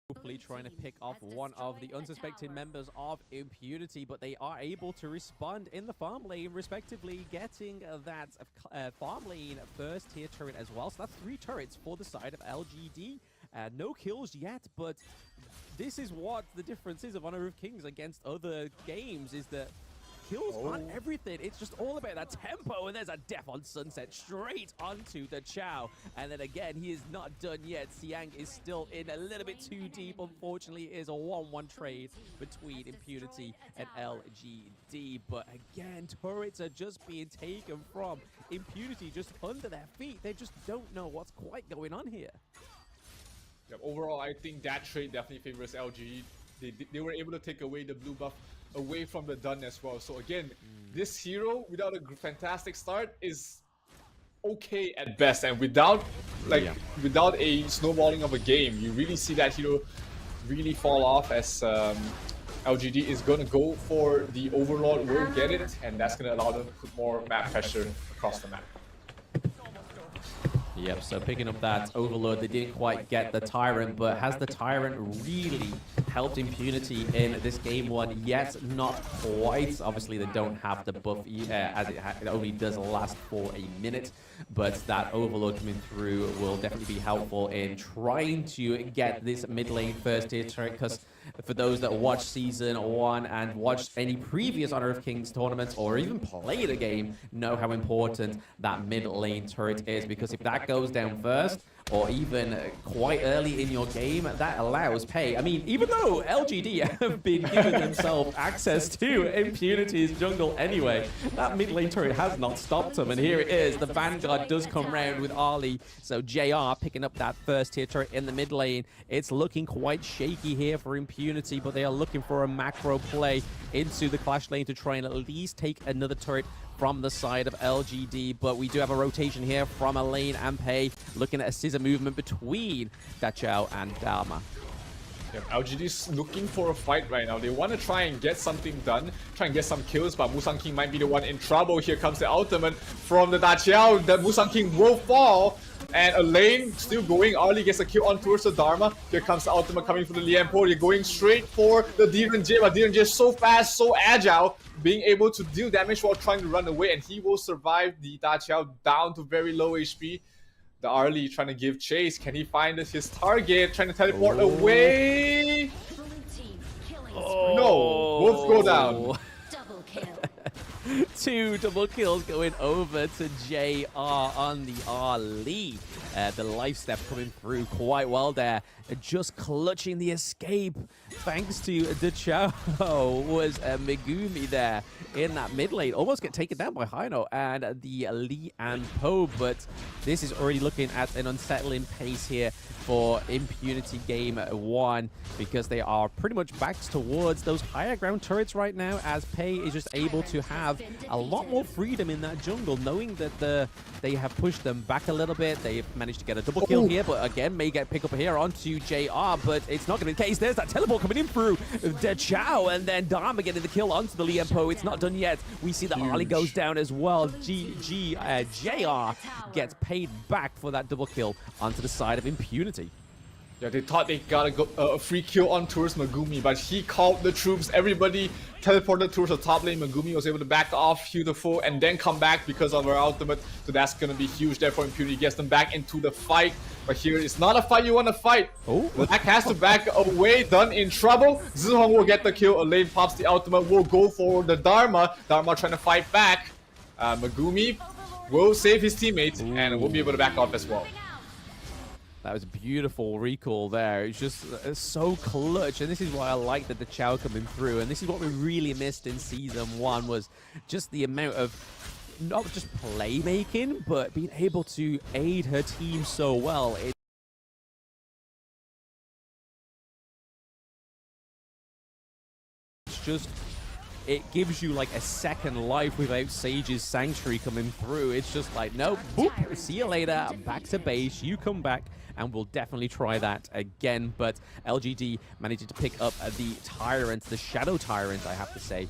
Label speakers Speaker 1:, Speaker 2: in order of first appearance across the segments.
Speaker 1: hopefully trying to pick off one of the unsuspecting members of Impunity, but they are able to respond in the farm lane, respectively, getting that farm lane first tier turret as well. So that's 3 turrets for the side of LGD. No kills yet, but this is what the difference is of Honor of Kings against other games, is that kills aren't everything. It's just all about that tempo, and there's a death on Sunset straight onto the Chow. And then again, he is not done yet. Siang is still in a little bit too deep. Unfortunately, it is a 1-1 trade between Impunity and LGD. But again, turrets are just being taken from Impunity just under their feet. They just don't know what's quite going on here.
Speaker 2: Yeah, overall, I think that trade definitely favors LG. They were able to take away the blue buff away from the Dun as well. So again, this hero without a fantastic start is okay at best, and without a snowballing of a game, you really see that hero really fall off as LGD is going to go for the Overlord, will get it, and that's going to allow them to put more map pressure across the map.
Speaker 1: Yep, so picking up that Overlord, they didn't quite get the Tyrant, but has the Tyrant really helped Impunity in this game one? Yet not quite. Obviously, they don't have the buff as it only does last for a minute, but that Overlord coming through will definitely be helpful in trying to get this mid lane first tier turret, because for those that watch Season 1 and watched any previous Honor of Kings tournaments or even played a game know how important that mid lane turret is, because if that goes down first, or even quite early in your game, that allows pay. I mean, even though LGD have been giving themselves access to Impunity's jungle anyway, that mid lane turret has not stopped them. And here it is, the Vanguard does come round with Ali. So JR picking up that first tier turret in the mid lane. It's looking quite shaky here for Impunity, but they are looking for a macro play into the clash lane to try and at least take another turret from the side of LGD, but we do have a rotation here from Elaine and Pei, looking at a scissor movement between Dachau and Dharma.
Speaker 2: Yeah, LGD's looking for a fight right now. They want to try and get something done, try and get some kills, but Musang King might be the one in trouble. Here comes the ultimate from the Dachau. The Musang King will fall, and Elaine still going. Arlie gets a kill on towards the Dharma. Here comes the ultimate coming from the Lianpo. They're going straight for the Diren-J, but Diren-J is so fast, so agile, being able to deal damage while trying to run away, and he will survive the Dachau down to very low HP. The Arlie trying to give chase. Can he find his target? Trying to teleport away. No, both go down.
Speaker 3: Double kill.
Speaker 1: 2 double kills going over to JR on the Arlie. The life step coming through quite well there. Just clutching the escape thanks to Dachau was Megumi there in that mid lane. Almost get taken down by Hino and the Li and Po, but this is already looking at an unsettling pace here for Impunity game 1, because they are pretty much backed towards those higher ground turrets right now, as Pei is just able to have a lot more freedom in that jungle, knowing that they have pushed them back a little bit. They've managed to get a double kill here, but again, may get pick up here onto JR, but it's not going to be the case. There's that teleport coming in through Dachau, and then Dharma getting the kill onto the Lianpo. It's not done yet. We see that Arlie goes down as well. JR gets paid back for that double kill onto the side of Impunity.
Speaker 2: Yeah, they thought they got a free kill on towards Megumi, but he called the troops. Everybody teleported towards the top lane. Megumi was able to back off, heal the foe, and then come back because of her ultimate. So that's going to be huge. Therefore, Impunity gets them back into the fight. But here, it's not a fight you want to fight.
Speaker 1: Oh.
Speaker 2: Black has to back away. Done in trouble. Zihong will get the kill. Elaine pops the ultimate. Will go for the Dharma. Dharma trying to fight back. Megumi will save his teammates and will be able to back off as well.
Speaker 1: That was a beautiful recall there. It's just so clutch, and this is why I like that the Chow coming through. And this is what we really missed in Season 1, was just the amount of not just playmaking, but being able to aid her team so well. It's just, it gives you like a second life without Sage's Sanctuary coming through. It's just like, nope, boop, see you later, back to base, you come back and we'll definitely try that again. But LGD managing to pick up the Tyrant, the Shadow Tyrant, I have to say,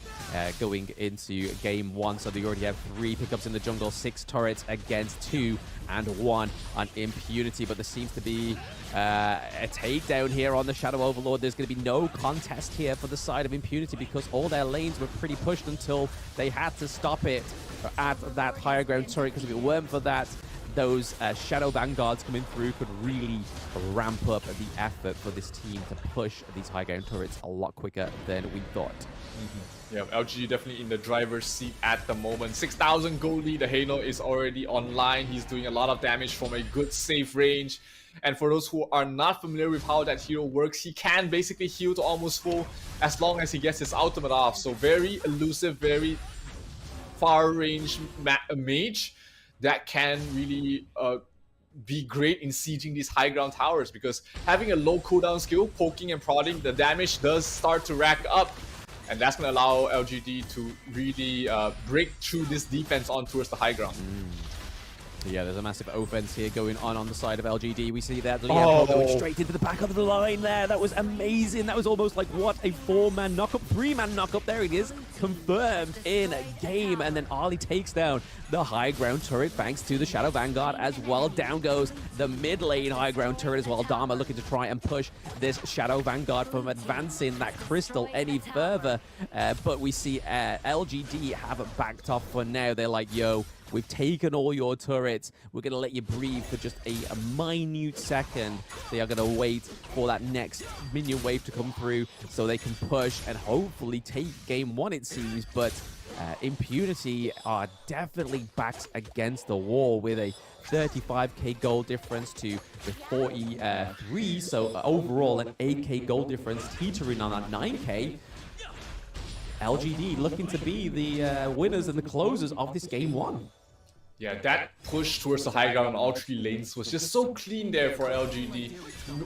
Speaker 1: going into game 1. So they already have 3 pickups in the jungle, 6 turrets against 2 and 1 on Impunity. But there seems to be a takedown here on the Shadow Overlord. There's going to be no contest here for the side of Impunity because all their lanes were pretty pushed until they had to stop it at that higher ground turret, because if it weren't for that, those Shadow Vanguards coming through could really ramp up the effort for this team to push these high ground turrets a lot quicker than we thought.
Speaker 2: Yeah, LG definitely in the driver's seat at the moment. 6,000 gold lead. The Halo is already online. He's doing a lot of damage from a good safe range. And for those who are not familiar with how that hero works, he can basically heal to almost full as long as he gets his ultimate off. So very elusive, very far range mage that can really be great in sieging these high ground towers, because having a low cooldown skill, poking and prodding, the damage does start to rack up, and that's going to allow LGD to really break through this defense on towards the high ground.
Speaker 1: Yeah, there's a massive offense here going on the side of LGD. We see that Liam going straight into the back of the line there. That was amazing. That was almost like, what, a 4-man knockup, 3-man knockup. There it is, confirmed in game. And then Ali takes down the high ground turret thanks to the Shadow Vanguard as well. Down goes the mid lane high ground turret as well. Dharma looking to try and push this Shadow Vanguard from advancing that crystal any further. But we see LGD have backed off for now. They're like, yo, we've taken all your turrets. We're going to let you breathe for just a minute second. They are going to wait for that next minion wave to come through so they can push and hopefully take game 1, it seems. But Impunity are definitely backed against the wall with a 35k gold difference to the 43. So overall, an 8k gold difference, teetering on that 9k. LGD looking to be the winners and the closers of this game 1.
Speaker 2: Yeah, that push towards the high ground on all 3 lanes was just so clean there for LGD.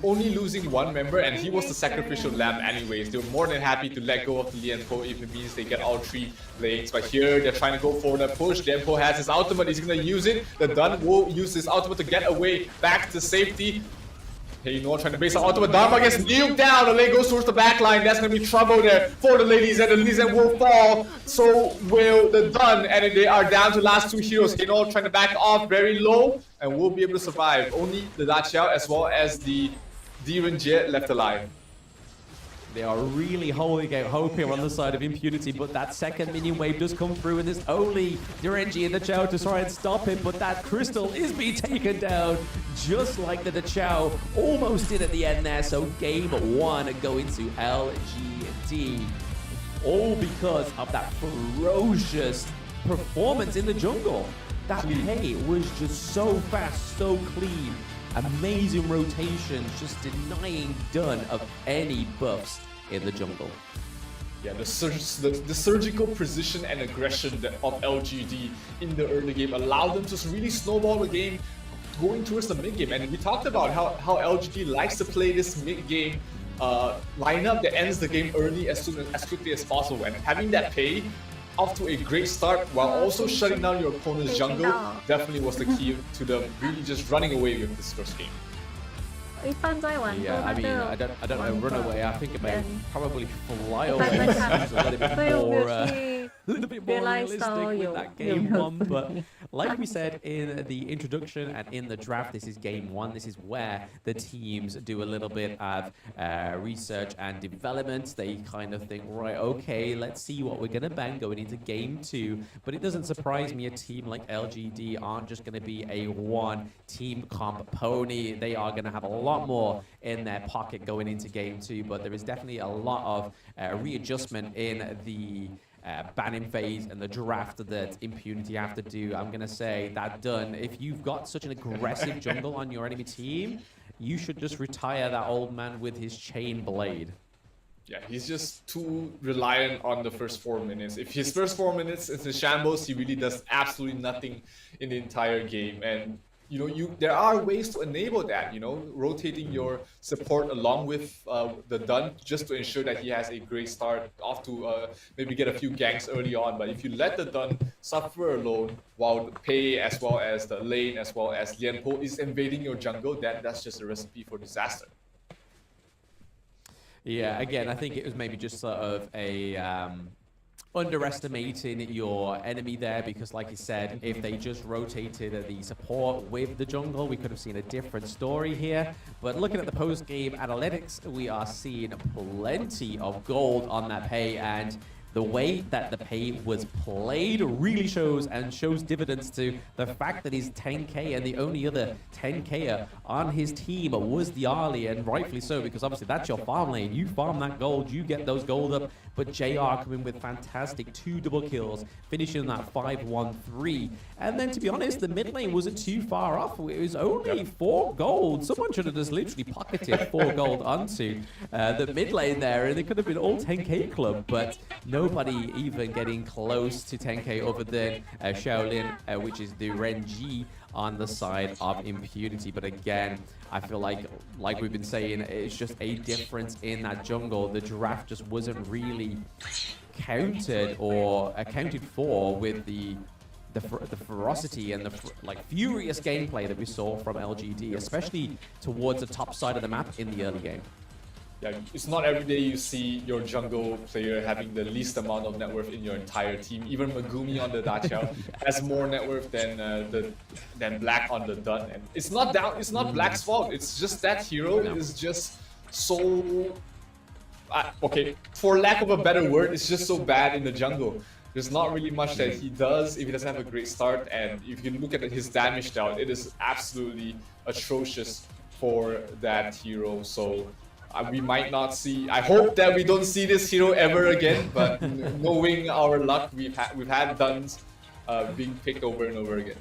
Speaker 2: Only losing 1 member, and he was the sacrificial lamb anyways. They were more than happy to let go of the Lianpo if it means they get all 3 lanes. But here, they're trying to go for the push. Lianpo has his ultimate. He's going to use it. The Dun will use his ultimate to get away back to safety. Hey, Noah trying to base on ultimate. Dharma gets nuked down. The lane goes towards the back line. That's going to be trouble there for the ladies, and the ladies will fall. So will the Dun, and they are down to last 2 heroes. Hey, Noah trying to back off very low, and will be able to survive. Only the Da Qiao as well as the Diren Jie left alive.
Speaker 1: They are really holding out hope here on the side of Impunity, but that second minion wave does come through, and there's only Direnji and the Chao to try and stop him, but that crystal is being taken down, just like the Chao almost did at the end there. So game 1 going to LGD, all because of that ferocious performance in the jungle. That play was just so fast, so clean. Amazing rotations, just denying Dun of any buffs in the jungle.
Speaker 2: Yeah, the surgical precision and aggression of LGD in the early game allowed them to really snowball the game going towards the mid game. And we talked about how LGD likes to play this mid game lineup that ends the game early as quickly as possible. And having that pay off to a great start while also shutting down your opponent's jungle definitely was the key to them really just running away with this first game.
Speaker 1: Yeah, I mean, I don't know, run away. I think it may probably fly away. Seems a little bit more realistic with that game 1. But like we said in the introduction and in the draft, this is game 1. This is where the teams do a little bit of research and development. They kind of think, right, okay, let's see what we're going to bang going into game 2. But it doesn't surprise me a team like LGD aren't just going to be a 1 team comp pony. They are going to have a lot more in their pocket going into game 2. But there is definitely a lot of readjustment in the banning phase and the draft that Impunity have to do. I'm going to say that Dun, if you've got such an aggressive jungle on your enemy team, you should just retire that old man with his chain blade.
Speaker 2: Yeah, he's just too reliant on the first 4 minutes. If his first 4 minutes is in shambles, he really does absolutely nothing in the entire game. And there are ways to enable that, rotating your support along with the Dun just to ensure that he has a great start off to maybe get a few ganks early on. But if you let the Dun suffer alone while the Pei as well as the lane as well as Lianpo is invading your jungle, that's just a recipe for disaster.
Speaker 1: Yeah, again, I think it was maybe just sort of a underestimating your enemy there, because like you said, if they just rotated the support with the jungle, we could have seen a different story here. But looking at the post-game analytics, we are seeing plenty of gold on that Pei, and the way that the Pei was played really shows dividends to the fact that he's 10k, and the only other 10k on his team was the Ali, and rightfully so, because obviously that's your farm lane. You farm that gold, you get those gold up. But JR coming with fantastic 2 double kills, finishing that 5-1-3. And then, to be honest, the mid lane wasn't too far off. It was only 4 gold. Someone should have just literally pocketed 4 gold onto the mid lane there, and it could have been all 10k club. But nobody even getting close to 10k other than Shaolin, which is the Renji on the side of Impunity. But again, I feel like we've been saying, it's just a difference in that jungle. The draft just wasn't really counted or accounted for with the ferocity and the furious gameplay that we saw from LGD, especially towards the top side of the map in the early game.
Speaker 2: Yeah, it's not every day you see your jungle player having the least amount of net worth in your entire team. Even Megumi on the Dacia has more net worth than Black on the Dun. And it's not Black's fault. It's just that hero is just so okay. For lack of a better word, it's just so bad in the jungle. There's not really much that he does if he doesn't have a great start. And if you look at his damage down, it is absolutely atrocious for that hero. So we might not see. I hope that we don't see this hero ever again. But knowing our luck, we've had Duns being picked over and over again.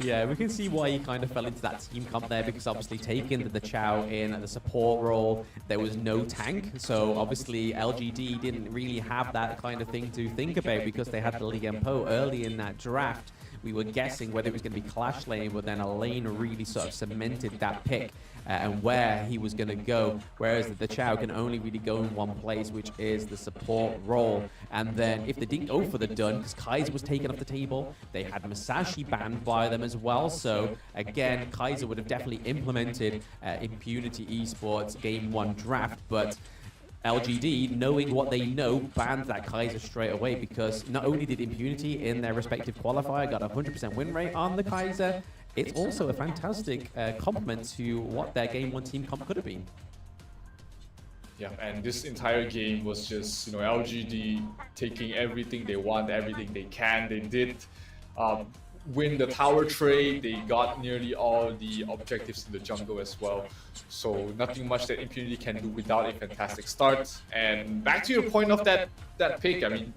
Speaker 1: Yeah, we can see why he kind of fell into that team comp there, because obviously taking the Chow in the support role, there was no tank. So obviously LGD didn't really have that kind of thing to think about, because they had the Lianpo early in that draft. We were guessing whether it was going to be Clash Lane, but then a lane really sort of cemented that pick and where he was going to go. Whereas the Chow can only really go in one place, which is the support role. And then if they didn't go for the Dun, because Kaiser was taken off the table, they had Masashi banned by them as well. So again, Kaiser would have definitely implemented Impunity Esports Game 1 draft, but LGD, knowing what they know, banned that Kaiser straight away, because not only did Impunity in their respective qualifier got a 100% win rate on the Kaiser, it's also a fantastic compliment to what their Game 1 team comp could have been.
Speaker 2: Yeah, and this entire game was just, LGD taking everything they want, everything they can. They did win the tower trade. They got nearly all the objectives in the jungle as well. So nothing much that Impunity can do without a fantastic start. And back to your point of that pick, I mean,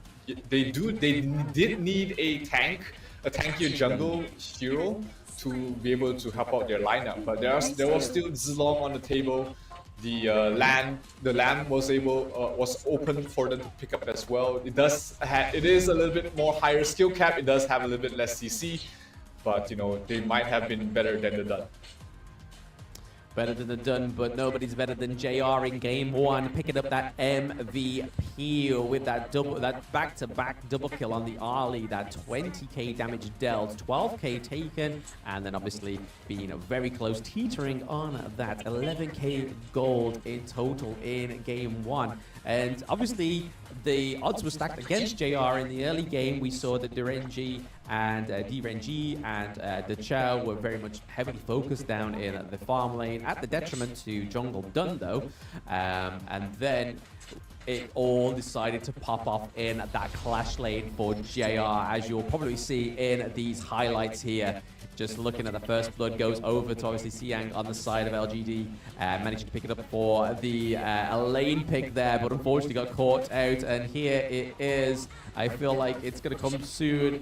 Speaker 2: they did need a tankier jungle hero to be able to help out their lineup. But there was still Zilong on the table. The land was open for them to pick up as well. It is a little bit more higher skill cap. It does have a little bit less CC, but they might have been better than the Dun.
Speaker 1: Better than the Dun, but nobody's better than JR in Game 1, picking up that MVP with that back-to-back double kill on the Ali, that 20k damage dealt, 12k taken, and then obviously being very close, teetering on that 11k gold in total in Game 1. And obviously, the odds were stacked against JR in the early game. We saw that DRNG and the Chow were very much heavily focused down in the farm lane, at the detriment to Jungle Dun though. And then it all decided to pop off in that Clash lane for JR, as you'll probably see in these highlights here. Just looking at the first blood goes over to obviously Siang on the side of LGD, managing to pick it up for the lane pick there, but unfortunately got caught out. And here it is. I feel like it's going to come soon.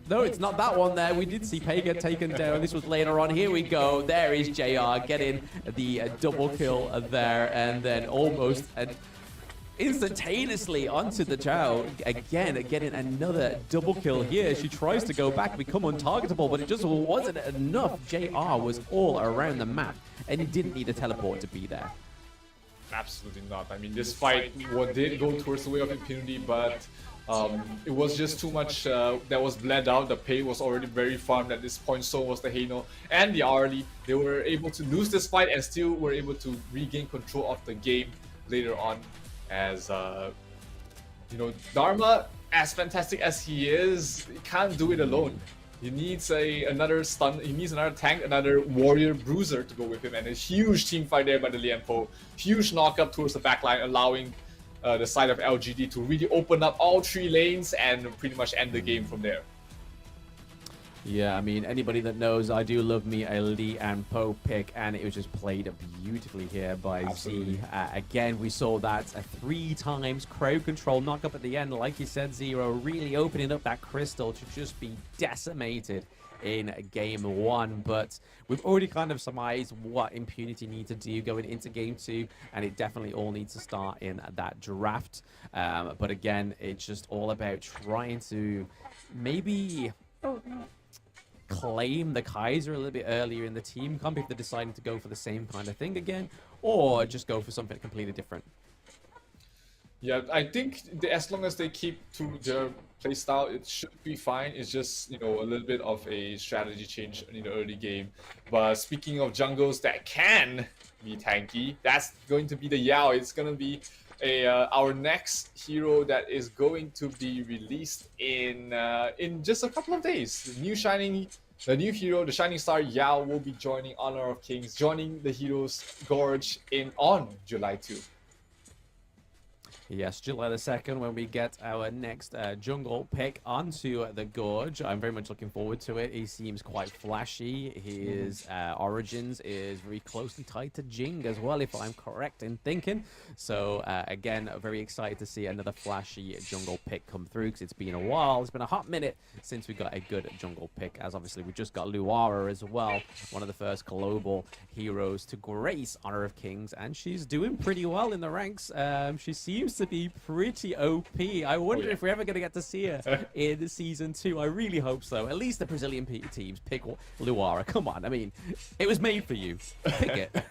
Speaker 1: No, it's not that one there. We did see Pei get taken down. This was later on. Here we go. There is JR getting the double kill there, and then almost. instantaneously onto the Zhao. Again, getting another double kill here. She tries to go back, become untargetable, but it just wasn't enough. JR was all around the map, and he didn't need a teleport to be there.
Speaker 2: Absolutely not. I mean, this fight did go towards the way of impunity, but it was just too much that was bled out. The pay was already very farmed at this point, so was the Heino and the Arlie. They were able to lose this fight and still were able to regain control of the game later on, as you know, Dharma, as fantastic as he is, he can't do it alone. He needs another stun, he needs another tank, another warrior bruiser to go with him, and a huge team fight there by the Lianpo. Huge knock up towards the backline, allowing the side of LGD to really open up all 3 lanes and pretty much end the game from there.
Speaker 1: Yeah, I mean, anybody that knows, I do love me a Lee and Po pick, and it was just played beautifully here by
Speaker 2: Absolutely.
Speaker 1: Z. Again, we saw that 3 times crowd control knock up at the end, like you said, Zero, really opening up that crystal to just be decimated in game 1. But we've already kind of surmised what Impunity need to do going into game 2, and it definitely all needs to start in that draft. But again, it's just all about trying to maybe claim the Kaiser a little bit earlier in the team comp if they're deciding to go for the same kind of thing again, or just go for something completely different.
Speaker 2: Yeah, I think as long as they keep to their playstyle, it should be fine. It's just, you know, a little bit of a strategy change in the early game. But speaking of jungles that can be tanky, that's going to be the Yao. It's going to be our next hero that is going to be released in just a couple of days. The new hero, the Shining Star Yao, will be joining Honor of Kings, joining the Heroes Gorge on July 2.
Speaker 1: Yes, July the 2nd, when we get our next jungle pick onto the Gorge. I'm very much looking forward to it. He seems quite flashy. His origins is very closely tied to Jing as well, if I'm correct in thinking. So, again, very excited to see another flashy jungle pick come through, because it's been a while. It's been a hot minute since we got a good jungle pick, as obviously we just got Luara as well, one of the first global heroes to grace Honor of Kings, and she's doing pretty well in the ranks. She seems to be pretty OP. I wonder if we're ever going to get to see her in season 2. I really hope so. At least the Brazilian teams pick Luara. Come on, I mean, it was made for you. Pick it.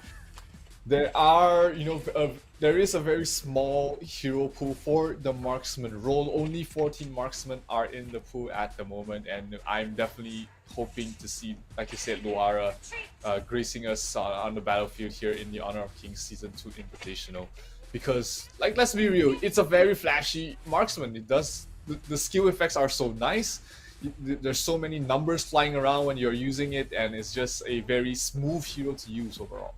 Speaker 2: There are, you know, there is a very small hero pool for the marksman role. Only 14 marksmen are in the pool at the moment, and I'm definitely hoping to see, like you said, Luara gracing us on the battlefield here in the Honor of Kings Season 2 Invitational. Because, like, let's be real, it's a very flashy marksman. It does, the skill effects are so nice. There's so many numbers flying around when you're using it, and it's just a very smooth hero to use overall.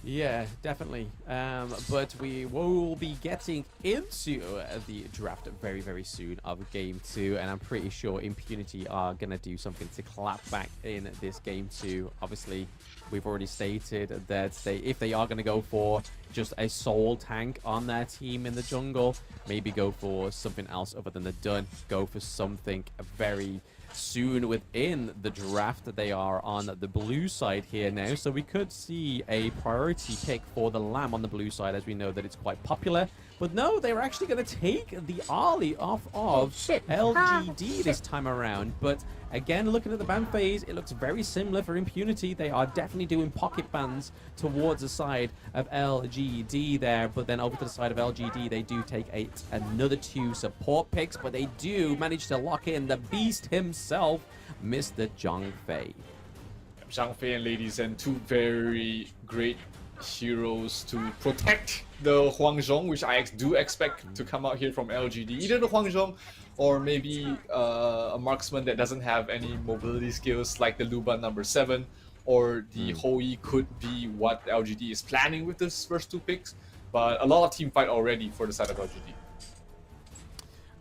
Speaker 1: Yeah, definitely. But we will be getting into the draft very, very soon of Game 2, and I'm pretty sure Impunity are going to do something to clap back in this Game 2. Obviously, we've already stated that if they are going to go for just a soul tank on their team in the jungle, maybe go for something else other than the Dun, go for something very soon within the draft. They are on the blue side here now, so we could see a priority pick for the Lamb on the blue side, as we know that it's quite popular. But no, they were actually going to take the Arlie off of LGD this time around. But again, looking at the ban phase, it looks very similar for Impunity. They are definitely doing pocket bans towards the side of LGD there. But then over to the side of LGD, they do take another 2 support picks. But they do manage to lock in the beast himself, Mr. Zhang Fei.
Speaker 2: Zhang Fei and Ladies, and 2 very great heroes to protect the Huangzhong, which I do expect to come out here from LGD. Either the Huangzhong or maybe a marksman that doesn't have any mobility skills like the Luban number 7, or the Hoi could be what LGD is planning with this first 2 picks. But a lot of team fight already for the side of LGD.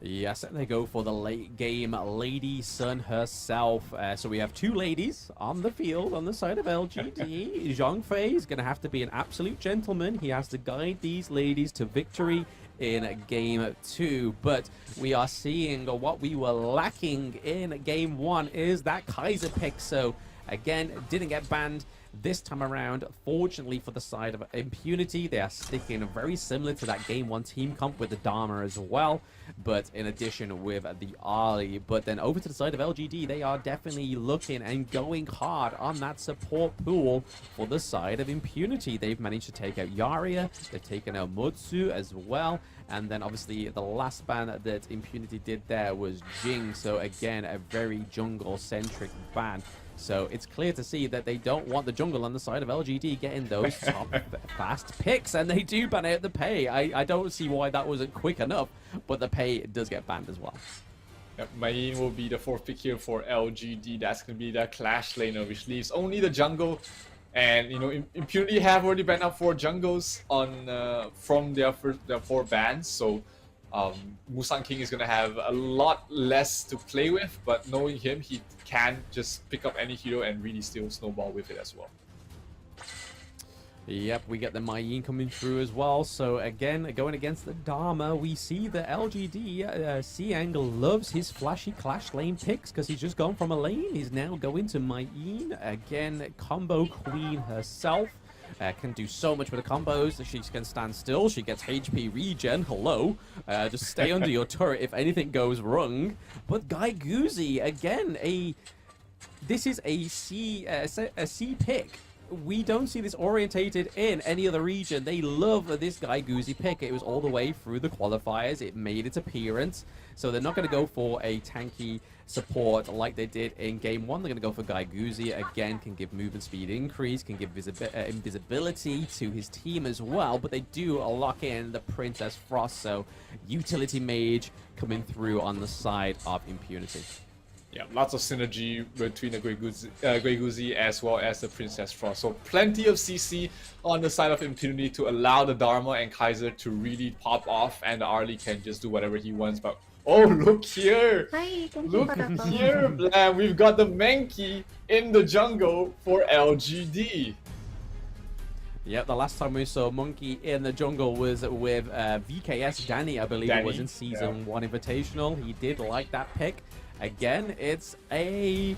Speaker 1: Yes, and they go for the late game Lady Sun herself. So we have 2 ladies on the field on the side of LGD. Zhang Fei is going to have to be an absolute gentleman. He has to guide these ladies to victory in game 2. But we are seeing what we were lacking in game 1 is that Kaiser pick. So again, didn't get banned. This time around, fortunately for the side of Impunity, they are sticking very similar to that Game 1 team comp with the Dharma as well, but in addition with the Ali. But then over to the side of LGD, they are definitely looking and going hard on that support pool for the side of Impunity. They've managed to take out Yaria, they've taken out Mutsu as well, and then obviously the last ban that Impunity did there was Jing, so again, a very jungle-centric ban. So it's clear to see that they don't want the jungle on the side of LGD getting those top fast picks, and they do ban out the pay. I don't see why that wasn't quick enough, but the pay does get banned as well.
Speaker 2: Yep, Mayin will be the 4th pick here for LGD. That's going to be the Clash laner, which leaves only the jungle. And, you know, Impunity have already banned out 4 jungles on from their 4 bans, so Musang King is going to have a lot less to play with, but knowing him, he can just pick up any hero and really still snowball with it as well.
Speaker 1: Yep, we get the Mayin coming through as well. So again, going against the Dharma, we see the LGD Siang loves his flashy Clash lane picks because he's just gone from a lane. He's now going to Mayin. Again, combo queen herself. Can do so much with the combos. She can stand still. She gets HP regen. Hello. Just stay under your turret if anything goes wrong. But Guy Guzzi, again, this is a C pick. We don't see this orientated in any other region. They love this Guy Guzzi pick. It was all the way through the qualifiers. It made its appearance. So they're not going to go for a tanky support like they did in Game 1. They're going to go for Guy Guzzi. Again, can give movement speed increase, can give invisibility to his team as well. But they do lock in the Princess Frost. So utility mage coming through on the side of Impunity.
Speaker 2: Yeah, lots of synergy between the Grey Guzzi as well as the Princess Frost. So plenty of CC on the side of Impunity to allow the Dharma and Kaiser to really pop off, and the Arlie can just do whatever he wants. But oh, look here!
Speaker 3: Hi,
Speaker 2: Look here, Blam! We've got the Mankey in the jungle for LGD.
Speaker 1: Yep, the last time we saw Monkey in the jungle was with VKS Danny, I believe it was in Season 1 Invitational. He did like that pick. Again, it's a...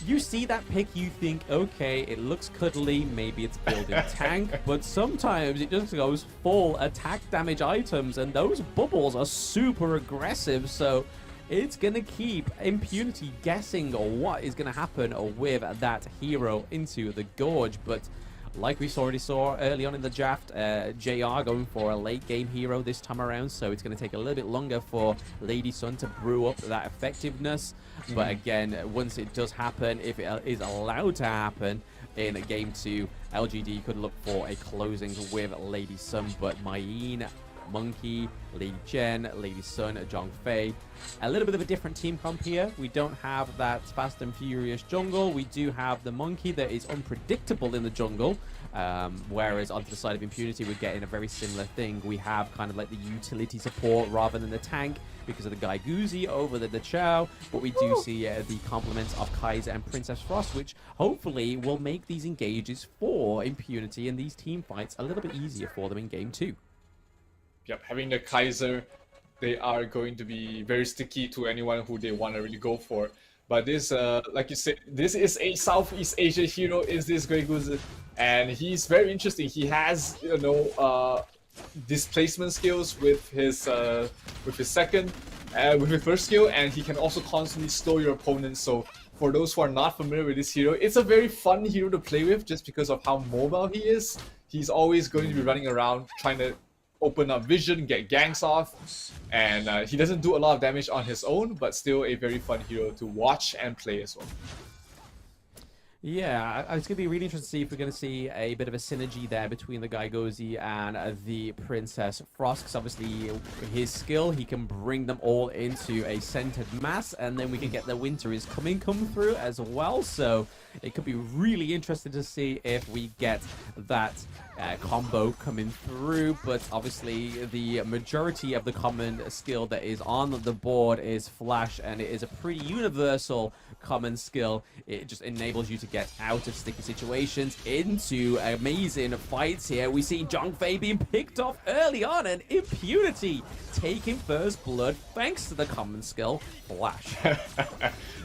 Speaker 1: You see that pick, you think, okay, it looks cuddly, maybe it's building tank, but sometimes it just goes full attack damage items, and those bubbles are super aggressive, so it's going to keep Impunity guessing what is going to happen with that hero into the Gorge, but... Like we already saw early on in the draft, JR going for a late game hero this time around, so it's going to take a little bit longer for Lady Sun to brew up that effectiveness. But again, once it does happen, if it is allowed to happen in Game 2, LGD could look for a closing with Lady Sun, but Mayin, Monkey, Lady Chen, Lady Sun, Zhang Fei. A little bit of a different team comp here. We don't have that fast and furious jungle. We do have the Monkey that is unpredictable in the jungle. Whereas onto the side of Impunity, we're getting a very similar thing. We have kind of like the utility support rather than the tank because of the Guy Guzzi over the Chow. But we do see the complements of Kaiser and Princess Frost, which hopefully will make these engages for Impunity and these team fights a little bit easier for them in Game 2.
Speaker 2: Yep, having the Kaiser, they are going to be very sticky to anyone who they want to really go for. But this, like you said, this is a Southeast Asia hero, is this Grey Guzzi, and he's very interesting. He has, you know, displacement skills with his second, with his first skill, and he can also constantly slow your opponents. So for those who are not familiar with this hero, it's a very fun hero to play with just because of how mobile he is. He's always going to be running around trying to open up vision, get ganks off, and he doesn't do a lot of damage on his own, but still a very fun hero to watch and play as well.
Speaker 1: Yeah, it's going to be really interesting to see if we're going to see a bit of a synergy there between the Guy Guzzi and the Princess Frost, because obviously his skill, he can bring them all into a centered mass, and then we can get the Winter is Coming come through as well, so it could be really interesting to see if we get that combo coming through. But obviously the majority of the common skill that is on the board is Flash, and it is a pretty universal common skill. It just enables you to get out of sticky situations into amazing fights here. We see Zhongfei being picked off early on, and Impunity taking first blood thanks to the common skill, Flash.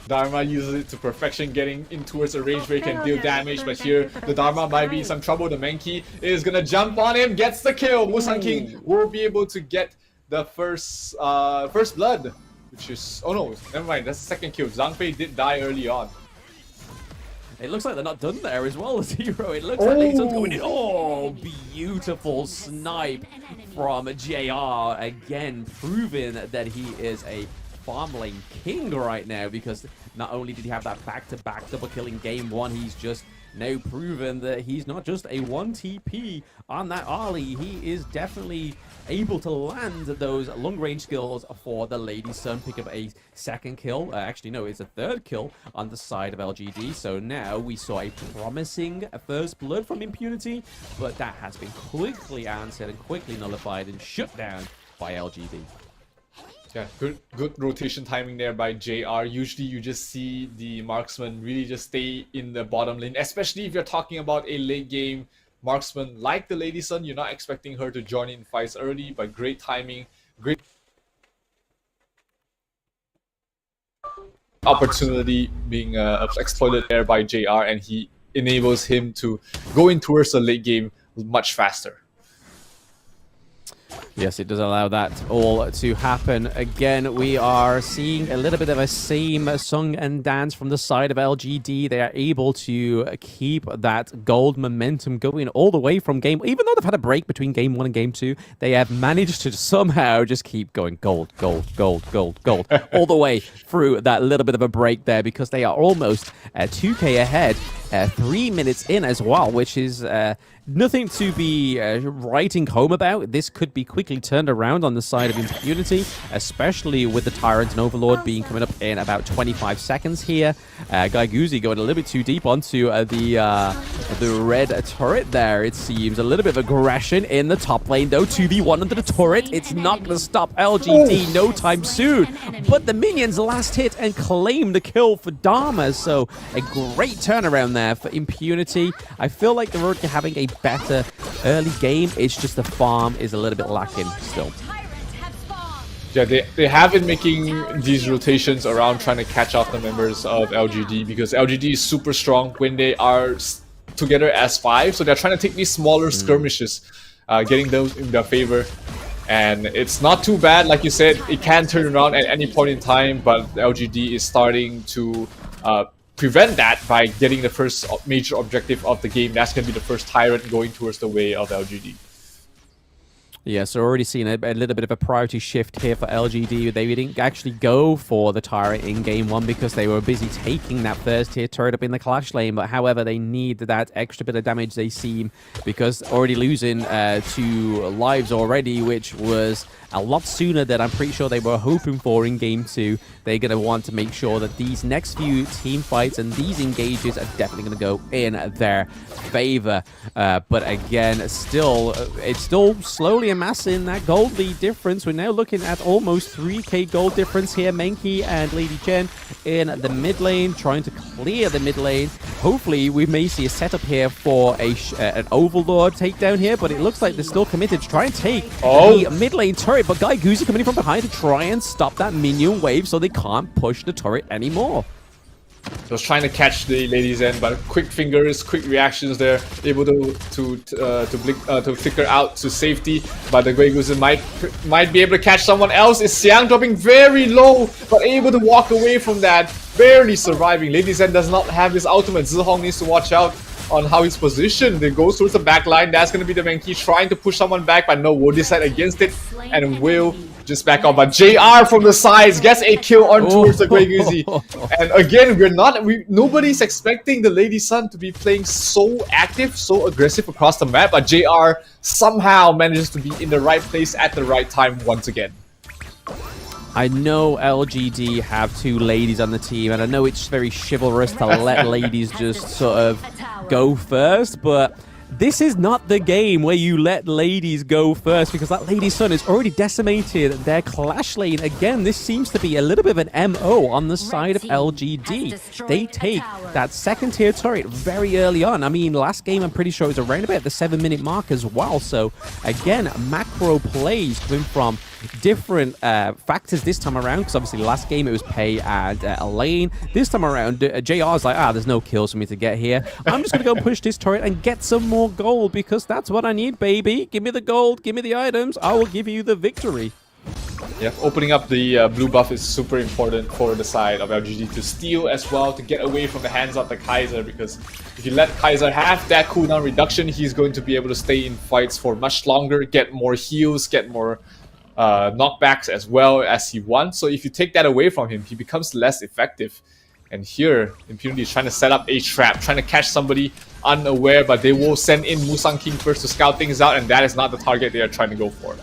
Speaker 2: Dharma uses it to perfection, getting in towards a range where he can deal damage, but here the Dharma might be in some trouble. The Mankey is gonna jump on him, gets the kill. Musang King will be able to get the first blood, which is... Oh no, never mind, that's the second kill. Zhang Fei did die early on.
Speaker 1: It looks like they're not done there as well, Zero. It looks like Nathan's going in. Oh, beautiful snipe from JR. Again, proving that he is a farm lane king right now, because not only did he have that back-to-back double kill in game one, he's just now proven that he's not just a 1 TP on that Ollie. He is definitely able to land those long-range skills for the Lady Sun, pick up a second kill. Actually, no, it's a third kill on the side of LGD. So now we saw a promising first blood from Impunity, but that has been quickly answered and quickly nullified and shut down by LGD.
Speaker 2: Yeah, good rotation timing there by JR. Usually you just see the marksman really just stay in the bottom lane, especially if you're talking about a late game marksman like the Lady Sun. You're not expecting her to join in fights early, but great timing, great opportunity being exploited there by JR, and he enables him to go in towards the late game much faster.
Speaker 1: Yes, it does allow that all to happen. Again, we are seeing a little bit of a same song and dance from the side of LGD. They are able to keep that gold momentum going all the way from game... Even though they've had a break between game 1 and game 2, they have managed to somehow just keep going gold, gold, gold, gold, gold, all the way through that little bit of a break there, because they are almost 2k ahead, 3 minutes in as well, which is... nothing to be writing home about. This could be quickly turned around on the side of Impunity, especially with the Tyrant and Overlord being coming up in about 25 seconds here. Guy-Guzzi going a little bit too deep onto the red turret there, it seems. A little bit of aggression in the top lane, though. 2v1 under the turret. It's not going to stop LGD no time soon. But the minions last hit and claim the kill for Dharma. So a great turnaround there for Impunity. I feel like they're already having a better early game. It's just the farm is a little bit lacking still.
Speaker 2: Yeah, they have been making these rotations around trying to catch off the members of LGD, because LGD is super strong when they are together as 5, so they're trying to take these smaller skirmishes, getting those in their favor. And it's not too bad, like you said, it can turn around at any point in time, but LGD is starting to prevent that by getting the first major objective of the game. That's going to be the first Tyrant going towards the way of LGD.
Speaker 1: Yeah, so already seen a little bit of a priority shift here for LGD. They didn't actually go for the Tyrant in game 1 because they were busy taking that first tier turret up in the clash lane. But however, they need that extra bit of damage, they seem, because already losing 2 lives already, which was a lot sooner than I'm pretty sure they were hoping for in game 2. They're going to want to make sure that these next few team fights and these engages are definitely going to go in their favor. But again, it's still slowly amassing that gold lead difference. We're now looking at almost 3k gold difference here. Menki and Lady Jen in the mid lane, trying to clear the mid lane. Hopefully, we may see a setup here for an Overlord takedown here, but it looks like they're still committed to try and take the mid lane turret. But Guy-Guzzi coming in from behind to try and stop that minion wave so they can't push the turret anymore.
Speaker 2: I was trying to catch the Ladies End, but quick fingers, quick reactions there, able to flicker out to safety. But the Guy-Guzzi might be able to catch someone else. Is Xiang dropping very low, but able to walk away from that, barely surviving. Ladies End does not have his ultimate. Zihong needs to watch out on how he's positioned. They go towards the back line. That's going to be the Menki trying to push someone back, but no, will decide against it and will just back up. But JR from the sides gets a kill on towards the Guy-Guzzi. And again, nobody's expecting the Lady Sun to be playing so active, so aggressive across the map, but JR somehow manages to be in the right place at the right time once again.
Speaker 1: I know LGD have 2 ladies on the team, and I know it's very chivalrous to let ladies just sort of go first, but this is not the game where you let ladies go first, because that Lady Sun has already decimated their Clash lane. Again, this seems to be a little bit of an MO on the side of LGD. They take that second tier turret very early on. I mean, last game I'm pretty sure it was around about the 7-minute mark as well. So again, macro plays coming from different factors this time around, because obviously last game it was Pei and Elaine. This time around, JR's like, there's no kills for me to get here. I'm just going to go and push this turret and get some more gold, because that's what I need, baby. Give me the gold, give me the items, I will give you the victory.
Speaker 2: Yeah, opening up the blue buff is super important for the side of LGD to steal as well, to get away from the hands of the Kaiser, because if you let Kaiser have that cooldown reduction, he's going to be able to stay in fights for much longer, get more heals, get more knockbacks as well as he wants. So if you take that away from him, he becomes less effective. And here, Impunity is trying to set up a trap, trying to catch somebody unaware, but they will send in Musang King first to scout things out, and that is not the target they are trying to go for.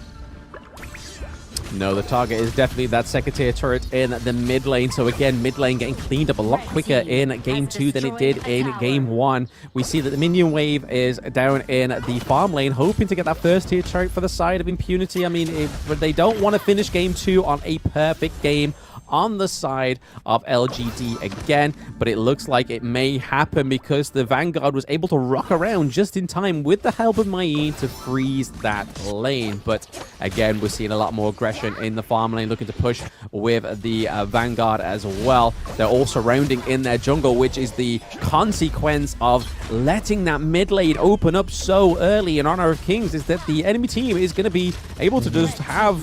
Speaker 1: No, the target is definitely that second tier turret in the mid lane. So again, mid lane getting cleaned up a lot quicker in game 2 than it did in game 1. We see that the minion wave is down in the farm lane, hoping to get that first tier turret for the side of Impunity. I mean, they don't want to finish game 2 on a perfect game on the side of LGD again, but it looks like it may happen, because the Vanguard was able to rock around just in time with the help of Mayeen to freeze that lane. But again, we're seeing a lot more aggression in the farm lane, looking to push with the Vanguard as well. They're all surrounding in their jungle, which is the consequence of letting that mid lane open up so early in Honor of Kings, is that the enemy team is going to be able to just have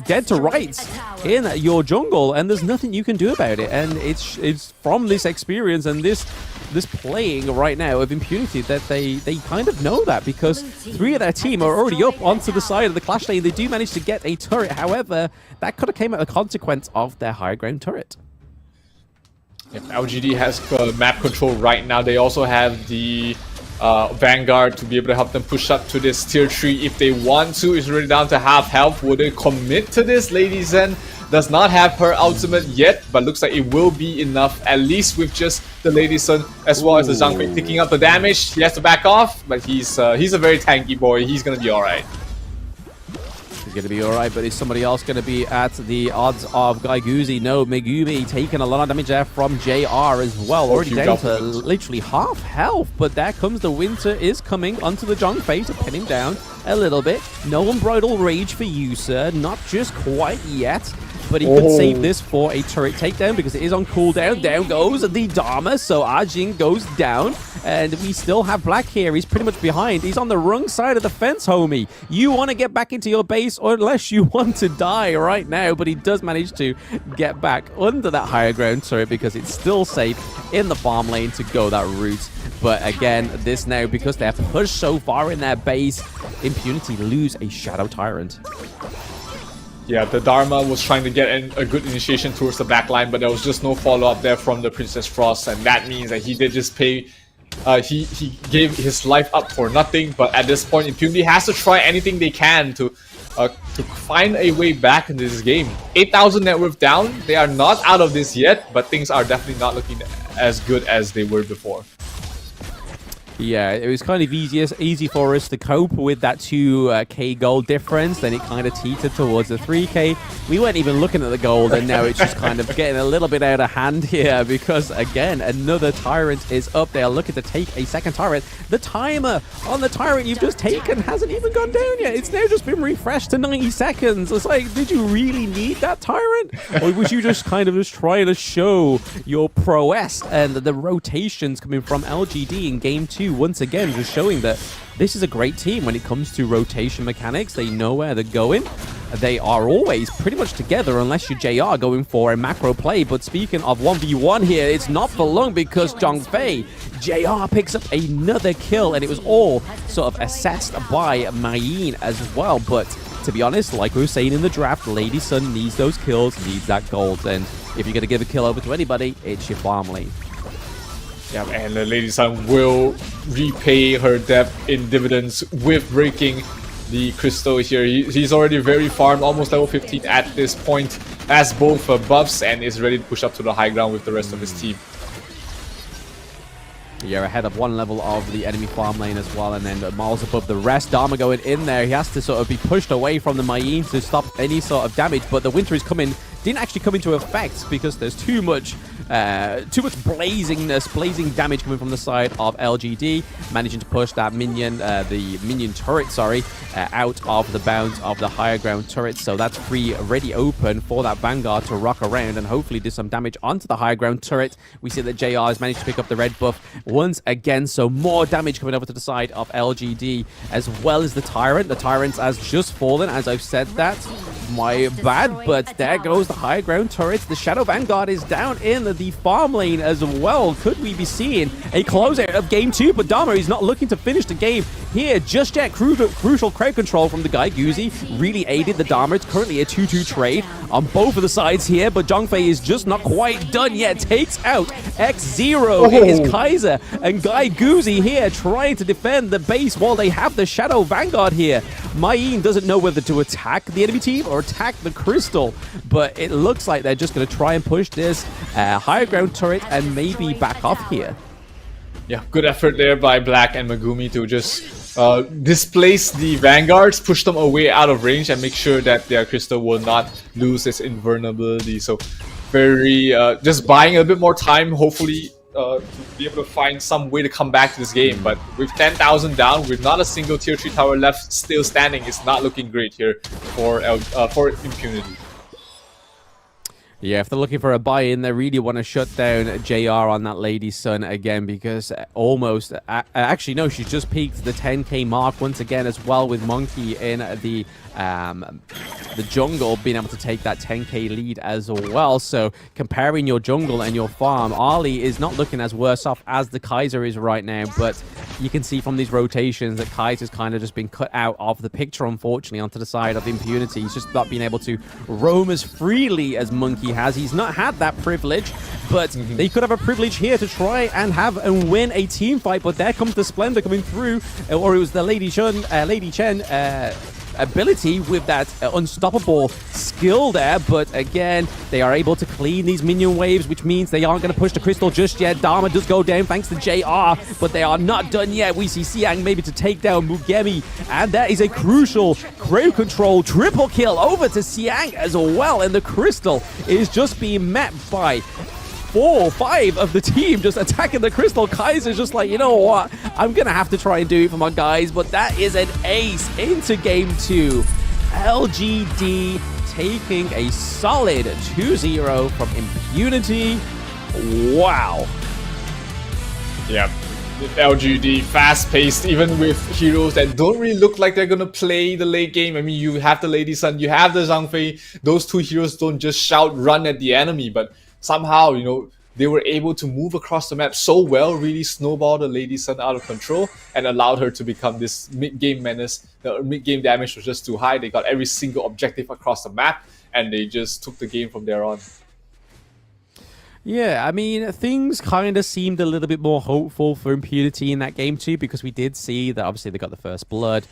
Speaker 1: dead to rights in your jungle, and there's nothing you can do about it. And it's from this experience and this playing right now of Impunity that they kind of know that, because 3 of their team are already up onto the side of the Clash lane. They do manage to get a turret, however, that could have came at a consequence of their high ground turret.
Speaker 2: Yeah, LGD has map control right now. They also have the Vanguard to be able to help them push up to this tier 3 if they want to. Is already down to half health. Will they commit to this? Lady Zen does not have her ultimate yet, but looks like it will be enough, at least with just the Lady Sun as well as the Zhang Fei picking up the damage. He has to back off, but he's a very tanky boy. He's gonna be alright.
Speaker 1: He's going to be alright, but is somebody else going to be at the odds of Gaiguzi? No, Megumi taking a lot of damage there from JR as well. Already down to literally half health, but there comes the Winter is coming onto the Zhang Fei to pin him down a little bit. No Unbridled Rage for you, sir. Not just quite yet. But he could save this for a turret takedown, because it is on cooldown. Down goes the Dharma, so Ajin goes down. And we still have Black here. He's pretty much behind. He's on the wrong side of the fence, homie. You want to get back into your base, or unless you want to die right now. But he does manage to get back under that higher ground turret, because it's still safe in the farm lane to go that route. But again, this now, because they're pushed so far in their base, Impunity lose a Shadow Tyrant.
Speaker 2: Yeah, the Dharma was trying to get a good initiation towards the backline, but there was just no follow-up there from the Princess Frost, and that means that he did just pay. He gave his life up for nothing. But at this point, Impunity has to try anything they can to find a way back into this game. 8,000 net worth down. They are not out of this yet, but things are definitely not looking as good as they were before.
Speaker 1: Yeah, it was kind of easy for us to cope with that 2k gold difference. Then it kind of teetered towards the 3k. We weren't even looking at the gold, and now it's just kind of getting a little bit out of hand here, because again, another Tyrant is up there looking to take a second turret. The timer on the Tyrant you've just taken hasn't even gone down yet. It's now just been refreshed to 90 seconds. It's like, did you really need that Tyrant? Or was you just kind of just trying to show your prowess? And the rotations coming from LGD in game 2 once again just showing that this is a great team when it comes to rotation mechanics. They know where they're going. They are always pretty much together, unless you're JR going for a macro play. But speaking of 1v1 here, it's not for long, because Zhang Fei, JR picks up another kill, and it was all sort of assessed by Mayeen as well. But to be honest, like we were saying in the draft, Lady Sun needs those kills, needs that gold. And if you're going to give a kill over to anybody, it's your farm lane.
Speaker 2: Yeah, and the Lady Sun will repay her debt in dividends with breaking the crystal here. He's already very farmed, almost level 15 at this point, has both buffs, and is ready to push up to the high ground with the rest of his team.
Speaker 1: You're ahead of one level of the enemy farm lane as well, and then miles above the rest. Dharma going in there. He has to sort of be pushed away from the Mayin to stop any sort of damage, but the winter is coming. Didn't actually come into effect because there's too much blazing damage coming from the side of LGD, managing to push that minion, the minion turret, sorry, out of the bounds of the higher ground turret. So that's free, ready open for that Vanguard to rock around and hopefully do some damage onto the higher ground turret. We see that JR has managed to pick up the red buff once again, so more damage coming over to the side of LGD as well as the Tyrant. The Tyrant has just fallen, as I've said that. My bad, but there goes the high ground turret. The Shadow Vanguard is down in the farm lane as well. Could we be seeing a closeout of game 2? But Dharma is not looking to finish the game here just yet. Crucial crowd control from the guy. Guzi really aided the Dharma. It's currently a 2-2 trade on both of the sides here, but Zhongfei is just not quite done yet. Takes out X0. It is Kaiser and Guy Guzi here trying to defend the base while they have the Shadow Vanguard here. Mayin doesn't know whether to attack the enemy team or attack the Crystal, but it looks like they're just going to try and push this higher ground turret and maybe back off here.
Speaker 2: Yeah, good effort there by Black and Megumi to just displace the Vanguards, push them away out of range, and make sure that their Crystal will not lose its invulnerability. So very just buying a bit more time, hopefully to be able to find some way to come back to this game. But with 10,000 down, with not a single tier 3 tower left still standing, it's not looking great here for Impunity.
Speaker 1: Yeah, if they're looking for a buy-in, they really want to shut down JR on that Lady Sun again, because almost... actually, no, she's just peaked the 10k mark once again as well, with Monkey in the jungle being able to take that 10k lead as well. So comparing your jungle and your farm, Ali is not looking as worse off as the Kaiser is right now, but you can see from these rotations that Kaiser's kind of just been cut out of the picture, unfortunately, onto the side of Impunity. He's just not being able to roam as freely as Monkey has. He's not had that privilege, but they could have a privilege here to try and have and win a team fight. But there comes the Splendor coming through, or it was the Lady Chen ability with that unstoppable skill there. But again, they are able to clean these minion waves, which means they aren't going to push the Crystal just yet. Dharma does go down thanks to JR, but they are not done yet. We see Siang maybe to take down Mugemi, and that is a crucial crowd control triple kill over to Siang as well, and the Crystal is just being met by 4 or 5 of the team just attacking the Crystal. Kaiser's just like, you know what? I'm going to have to try and do it for my guys, but that is an ace into game 2. LGD taking a solid 2-0 from Impunity. Wow.
Speaker 2: Yeah. LGD, fast-paced, even with heroes that don't really look like they're gonna play the late game. I mean, you have the Lady Sun, you have the Zhangfei. Those 2 heroes don't just shout, run at the enemy, but somehow, you know, they were able to move across the map so well, really snowball the Lady Sun out of control, and allowed her to become this mid-game menace. The mid-game damage was just too high. They got every single objective across the map, and they just took the game from there on.
Speaker 1: Yeah, I mean, things kind of seemed a little bit more hopeful for Impunity in that game too, because we did see that obviously they got the first blood,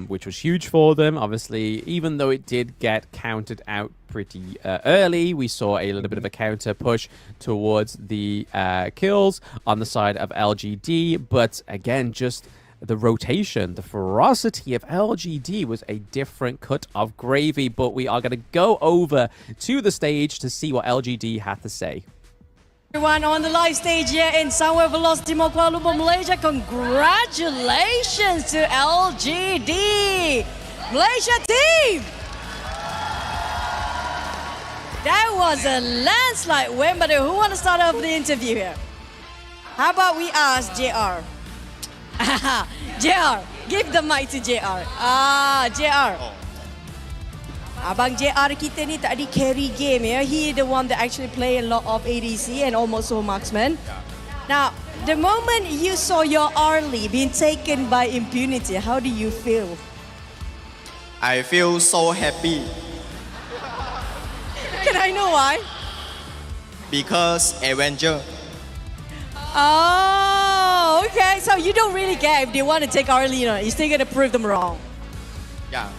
Speaker 1: which was huge for them. Obviously, even though it did get counted out pretty early, we saw a little bit of a counter push towards the kills on the side of LGD. But again, just the rotation, the ferocity of LGD was a different cut of gravy. But we are going to go over to the stage to see what LGD had to say.
Speaker 3: Everyone on the live stage here in Sunway Velocity Mall, Kuala Lumpur, Malaysia. Congratulations to LGD, Malaysia team. That was a landslide win, but who want to start off the interview here? How about we ask JR? JR, give the mic to JR. JR. Abang JR kita ni tadi carry game ya. He the one that actually play a lot of ADC and almost so marksman. Now, the moment you saw your early being taken by Impunity, how do you feel?
Speaker 4: I feel so happy
Speaker 3: Can I know why?
Speaker 4: because Avenger.
Speaker 3: Oh, okay. So you don't really care if they want to take early, you know. You're still gonna prove them wrong.
Speaker 4: Yeah,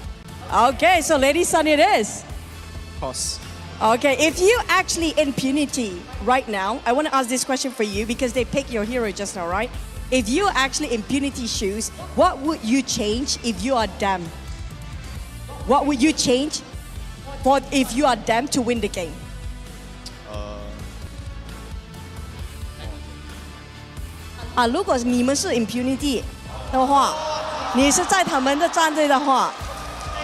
Speaker 3: Okay, so Lady Sun it is.
Speaker 4: of course.
Speaker 3: Okay, if you actually impunity right now, I want to ask this question for you because they picked your hero just now, right? If you actually impunity shoes, what would you change if you are them? What would you change for if you are them to win the game? 如果你们是 impunity 的话，你是在他们的战队的话，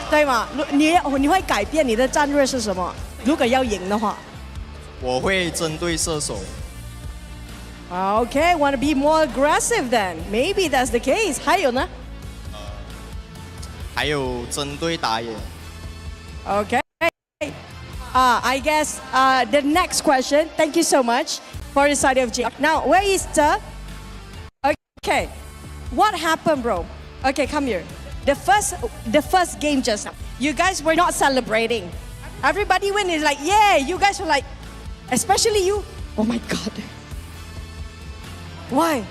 Speaker 3: 对吗？你会改变你的战略是什么？如果要赢的话。
Speaker 4: 我会针对射手。
Speaker 3: Okay, want to be more aggressive then? Maybe that's the case. 还有呢？
Speaker 4: 还有针对打野。
Speaker 3: Okay. I guess the next question. Thank you so much for the side of G. Now, where is the? Okay, what happened, bro? Okay, come here. The first game just now. You guys were not celebrating. Everybody win is like, yeah. You guys were like, especially you. Oh my god. Why?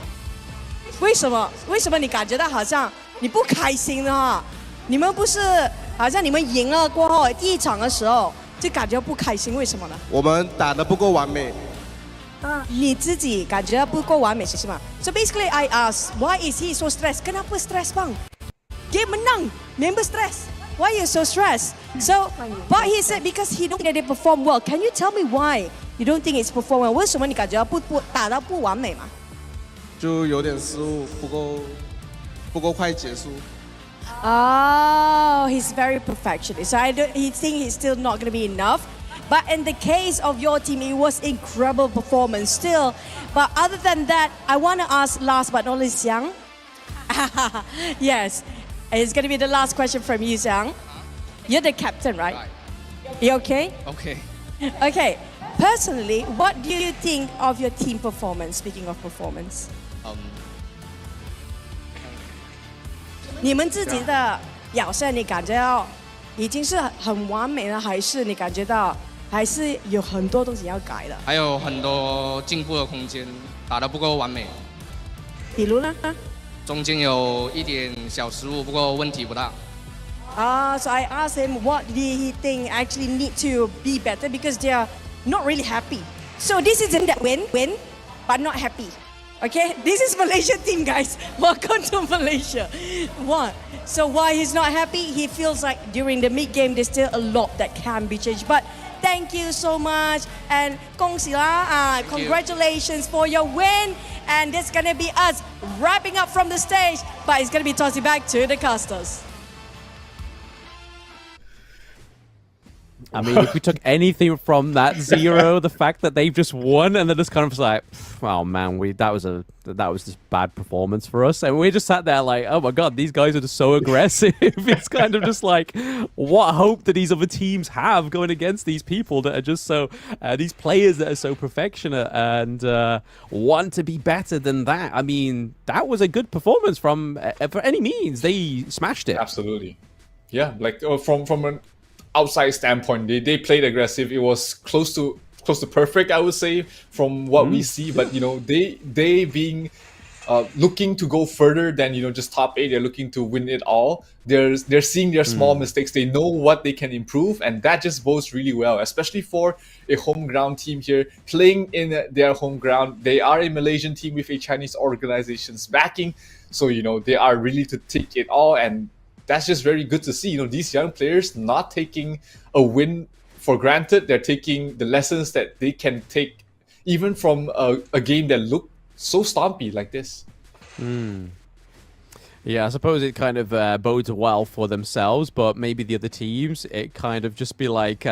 Speaker 3: 为什么你感觉到好像你不开心呢？你们不是好像你们赢了过后第一场的时候就感觉不开心，为什么呢？
Speaker 5: 我们打得不够完美。
Speaker 3: 你自己感觉不够完美是吗？ So basically I asked, why is he so stressed? Kenapa stress bang? Game menang, member stress. Why are you so stressed? So, but he said because he don't think that they perform well. Can you tell me why you don't think it's perform well? 为什么你感觉打到不完美嘛？
Speaker 5: 就有点失误，不够快结束。
Speaker 3: Oh, he's very perfectionist. So he think he's still not going to be enough. But in the case of your team, it was incredible performance still. But other than that, I want to ask last but not least, Xiang. Yes, it's going to be the last question from you, Xiang. You're the captain, right? You okay?
Speaker 6: Okay.
Speaker 3: Okay. Personally, what do you think of your team performance? Speaking of performance. 你们自己的表现，你感觉到已经是很完美了，还是你感觉到还是有很多东西要改的？
Speaker 6: 还有很多进步的空间，打得不够完美。
Speaker 3: 比如呢？
Speaker 6: 中间有一点小失误，不过问题不大。
Speaker 3: So I asked him what did he think actually need to be better because they are not really happy. So this isn't that win, but not happy. Okay, this is Malaysia team, guys. Welcome to Malaysia. What? So why he's not happy? He feels like during the mid game there's still a lot that can be changed. But thank you so much and 恭喜啦, congratulations for your win. And that's gonna be us wrapping up from the stage. But it's gonna be tossing back to the casters.
Speaker 1: I mean, if we took anything from that zero, the fact that they've just won and they're just kind of like, oh man, that was just bad performance for us, and we just sat there like, oh my god, these guys are just so aggressive. It's kind of just like, what hope do these other teams have going against these people that are just so, these players that are so perfectionate and want to be better than that? I mean, that was a good performance from, for any means. They smashed it.
Speaker 2: Absolutely, yeah. Like from an outside standpoint, they played aggressive. It was close to perfect, I would say, from what we see. But you know, they being looking to go further than, you know, just top 8. They're looking to win it all. They're seeing their small mistakes. They know what they can improve, and that just bodes really well, especially for a home ground team here playing in their home ground. They are a Malaysian team with a Chinese organization's backing, so you know they are really to take it all, and that's just very good to see. You know, these young players not taking a win for granted. They're taking the lessons that they can take even from a game that looked so stompy like this.
Speaker 1: Yeah, I suppose it kind of bodes well for themselves, but maybe the other teams, it kind of just be like...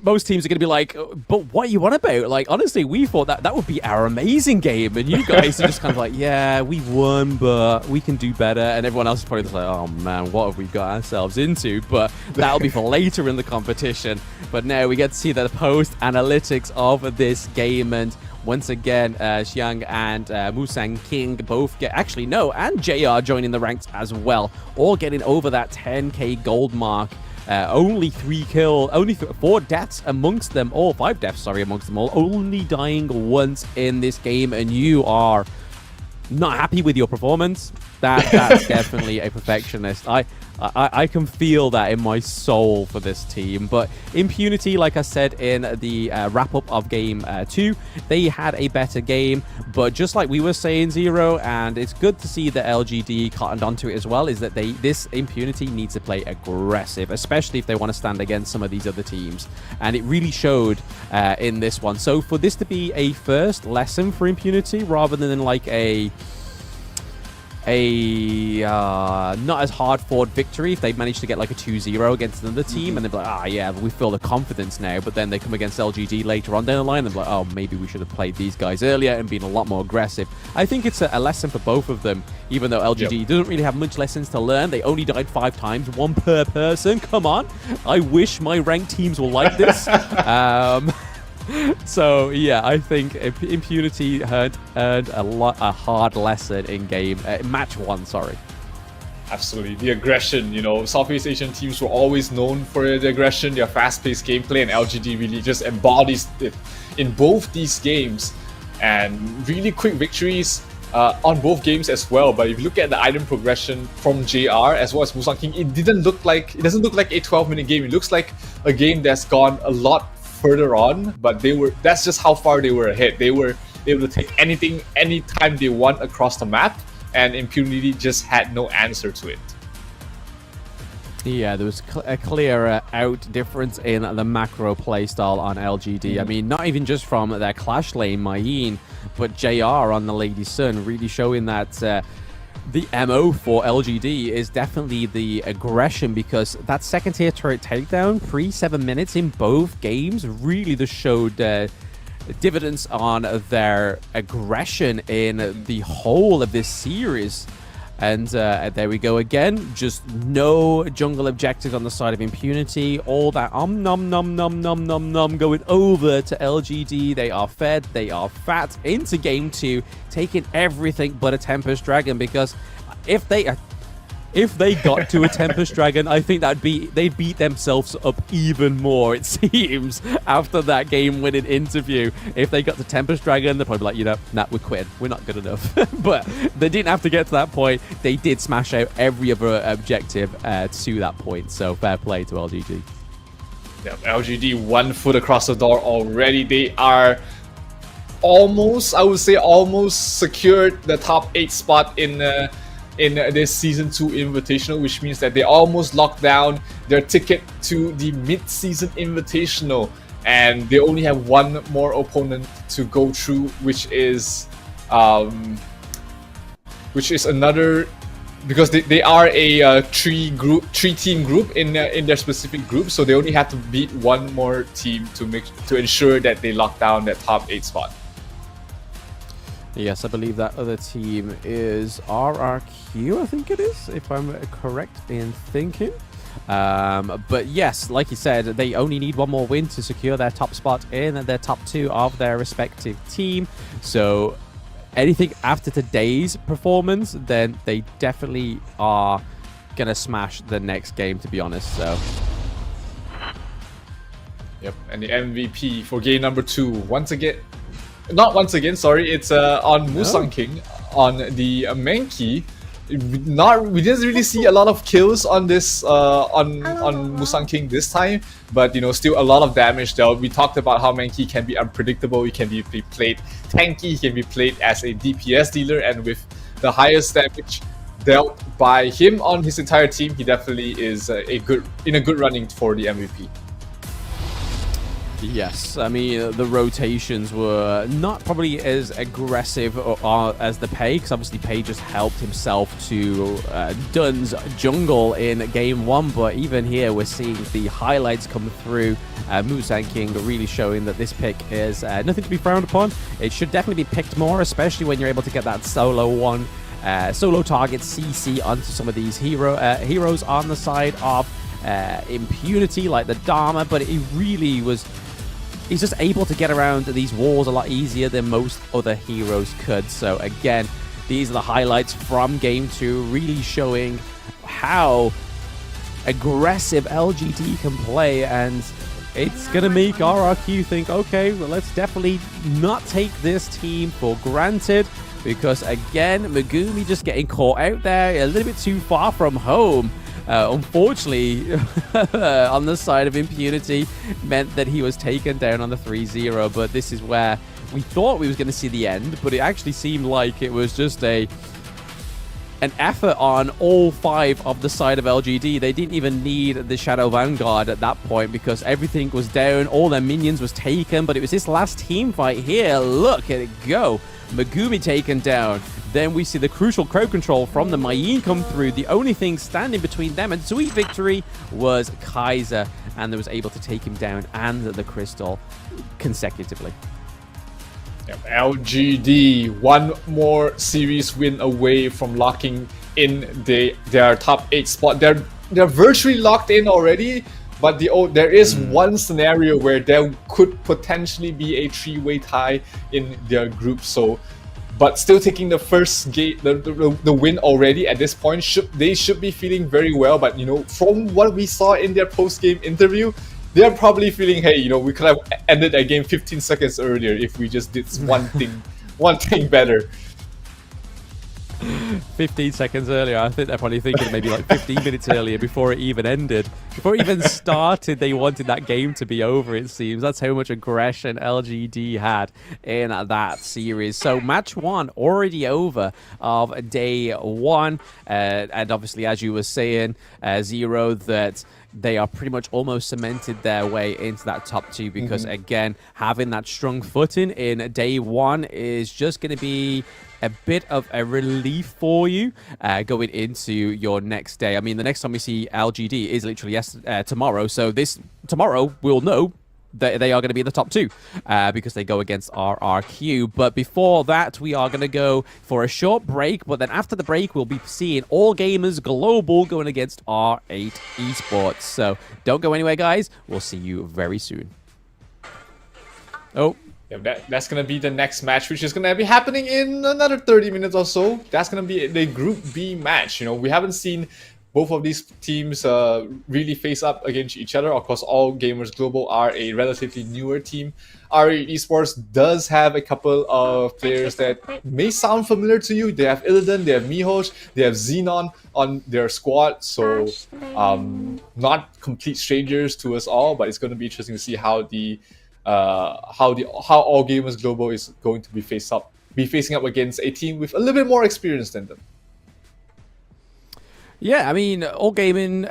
Speaker 1: most teams are going to be like, but what you want about? Like, honestly, we thought that would be our amazing game, and you guys are just kind of like, yeah, we won, but we can do better. And everyone else is probably just like, oh man, what have we got ourselves into? But that'll be for later in the competition. But now we get to see the post analytics of this game, and once again, Xiang and Musang King both get, actually no, and JR joining the ranks as well, all getting over that 10k gold mark. Only 4 deaths amongst them all, 5 deaths, sorry, amongst them all, only dying once in this game, and you are not happy with your performance. That's definitely a perfectionist. I can feel that in my soul for this team. But Impunity, like I said in the wrap-up of Game 2, they had a better game. But just like we were saying, Zero, and it's good to see that LGD cottoned onto it as well, is that this Impunity needs to play aggressive, especially if they want to stand against some of these other teams. And it really showed in this one. So for this to be a first lesson for Impunity, rather than like a not as hard-fought victory, if they managed to get like a 2-0 against another team, and they'd be like, yeah, we feel the confidence now, but then they come against LGD later on down the line, and they're like, oh, maybe we should have played these guys earlier and been a lot more aggressive. I think it's a lesson for both of them, even though LGD doesn't really have much lessons to learn. They only died 5 times, 1 per person. Come on. I wish my ranked teams were like this. So yeah, I think Impunity earned a hard lesson in match 1. Sorry.
Speaker 2: Absolutely, the aggression. You know, Southeast Asian teams were always known for their aggression, their fast-paced gameplay, and LGD really just embodies it in both these games. And really quick victories on both games as well. But if you look at the item progression from JR as well as Musang King, it doesn't look like a 12-minute game. It looks like a game that's gone a lot further on, but that's just how far they were ahead. They were able to take anything, anytime they want across the map, and Impunity just had no answer to it.
Speaker 1: Yeah, there was a clear out difference in the macro playstyle on LGD. I mean, not even just from their clash lane, Mayin, but JR on the Lady Sun, really showing that the MO for LGD is definitely the aggression, because that second tier turret takedown pre-7 minutes in both games really just showed dividends on their aggression in the whole of this series. And there we go again. Just no jungle objectives on the side of Impunity. All that nom nom nom nom nom nom going over to LGD. They are fed. They are fat into game 2, taking everything but a Tempest Dragon. Because if they got to a Tempest Dragon, I think they'd beat themselves up even more, it seems, after that game-winning interview. If they got to Tempest Dragon, they'd probably be like, you know, nah, we're quitting. We're not good enough. But they didn't have to get to that point. They did smash out every other objective to that point. So fair play to LGD.
Speaker 2: Yeah, LGD 1 foot across the door already. They are almost, I would say, almost secured the top 8 spot in this Season 2 Invitational, which means that they almost locked down their ticket to the mid-season Invitational, and they only have one more opponent to go through, which is another, because they are a 3-team group in their specific group, so they only have to beat one more team to ensure that they lock down that top 8 spot.
Speaker 1: Yes, I believe that other team is RRQ, I think it is, if I'm correct in thinking. But yes, like you said, they only need one more win to secure their top spot in their top 2 of their respective team. So anything after today's performance, then they definitely are going to smash the next game, to be honest. So.
Speaker 2: Yep, and the MVP for game number 2, it's on Musang King on the Mankey. We didn't really see a lot of kills on this on Musang King this time, but you know, still a lot of damage dealt. We talked about how Mankey can be unpredictable. He can be played tanky, he can be played as a DPS dealer, and with the highest damage dealt by him on his entire team, he definitely is in a good running for the MVP.
Speaker 1: Yes, I mean, the rotations were not probably as aggressive as the Pei, because obviously Pei just helped himself to Dun's jungle in game 1, but even here we're seeing the highlights come through. Musang King really showing that this pick is nothing to be frowned upon. It should definitely be picked more, especially when you're able to get that solo target CC onto some of these heroes on the side of Impunity, like the Dharma, but it really was... He's just able to get around these walls a lot easier than most other heroes could. So again, these are the highlights from game 2, really showing how aggressive LGD can play, and it's going to make RRQ think, okay, well, let's definitely not take this team for granted, because again, Megumi just getting caught out there a little bit too far from home. Unfortunately, on the side of Impunity, meant that he was taken down on the 3-0, but this is where we thought we was going to see the end, but it actually seemed like it was just an effort on all 5 of the side of LGD. They didn't even need the Shadow Vanguard at that point because everything was down, all their minions was taken, but it was this last team fight here. Look at it go. Megumi taken down. Then we see the crucial crowd control from the Mayin come through. The only thing standing between them and sweet victory was Kaiser, and they was able to take him down and the crystal consecutively.
Speaker 2: Yep, LGD, one more series win away from locking in their top 8 spot. They're virtually locked in already, but there is one scenario where there could potentially be a 3-way tie in their group. So, but still taking the first game, the win already at this point, they should be feeling very well. But from what we saw in their post-game interview, they're probably feeling, hey, we could have ended that game 15 seconds earlier if we just did one thing better.
Speaker 1: 15 seconds earlier. I think they're probably thinking maybe like 15 minutes earlier before it even ended. Before it even started, they wanted that game to be over, it seems. That's how much aggression LGD had in that series. So match 1 already over of day 1. And obviously, as you were saying, Zero, that they are pretty much almost cemented their way into that top 2 because, again, having that strong footing in day 1 is just going to be a bit of a relief for you going into your next day. I mean, the next time we see LGD is literally tomorrow. So tomorrow we'll know that they are going to be in the top 2 because they go against RRQ. But before that, we are going to go for a short break. But then after the break, we'll be seeing All Gamers Global going against R8 Esports. So don't go anywhere, guys. We'll see you very soon. Oh.
Speaker 2: Yeah, that's going to be the next match, which is going to be happening in another 30 minutes or so. That's going to be the Group B match. We haven't seen both of these teams really face up against each other. Of course, All Gamers Global are a relatively newer team. R8 Esports does have a couple of players that may sound familiar to you. They have Illidan, they have Mihoj, they have Xenon on their squad. So not complete strangers to us all, but it's going to be interesting to see how All Gamers Global is going to be facing up against a team with a little bit more experience than them.
Speaker 1: Yeah, I mean, All Gaming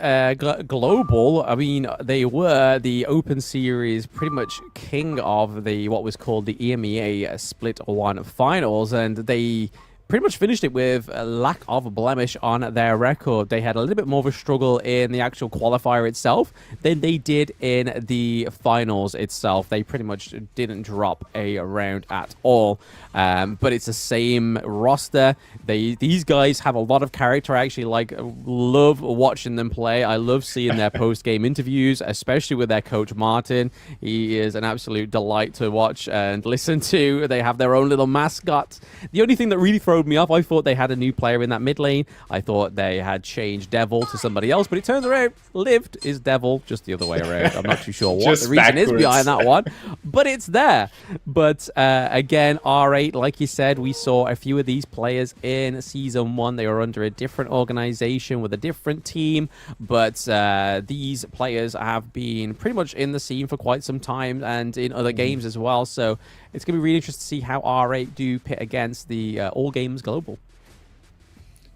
Speaker 1: Global, I mean, they were the Open Series pretty much king of what was called the EMEA Split 1 Finals, and they pretty much finished it with a lack of blemish on their record. They had a little bit more of a struggle in the actual qualifier itself than they did in the finals itself. They pretty much didn't drop a round at all. But it's the same roster. These guys have a lot of character. I actually love watching them play. I love seeing their post-game interviews, especially with their coach Martin. He is an absolute delight to watch and listen to. They have their own little mascot. The only thing that really throws me off, I thought they had a new player in that mid lane. I thought they had changed Devil to somebody else, but it turns out Lived is Devil, just the other way around. I'm not too sure what the reason is behind that one, but it's there. But again, R8, like you said, we saw a few of these players in Season 1. They were under a different organization with a different team, but these players have been pretty much in the scene for quite some time and in other games as well. So it's going to be really interesting to see how R8 do pit against the All Games Global.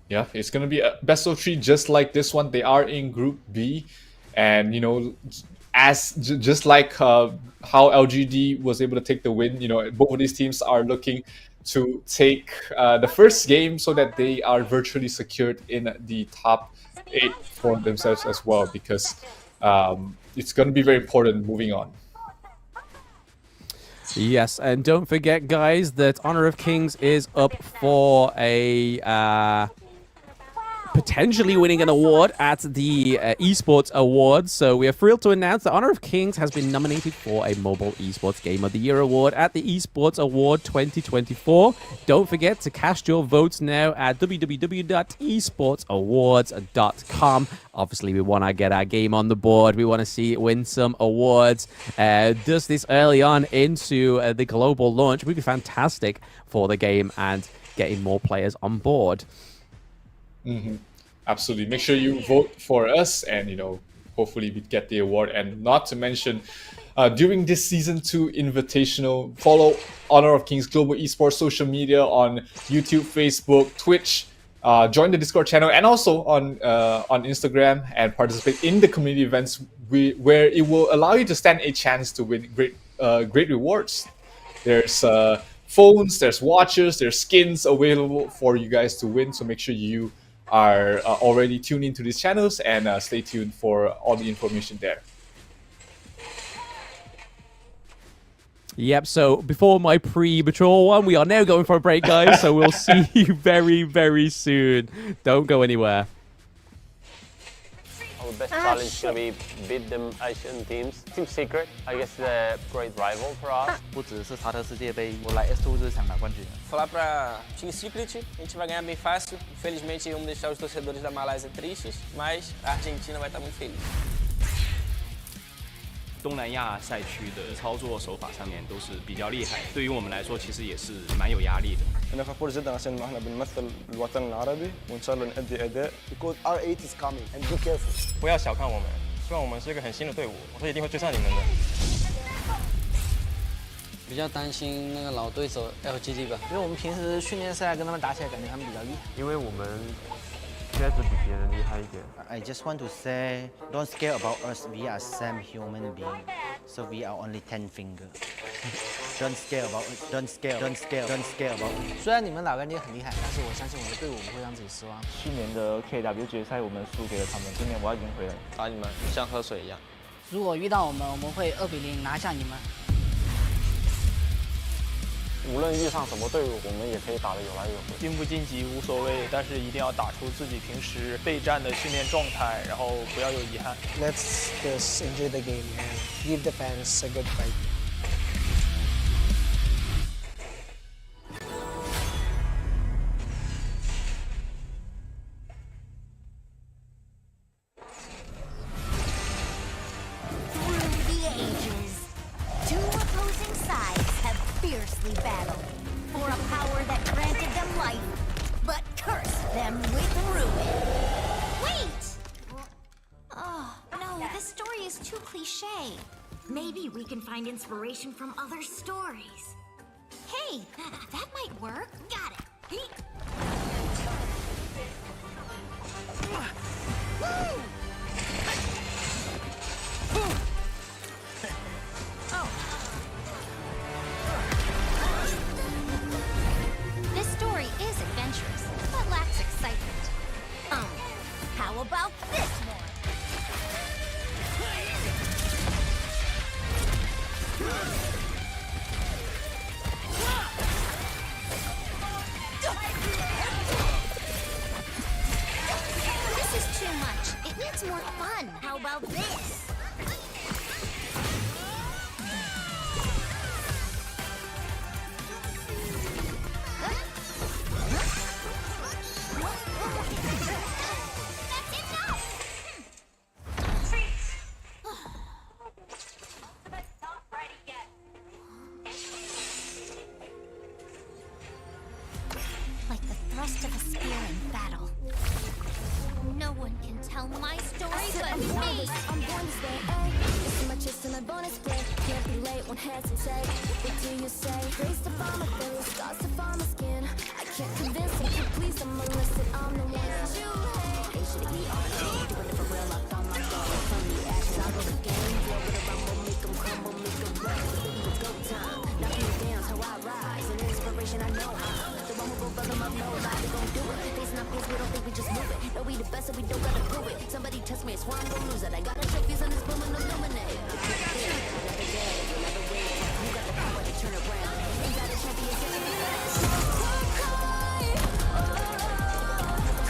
Speaker 2: Yeah, it's going to be a best of 3 just like this one. They are in Group B. And, just like how LGD was able to take the win, both of these teams are looking to take the first game so that they are virtually secured in the top 8 for themselves as well, because it's going to be very important moving on.
Speaker 1: Yes, and don't forget, guys, that Honor of Kings is up for a potentially winning an award at the Esports Awards. So we are thrilled to announce that Honor of Kings has been nominated for a Mobile Esports Game of the Year award at the Esports Award 2024. Don't forget to cast your votes now at www.esportsawards.com. Obviously, we want to get our game on the board. We want to see it win some awards. Does this early on into the global launch would be fantastic for the game and getting more players on board.
Speaker 2: Absolutely. Make sure you vote for us and, hopefully we get the award. And not to mention, during this Season 2 Invitational, follow Honor of Kings Global Esports social media on YouTube, Facebook, Twitch. Join the Discord channel and also on Instagram and participate in the community events where it will allow you to stand a chance to win great rewards. There's phones, there's watches, there's skins available for you guys to win. So make sure you are already tuned into these channels and stay tuned for all the information there.
Speaker 1: Yep, so before my premature one, we are now going for a break, guys. So we'll see you very, very soon. Don't go anywhere.
Speaker 7: Our best challenge is going to be beat them Asian teams. Team Secret, I guess, is a great rival for us.
Speaker 8: 不只是沙特世界杯，我来 S2 就是想拿冠军。
Speaker 9: Falar para Team Secret, a gente vai ganhar bem fácil. Infelizmente, vamos deixar os torcedores da Malásia tristes, mas a Argentina vai estar muito feliz.
Speaker 10: 东南亚赛区的操作手法上面都是比较厉害，对于我们来说其实也是蛮有压力的。
Speaker 11: أنا فخور جدا عشان احنا بنمثل الوطن العربي وإن شاء الله نأدي أداء.
Speaker 9: Because R8 is coming and be careful.
Speaker 10: 不要小看我们，虽然我们是一个很新的队伍，我说一定会追上你们的。
Speaker 12: 比较担心那个老对手 LGD 吧，
Speaker 9: 因为我们平时训练赛跟他们打起来，感觉他们比较厉害。
Speaker 13: 因为我们确实比别人厉害一点。
Speaker 8: I just want to say, don't scare about us. We are same human being, so we are only 10 finger. Don't scare about it. Don't scare. Don't scare. Don't scare about it.
Speaker 9: 虽然你们老干爹很厉害，但是我相信我的队伍不会让自己失望。
Speaker 13: 去年的 KW 决赛我们输给了他们，今年我要赢回来。
Speaker 7: 打你们像喝水一样。
Speaker 12: 如果遇到我们会2比0拿下你们。
Speaker 7: 无论遇上什么队伍，我们也可以打得有来有回。
Speaker 10: 进不晋级无所谓，但是一定要打出自己平时备战的训练状态，然后不要有遗憾。
Speaker 9: Let's just enjoy the game and give the fans a good fight.
Speaker 14: Fiercely battled for a power that granted them life, but cursed them with ruin. Wait! Oh, no, this story is too cliche. Maybe we can find inspiration from other stories. Hey, that might work. Got it. This story is adventurous, but lacks excitement. How about this one? This is too much. It needs more fun. How about this? Like the thrust of a spear in battle. No one can tell my story but me.
Speaker 15: I'm born to stay, ayy. It's my chest and I bonus play. Can't be late, won't hesitate. What do you say? Grace to find my face, scars to find my skin. I can't convince them to please them unless that I'm the one. They should be on it. Doing it for real, I found my goal. From the ashes, I go the game. Blow it around, we'll make them crumble, make them rise. It's go time. Now can you dance how I rise? An inspiration, I know I'm the one who will fill them up, nobody gon' do it. Facing our peers, we don't think we just move it. No, we the best, so we don't gotta prove it. Somebody test me, I swear I'm gon' lose it. I got the trophies and it's booming, illuminate. Another day, another way. You got the power to turn around. You got a champion,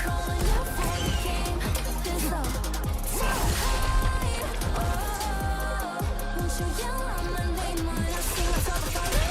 Speaker 15: calling out for the game. This love, so high. Won't you yell out my name when I sing a song for you?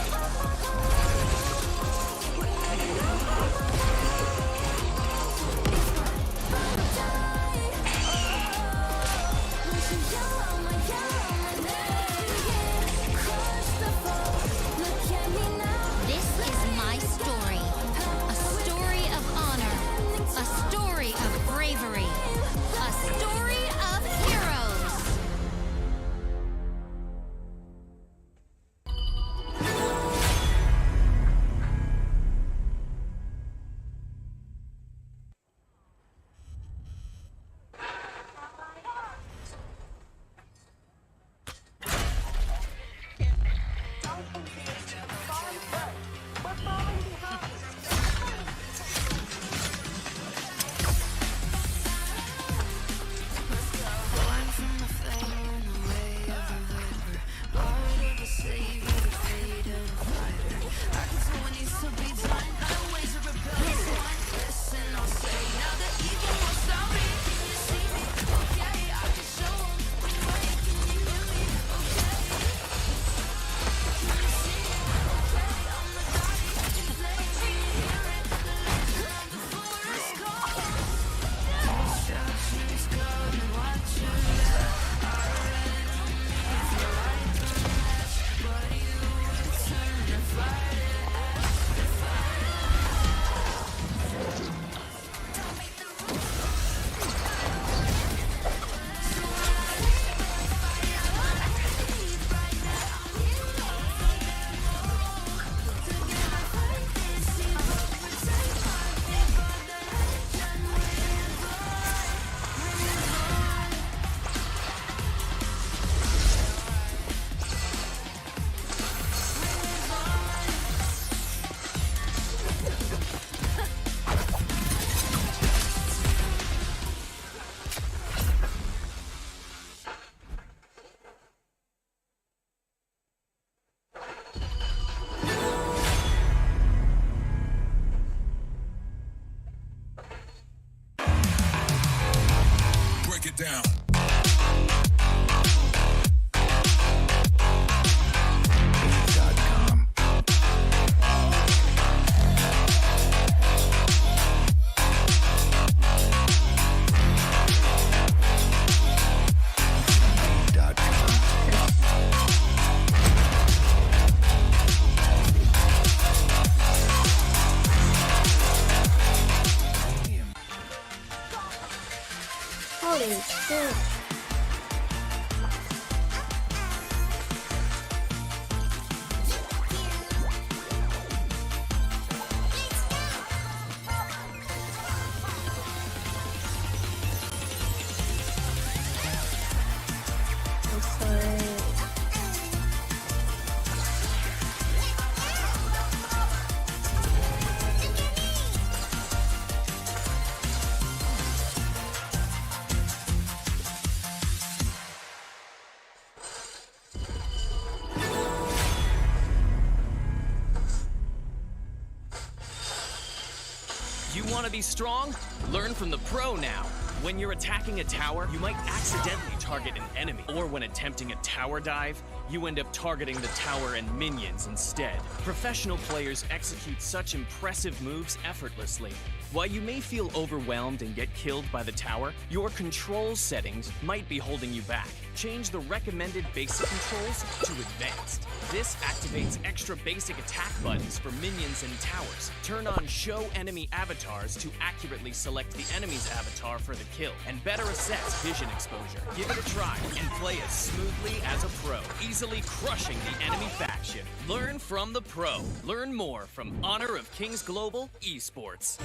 Speaker 16: down.
Speaker 15: Holy shit.
Speaker 17: You want to be strong? Learn from the pro now. When you're attacking a tower, you might accidentally target an enemy. Or when attempting a tower dive, you end up targeting the tower and minions instead. Professional players execute such impressive moves effortlessly. While you may feel overwhelmed and get killed by the tower, your control settings might be holding you back. Change the recommended basic controls to advanced. This activates extra basic attack buttons for minions and towers. Turn on show enemy avatars to accurately select the enemy's avatar for the kill, and better assess vision exposure. Give it a try and play as smoothly as a pro, easily crushing the enemy faction. Learn from the pro. Learn more from Honor of Kings Global Esports.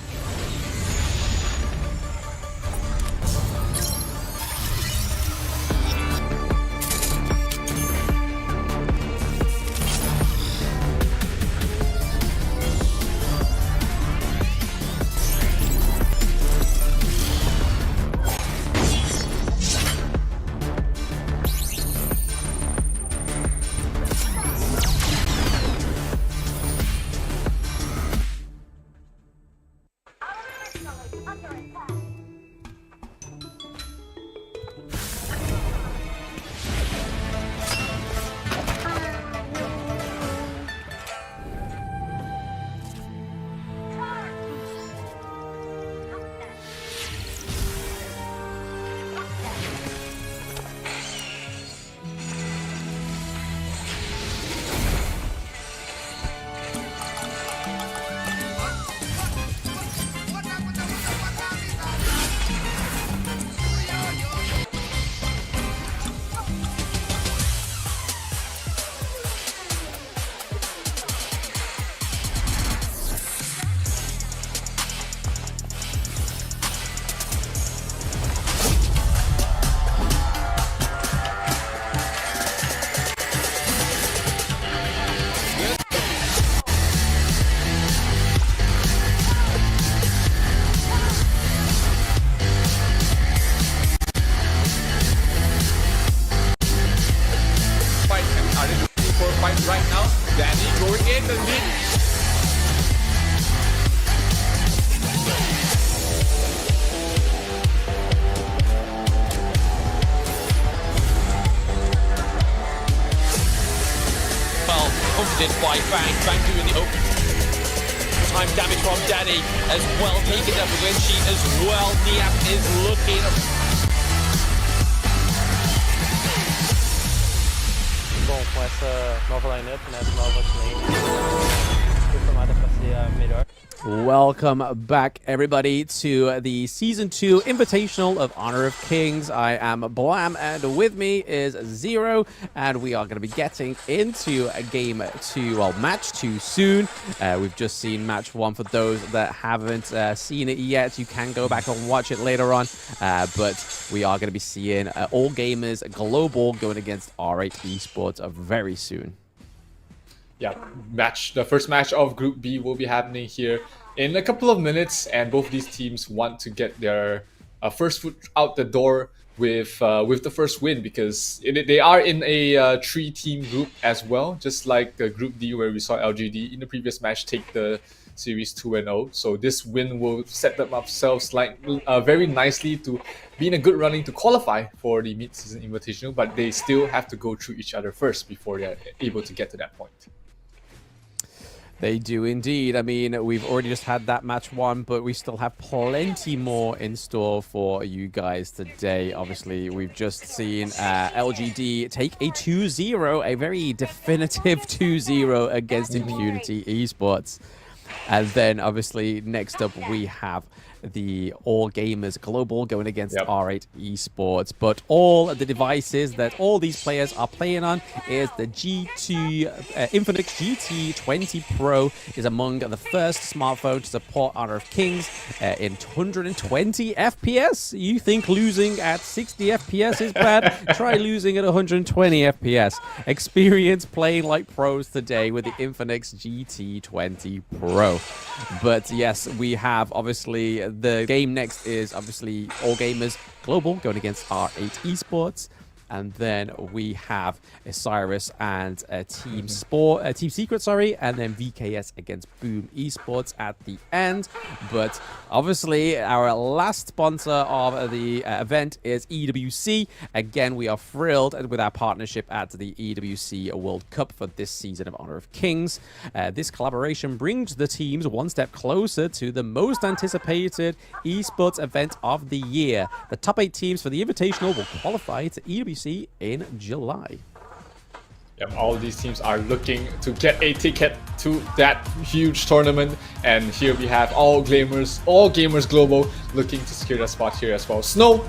Speaker 2: Right now, Danny going in the lead.
Speaker 18: Well, confidence by Fang. Fang doing the open time damage from Danny as well, taken up with Wenshi as well. Niap is looking.
Speaker 7: Bom, com essa nova lineup, né, nova lane, foi formada para ser a melhor.
Speaker 1: Welcome back, everybody, to the Season 2 Invitational of Honor of Kings. I am Blam, and with me is Zero, and we are going to be getting into match 2 soon. We've just seen match 1. For those that haven't seen it yet, you can go back and watch it later on, but we are going to be seeing All Gamers Global going against R8 Esports very soon.
Speaker 2: Yeah, the first match of Group B will be happening here in a couple of minutes, and both these teams want to get their first foot out the door with the first win, because they are in a 3-team group as well, just like Group D where we saw LGD in the previous match take the Series 2-0. So this win will set them themselves very nicely to be in a good running to qualify for the mid-season invitational, but they still have to go through each other first before they're able to get to that point.
Speaker 1: They do indeed. I mean, we've already just had that match one, but we still have plenty more in store for you guys today. Obviously, we've just seen LGD take a 2-0, a very definitive 2-0 against Impunity Esports. And then, obviously, next up we have the All Gamers Global going against R8 Esports. But all the devices that all these players are playing on is the Infinix GT20 Pro is among the first smartphone to support Honor of Kings in 120 FPS. You think losing at 60 FPS is bad? Try losing at 120 FPS. Experience playing like pros today with the Infinix GT20 Pro. But yes, we have obviously the game next is obviously All Gamers Global going against R8 Esports. And then we have Osiris and Team Secret, and then VKS against Boom Esports at the end. But obviously, our last sponsor of the event is EWC. Again, we are thrilled with our partnership at the EWC World Cup for this season of Honor of Kings. This collaboration brings the teams one step closer to the most anticipated esports event of the year. The top 8 teams for the Invitational will qualify to EWC in July.
Speaker 2: Yep, all these teams are looking to get a ticket to that huge tournament, and here we have All Gamers Global looking to secure that spot here as well. Snow,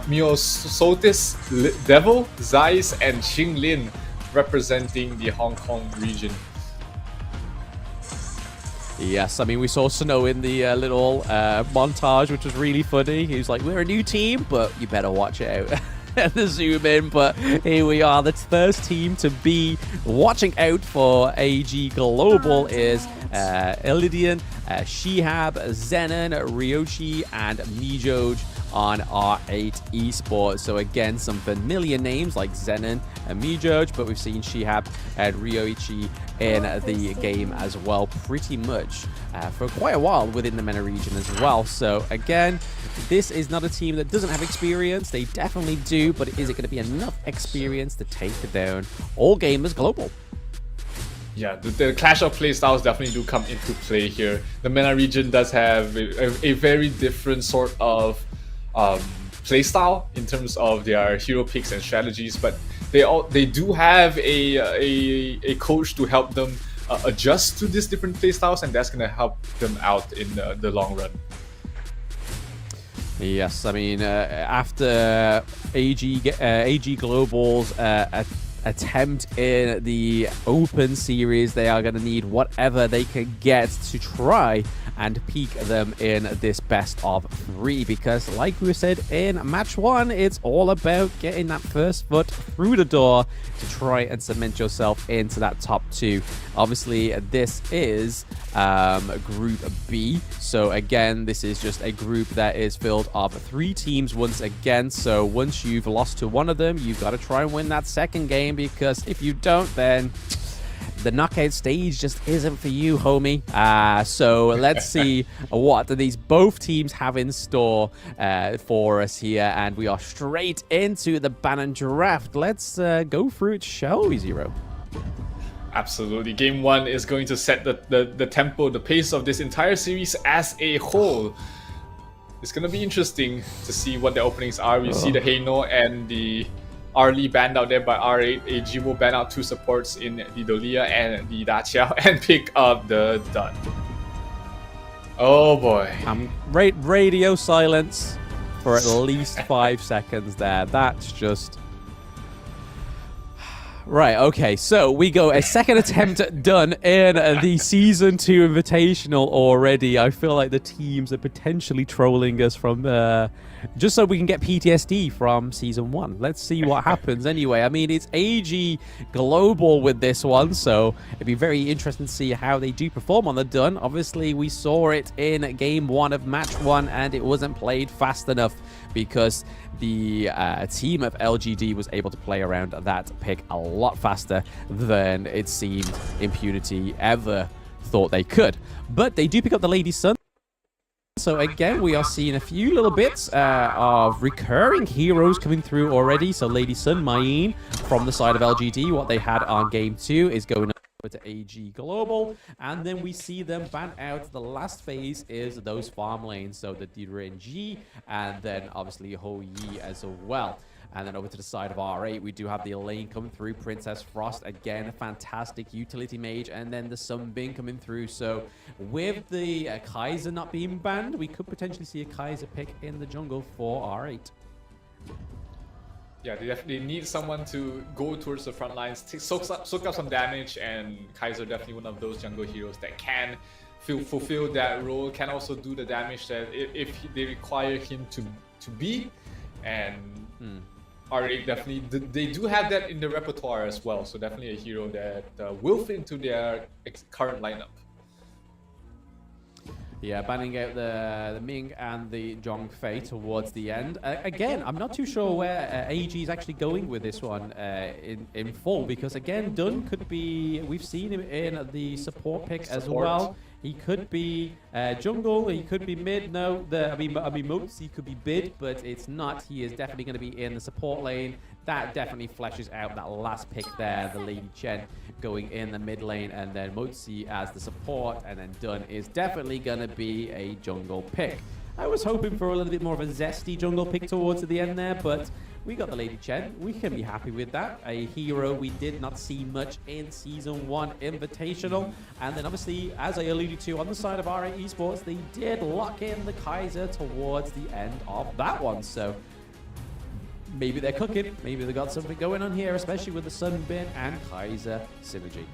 Speaker 2: Miosotis, Devil, Zeiss, and Xinglin representing the Hong Kong region.
Speaker 1: Yes, I mean, we saw Snow in the little montage, which was really funny. He was like, we're a new team, but you better watch out. The zoom in, but here we are. The first team to be watching out for AG Global is Ilidian, Shihab, Zenon, Ryoshi, and Mijoj on R8 Esports. So again, some familiar names like Zenon and Mijoj, but we've seen Shihab and Ryoichi in the game as well pretty much for quite a while within the MENA region as well. So again, this is not a team that doesn't have experience. They definitely do, but is it going to be enough experience to take down All Gamers Global?
Speaker 2: Yeah, the clash of play styles definitely do come into play here. The MENA region does have a very different sort of play style in terms of their hero picks and strategies, but they do have a coach to help them adjust to these different play styles, and that's going to help them out in the long run.
Speaker 1: Yes, I mean, after AG Global's attempt in the Open Series, they are going to need whatever they can get to try and peak them in this best of 3, because like we said in match 1, it's all about getting that first foot through the door to try and cement yourself into that top 2. Obviously, this is Group B, so again, this is just a group that is filled of 3 teams once again. So once you've lost to one of them, you've got to try and win that second game, because if you don't, then the knockout stage just isn't for you, homie. So let's see what these both teams have in store for us here, and we are straight into the Bannon draft. Let's go through it, shall we, Zero?
Speaker 2: Absolutely. Game 1 is going to set the tempo, the pace of this entire series as a whole. It's going to be interesting to see what the openings are. We see the Heino and the Arlie banned out there by R8. AG will ban out 2 supports in the Dolia and the Daqiao and pick up the Dun. Oh boy.
Speaker 1: Radio silence for at least 5 seconds there. That's just... Right, okay, so we go a second attempt done in the Season 2 Invitational already. I feel like the teams are potentially trolling us from just so we can get PTSD from Season 1. Let's see what happens anyway. I mean, it's AG Global with this one, so it'd be very interesting to see how they do perform on the Dun. Obviously, we saw it in Game 1 of Match 1, and it wasn't played fast enough because the team of LGD was able to play around that pick a lot faster than it seemed Impunity ever thought they could. But they do pick up the Lady Sun. So again, we are seeing a few little bits of recurring heroes coming through already. So Lady Sun, Mayin from the side of LGD, what they had on game 2 is going over to AG Global. And then we see them ban out. The last phase is those farm lanes. So the DRNG and then obviously Ho Yi as well. And then over to the side of R8, we do have the lane coming through. Princess Frost, again, a fantastic utility mage. And then the Sunbin coming through. So with the Kaiser not being banned, we could potentially see a Kaiser pick in the jungle for R8.
Speaker 2: Yeah, they definitely need someone to go towards the front lines, soak up some damage, and Kaiser definitely one of those jungle heroes that can fulfill that role, can also do the damage that if they require him to be. And R8 definitely, they do have that in the repertoire as well, so definitely a hero that will fit into their current lineup.
Speaker 1: Yeah, banning out the Ming and the Zhongfei towards the end. Again, I'm not too sure where AG is actually going with this one in full, because again, Dunn could be, we've seen him in the support pick as well. He could be jungle, he could be mid. No, I mean, Motzi could be mid, but it's not. He is definitely going to be in the support lane. That definitely fleshes out that last pick there, the Lady Chen going in the mid lane, and then Motzi as the support, and then Dunn is definitely going to be a jungle pick. I was hoping for a little bit more of a zesty jungle pick towards the end there, but we got the Lady Chen. We can be happy with that. A hero we did not see much in Season 1 Invitational. And then obviously, as I alluded to, on the side of R8 Esports, they did lock in the Kaiser towards the end of that one. So maybe they're cooking. Maybe they got something going on here, especially with the Sunbin and Kaiser synergy.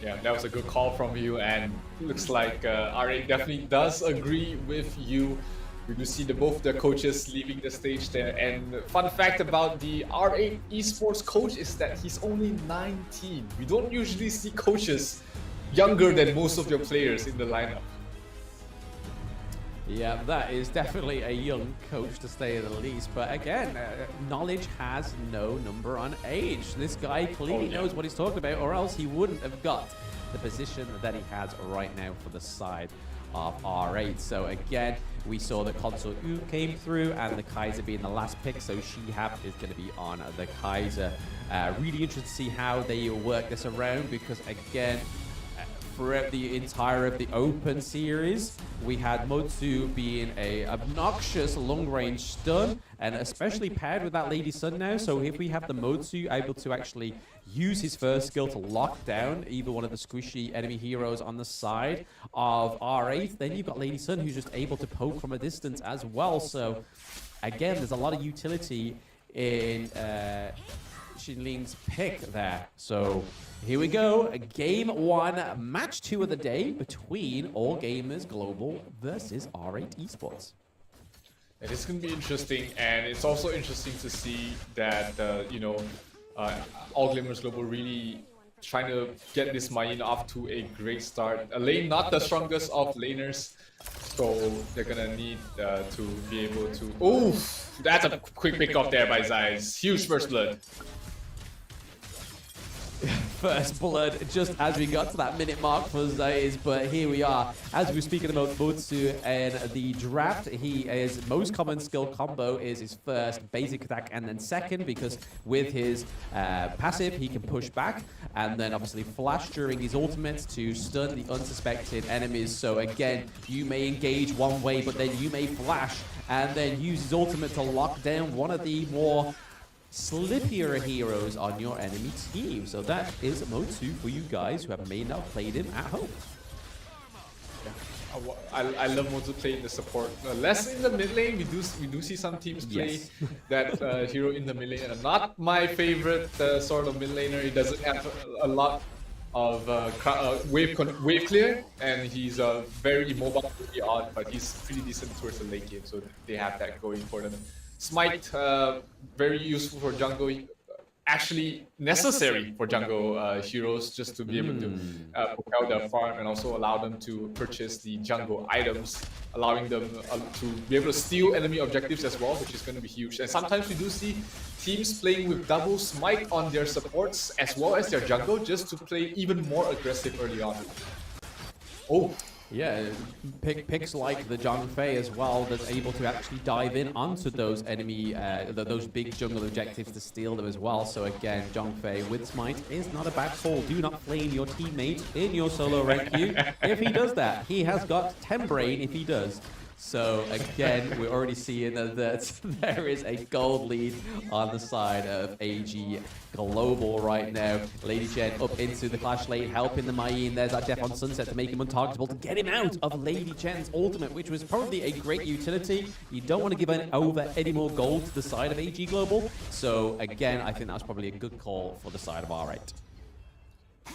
Speaker 2: Yeah, that was a good call from you, and looks like R8 definitely does agree with you. We do see both the coaches leaving the stage there, and fun fact about the R8 Esports coach is that he's only 19. We don't usually see coaches younger than most of your players in the lineup.
Speaker 1: Yeah, that is definitely a young coach to say the least. But again, knowledge has no number on age. This guy clearly knows what he's talking about, or else he wouldn't have got the position that he has right now for the side of R8. So again, we saw that Consort U came through, and the Kaiser being the last pick, so Shihab is going to be on the Kaiser. Really interested to see how they work this around, because again, throughout the entire of the Open series, we had Motsu being a obnoxious long-range stun, and especially paired with that Lady Sun now. So if we have the Motsu able to actually use his first skill to lock down either one of the squishy enemy heroes on the side of R8, then you've got Lady Sun who's just able to poke from a distance as well. So again, there's a lot of utility in Xinling's pick there. So here we go, game 1, match 2 of the day between All Gamers Global versus R8 Esports.
Speaker 2: It is going to be interesting, and it's also interesting to see that All Gamers Global really trying to get this Mayin off to a great start. A lane not the strongest of laners, so they're gonna need to be able to. Oof, that's a quick pick up there by Zeiss. Huge first blood.
Speaker 1: First blood just as we got to that minute mark for Zeiss, but here we are. As we were speaking about Motsu and the draft, his most common skill combo is his first basic attack and then second, because with his passive he can push back and then obviously flash during his ultimate to stun the unsuspected enemies. So again, you may engage one way, but then you may flash and then use his ultimate to lock down one of the more slippier heroes on your enemy team. So that is Motsu for you guys who have may not played him at home.
Speaker 2: I love Motsu playing the support. Less in the mid lane. We do see some teams play that hero in the mid lane. And not my favorite sort of mid laner. He doesn't have a lot of wave clear, and he's very immobile early on, but he's pretty decent towards the late game. So they have that going for them. Smite, very useful for jungle, actually necessary for jungle heroes, just to be able to propel their farm and also allow them to purchase the jungle items, allowing them to be able to steal enemy objectives as well, which is going to be huge. And sometimes we do see teams playing with double Smite on their supports as well as their jungle, just to play even more aggressive early on. Oh.
Speaker 1: Yeah, picks like the Zhang Fei as well that's able to actually dive in onto those enemy, those big jungle objectives to steal them as well. So again, Zhang Fei with Smite is not a bad call. Do not flame your teammate in your solo rank queue. If he does that, he has got 10 brain if he does. So again, we're already seeing that there is a gold lead on the side of AG Global right now. Lady Chen up into the Clash lane, helping the Mayin. There's that Death on Sunset to make him untargetable, to get him out of Lady Chen's ultimate, which was probably a great utility. You don't want to give over any more gold to the side of AG Global. So again, I think that was probably a good call for the side of R8.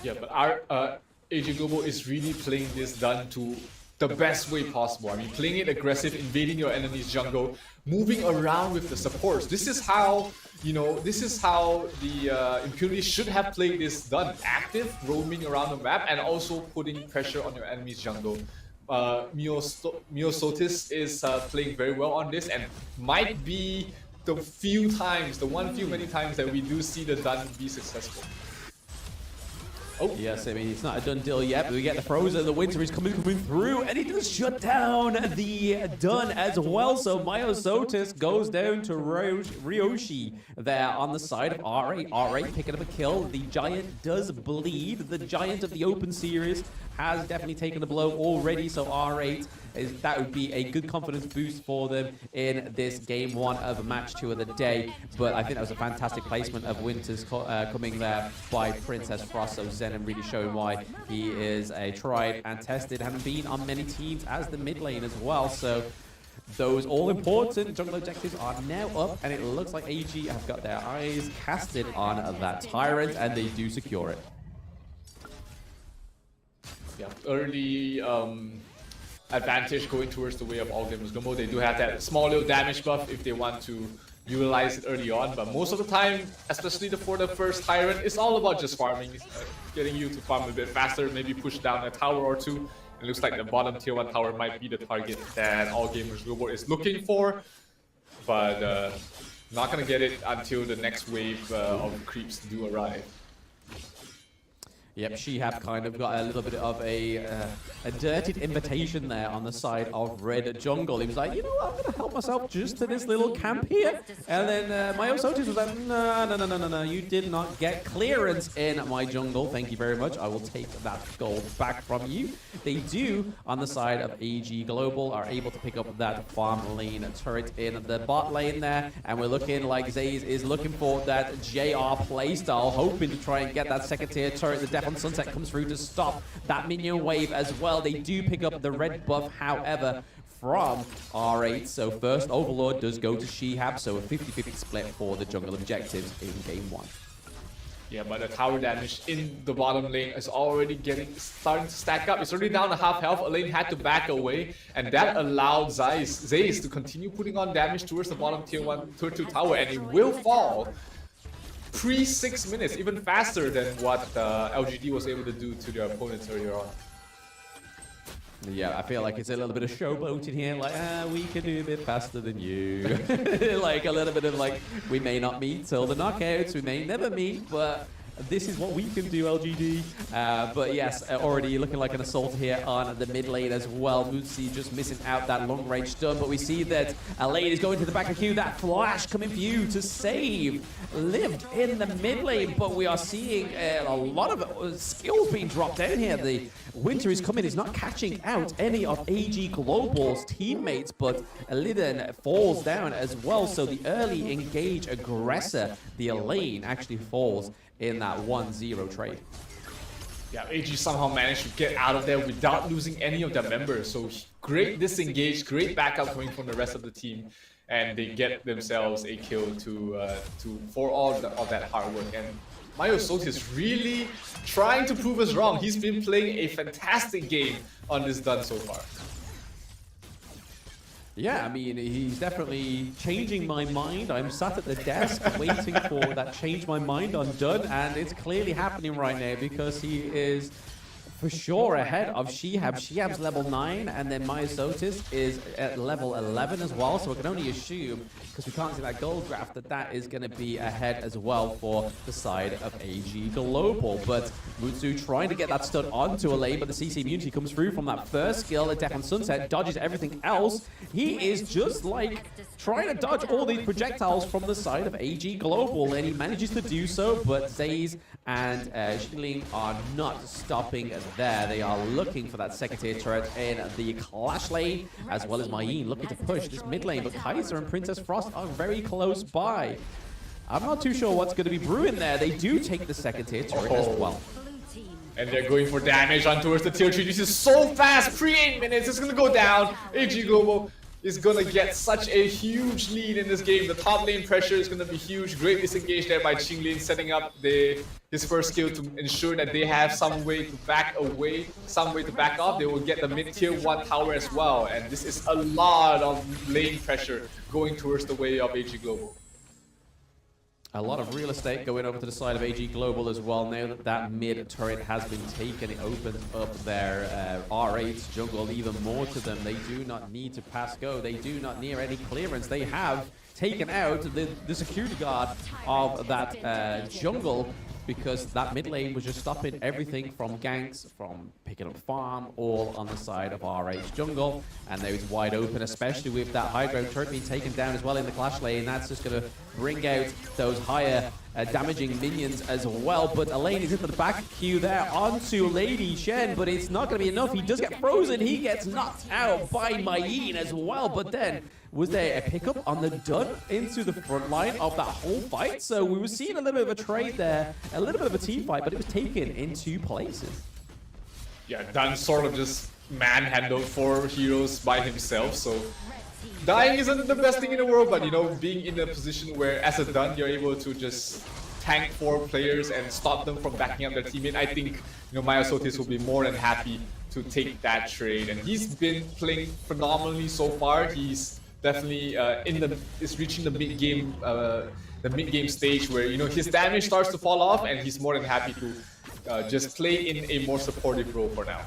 Speaker 2: Yeah, but our AG Global is really playing this done to the best way possible. I mean, playing it aggressive, invading your enemy's jungle, moving around with the supports. This is how, you know, this is how the Impunity should have played this done. Active, roaming around the map, and also putting pressure on your enemy's jungle. Miosotis is playing very well on this, and might be the many times that we do see the done be successful.
Speaker 1: Oh, yes, I mean, it's not a done deal yet, but we get the Frozen, the Winter is coming through, and he does shut down the Dun as well. So Myosotis goes down to Ryoshi there on the side of R8. R8 picking up a kill. The Giant does bleed. The Giant of the Open Series has definitely taken a blow already, so R8, that would be a good confidence boost for them in this game 1 of match 2 of the day. But I think that was a fantastic placement of Winters coming there by Princess Frost. So Zenon really showing why he is a tried and tested, having been on many teams as the mid lane as well. So those all-important jungle objectives are now up, and it looks like AG have got their eyes casted on that Tyrant, and they do secure it.
Speaker 2: Yeah, early advantage going towards the way of All Gamers Global. They do have that small little damage buff if they want to utilize it early on, but most of the time, especially for the first Tyrant, it's all about just farming, getting you to farm a bit faster, maybe push down a tower or two. It looks like the bottom tier 1 tower might be the target that All Gamers Global is looking for, but not gonna get it until the next wave of creeps do arrive.
Speaker 1: Yep, Shihab kind of got a little bit of a dirtied invitation there on the side of Red Jungle. He was like, you know what, I'm going to help myself just to this little camp here. And then Myosotis was like, no, you did not get clearance in my jungle. Thank you very much. I will take that gold back from you. They do, on the side of AG Global, are able to pick up that farm lane turret in the bot lane there. And we're looking like Zaze is looking for that JR playstyle, hoping to try and get that second tier turret. The Death on Sunset comes through to stop that minion wave as well. They do pick up the red buff, however, from R8. So first Overlord does go to Shihab, so a 50-50 split for the jungle objectives in game 1.
Speaker 2: Yeah, but the tower damage in the bottom lane is already starting to stack up. It's already down to half health. Elaine had to back away, and that allowed Zaze to continue putting on damage towards the bottom tier 1, tier 2 tower, and it will fall pre-6 minutes, even faster than what LGD was able to do to their opponents earlier on.
Speaker 1: Yeah, I feel like it's a little bit of showboating here, like, we can do a bit faster than you. Like, a little bit of, like, we may not meet till the knockouts, we may never meet, but this is what we can do, LGD. But yes, already looking like an assault here on the mid lane as well. Mootsie just missing out that long range stun, but we see that Elaine is going to the back of queue. That flash coming for you to save Lived in the mid lane, but we are seeing a lot of skills being dropped down here. The Winter is coming, is not catching out any of AG Global's teammates, but Liden falls down as well. So the early engage aggressor, the Elaine, actually falls in that 1-0 trade.
Speaker 2: Yeah, AG somehow managed to get out of there without losing any of their members. So great disengage, great backup coming from the rest of the team, and they get themselves a kill for all of that hard work. And Myosotis is really trying to prove us wrong. He's been playing a fantastic game on this Dun so far.
Speaker 1: Yeah, I mean, he's definitely changing my mind. I'm sat at the desk waiting for that change my mind on Dun, and it's clearly happening right now because he is for sure ahead of Shihab. Shihab's level 9, and then Myosotis is at level 11 as well, so we can only assume, because we can't see that gold graph, that that is going to be ahead as well for the side of AG Global. But Mutsu trying to get that stun onto a lane, but the CC immunity comes through from that first skill. Attack on Sunset dodges everything else. He is just like trying to dodge all these projectiles from the side of AG Global, and he manages to do so, but Zaze and Xingling are not stopping there. They are looking for that second tier turret in the Clash lane, as well as Mayeen looking to push this mid lane, but Kaiser and Princess Frost are very close by. I'm not too sure what's going to be brewing there. They do take the second tier turret as well.
Speaker 2: And they're going for damage on towards the tier 3. This is so fast, pre-8 minutes, it's gonna go down. AG Global is gonna get such a huge lead in this game. The top lane pressure is gonna be huge. Great disengage there by Xingling, setting up his first skill to ensure that they have some way to back away, some way to back off. They will get the mid-tier 1 tower as well. And this is a lot of lane pressure going towards the way of AG Global.
Speaker 1: A lot of real estate going over to the side of AG Global as well. Now that that mid turret has been taken, it opens up their R8 jungle even more to them. They do not need to pass go. They do not need any clearance. They have taken out the security guard of that jungle, because that mid lane was just stopping everything from ganks, from picking up farm, all on the side of RH jungle. And now it's wide open, especially with that high ground turret being taken down as well in the Clash lane. That's just going to bring out those higher damaging minions as well. But Elaine is into the back queue there onto Lady Shen, but it's not going to be enough. He does get frozen. He gets knocked out by Mayeen as well. But then, was there a pickup on the Dun into the front line of that whole fight? So we were seeing a little bit of a trade there, a little bit of a team fight, but it was taken in 2 places.
Speaker 2: Yeah, Dun sort of just manhandled 4 heroes by himself, so dying isn't the best thing in the world, but you know, being in a position where as a Dun you're able to just tank 4 players and stop them from backing up their teammate, I think, you know, Myosotis will be more than happy to take that trade. And he's been playing phenomenally so far. He's definitely is reaching the mid game stage where, you know, his damage starts to fall off, and he's more than happy to just play in a more supportive role for now.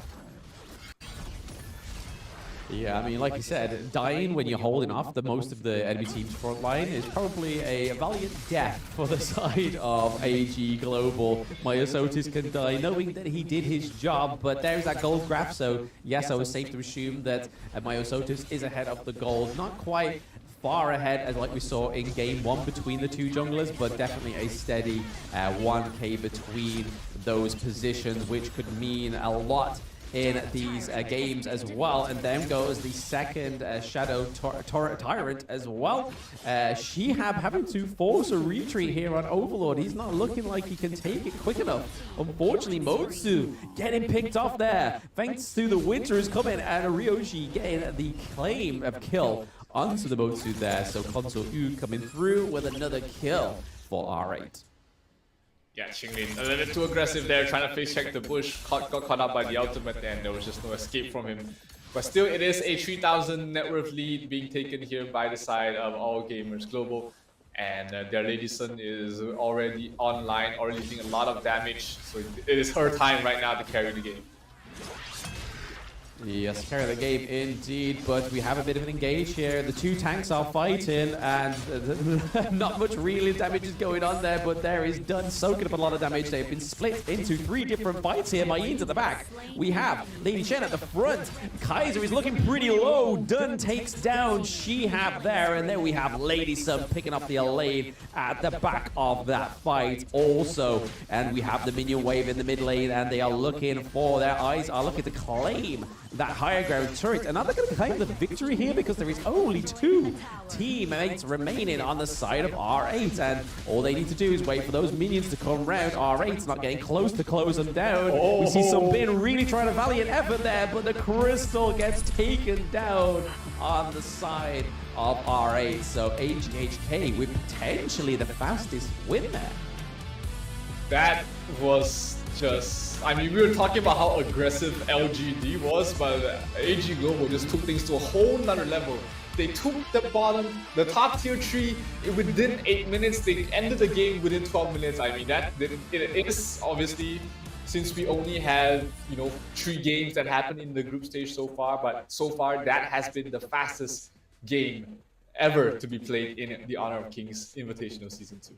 Speaker 1: Yeah, I mean, like you said, dying when you're holding off the most of the enemy team's front line is probably a valiant death for the side of AG Global. Myosotis can die knowing that he did his job, but there's that gold graph, so yes, I was safe to assume that Myosotis is ahead of the gold. Not quite far ahead as like we saw in game 1 between the 2 junglers, but definitely a steady 1k between those positions, which could mean a lot in these games as well. And then goes the second Shadow Tyrant as well. Shihab having to force a retreat here on Overlord. He's not looking like he can take it quick enough. Unfortunately, Motsu getting picked off there. Thanks to the winter is coming, and Ryoshi getting the claim of kill onto the Motsu there. So Console U coming through with another kill for R8.
Speaker 2: Yeah, Xingling a little bit too aggressive there, trying to face check the bush, got caught up by the ultimate, and there was just no escape from him. But still, it is a 3,000 net worth lead being taken here by the side of All Gamers Global. And their Lady Sun is already online, already doing a lot of damage, so it is her time right now to carry the game.
Speaker 1: Yes, carry the game indeed, but we have a bit of an engage here. The 2 tanks are fighting, and not much really damage is going on there, but there is Dun soaking up a lot of damage. They've been split into 3 different fights here. Mayeen's at the back. We have Lady Shen at the front. Kaiser is looking pretty low. Dun takes down Shihab there, and then we have Lady Sun picking up the lane at the back of that fight also. And we have the minion wave in the mid lane, and they are looking for, their eyes are looking to claim that higher ground turret. And are they going to claim the victory here, because there is only 2 teammates remaining on the side of R8, and all they need to do is wait for those minions to come round. R8's not getting close to close them down. We see Sunbin really trying a valiant effort there, but the crystal gets taken down on the side of R8. So HK with potentially the fastest win there.
Speaker 2: That was just, I mean, we were talking about how aggressive LGD was, but AG Global just took things to a whole nother level. They took the top tier 3 within 8 minutes. They ended the game within 12 minutes. I mean, it is obviously since we only have 3 games that happened in the group stage so far, but so far that has been the fastest game ever to be played in the Honor of Kings Invitational Season 2.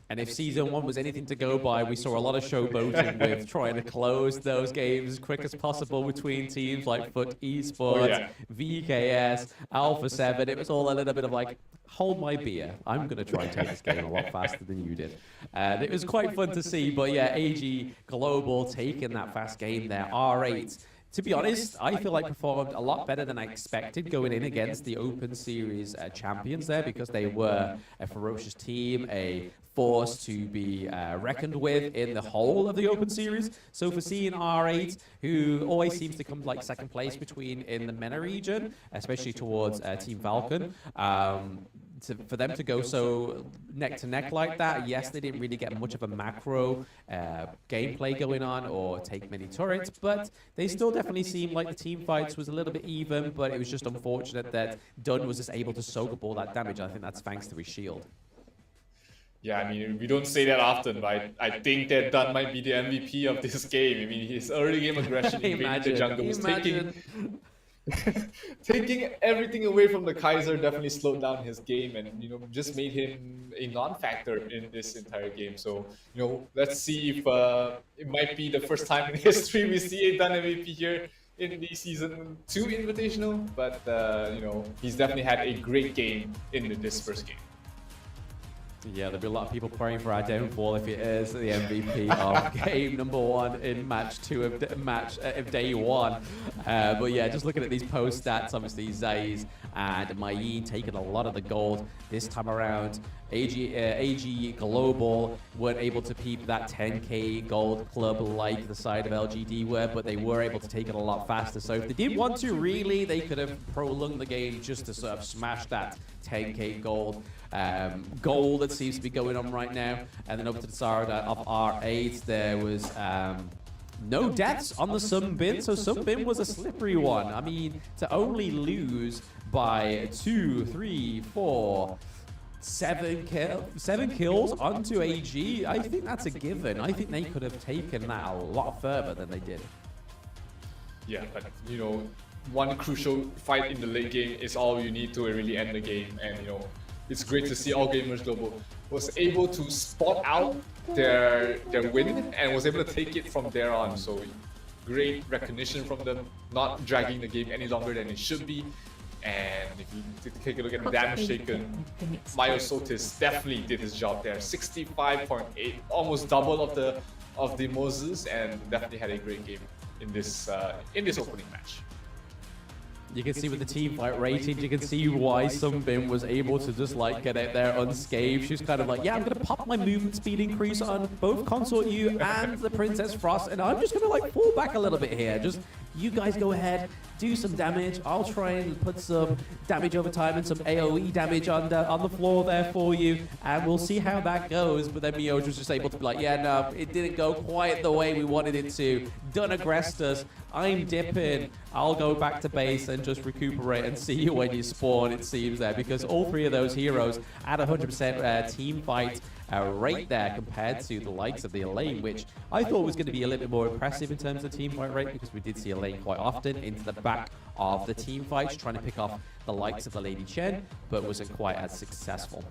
Speaker 1: And if Season 1 was anything to go by, we saw a lot of showboating with trying to close those games as quick as possible between teams like Foot Esports, VKS, Alpha 7. It was all a little bit of like, hold my beer. I'm going to try and take this game a lot faster than you did. And it was quite fun to see. But yeah, AG Global taking that fast game there. R8. To be honest, I feel like performed a lot better than I expected going in against the Open Series champions there, because they were a ferocious team, a force to be reckoned with in the whole of the Open Series. So for seeing R8, who always seems to come like second place in the MENA region, especially towards Team Falcon, for them to go so neck to neck like that, yes, they didn't really get much of a macro gameplay going on or take many turrets, but they still definitely seemed like the team fights was a little bit even, but it was just unfortunate that Dunn was just able to soak up all that damage. I think that's thanks to his shield.
Speaker 2: Yeah, I mean, we don't say that often, but I think that Dunn might be the MVP of this game. I mean, his early game aggression in the jungle was taking everything away from the Kaiser, definitely slowed down his game and, just made him a non-factor in this entire game. So, let's see if it might be the first time in history we see a Dunn MVP here in the Season 2 Invitational. But, he's definitely had a great game in this first game.
Speaker 1: Yeah, there'll be a lot of people praying for our downfall if it is the MVP of game number 1 in match 2 of day 1. But yeah, just looking at these post stats, obviously Zays and Mayin taking a lot of the gold this time around. AG Global weren't able to peep that 10k gold club like the side of LGD were, but they were able to take it a lot faster. So if they did want to, really, they could have prolonged the game just to sort of smash that 10k gold goal that seems to be going on right now. And then up to the side of R8, there was no deaths on the Sunbin, so Sunbin was a slippery one. I mean, to only lose by 2, 3, 4, 7 kills onto AG, I think that's a given. I think they could have taken that a lot further than they did.
Speaker 2: Yeah, but one crucial fight in the late game is all you need to really end the game, and it's great to see All Gamers Global was able to spot out their win and was able to take it from there on. So great recognition from them, not dragging the game any longer than it should be. And if you take a look at the damage taken, Myosotis definitely did his job there. 65.8, almost double of the Moses, and definitely had a great game in this opening match.
Speaker 1: You can see with the team fight ratings, you can see why Sunbin was able to just like get it there unscathed. She's kind of like, yeah, I'm going to pop my movement speed increase on both Consort U and the Princess Frost, and I'm just going to like fall back a little bit here. Just you guys go ahead, do some damage. I'll try and put some damage over time and some AoE damage on the floor there for you, and we'll see how that goes. But then Miojo was just able to be like, yeah, no, it didn't go quite the way we wanted it to. Dunn aggressed us. I'm dipping. I'll go back to base and just recuperate and see you when you spawn, it seems there, because all 3 of those heroes at 100% team fight rate there compared to the likes of the Elaine, which I thought was going to be a little bit more impressive in terms of team fight rate, because we did see Elaine quite often into the back of the team fights trying to pick off the likes of the Lady Chen, but wasn't quite as successful.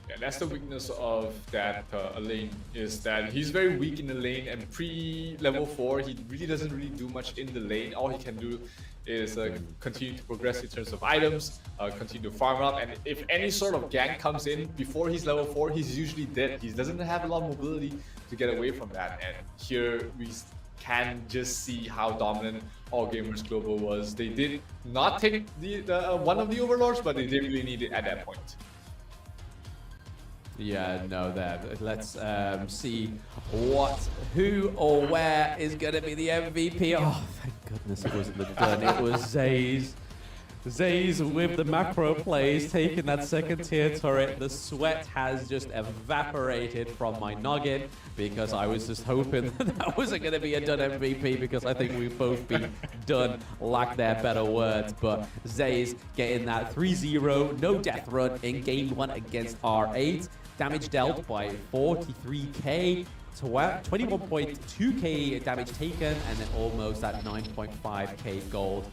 Speaker 2: Yeah, that's the weakness of that Elaine, is that he's very weak in the lane, and pre-level 4 he really doesn't really do much in the lane. All he can do is continue to progress in terms of items, continue to farm up, and if any sort of gank comes in before he's level 4, he's usually dead. He doesn't have a lot of mobility to get away from that, and here we can just see how dominant All Gamers Global was. They did not take the one of the Overlords, but they did really need it at that point.
Speaker 1: Yeah, no, there. Let's see who or where is going to be the MVP. Oh, thank goodness it wasn't the Dunn. It was Zays. Zays with the macro plays, taking that second tier turret. The sweat has just evaporated from my noggin, because I was just hoping that wasn't going to be a Dunn MVP, because I think we've both been done, lack their better words. But Zays getting that 3-0, no death run in game 1 against R8. Damage dealt by 43k 21.2k damage taken, and then almost at 9.5k gold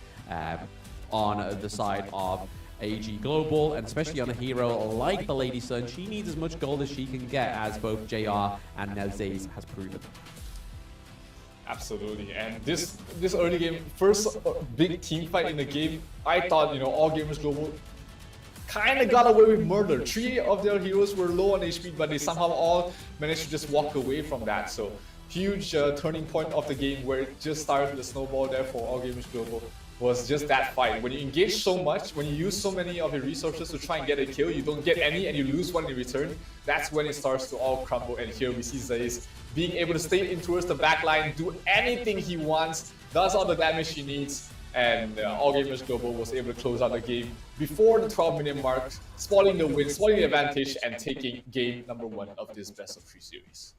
Speaker 1: on the side of AG Global, and especially on a hero like the Lady Sun, she needs as much gold as she can get, as both JR and now Zaze has proven.
Speaker 2: Absolutely, and this early game, first big team fight in the game, I thought, you know, All Gamers Global kind of got away with murder. 3 of their heroes were low on HP, but they somehow all managed to just walk away from that. So huge turning point of the game where it just started with a snowball there for All Gamers Global was just that fight. When you engage so much, when you use so many of your resources to try and get a kill, you don't get any and you lose one in return, that's when it starts to all crumble. And here we see Zaze being able to stay in towards the backline, do anything he wants, does all the damage he needs, and All Gamers Global was able to close out the game before the 12-minute mark, spoiling the win, spoiling the advantage, and taking game number 1 of this best of 3 series.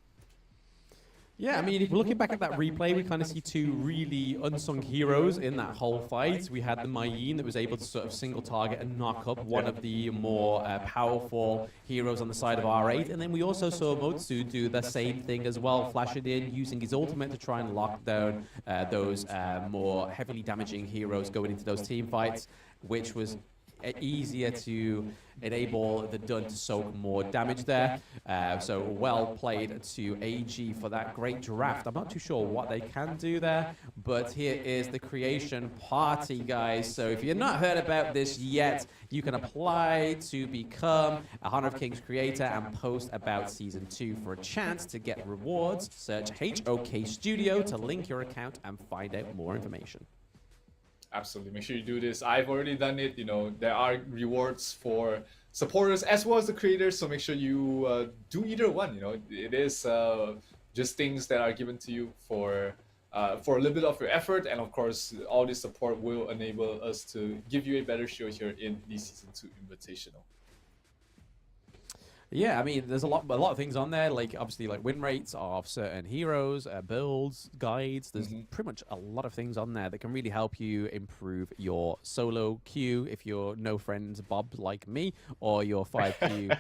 Speaker 1: Yeah, I mean, if we're looking back at that replay, we kind of see 2 really unsung heroes in that whole fight. We had the Mayeen that was able to sort of single target and knock up one of the more powerful heroes on the side of R8. And then we also saw Motsu do the same thing as well, flashing in, using his ultimate to try and lock down those more heavily damaging heroes going into those team fights, which was easier to enable the Dun to soak more damage there. So well played to AG for that great draft. I'm not too sure what they can do there, but here is the creation party, guys. So if you've not heard about this yet, you can apply to become a Honor of Kings creator and post about Season 2 for a chance to get rewards. Search HOK Studio to link your account and find out more information.
Speaker 2: Absolutely, make sure you do this. I've already done it. You know, there are rewards for supporters as well as the creators, so make sure you do either one. You know, it is just things that are given to you for a little bit of your effort, and of course, all this support will enable us to give you a better show here in the Season 2 Invitational.
Speaker 1: Yeah, I mean, there's a lot of things on there, like obviously like win rates of certain heroes, builds, guides. There's pretty much a lot of things on there that can really help you improve your solo queue if you're no friends Bob like me, or your 5Q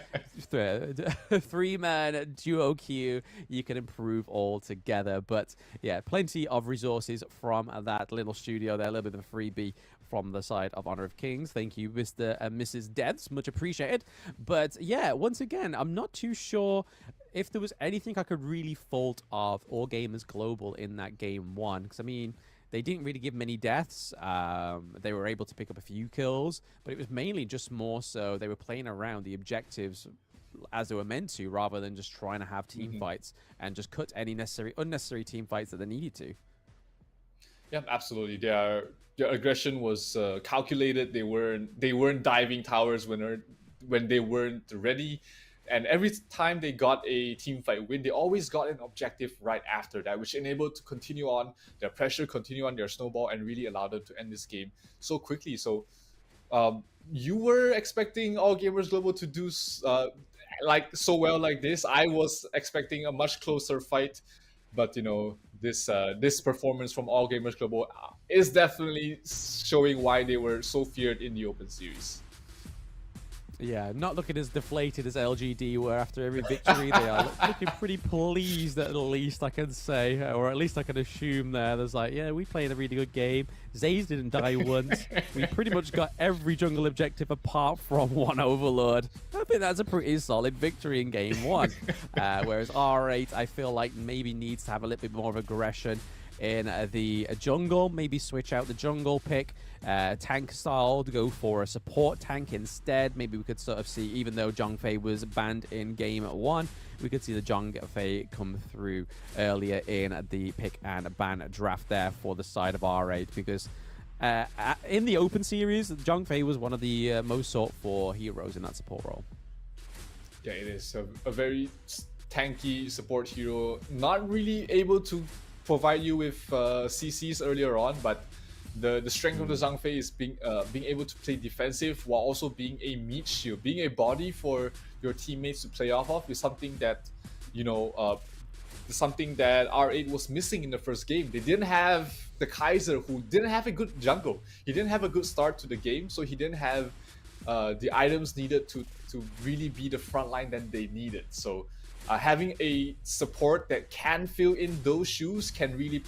Speaker 1: 3-man duo queue. You can improve all together. But yeah, plenty of resources from that little studio there, a little bit of a freebie from the side of Honor of Kings. Thank you, Mr. and Mrs. Devs. Much appreciated. But yeah, once again, I'm not too sure if there was anything I could really fault of All Gamers Global in that game 1. Because, I mean, they didn't really give many deaths. They were able to pick up a few kills. But it was mainly just more so they were playing around the objectives as they were meant to, rather than just trying to have team fights and just cut any unnecessary team fights that they needed to.
Speaker 2: Yeah, absolutely. Their aggression was calculated. They weren't diving towers when they weren't ready, and every time they got a team fight win, they always got an objective right after that, which enabled to continue on their pressure, continue on their snowball, and really allowed them to end this game so quickly. So you were expecting All Gamers Global to do like so well like this. I was expecting a much closer fight, but you know, this performance from All Gamers Global is definitely showing why they were so feared in the Open Series.
Speaker 1: Yeah, not looking as deflated as LGD were after every victory. They are looking pretty pleased, at least I can say, or at least I can assume there. There's like, yeah, we played a really good game. Zaze didn't die once. We pretty much got every jungle objective apart from one Overlord. I think that's a pretty solid victory in game 1. Whereas R8, I feel like maybe needs to have a little bit more of aggression in the jungle. Maybe switch out the jungle pick, tank style, to go for a support tank instead. Maybe we could sort of see, even though Zhang Fei was banned in game 1, we could see the Zhang Fei come through earlier in the pick and ban draft there for the side of R8, because in the Open Series, Zhang Fei was one of the most sought for heroes in that support role.
Speaker 2: Yeah, it is a very tanky support hero, not really able to provide you with CCs earlier on, but the strength of the Zhang Fei is being able to play defensive while also being a meat shield, being a body for your teammates to play off of, is something that, you know, something that R8 was missing in the first game. They didn't have the Kaiser, who didn't have a good jungle. He didn't have a good start to the game, so he didn't have the items needed to really be the front line that they needed. So having a support that can fill in those shoes can really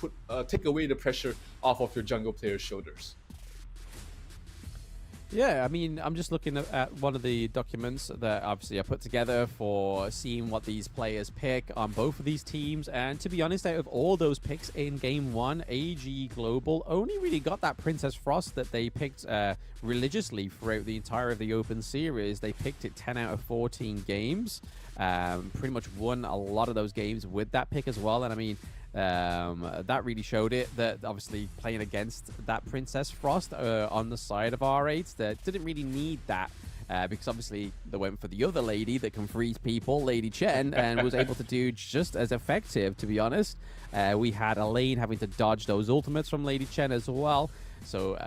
Speaker 2: take away the pressure off of your jungle player's shoulders.
Speaker 1: Yeah, I mean, I'm just looking at one of the documents that obviously I put together for seeing what these players pick on both of these teams. And to be honest, out of all those picks in Game 1, AG Global only really got that Princess Frost that they picked religiously throughout the entire of the Open Series. They picked it 10 out of 14 games. Pretty much won a lot of those games with that pick as well. And I mean, that really showed it, that obviously playing against that Princess Frost on the side of R8, that didn't really need that because obviously they went for the other lady that can freeze people, Lady Chen, and was able to do just as effective, to be honest. We had Elaine having to dodge those ultimates from Lady Chen as well. So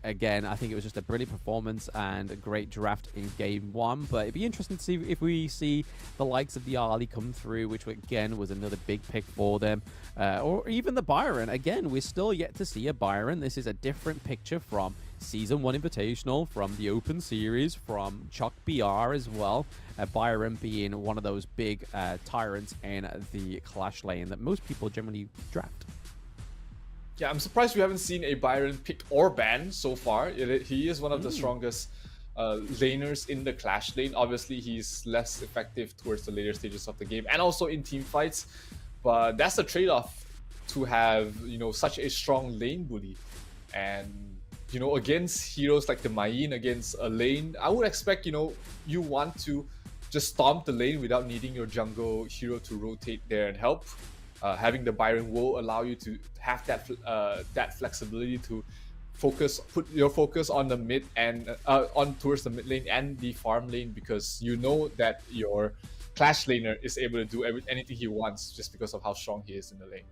Speaker 1: again, I think it was just a brilliant performance and a great draft in Game 1. But it'd be interesting to see if we see the likes of the Ali come through, which again was another big pick for them. Or even the Byron. Again, we're still yet to see a Byron. This is a different picture from Season 1 Invitational, from the Open Series, from HOK BR as well. Byron being one of those big tyrants in the Clash lane that most people generally draft.
Speaker 2: Yeah, I'm surprised we haven't seen a Byron picked or banned so far. He is one of the strongest laners in the Clash lane. Obviously, he's less effective towards the later stages of the game and also in team fights. But that's the trade-off to have, you know, such a strong lane bully. And, you know, against heroes like the Mayin, against a lane, I would expect, you know, you want to just stomp the lane without needing your jungle hero to rotate there and help. Having the Byron will allow you to have that flexibility to put your focus on the mid and towards the mid lane and the farm lane, because you know that your Clash laner is able to do anything he wants just because of how strong he is in the lane.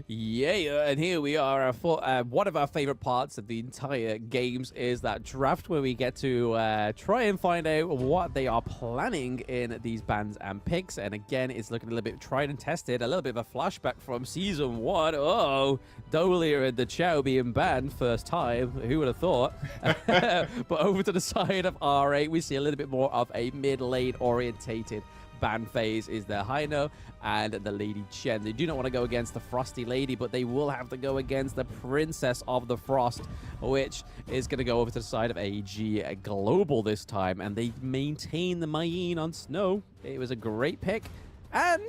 Speaker 1: Yeah, and here we are. One of our favorite parts of the entire games is that draft, where we get to try and find out what they are planning in these bans and picks. And again, it's looking a little bit tried and tested, a little bit of a flashback from Season 1. Oh, Dolia and the Chow being banned first time. Who would have thought? But over to the side of R8, we see a little bit more of a mid-lane orientated ban phase. Is the Haino and the Lady Chen. They do not want to go against the Frosty Lady, but they will have to go against the Princess of the Frost, which is going to go over to the side of AG Global this time, and they maintain the Mayin on Snow. It was a great pick, and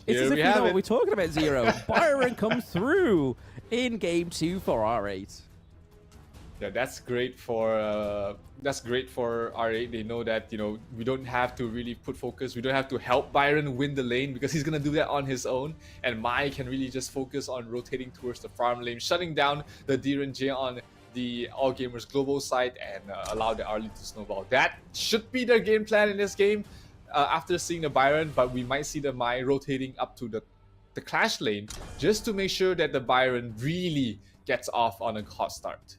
Speaker 1: it's as if you know what we're talking about, Zero. Byron comes through in Game 2 for R8.
Speaker 2: Yeah, that's great for R8. They know that, you know, we don't have to really put focus. We don't have to help Byron win the lane because he's gonna do that on his own. And Mai can really just focus on rotating towards the farm lane, shutting down the DRNJ on the All Gamers Global side, and allow the Arlie to snowball. That should be their game plan in this game. After seeing the Byron, but we might see the Mai rotating up to the Clash lane just to make sure that the Byron really gets off on a hot start.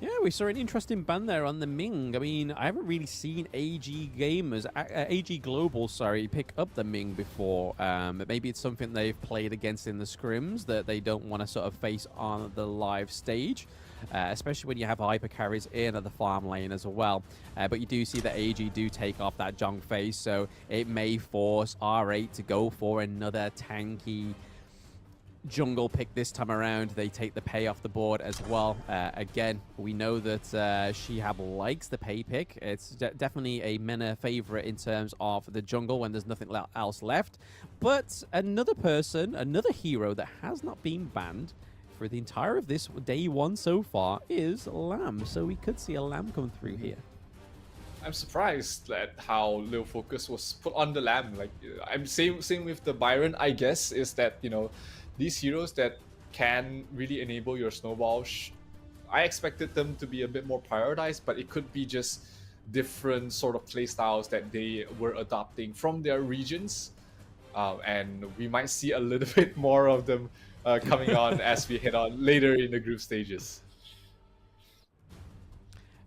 Speaker 1: Yeah, we saw an interesting ban there on the Ming. I mean, I haven't really seen AG Global, pick up the Ming before. Maybe it's something they've played against in the scrims that they don't want to sort of face on the live stage, especially when you have hyper carries in at the farm lane as well. But you do see that AG do take off that Junk phase, so it may force R8 to go for another tanky jungle pick this time around. They take the pay off the board as well. Again, we know that Shihab likes the pay pick. It's definitely a Mena favorite in terms of the jungle when there's nothing else left. But another hero that has not been banned for the entire of this day one so far is Lamb. So we could see a Lamb come through here.
Speaker 2: I'm surprised at how little focus was put on the Lamb. Like, I'm same with the Byron, I guess, is that, you know, these heroes that can really enable your snowball, I expected them to be a bit more prioritized, but it could be just different sort of playstyles that they were adopting from their regions. And we might see a little bit more of them coming on as we head on later in the group stages.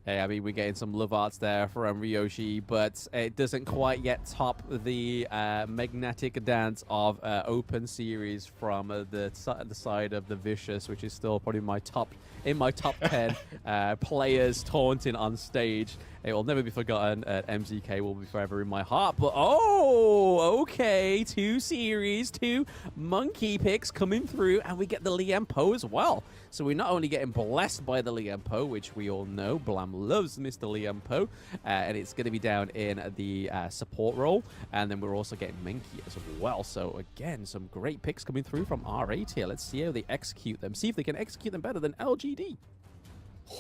Speaker 1: Hey, I mean, we're getting some love arts there from Ryoshi, but it doesn't quite yet top the magnetic dance of Open Series from the side of the Vicious, which is still probably in my top 10 players taunting on stage. It will never be forgotten. MZK will be forever in my heart. But, oh, okay. 2 series, 2 monkey picks coming through, and we get the Liam Poe as well. So we're not only getting blessed by the Liam Poe, which we all know, Blam loves Mr. Liam Poe, and it's going to be down in the support role, and then we're also getting Menki as well. So again, some great picks coming through from R8 here. Let's see how they execute them. See if they can execute them better than LGD.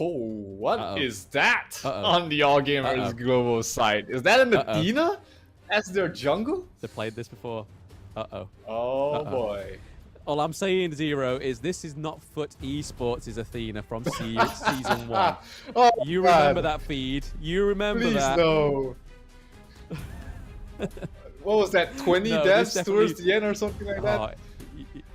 Speaker 2: Oh, what is that on the All Gamers Global side? Is that an Athena as their jungle?
Speaker 1: They played this before.
Speaker 2: Oh boy.
Speaker 1: All I'm saying, Zero, is this is not Foot Esports' is Athena from season 1.
Speaker 2: Oh,
Speaker 1: you remember that feed. You remember
Speaker 2: Please
Speaker 1: that.
Speaker 2: No. What was that, 20 deaths towards the end or something like that?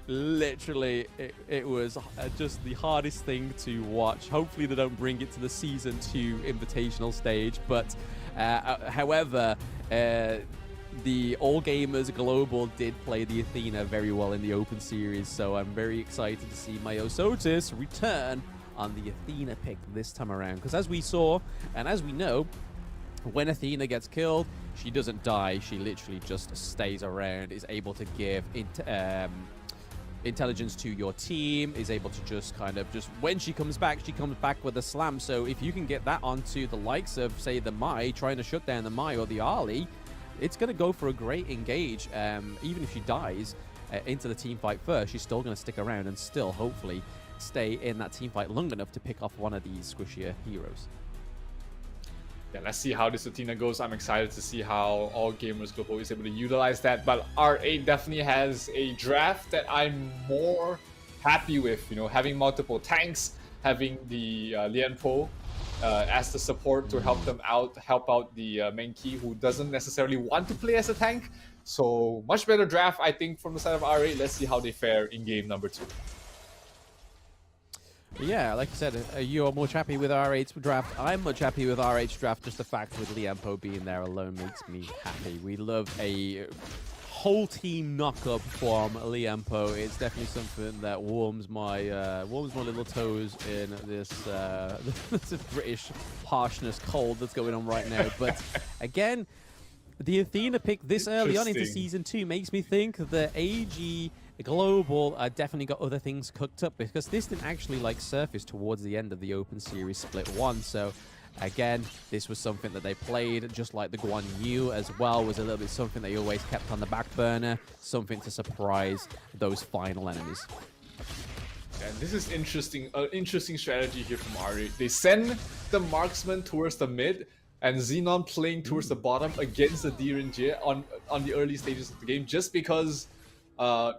Speaker 1: Literally, it was just the hardest thing to watch. Hopefully they don't bring it to the Season 2 Invitational stage. But, however, the All Gamers Global did play the Athena very well in the Open Series. So I'm very excited to see Myosotis return on the Athena pick this time around. Because as we saw, and as we know, when Athena gets killed, she doesn't die. She literally just stays around, is able to give intelligence to your team, is able to just kind of when she comes back with a slam. So if you can get that onto the likes of, say, the Mai, trying to shut down the Mai or the Ali, it's going to go for a great engage. Even if she dies into the team fight first, she's still going to stick around and still hopefully stay in that team fight long enough to pick off one of these squishier heroes.
Speaker 2: Yeah, let's see how this Athena goes. I'm excited to see how All Gamers Global is able to utilize that. But R8 definitely has a draft that I'm more happy with. You know, having multiple tanks, having the Lian Po as the support to help them out, help out the Menki, who doesn't necessarily want to play as a tank. So much better draft, I think, from the side of R8. Let's see how they fare in game number 2.
Speaker 1: Yeah, like I said, you're much happy with R8's draft. I'm much happy with R8's draft. Just the fact with Liam Po being there alone makes me happy. We love a whole team knockup from Liam Po. It's definitely something that warms my little toes in this this British harshness cold that's going on right now. But again, the Athena pick this early on into Season 2 makes me think that AG Global definitely got other things cooked up, because this didn't actually surface towards the end of the Open Series Split 1. So again, this was something that they played, just like the Guan Yu as well, was a little bit something they always kept on the back burner, something to surprise those final enemies.
Speaker 2: And this is interesting strategy here from R8. They send the marksman towards the mid, and Xenon playing towards the bottom against the Direnjie on the early stages of the game, just because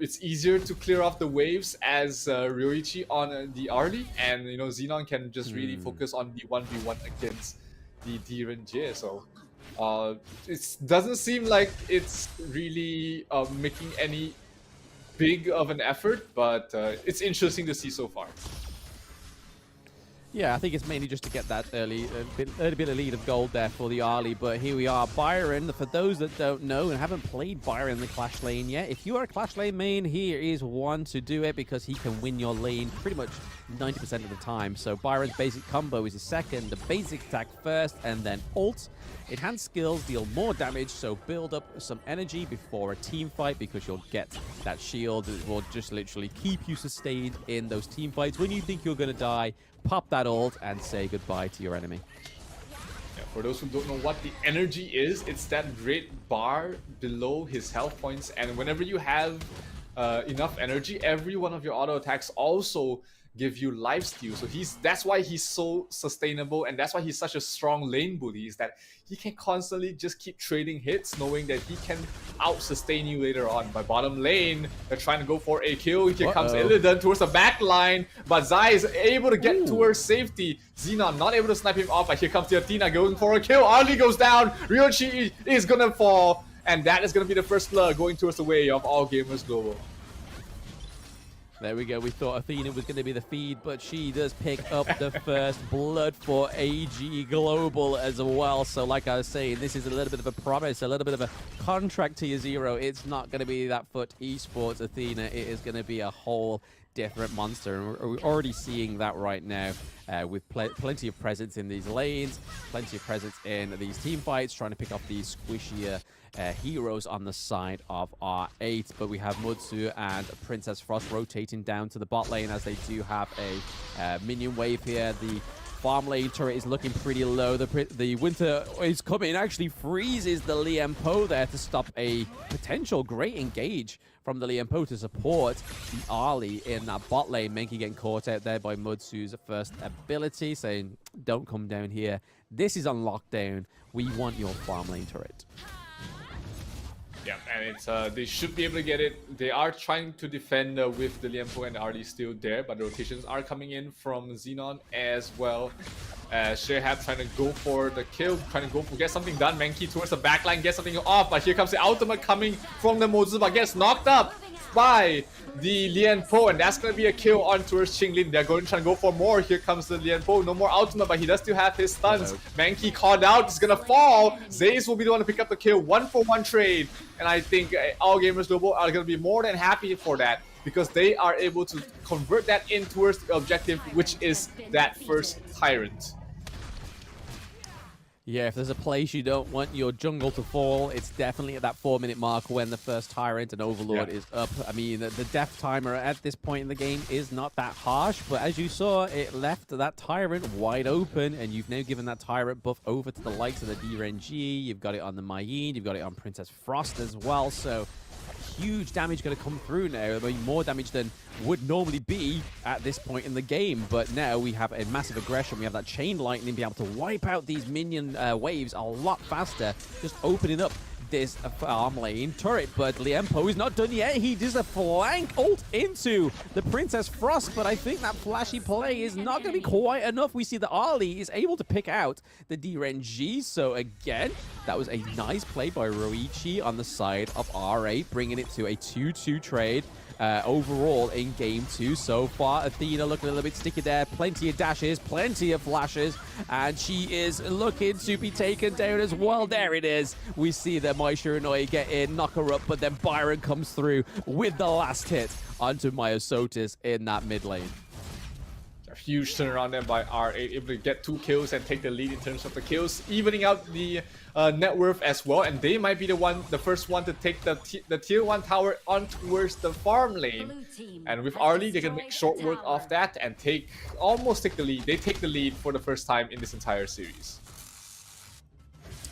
Speaker 2: it's easier to clear off the waves as Ryoichi on the early, and you know, Xenon can just really focus on the 1v1 against the Direnjie. So it doesn't seem like it's really making any big of an effort, but it's interesting to see so far.
Speaker 1: Yeah, I think it's mainly just to get that early bit of lead of gold there for the Ali. But here we are, Byron. For those that don't know and haven't played Byron in the Clash lane yet, if you are a Clash lane main, here is one to do it, because he can win your lane pretty much 90% of the time. So Byron's basic combo is his second, the basic attack first, and then ult. Enhanced skills deal more damage, so build up some energy before a team fight, because you'll get that shield that will just literally keep you sustained in those team fights. When you think you're going to die, pop that ult and say goodbye to your enemy.
Speaker 2: Yeah, for those who don't know what the energy is, it's that red bar below his health points, and whenever you have enough energy, every one of your auto attacks also give you lifesteal. So that's why he's so sustainable, and that's why he's such a strong lane bully, is that he can constantly just keep trading hits, knowing that he can out-sustain you later on. By bottom lane, they're trying to go for a kill. Here comes Illidan towards the back line, but Zai is able to get towards safety. Xenon not able to snipe him off, but here comes the Athena going for a kill. Ali goes down, Ryoichi is gonna fall, and that is gonna be the first blood going towards the way of All Gamers Global.
Speaker 1: There we go. We thought Athena was going to be the feed, but she does pick up the first blood for AG Global as well. So like I was saying, this is a little bit of a promise, a little bit of a contract to your Zero. It's not going to be that Foot Esports Athena. It is going to be a whole different monster. And we're already seeing that right now with plenty of presence in these lanes, plenty of presence in these team fights, trying to pick off these squishier heroes on the side of R8. But we have Mutsu and Princess Frost rotating down to the bot lane as they do have a minion wave here. The farm lane turret is looking pretty low. The winter is coming, actually freezes the Lian Po there to stop a potential great engage from the Lian Po to support the Ali in that bot lane. Menki getting caught out there by Mutsu's first ability, saying, don't come down here. This is on lockdown. We want your farm lane turret.
Speaker 2: Yeah, and it's they should be able to get it. They are trying to defend with the Lian Po and Arlie still there, but the rotations are coming in from Xenon as well. Shehab trying to go for the kill, trying to go for get something done. Menki towards the backline, get something off, but here comes the ultimate coming from the Mozu, but gets knocked up by the Lian Po, and that's going to be a kill on towards Qinglin. They're going to try to go for more. Here comes the Lian Po. No more ultimate, but he does still have his stuns. Menki called out. He's going to fall. Zayce will be the one to pick up the kill. 1-for-1 trade. And I think All Gamers Global are going to be more than happy for that, because they are able to convert that in towards the objective, which is that first Tyrant.
Speaker 1: Yeah, if there's a place you don't want your jungle to fall, it's definitely at that 4-minute mark when the first Tyrant and Overlord is up. I mean, the death timer at this point in the game is not that harsh, but as you saw, it left that Tyrant wide open, and you've now given that Tyrant buff over to the likes of the DRNG. You've got it on the Mayeen, you've got it on Princess Frost as well, so huge damage going to come through now. I mean, more damage than would normally be at this point in the game, but now we have a massive aggression. We have that chain lightning being able to wipe out these minion waves a lot faster, just opening up this farm lane turret. But Lian Po is not done yet. He does a flank ult into the Princess Frost, but I think that flashy play is not going to be quite enough. We see that Ali is able to pick out the DRNG, so again, that was a nice play by Roichi on the side of R8, bringing it to a 2-2 trade. Overall in game 2 so far. Athena looking a little bit sticky there. Plenty of dashes, plenty of flashes, and she is looking to be taken down as well. There it is. We see that Mai Shiranui get in, knock her up, but then Byron comes through with the last hit onto Myosotis in that mid lane.
Speaker 2: A huge turnaround there by R8, able to get 2 kills and take the lead in terms of the kills, evening out the net worth as well, and they might be the first one to take the tier 1 tower on towards the farm lane. And with Arlie, they can make short work of that and almost take the lead. They take the lead for the first time in this entire series.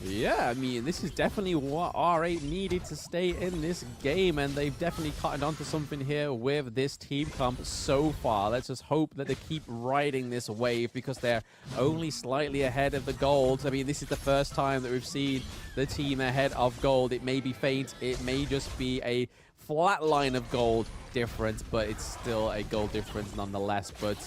Speaker 1: Yeah, I mean, this is definitely what R8 needed to stay in this game, and they've definitely cottoned onto something here with this team comp so far. Let's just hope that they keep riding this wave, because they're only slightly ahead of the gold. I mean, this is the first time that we've seen the team ahead of gold. It may be faint, it may just be a flat line of gold difference, but it's still a gold difference nonetheless. But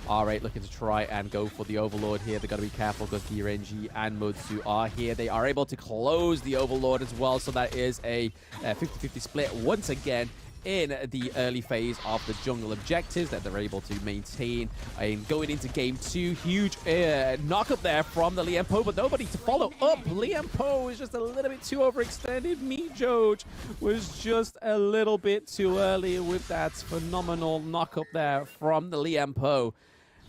Speaker 1: R8 looking to try and go for the Overlord here. They've got to be careful because DRNG and Mutsu are here. They are able to close the Overlord as well, so that is a 50-50 split once again in the early phase of the jungle objectives that they're able to maintain. And going into game 2, huge knock up there from the Lian Po, but nobody to follow up. Lian Po is just a little bit too overextended. Meat Joj was just a little bit too early with that phenomenal knock up there from the Lian Po.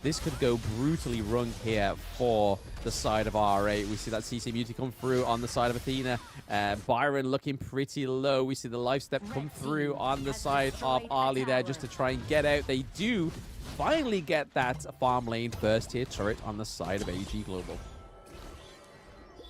Speaker 1: This could go brutally wrong here for the side of R8. We see that CC Muti come through on the side of Athena. Byron looking pretty low. We see the life step come through on the side of Ali there just to try and get out. They do finally get that farm lane first tier turret on the side of AG Global.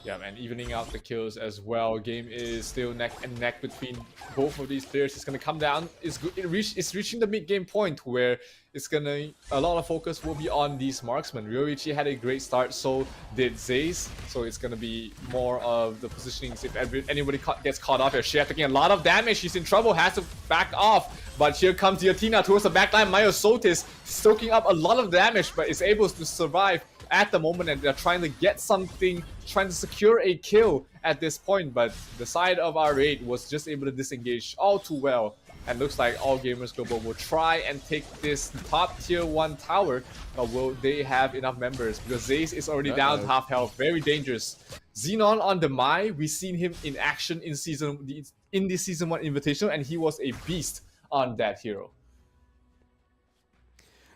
Speaker 2: Yeah, man, evening out the kills as well. Game is still neck and neck between both of these players. It's going to come down. It's reaching the mid-game point where a lot of focus will be on these marksmen. Ryoichi had a great start, so did Zayce. So it's going to be more of the positionings. If anybody gets caught off here, Shea taking a lot of damage. She's in trouble, has to back off. But here comes the Athena towards the backline. Myosotis soaking up a lot of damage, but is able to survive at the moment, and they're trying to get something, trying to secure a kill at this point, but the side of R8 was just able to disengage all too well, and looks like All Gamers Global will try and take this top tier 1 tower, but will they have enough members? Because Zayce is already down to half health, very dangerous. Xenon on the Mai, we've seen him in action in this Season 1 Invitational, and he was a beast on that hero.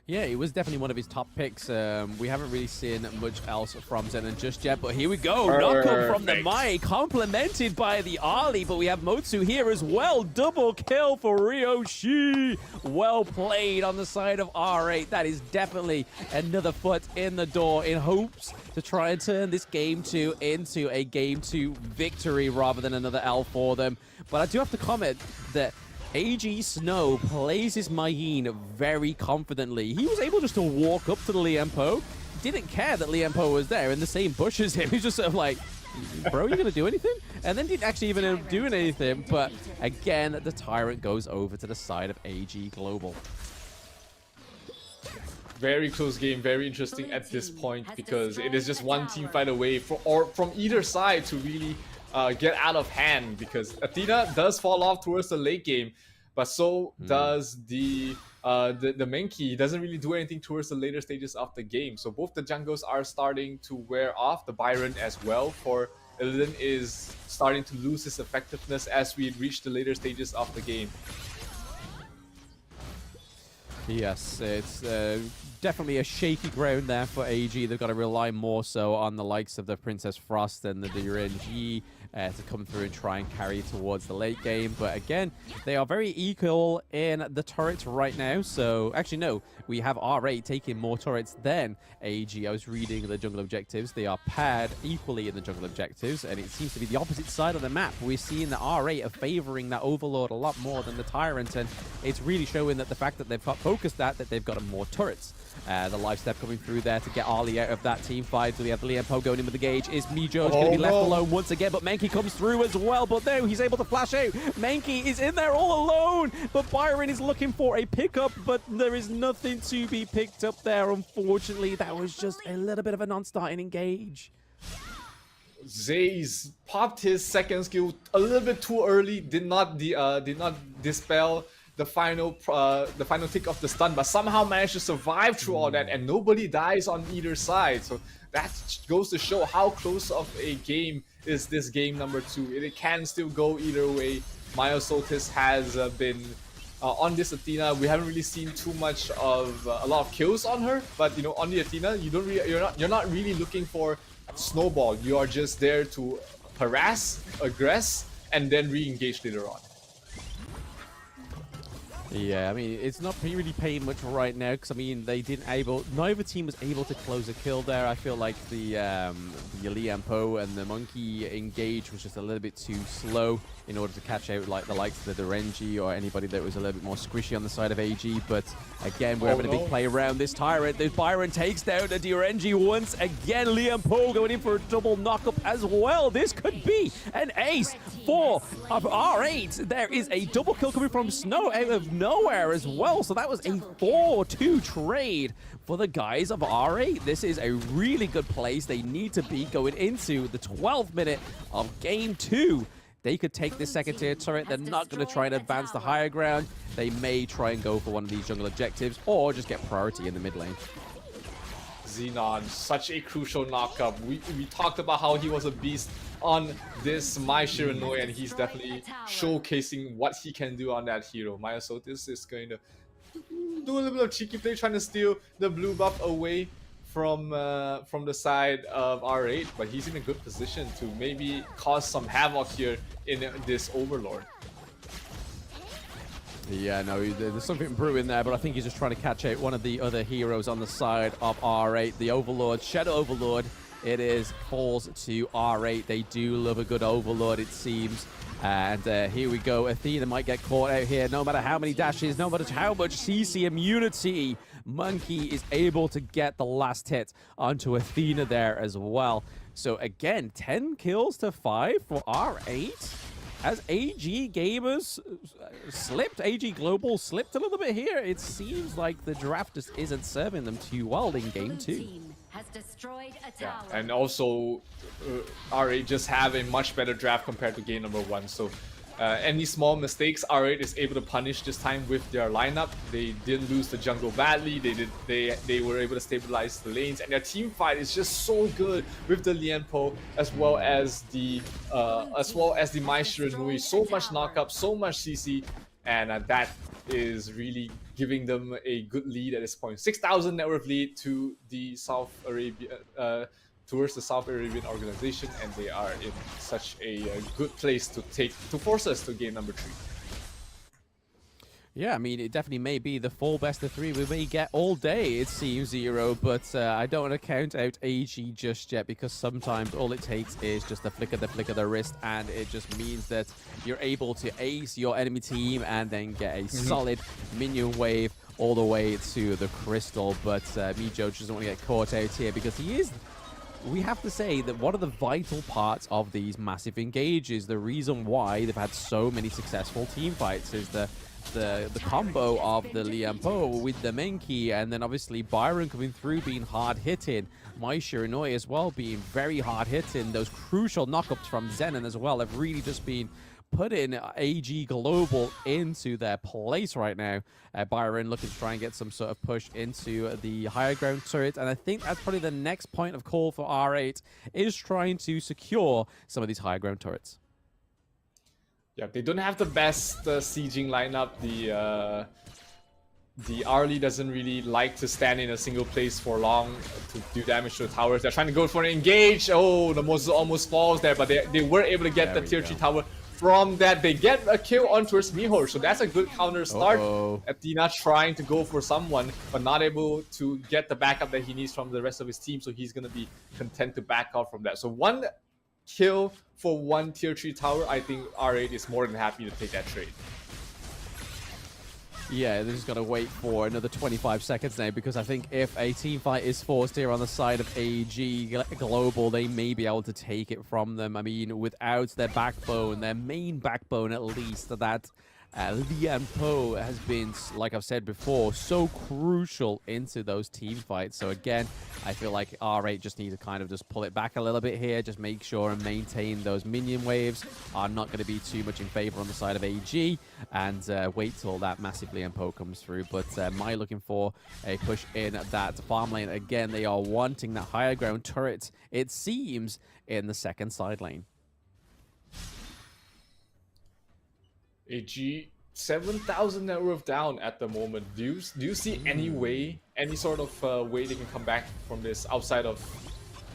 Speaker 1: Yeah, it was definitely one of his top picks. We haven't really seen much else from Zenon just yet, but here we go. Knockup from the Mai, complemented by the Ali, but we have Motsu here as well. Double kill for Ryoshi. Well played on the side of R8. That is definitely another foot in the door in hopes to try and turn this Game 2 into a Game 2 victory rather than another L for them. But I do have to comment that AG Snow plays his Mayeen very confidently. He was able just to walk up to the Liempo, didn't care that Liempo was there in the same bush as him. He's just sort of like, bro, you gonna do anything? And then didn't actually even end up doing anything. But again, the Tyrant goes over to the side of AG Global.
Speaker 2: Very close game, very interesting at this point because it is just one team fight away from either side to really get out of hand, because Athena does fall off towards the late game, but so does the Menki. He doesn't really do anything towards the later stages of the game. So both the jungles are starting to wear off. The Byron as well for Illidan is starting to lose his effectiveness as we reach the later stages of the game.
Speaker 1: Yes, it's definitely a shaky ground there for AG. They've got to rely more so on the likes of the Princess Frost and the RNG to come through and try and carry towards the late game. But again, they are very equal in the turrets right now. So actually, no, we have R8 taking more turrets than AG. I was reading the jungle objectives. They are paired equally in the jungle objectives, and it seems to be the opposite side of the map. We're seeing the R8 are favoring that Overlord a lot more than the Tyrant, and it's really showing that the fact that they've focused that they've got more turrets. The life step coming through there to get Ali out of that team fight. So we have Liempo going in with the gauge. Is Mijo going to be left alone once again? But Menki comes through as well. But no, he's able to flash out. Menki is in there all alone. But Byron is looking for a pickup. But there is nothing to be picked up there, unfortunately. That was just a little bit of a non-starting engage.
Speaker 2: Zay's popped his second skill a little bit too early. Did not dispel the final tick of the stun, but somehow managed to survive through all that, and nobody dies on either side. So that goes to show how close of a game is this game number 2. It can still go either way. Maya Sotis has been on this Athena. We haven't really seen too much of a lot of kills on her, but you know, on the Athena, you're not really looking for snowball. You are just there to harass, aggress, and then re-engage later on.
Speaker 1: Yeah, I mean, it's not really paying much right now because, I mean, neither team was able to close a kill there. I feel like the Liempo and the Monkey engage was just a little bit too slow in order to catch out like the likes of the Renji or anybody that was a little bit more squishy on the side of AG. But again, we're having a big play around this Tyrant. The Byron takes down the Renji once again. Liempo going in for a double knockup as well. This could be an ace for R8. There is a double kill coming from Snow out of nowhere as well. So that was a 4-2 trade for the guys of R8. This is a really good place they need to be going into the 12th minute of Game 2. They could take this second tier turret. They're not going to try and advance the higher ground. They may try and go for one of these jungle objectives or just get priority in the mid lane.
Speaker 2: Xenon, such a crucial knockup. We talked about how he was a beast on this Mai Shiranui, and he's definitely showcasing what he can do on that hero. Maya Sotis is going to do a little bit of cheeky play, trying to steal the blue buff away from the side of R8, but he's in a good position to maybe cause some havoc here in this Overlord.
Speaker 1: Yeah, no, there's something brewing there, but I think he's just trying to catch out one of the other heroes on the side of R8. The Overlord, Shadow Overlord, falls to R8. They do love a good Overlord, it seems. And here we go. Athena might get caught out here. No matter how many dashes, no matter how much CC immunity, Monkey is able to get the last hit onto Athena there as well. So again, 10 kills to 5 for R8. As AG Gamers slipped, AG Global slipped a little bit here. It seems like the draft just isn't serving them too well in Game 2.
Speaker 2: Yeah, and also R8 just have a much better draft compared to game number 1. So any small mistakes, R8 is able to punish this time with their lineup. They didn't lose the jungle badly. They were able to stabilize the lanes, and their team fight is just so good with the Liempo as well as the Mai Shiranui. So much knockup, so much CC, and that is really giving them a good lead at this point. 6,000 net worth lead to the South Arabia, towards the South Arabian organization, and they are in such a good place to force us to game number 3.
Speaker 1: Yeah, I mean, it definitely may be the full best of 3 we may get all day, it seems, Zero, but I don't want to count out AG just yet, because sometimes all it takes is just a flick of the wrist, and it just means that you're able to ace your enemy team and then get a solid minion wave all the way to the crystal. But Mijo doesn't want to get caught out here, because he is... We have to say that one of the vital parts of these massive engages, the reason why they've had so many successful team fights, is the combo of the Liam Po with the Menki, and then obviously Byron coming through being hard hitting, Mai Shiranui as well being very hard hitting. Those crucial knockups from Zenon as well have really just been putting AG Global into their place right now. Byron looking to try and get some sort of push into the higher ground turret, and I think that's probably the next point of call for R8, is trying to secure some of these higher ground turrets.
Speaker 2: Yeah, they don't have the best sieging lineup. The Arlie doesn't really like to stand in a single place for long to do damage to the towers. They're trying to go for an engage. Oh, the Moses almost falls there, but they were able to get the tier 3 tower. From that, they get a kill on towards Mihor, so that's a good counter start. Athena trying to go for someone, but not able to get the backup that he needs from the rest of his team, so he's going to be content to back off from that. So 1 kill for 1 tier 3 tower, I think R8 is more than happy to take that trade.
Speaker 1: Yeah, they're just going to wait for another 25 seconds now, because I think if a team fight is forced here on the side of AG Global, they may be able to take it from them. I mean, without their backbone, their main backbone at least, that Liam Po has been, like I've said before, so crucial into those team fights. So again, I feel like R8 just need to kind of just pull it back a little bit here, just make sure and maintain those minion waves are not going to be too much in favor on the side of AG, and wait till that massive Liam Po comes through. But Mai looking for a push in that farm lane. Again, they are wanting that higher ground turret, it seems, in the second side lane.
Speaker 2: AG 7,000 net worth down at the moment. Do you see any way, any sort of way they can come back from this outside of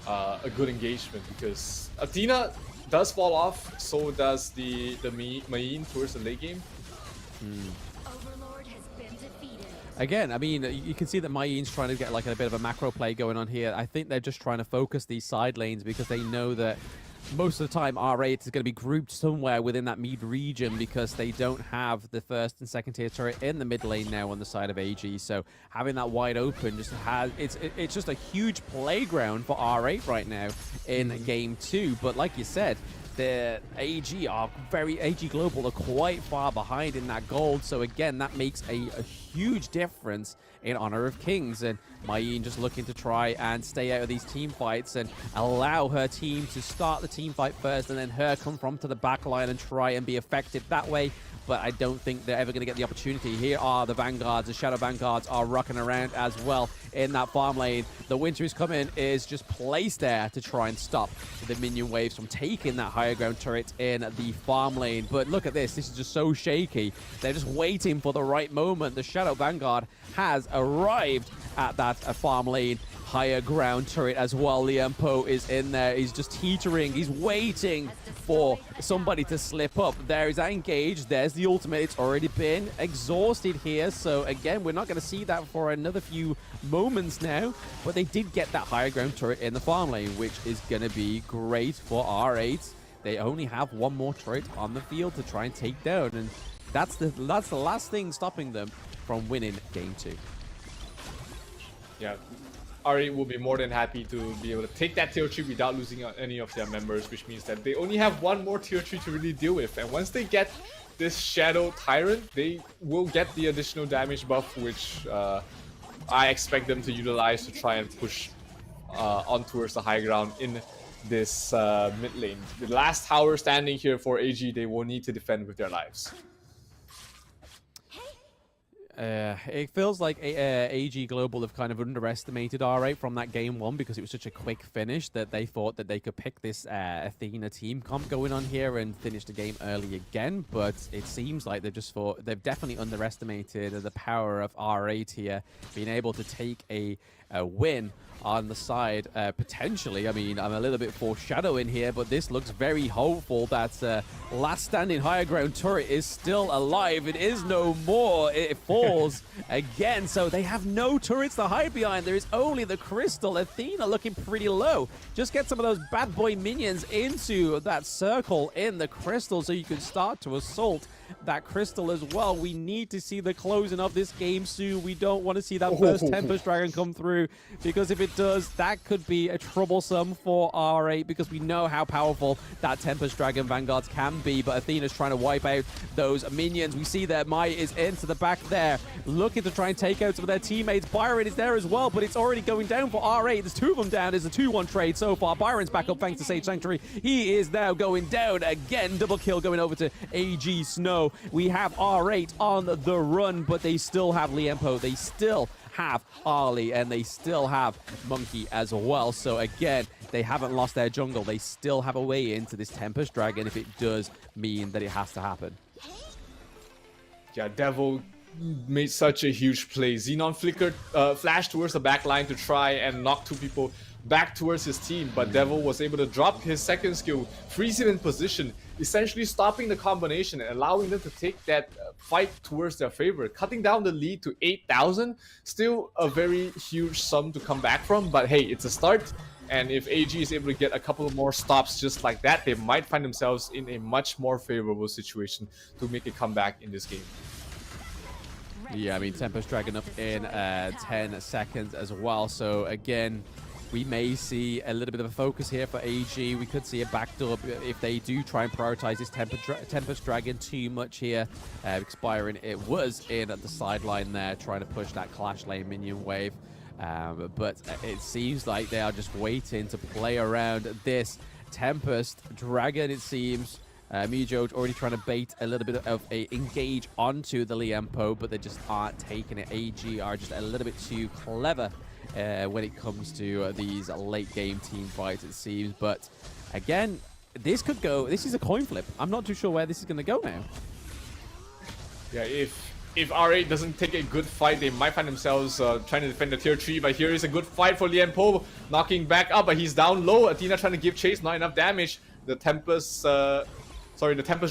Speaker 2: a good engagement? Because Athena does fall off, so does the Main towards the late game.
Speaker 1: Again, I mean, you can see that Mayin's trying to get like a bit of a macro play going on here. I think they're just trying to focus these side lanes, because they know that most of the time R8 is going to be grouped somewhere within that mid region, because they don't have the first and second tier turret in the mid lane now on the side of AG. So having that wide open just has it's just a huge playground for R8 right now in game 2. But like you said, the AG Global are quite far behind in that gold. So again, that makes a huge difference in Honor of Kings, and Mayin just looking to try and stay out of these team fights and allow her team to start the team fight first, and then her come from to the back line and try and be effective that way. But I don't think they're ever going to get the opportunity. Here are the Vanguards. The Shadow Vanguards are rocking around as well in that farm lane. The Winter is coming, is just placed there to try and stop the minion waves from taking that higher ground turret in the farm lane. But look at this. This is just so shaky. They're just waiting for the right moment. The Shadow Vanguard has arrived at that farm lane higher ground turret as well. Liam Po is in there. He's just teetering. He's waiting for somebody to slip up. There is that engage. There's the ultimate. It's already been exhausted here. So again, we're not going to see that for another few moments now. But they did get that higher ground turret in the farm lane, which is going to be great for R8. They only have one more turret on the field to try and take down. And that's the last thing stopping them from winning game 2.
Speaker 2: Yeah. R8 will be more than happy to be able to take that tier 3 without losing any of their members, which means that they only have one more tier 3 to really deal with. And once they get this Shadow Tyrant, they will get the additional damage buff, which I expect them to utilize to try and push on towards the high ground in this mid lane. The last tower standing here for AG, they will need to defend with their lives.
Speaker 1: It feels like AG Global have kind of underestimated R8 from that game 1 because it was such a quick finish that they thought that they could pick this Athena team comp going on here and finish the game early again. But it seems like they've definitely underestimated the power of R8 here, being able to take a win on the side, potentially. I mean, I'm a little bit foreshadowing here, but this looks very hopeful that last standing higher ground turret is still alive. It is no more. It falls again, so they have no turrets to hide behind. There is only the crystal. Athena looking pretty low. Just get some of those bad boy minions into that circle in the crystal so you can start to assault that crystal as well. We need to see the closing of this game soon. We don't want to see that first Tempest Dragon come through, because if it does, that could be a troublesome for R8, because we know how powerful that Tempest Dragon Vanguards can be. But Athena's trying to wipe out those minions. We see that Mai is into the back there, looking to try and take out some of their teammates. Byron is there as well, but it's already going down for R8. There's 2 of them down. There's a 2-1 trade so far. Byron's back up thanks to Sage Sanctuary. He is now going down again. Double kill going over to AG Snow. We have R8 on the run, but they still have Liempo. They still have Arlie, and they still have Monkey as well. So again, they haven't lost their jungle. They still have a way into this Tempest Dragon if it does mean that it has to happen.
Speaker 2: Yeah, Devil made such a huge play. Xenon flickered, flashed towards the back line to try and knock 2 people back towards his team, but Devil was able to drop his second skill, freeze him in position, essentially stopping the combination and allowing them to take that fight towards their favor, cutting down the lead to 8,000. Still a very huge sum to come back from, but hey, it's a start. And if AG is able to get a couple more stops just like that, they might find themselves in a much more favorable situation to make a comeback in this game.
Speaker 1: Yeah, I mean, Tempest Dragon up in 10 seconds as well. So again, we may see a little bit of a focus here for AG. We could see a backdoor if they do try and prioritize this Tempest Dragon too much here. Expiring, it was in at the sideline there, trying to push that Clash Lane minion wave. But it seems like they are just waiting to play around this Tempest Dragon, it seems. Mijo already trying to bait a little bit of a engage onto the Liempo, but they just aren't taking it. AG are just a little bit too clever when it comes to these late game team fights, it seems. But again, this is a coin flip. I'm not too sure where this is going to go now.
Speaker 2: Yeah, if R8 doesn't take a good fight, they might find themselves trying to defend the tier 3. But here is a good fight for Liempo, knocking back up, but he's down low. Athena trying to give chase, not enough damage. The Tempest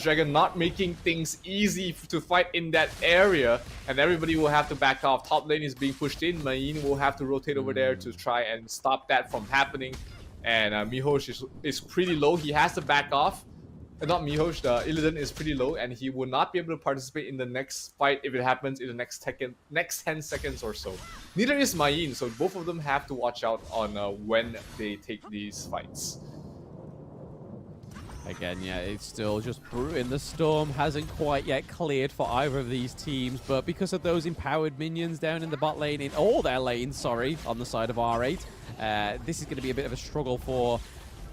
Speaker 2: Dragon not making things easy to fight in that area, and everybody will have to back off. Top lane is being pushed in. Main will have to rotate over there to try and stop that from happening. And Mihosh is pretty low. He has to back off. Not Mihosh, Illidan is pretty low, and he will not be able to participate in the next fight if it happens in the next 10 seconds or so. Neither is Main, so both of them have to watch out on when they take these fights.
Speaker 1: Again, yeah, it's still just brewing. The storm hasn't quite yet cleared for either of these teams, but because of those empowered minions down in the bot lane, in all their lanes, sorry, on the side of R8, this is going to be a bit of a struggle for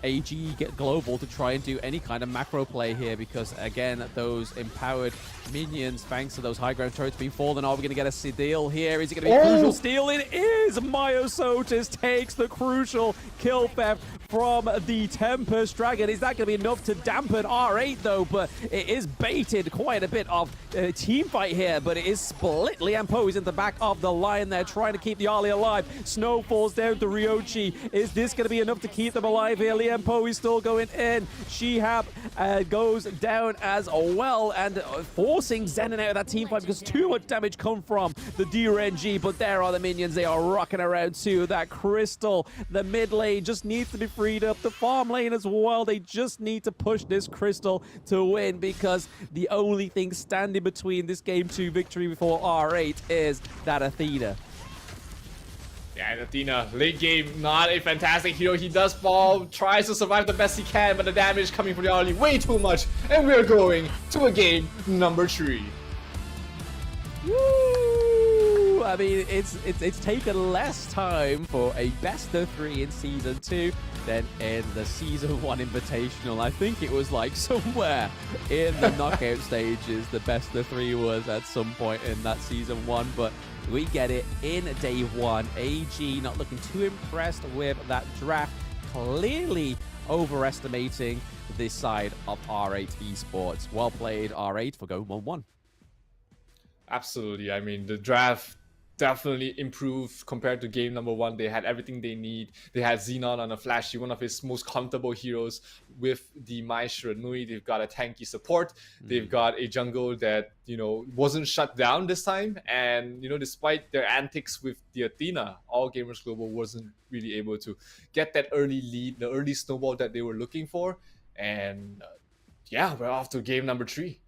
Speaker 1: AG Global to try and do any kind of macro play here, because again, those empowered minions, thanks to those high ground turrets being fallen, are we going to get a steal here? Is it going to be a crucial steal? It is! Myosotis takes the crucial kill theft from the Tempest Dragon. Is that going to be enough to dampen R8 though? But it is baited quite a bit of team fight here, but it is split. Liempo is in the back of the line there, trying to keep the Arlie alive. Snow falls down to Ryochi. Is this going to be enough to keep them alive here? Liempo is still going in. Shihab goes down as well, and forcing Zenon out of that team fight because too much damage come from the DRNG. But there are the minions. They are rocking around too. That crystal, the mid lane just needs to be freed up. The farm lane as well. They just need to push this crystal to win, because the only thing standing between this game 2 victory for R8 is that Athena.
Speaker 2: Yeah, and Athena, late game, not a fantastic hero. He does fall, tries to survive the best he can, but the damage coming from the Arlie way too much, and we're going to a game number 3.
Speaker 1: Woo! I mean, it's taken less time for a best of 3 in Season 2 than in the Season 1 Invitational. I think it was like somewhere in the knockout stages the best of 3 was at some point in that Season 1, but we get it in day 1. AG not looking too impressed with that draft, clearly overestimating this side of R8 Esports. Well played, R8, for going 1-1.
Speaker 2: Absolutely. I mean, the draft definitely improved compared to game number 1. They had everything they need. They had Xenon on a flashy, one of his most comfortable heroes with the Mai Shiranui. They've got a tanky support. They've got a jungle that, wasn't shut down this time. And, despite their antics with the Athena, All Gamers Global wasn't really able to get that early lead, the early snowball that they were looking for. And yeah, we're off to game number 3.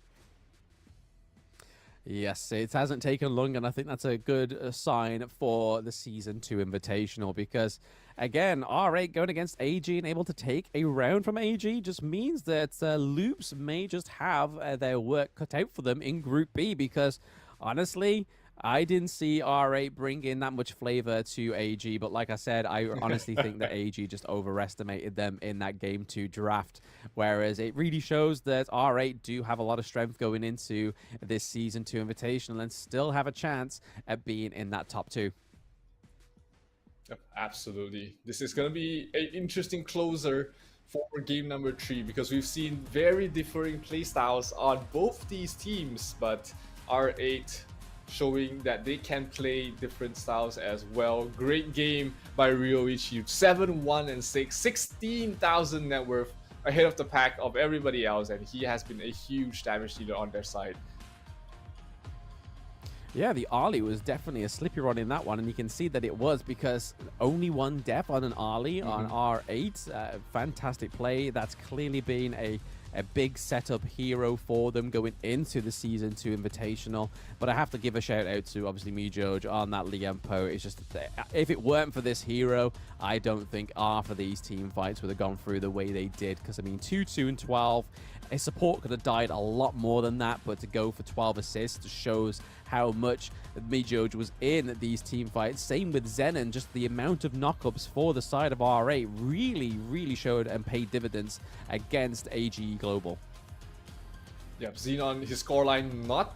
Speaker 1: Yes, it hasn't taken long, and I think that's a good sign for the Season 2 Invitational because, again, R8 going against AG and able to take a round from AG just means that Loops may just have their work cut out for them in Group B because, honestly, I didn't see R8 bring in that much flavor to AG, but like I said, I honestly think that AG just overestimated them in that Game 2 draft, whereas it really shows that R8 do have a lot of strength going into this Season 2 Invitational and still have a chance at being in that top 2.
Speaker 2: Yep, absolutely. This is going to be an interesting closer for game number 3 because we've seen very differing playstyles on both these teams, but R8 showing that they can play different styles as well. Great game by Ryoichi, 7-1-6, 16,000 net worth, ahead of the pack of everybody else, and he has been a huge damage dealer on their side.
Speaker 1: Yeah, the Ali was definitely a slippy run in that one, and you can see that it was because only 1 death on an Ali on R8. Fantastic play. That's clearly been a big setup hero for them going into the Season 2 Invitational. But I have to give a shout out to, obviously, Mijoj on that Liam Po. It's just, if it weren't for this hero, I don't think half of these team fights would have gone through the way they did. Because, I mean, 2-2-12, a support could have died a lot more than that, but to go for 12 assists shows how much Mijoj was in these team fights. Same with Zenon, just the amount of knockups for the side of R8 really showed and paid dividends against AG Global.
Speaker 2: Yep, Xenon, his scoreline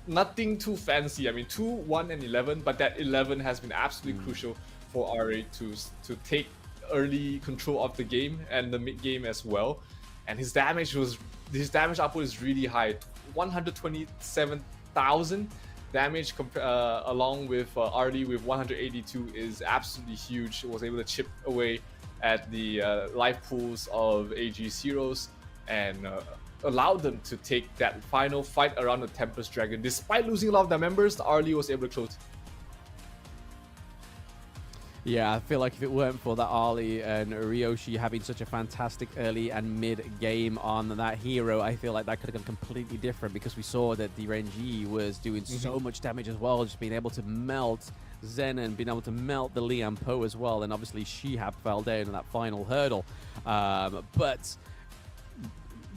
Speaker 2: nothing too fancy. I mean, 2-1-11, but that 11 has been absolutely crucial for R8 to take early control of the game and the mid game as well. And his damage output is really high, 127,000 damage along with RD with 182 is absolutely huge. Was able to chip away at the life pools of AG's heroes and allowed them to take that final fight around the Tempest Dragon. Despite losing a lot of their members, the RD was able to close.
Speaker 1: Yeah, I feel like if it weren't for that Ali and Ryoshi having such a fantastic early and mid game on that hero, I feel like that could have gone completely different because we saw that the Renji was doing so much damage as well, just being able to melt Zenon, being able to melt the Liam Po as well, and obviously Shihab fell down in that final hurdle. But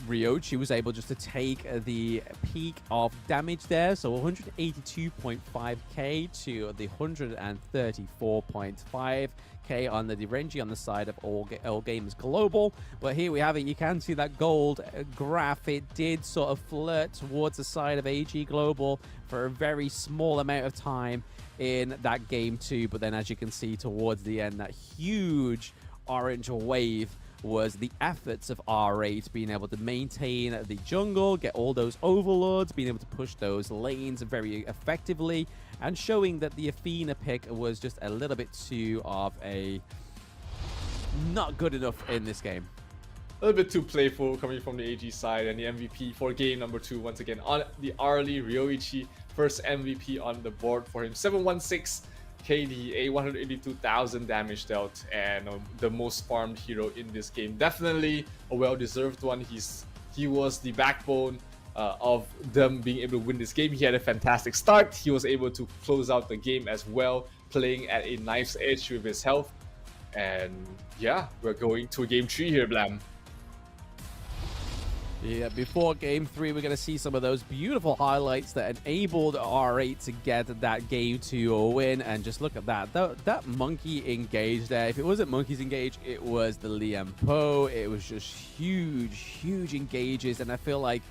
Speaker 1: Ryochi was able just to take the peak of damage there, so 182.5k to the 134.5k on the Renji on the side of All Gamers Global. But here we have it. You can see that gold graph. It did sort of flirt towards the side of AG Global for a very small amount of time in that game too. But then as you can see towards the end, that huge orange wave was the efforts of R8 being able to maintain the jungle, get all those overlords, being able to push those lanes very effectively, and showing that the Athena pick was just a little bit too of a not good enough in this game.
Speaker 2: A little bit too playful coming from the AG side, and the MVP for game number 2 once again on the Arlie Ryoichi, first MVP on the board for him. 716 KDA, 182,000 damage dealt, and the most farmed hero in this game. Definitely a well-deserved one. He was the backbone of them being able to win this game. He had a fantastic start. He was able to close out the game as well, playing at a knife's edge with his health. And yeah, we're going to game 3 here, Blam.
Speaker 1: Yeah, before Game 3, we're going to see some of those beautiful highlights that enabled R8 to get that Game 2 win. And just look at that. That monkey engaged there. If it wasn't monkeys engaged, it was the Liam Poe. It was just huge, huge engages. And I feel like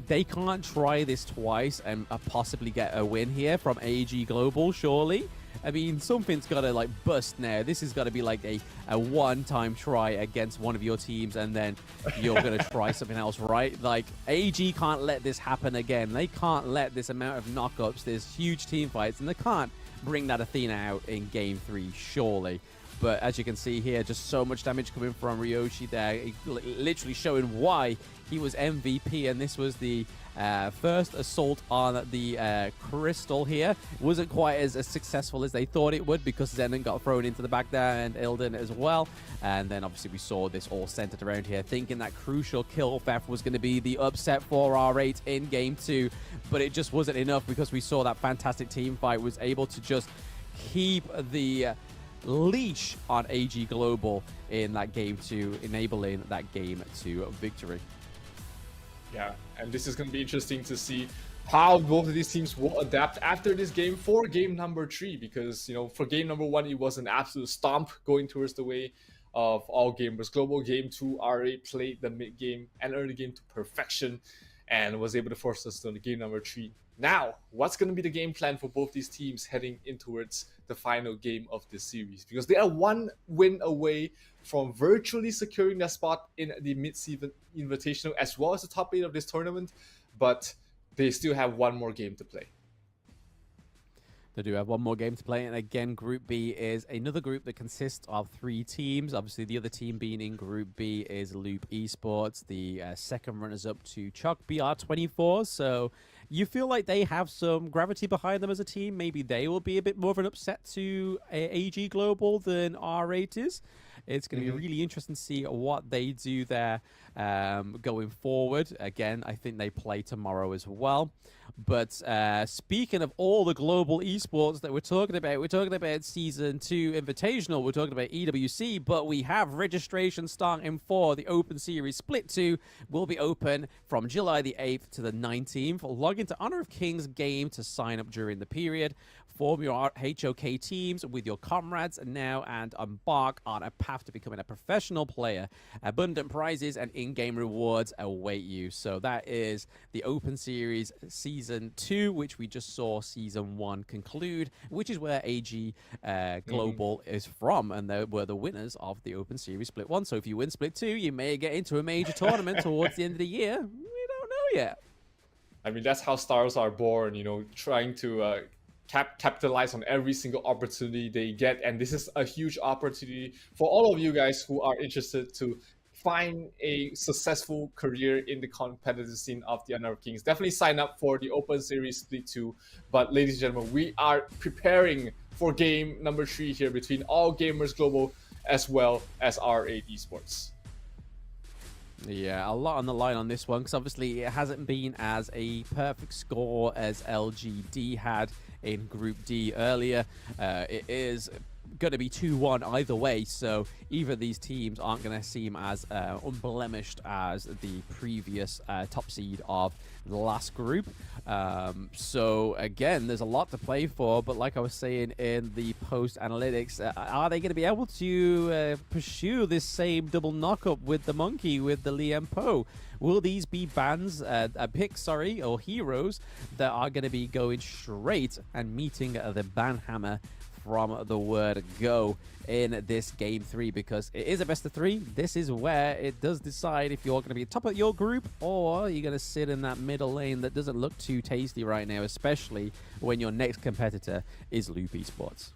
Speaker 1: they can't try this twice and possibly get a win here from AG Global, surely. I mean, something's got to like bust now. This has got to be like a one-time try against one of your teams, and then you're going to try something else, right? Like, AG can't let this happen again. They can't let this amount of knockups, this huge team fights, and they can't bring that Athena out in Game 3, surely. But as you can see here, just so much damage coming from Ryoshi there, literally showing why he was MVP, and this was the first assault on the Crystal here. It wasn't quite as successful as they thought it would, because Zenon got thrown into the back there, and Ilden as well. And then obviously we saw this all centered around here, thinking that crucial kill theft was going to be the upset for R8 in Game 2, but it just wasn't enough, because we saw that fantastic team fight was able to just keep the leash on AG Global in that Game 2, enabling that Game 2 victory.
Speaker 2: Yeah, and this is going to be interesting to see how both of these teams will adapt after this game for game number 3, because, you know, for game number 1, it was an absolute stomp going towards the way of all gamers global. Game 2, R8 played the mid game and earned the game to perfection and was able to force us to game number 3. Now, what's going to be the game plan for both these teams heading in towards the final game of this series? Because they are one win away from virtually securing their spot in the mid-season invitational as well as the top 8 of this tournament, but they still have one more game to play.
Speaker 1: They do have one more game to play, and again, Group B is another group that consists of 3 teams. Obviously, the other team being in Group B is Loop Esports, the second runners-up to HOK BR24. So you feel like they have some gravity behind them as a team. Maybe they will be a bit more of an upset to AG Global than R8 is. It's going to be really interesting to see what they do there going forward. Again, I think they play tomorrow as well. But speaking of all the global esports that we're talking about Season 2 Invitational, we're talking about EWC, but we have registration starting for the Open Series Split 2. Will be open from July the 8th to the 19th. Log into Honor of Kings game to sign up during the period. Form your HOK teams with your comrades now and embark on a path to becoming a professional player. Abundant prizes and in-game rewards await you. So that is the Open Series Season 2, which we just saw Season 1 conclude, which is where AG Global is from, and they were the winners of the Open Series Split 1. So if you win Split 2, you may get into a major tournament towards the end of the year. We don't know yet.
Speaker 2: I mean, that's how stars are born, you know, trying to capitalize on every single opportunity they get, and this is a huge opportunity for all of you guys who are interested to find a successful career in the competitive scene of the Honor of Kings. Definitely sign up for the Open Series Split 2. But ladies and gentlemen, we are preparing for game number 3 here between All Gamers Global as well as R8 Esports.
Speaker 1: Yeah, a lot on the line on this one, because obviously it hasn't been as a perfect score as LGD had in Group D earlier. It is going to be 2-1 either way, so either of these teams aren't going to seem as unblemished as the previous top seed of the last group. So again, there's a lot to play for, but like I was saying in the post analytics, are they going to be able to pursue this same double knockup with the monkey, with the Liam Poe? Will these be bans, picks, or heroes that are going to be going straight and meeting the ban hammer from the word go in this game 3? Because it is a best of 3. This is where it does decide if you're going to be top of your group or you're going to sit in that middle lane that doesn't look too tasty right now, especially when your next competitor is Loop Esports.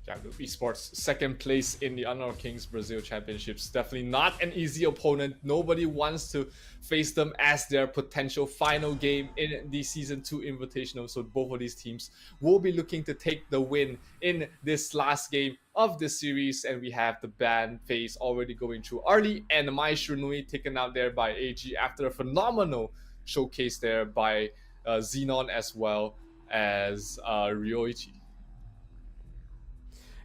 Speaker 2: Yeah, Loop Esports, second place in the Honor of Kings Brazil Championships. Definitely not an easy opponent. Nobody wants to face them as their potential final game in the Season 2 Invitational. So both of these teams will be looking to take the win in this last game of the series. And we have the ban phase already going through Arlie and Mai Shunui taken out there by AG after a phenomenal showcase there by Xenon as well as Ryoichi.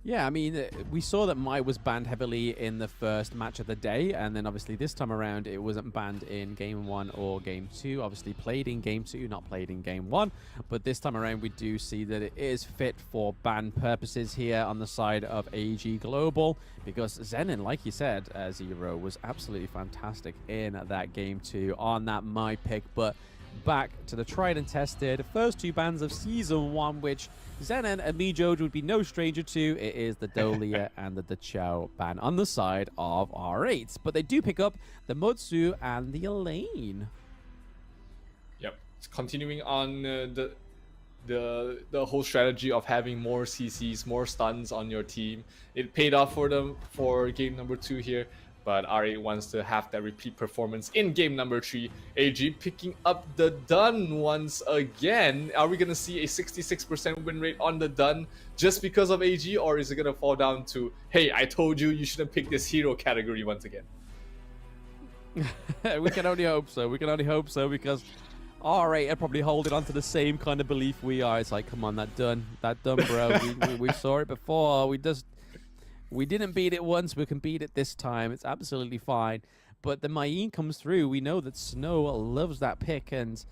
Speaker 1: Yeah, I mean, we saw that Mai was banned heavily in the first match of the day, and then obviously this time around it wasn't banned in Game 1 or Game 2. Obviously played in Game 2, not played in Game 1, but this time around we do see that it is fit for ban purposes here on the side of AG Global, because Zenon, like you said, Zero, was absolutely fantastic in that Game 2 on that Mai pick, but back to the tried and tested first 2 bans of Season 1, which Zenon and Mijoj would be no stranger to. It is the Dolia and the Chao ban on the side of R8. But they do pick up the Mutsu and the Elaine.
Speaker 2: Yep. It's continuing on the whole strategy of having more CCs, more stuns on your team. It paid off for them for game number 2 here. But R8 wants to have that repeat performance in game number 3. AG picking up the Dun once again. Are we going to see a 66% win rate on the Dun just because of AG? Or is it going to fall down to, hey, I told you you shouldn't pick this hero category once again?
Speaker 1: We can only hope so. We can only hope so, because R8 are probably holding on to the same kind of belief we are. It's like, come on, that done, bro. we saw it before. We didn't beat it once, we can beat it this time. It's absolutely fine. But the Mayin comes through. We know that Snow loves that pick, and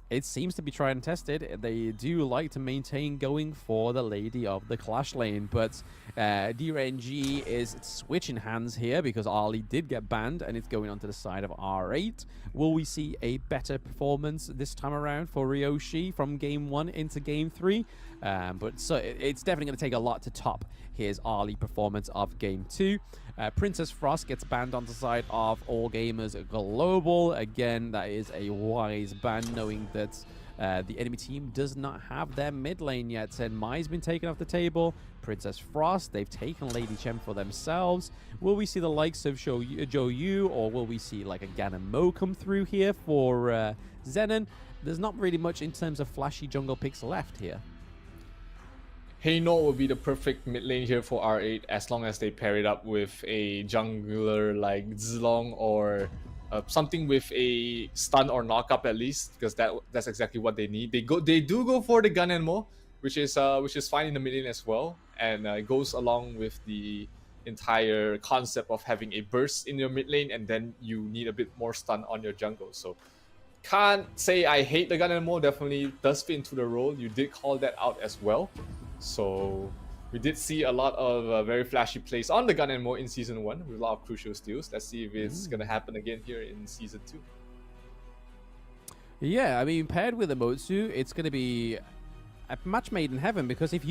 Speaker 1: it seems to be tried and tested. They do like to maintain going for the Lady of the Clash lane, but DRNG is switching hands here because Ali did get banned, and it's going onto the side of R8. Will we see a better performance this time around for Ryoshi from Game 1 into Game 3? But so it's definitely going to take a lot to top his Ali performance of Game 2. Princess Frost gets banned on the side of All Gamers Global. Again, that is a wise ban, knowing that the enemy team does not have their mid lane yet. And Mai's been taken off the table. Princess Frost, they've taken Lady Chen for themselves. Will we see the likes of Zhou Yu, or will we see like a Ganon Mo come through here for Zenon? There's not really much in terms of flashy jungle picks left here.
Speaker 2: Heino will be the perfect mid lane here for R8 as long as they pair it up with a jungler like Zilong, or something with a stun or knock-up at least, because that's exactly what they need. They do go for the Gun and Mo, which is fine in the mid lane as well, and it goes along with the entire concept of having a burst in your mid lane, and then you need a bit more stun on your jungle. So can't say I hate the Gun and Mo. Definitely does fit into the role. You did call that out as well. So we did see a lot of very flashy plays on the Gun and Mo in Season 1 with a lot of crucial steals. Let's see if it's going to happen again here in Season 2.
Speaker 1: Yeah, I mean, paired with Emotsu, it's going to be a match made in heaven, because if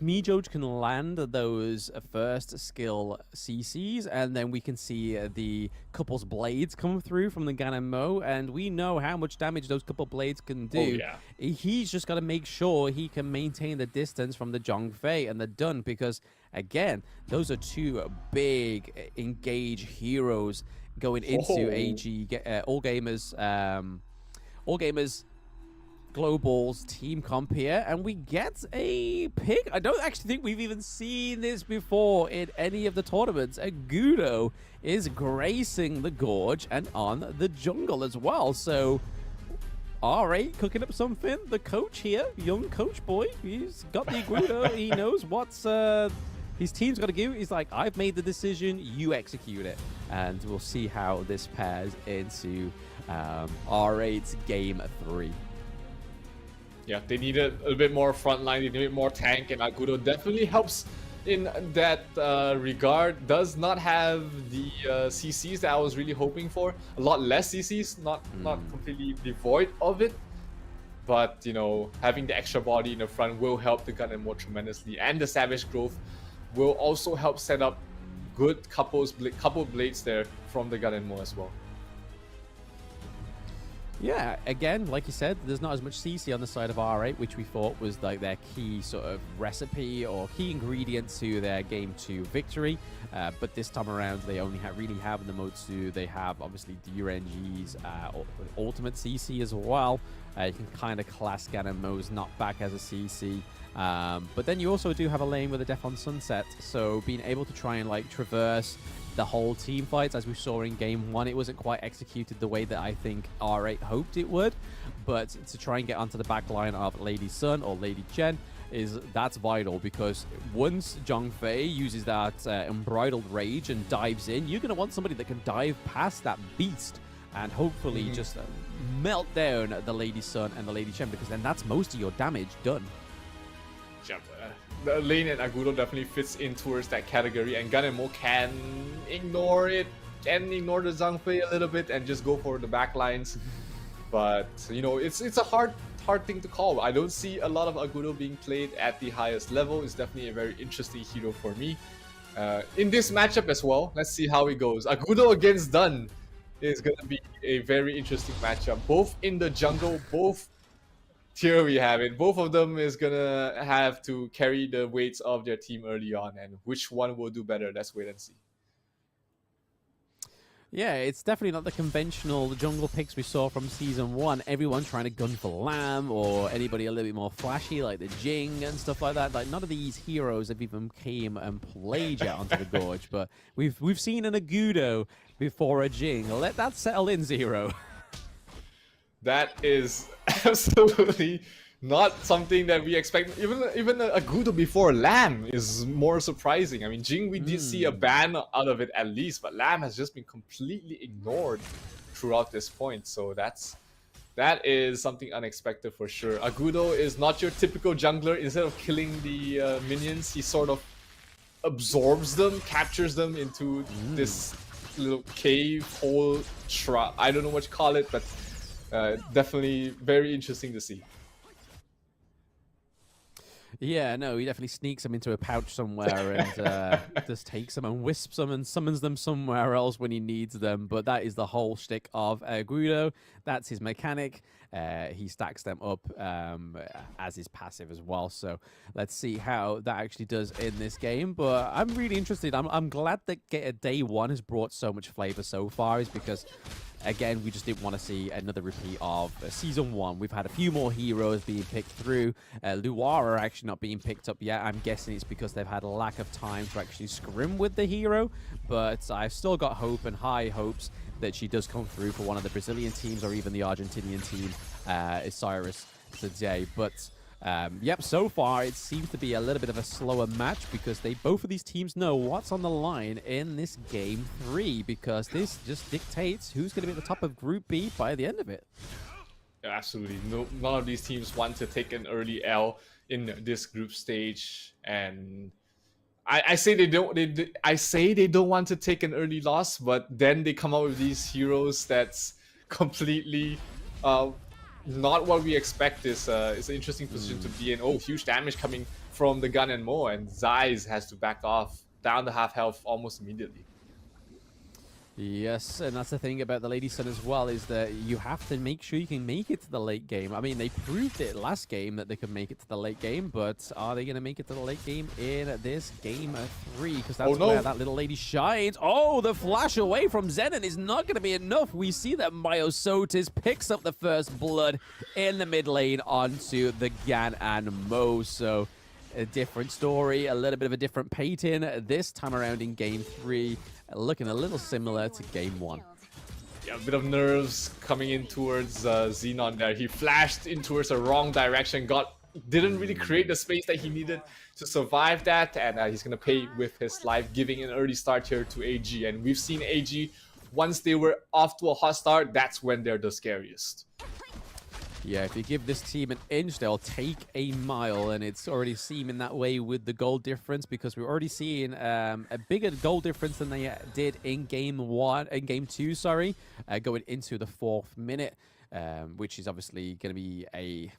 Speaker 1: Mijoj can land those first skill CCs, and then we can see the couple's blades come through from the Ganon Mo, and we know how much damage those couple blades can do.
Speaker 2: Oh, yeah.
Speaker 1: He's just got to make sure he can maintain the distance from the Zhongfei and the Dun, because again, those are 2 big engage heroes going into AG All Gamers Global's team comp here, and we get a pick. I don't actually think we've even seen this before in any of the tournaments. Agudo is gracing the Gorge and on the jungle as well. So R8 cooking up something. The coach here, young coach boy, he's got the Agudo. He knows what's his team's got to do. He's like, I've made the decision, you execute it. And we'll see how this pairs into R8's Game 3.
Speaker 2: Yeah, they needed a bit more frontline, they needed more tank, and Agudo definitely helps in that regard. Does not have the CCs that I was really hoping for. A lot less CCs, not completely devoid of it. But, you know, having the extra body in the front will help the Gun and Mo tremendously. And the Savage growth will also help set up good couple blades there from the Gun and Mo as well.
Speaker 1: Yeah, again, like you said, there's not as much CC on the side of R8, which we thought was like their key sort of recipe or key ingredient to their Game 2 victory. But this time around, they only really have the Motsu. They have, obviously, DRNG's ultimate CC as well. You can kind of class Ganon Mo's not back as a CC. But then you also do have a lane with a Death on Sunset, so being able to try and like traverse the whole team fights, as we saw in Game 1, it wasn't quite executed the way that I think R8 hoped it would. But to try and get onto the back line of Lady Sun or Lady Chen, that's vital, because once Zhang Fei uses that unbridled rage and dives in, you're going to want somebody that can dive past that beast and hopefully just melt down the Lady Sun and the Lady Chen, because then that's most of your damage done.
Speaker 2: Yep. The lane and Agudo definitely fits in towards that category, and Gun and Mo can ignore it, can ignore the Zhang Fei a little bit and just go for the back lines. But you know, it's a hard thing to call. I don't see a lot of Agudo being played at the highest level. It's definitely a very interesting hero for me. In this matchup as well, let's see how it goes. Agudo against Dun is going to be a very interesting matchup. Both in the jungle, both here we have it. Both of them is going to have to carry the weights of their team early on, and which one will do better, let's wait and see.
Speaker 1: Yeah, it's definitely not the conventional jungle picks we saw from Season 1. Everyone trying to gun for Lamb, or anybody a little bit more flashy like the Jing and stuff like that. Like, none of these heroes have even came and played yet onto the Gorge, but we've seen an Agudo before a Jing. Let that settle in, Zero.
Speaker 2: That is absolutely not something that we expect. Even Agudo before Lamb is more surprising. I mean, Jing, we did see a ban out of it at least, but Lamb has just been completely ignored throughout this point. So that is something unexpected for sure. Agudo is not your typical jungler. Instead of killing the minions, he sort of absorbs them, captures them into this little cave hole. I don't know what you call it, but definitely very interesting to see.
Speaker 1: Yeah, no, he definitely sneaks them into a pouch somewhere and just takes them and wisps them and summons them somewhere else when he needs them. But that is the whole shtick of Agudo. That's his mechanic. He stacks them up as his passive as well. So let's see how that actually does in this game. But I'm really interested. I'm glad that day one has brought so much flavor so far, is because again, we just didn't want to see another repeat of Season 1. We've had a few more heroes being picked through. Luar are actually not being picked up yet. I'm guessing it's because they've had a lack of time to actually scrim with the hero. But I've still got hope and high hopes that she does come through for one of the Brazilian teams or even the Argentinian team, Cyrus, today. But yep, so far it seems to be a little bit of a slower match, because both of these teams know what's on the line in this Game 3, because this just dictates who's going to be at the top of Group B by the end of it.
Speaker 2: Yeah, absolutely. None of these teams want to take an early L in this group stage, and I say they don't. I say they don't want to take an early loss, but then they come out with these heroes that's completely not what we expect. It's an interesting position to be in. Oh, huge damage coming from the Gun and Mo, and Zeiss has to back off down to half health almost immediately.
Speaker 1: Yes, and that's the thing about the Lady Sun as well, is that you have to make sure you can make it to the late game. I mean, they proved it last game that they could make it to the late game, but are they going to make it to the late game in this Game 3? Because that's where that little lady shines. Oh, the flash away from Zenon is not going to be enough. We see that Myosotis picks up the first blood in the mid lane onto the Gan and Mo. So a different story, a little bit of a different pattern this time around in Game 3. Looking a little similar to Game 1.
Speaker 2: Yeah, a bit of nerves coming in towards Xenon there. He flashed in towards the wrong direction, didn't really create the space that he needed to survive that, and he's going to pay with his life, giving an early start here to AG. And we've seen AG, once they were off to a hot start, that's when they're the scariest.
Speaker 1: Yeah, if you give this team an inch, they'll take a mile, and it's already seeming that way with the goal difference, because we're already seeing a bigger goal difference than they did in Game 2, sorry, going into the 4th minute, which is obviously going to be a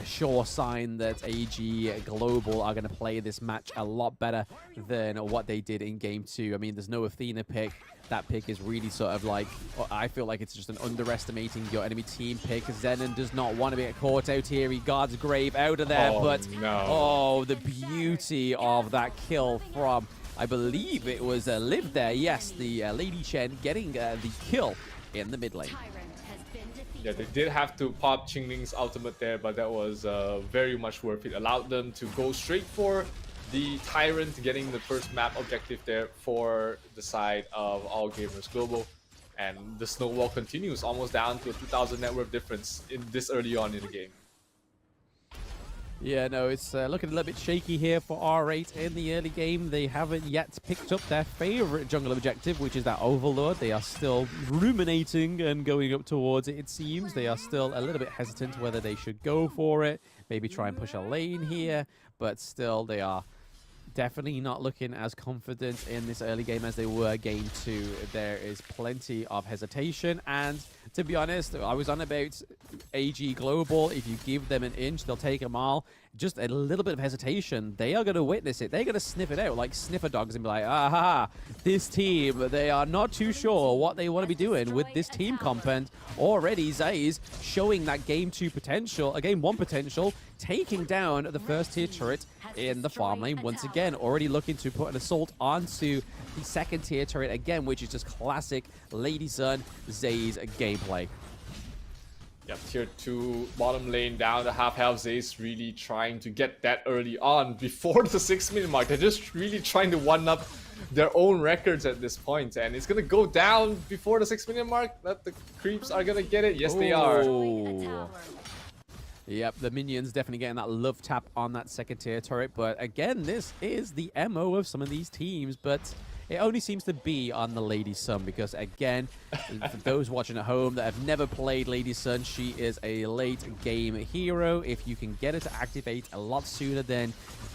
Speaker 1: sure sign that AG Global are going to play this match a lot better than what they did in Game 2. I mean, there's no Athena pick. That pick is really sort of like, I feel like it's just an underestimating your enemy team pick. Zenon does not want to be caught out here. He guards Grave out of there, oh, the beauty of that kill from, I believe it was Liv there. Yes, the Lady Chen getting the kill in the mid lane.
Speaker 2: Yeah, they did have to pop Qingling's ultimate there, but that was very much worth it. Allowed them to go straight for the Tyrant, getting the first map objective there for the side of All Gamers Global. And the snowball continues, almost down to a 2,000 net worth difference in this early on in the game.
Speaker 1: Yeah, no, it's looking a little bit shaky here for R8 in the early game. They haven't yet picked up their favorite jungle objective, which is that Overlord. They are still ruminating and going up towards it, it seems. They are still a little bit hesitant whether they should go for it, maybe try and push a lane here, but still they are definitely not looking as confident in this early game as they were game 2. There is plenty of hesitation, and to be honest, I was on about AG Global. If you give them an inch, they'll take a mile. Just a little bit of hesitation, they are going to witness it. They're going to sniff it out like sniffer dogs and be like, aha, this team, they are not too sure what they want to be doing with this team comp. And already Zay's showing that game 2 potential, game 1 potential, taking down the first tier turret in the farm lane once again, already looking to put an assault onto the second tier turret again, which is just classic Lady Sun Zay's gameplay.
Speaker 2: Yep, tier 2 bottom lane down to half health. Zay's really trying to get that early on before the 6-minute mark. They're just really trying to one-up their own records at this point, and it's gonna go down before the 6-minute mark. That the creeps are gonna get it. Yes, they are.
Speaker 1: Yep, the minions definitely getting that love tap on that second tier turret. But again, this is the MO of some of these teams, but it only seems to be on the Lady Sun because, again, for those watching at home that have never played Lady Sun, she is a late game hero. If you can get her to activate a lot sooner than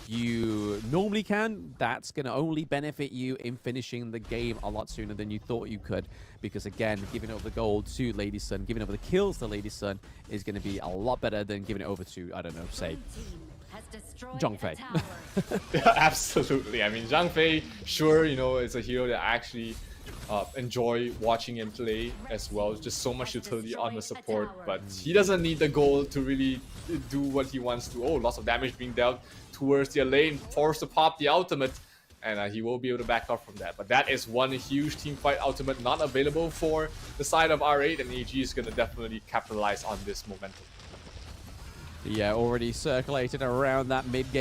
Speaker 1: you normally can, that's going to only benefit you in finishing the game a lot sooner than you thought you could. Because, again, giving over the gold to Lady Sun, giving over the kills to Lady Sun is going to be a lot better than giving it over to, I don't know, say, Zhang Fei.
Speaker 2: Yeah, absolutely. I mean, Zhang Fei, sure, you know, is a hero that I actually enjoy watching him play as well. Just so much utility on the support, but he doesn't need the gold to really do what he wants to. Oh, lots of damage being dealt towards the lane, forced to pop the ultimate, and he will be able to back off from that. But that is one huge team fight ultimate not available for the side of R8, and AG is going to definitely capitalize on this momentum.
Speaker 1: Yeah, already circulating around that mid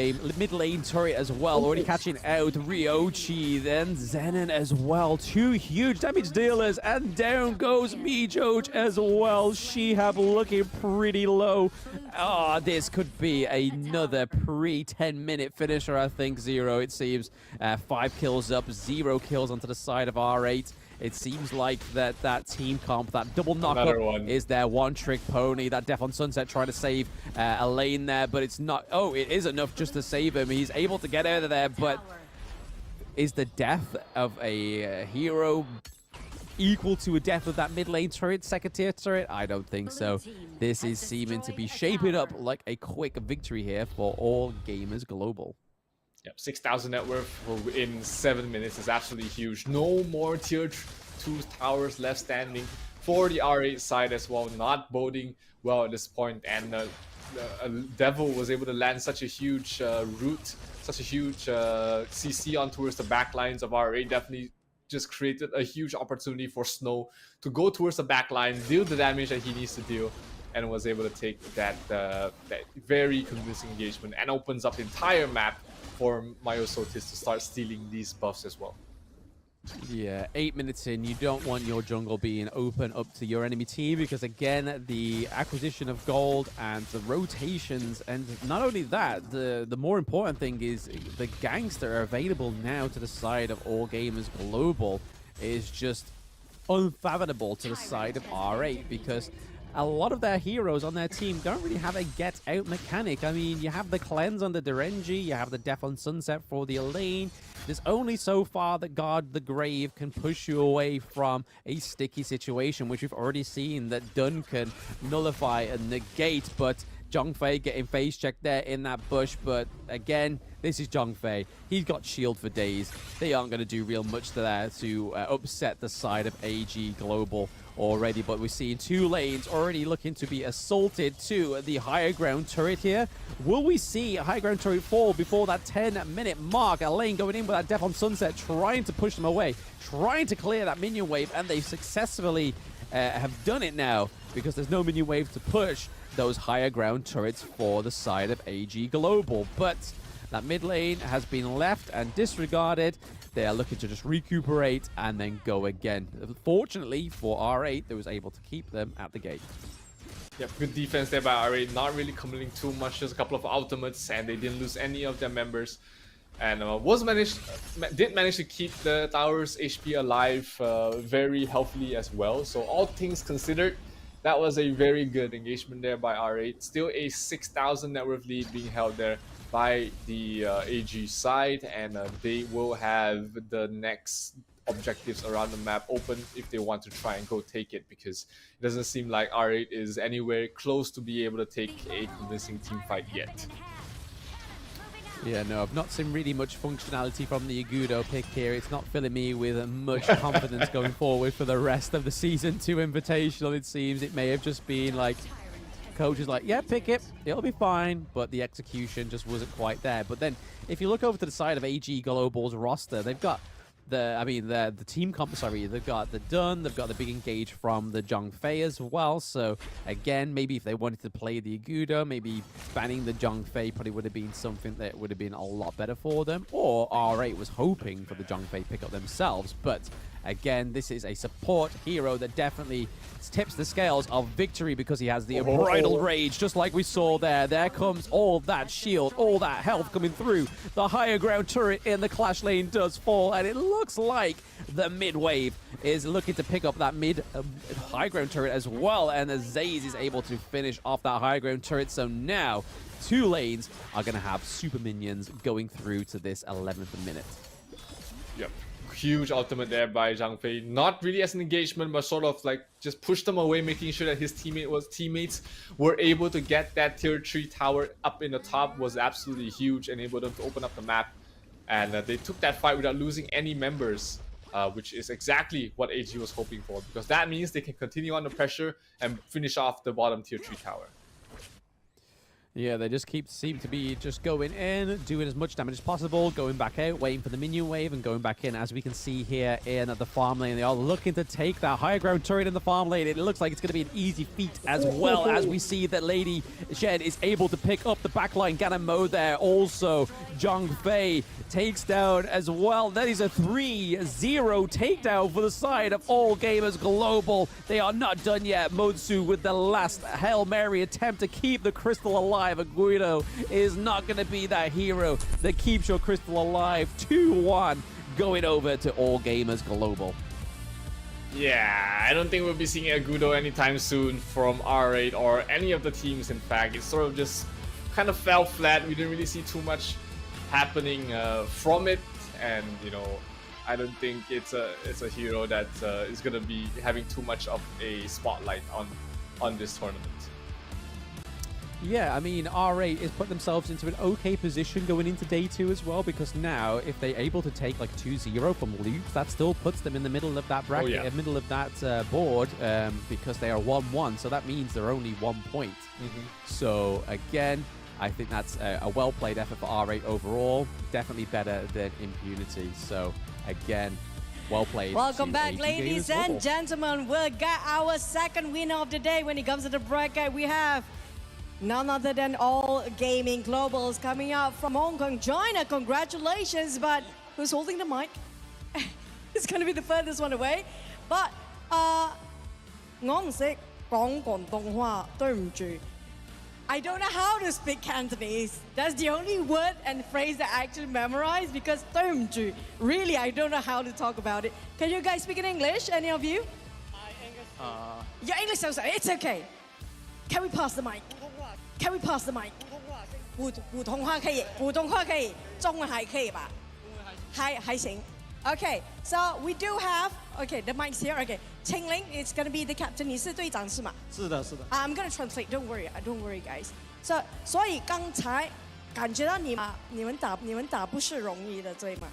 Speaker 1: lane turret as well. Already catching out Ryochi, then Zenon as well. 2 huge damage dealers, and down goes Mijoj as well. Shihab looking pretty low. Ah, this could be another pre-10-minute finisher, I think. 0, it seems. 5 kills up, 0 kills onto the side of R8. It seems like that team comp, that double knockup is their one-trick pony. That Death on Sunset trying to save a lane there, but it's not. Oh, it is enough just to save him. He's able to get out of there, but is the death of a hero equal to a death of that mid lane turret, second tier turret? I don't think so. This is seeming to be shaping up like a quick victory here for all gamers global.
Speaker 2: Yep, 6,000 net worth in 7 minutes is absolutely huge. No more tier 2 towers left standing for the R8 side as well. Not boding well at this point, and Devil was able to land such a huge route, such a huge CC on towards the back lines of R8. Definitely just created a huge opportunity for Snow to go towards the back line, deal the damage that he needs to deal, and was able to take that very convincing engagement, and opens up the entire map for Myosotis to start stealing these buffs as well.
Speaker 1: Yeah, 8 minutes in, you don't want your jungle being open up to your enemy team, because again, the acquisition of gold and the rotations, and not only that, the more important thing is the ganks that are available now to the side of All Gamers Global is just unfathomable to the side of R8, because a lot of their heroes on their team don't really have a get-out mechanic. I mean, you have the cleanse on the Derenji, you have the Death on Sunset for the Elaine. There's only so far that Guard the Grave can push you away from a sticky situation, which we've already seen that Dun can nullify and negate, but Zhang Fei getting face checked there in that bush, but again, this is Zhang Fei. He's got shield for days. They aren't going to do real much there to upset the side of AG Global already, but we're seeing 2 lanes already looking to be assaulted to the higher ground turret here. Will we see a high ground turret fall before that 10-minute mark? A lane going in with that Death on Sunset, trying to push them away, trying to clear that minion wave, and they successfully have done it now, because there's no minion wave to push those higher ground turrets for the side of AG Global. But that mid lane has been left and disregarded. They are looking to just recuperate and then go again. Fortunately for R8, they was able to keep them at the gate.
Speaker 2: Yeah, good defense there by R8, not really committing too much, just a couple of ultimates, and they didn't lose any of their members. And did manage to keep the tower's HP alive very healthily as well. So all things considered, that was a very good engagement there by R8. Still a 6,000 net worth lead being held there by the AG side, and they will have the next objectives around the map open if they want to try and go take it, because it doesn't seem like R8 is anywhere close to be able to take a convincing team fight yet.
Speaker 1: Yeah, no, I've not seen really much functionality from the Agudo pick here. It's not filling me with much confidence going forward for the rest of the Season 2 Invitational, it seems. It may have just been like, coach is like, yeah, pick it, it'll be fine, but the execution just wasn't quite there. But then, if you look over to the side of AG Global's roster, they've got the team comp, sorry, they've got the Dun, they've got the big engage from the Zhongfei as well. So again, maybe if they wanted to play the Agudo, maybe banning the Zhongfei probably would have been something that would have been a lot better for them. Or R8 was hoping for the Zhongfei pick up themselves. But again, this is a support hero that definitely tips the scales of victory because he has the unbridled rage, just like we saw there. There comes all that shield, all that health coming through. The higher ground turret in the clash lane does fall, and it looks like the mid wave is looking to pick up that mid high ground turret as well, and Zaze is able to finish off that high ground turret. So now 2 lanes are going to have super minions going through to this 11th minute.
Speaker 2: Yep. Huge ultimate there by Zhang Fei. Not really as an engagement, but sort of like just pushed them away, making sure that his teammates were able to get that tier 3 tower up in the top was absolutely huge, and able them to open up the map. And they took that fight without losing any members, which is exactly what AG was hoping for, because that means they can continue under pressure and finish off the bottom tier 3 tower.
Speaker 1: Yeah, they just seem to be just going in, doing as much damage as possible, going back out, waiting for the minion wave, and going back in. As we can see here in the farm lane, they are looking to take that higher ground turret in the farm lane. It looks like it's going to be an easy feat, as well as we see that Lady Shen is able to pick up the backline Ganon mode there. Also, Zhongfei takes down as well. That is a 3-0 takedown for the side of All Gamers Global. They are not done yet. Modsu with the last Hail Mary attempt to keep the crystal alive. Agudo is not going to be that hero that keeps your crystal alive. 2-1 going over to All Gamers Global.
Speaker 2: Yeah, I don't think we'll be seeing Agudo anytime soon from R8 or any of the teams. In fact, it sort of just kind of fell flat. We didn't really see too much happening from it, and you know, I don't think it's a hero that is going to be having too much of a spotlight on this tournament.
Speaker 1: Yeah, I mean, R8 is putting themselves into an okay position going into day 2 as well, because now if they're able to take like 2-0 from Luke, that still puts them in the middle of that bracket, middle of that board, because they are 1-1, so that means they're only 1 point. So again, I think that's a well-played effort for R8 overall, definitely better than Impunity. So again, well played.
Speaker 3: Welcome back, ladies and gentlemen. We'll get our second winner of the day. When it comes to the bracket, we have none other than All Gaming Globals coming out from Hong Kong. China, congratulations, but who's holding the mic? It's going to be the furthest one away. But, 我唔識講廣東話，對唔住。I don't know how to speak Cantonese. That's the only word and phrase that I actually memorized, because 對唔住, really, I don't know how to talk about it. Can you guys speak in English, any of you? Your English so sorry. It's okay. Can we pass the mic? Can we pass the mic? 普通話可以，普通話可以，中文還可以吧？還行。Okay, so we do have, okay, the mic's here. Okay, Qingling is going to be the captain. 你是队长是吗？
Speaker 5: 是的，是的。
Speaker 3: I'm going to translate. Don't worry, guys. So, 所以刚才感觉到你们打不是容易的，对吗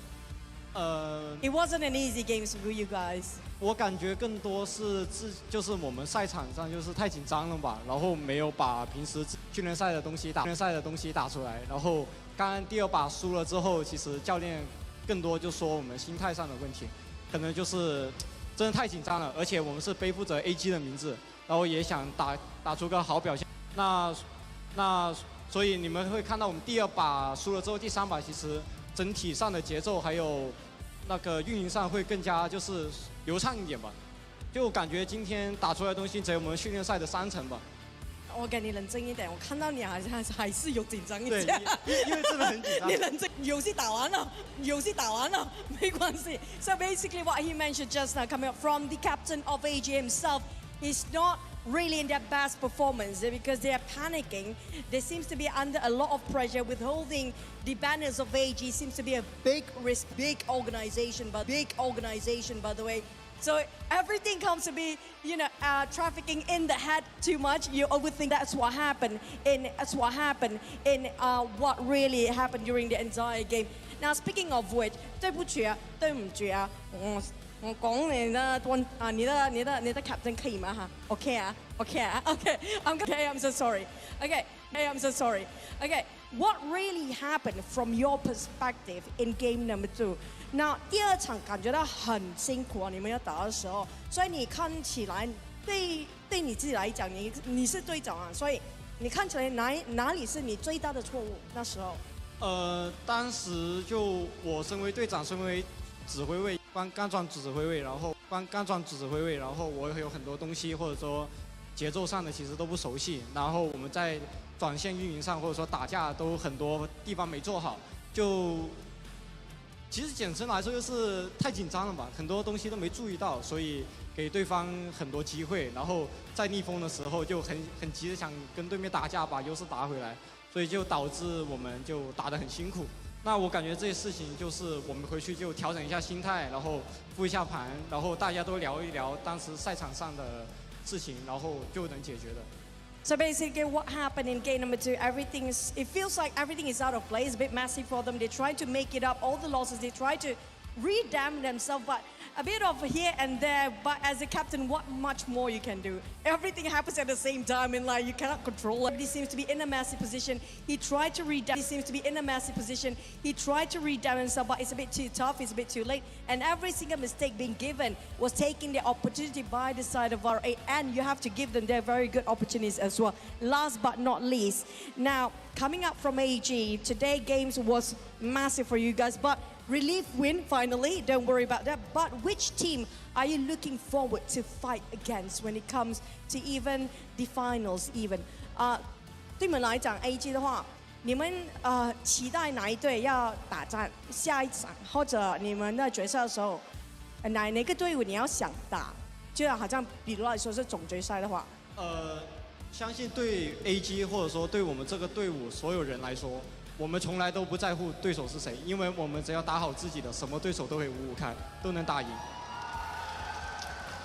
Speaker 3: ？It wasn't an easy game for you guys.
Speaker 5: 我感觉更多是就是我们赛场上就是太紧张了吧，然后没有把平时训练赛的东西打出来，然后刚刚第2把输了之后，其实教练更多就说我们心态上的问题，可能就是真的太紧张了，而且我们是背负着 AG 的名字，然后也想打出个好表现。那所以你们会看到我们第2把输了之后，第3把其实整体上的节奏还有那个运营上会更加就是流畅一点吧。就感觉今天打出来的东西只有我们训练赛的3成吧。
Speaker 3: OK， 你冷静一点，我看到你还是有紧张一
Speaker 5: 对，
Speaker 3: 下。
Speaker 5: 因为真的很紧张。
Speaker 3: 你冷静，游戏打完了，没关系。So basically, what he mentioned just now, coming up from the captain of AG himself, is not really in their best performance because they are panicking. They seems to be under a lot of pressure. Withholding the banners of AG seems to be a big risk, big organization, by the way. So everything comes to be, trafficking in the head too much. You overthink. That's what happened in what really happened during the entire game. Now speaking of which, 对不起啊，我讲你的 captain 可以吗哈 ？OK 啊 I'm so sorry. I'm so sorry. Okay, what really happened from your perspective in game number 2? 那第二场感觉到很辛苦啊，你们要打的时候，所以你看起来对你自己来讲，你是队长啊，所以你看起来哪里是你最大的错误？那时候？
Speaker 5: 当时就我身为队长，身为指挥位，刚转指挥位，然后我有很多东西或者说节奏上的其实都不熟悉，然后我们在转线运营上或者说打架都很多地方没做好，其实简称来说就是太紧张了吧，很多东西都没注意到，所以给对方很多机会，然后在逆风的时候就很急的想跟对面打架，把优势打回来，所以就导致我们就打得很辛苦。那我感觉这些事情就是我们回去就调整一下心态，然后复一下盘，然后大家都聊一聊当时赛场上的事情，然后就能解决的。
Speaker 3: So basically, what happened in game number 2? It feels like everything is out of place, a bit messy for them. They try to make it up, all the losses. They try to redeem themselves, but a bit of here and there. But as a captain, what much more you can do? Everything happens at the same time, and you cannot control it. He seems to be in a messy position. He tried to redeem. He tried to redeem himself, but it's a bit too tough. It's a bit too late, and every single mistake being given was taking the opportunity by the side of RA, and you have to give them their very good opportunities as well. Last but not least, now coming up from AG, today games was massive for you guys, but relief win finally, don't worry about that. But which team are you looking forward to fight against when it comes to even the finals even? 对你们来讲 AG 的话，你们期待哪一队要打战下一场，或者你们的决赛的时候，哪个队伍你要想打？就好像比如来说是总决赛的话，
Speaker 5: 相信对 AG 或者说对我们这个队伍所有人来说，我们从来都不在乎对手是谁，因为我们只要打好自己的，什么对手都可以五五开，都能打赢。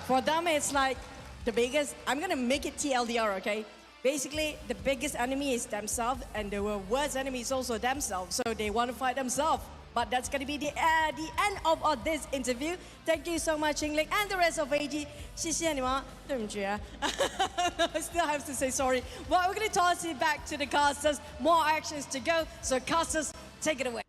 Speaker 3: For them, it's like the biggest. I'm gonna make it TLDR, okay? Basically, the biggest enemy is themselves, and the worst enemy is also themselves. So they want to fight themselves. But that's gonna be the end of this interview. Thank you so much, Yingling, and the rest of AG. 谢谢你们，对不起啊。I still have to say sorry. But we're gonna toss it back to the casters. More actions to go. So casters, take it away.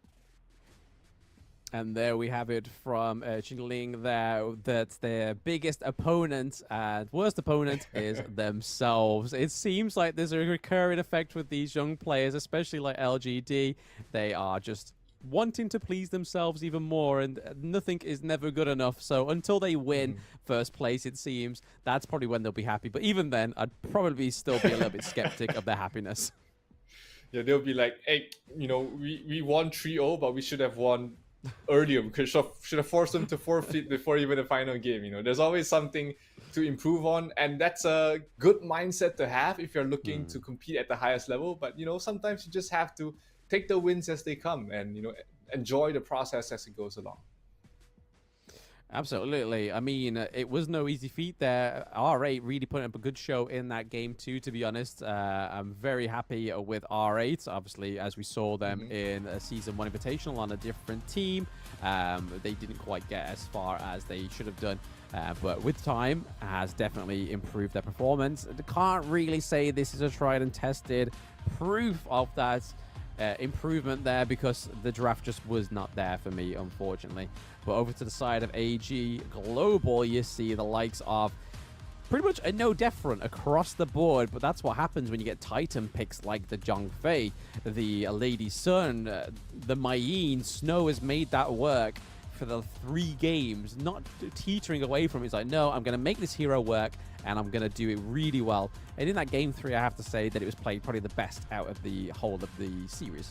Speaker 1: And there we have it from Qingling there, that their biggest opponent and worst opponent is themselves. It seems like there's a recurring effect with these young players, especially like LGD. They are just wanting to please themselves even more, and nothing is never good enough. So until they win first place, it seems, that's probably when they'll be happy. But even then, I'd probably still be a little bit skeptic of their happiness.
Speaker 2: Yeah, they'll be like, hey, we won 3-0, but we should have won earlier. We should have forced them to forfeit before even the final game. There's always something to improve on, and that's a good mindset to have if you're looking to compete at the highest level. But sometimes you just have to take the wins as they come, and enjoy the process as it goes along.
Speaker 1: Absolutely. I mean, it was no easy feat there. R8 really put up a good show in that game too, to be honest. I'm very happy with R8. Obviously, as we saw them in a Season 1 Invitational on a different team, they didn't quite get as far as they should have done. But with time, has definitely improved their performance. Can't really say this is a tried and tested proof of that improvement there, because the draft just was not there for me, unfortunately. But over to the side of AG Global, you see the likes of pretty much a no different across the board. But that's what happens when you get Titan picks like the Zhongfei, the Lady Sun, the Mayin. Snow has made that work for the 3 games, not teetering away from it. He's like, no, I'm going to make this hero work, and I'm going to do it really well. And in that game 3, I have to say that it was played probably the best out of the whole of the series.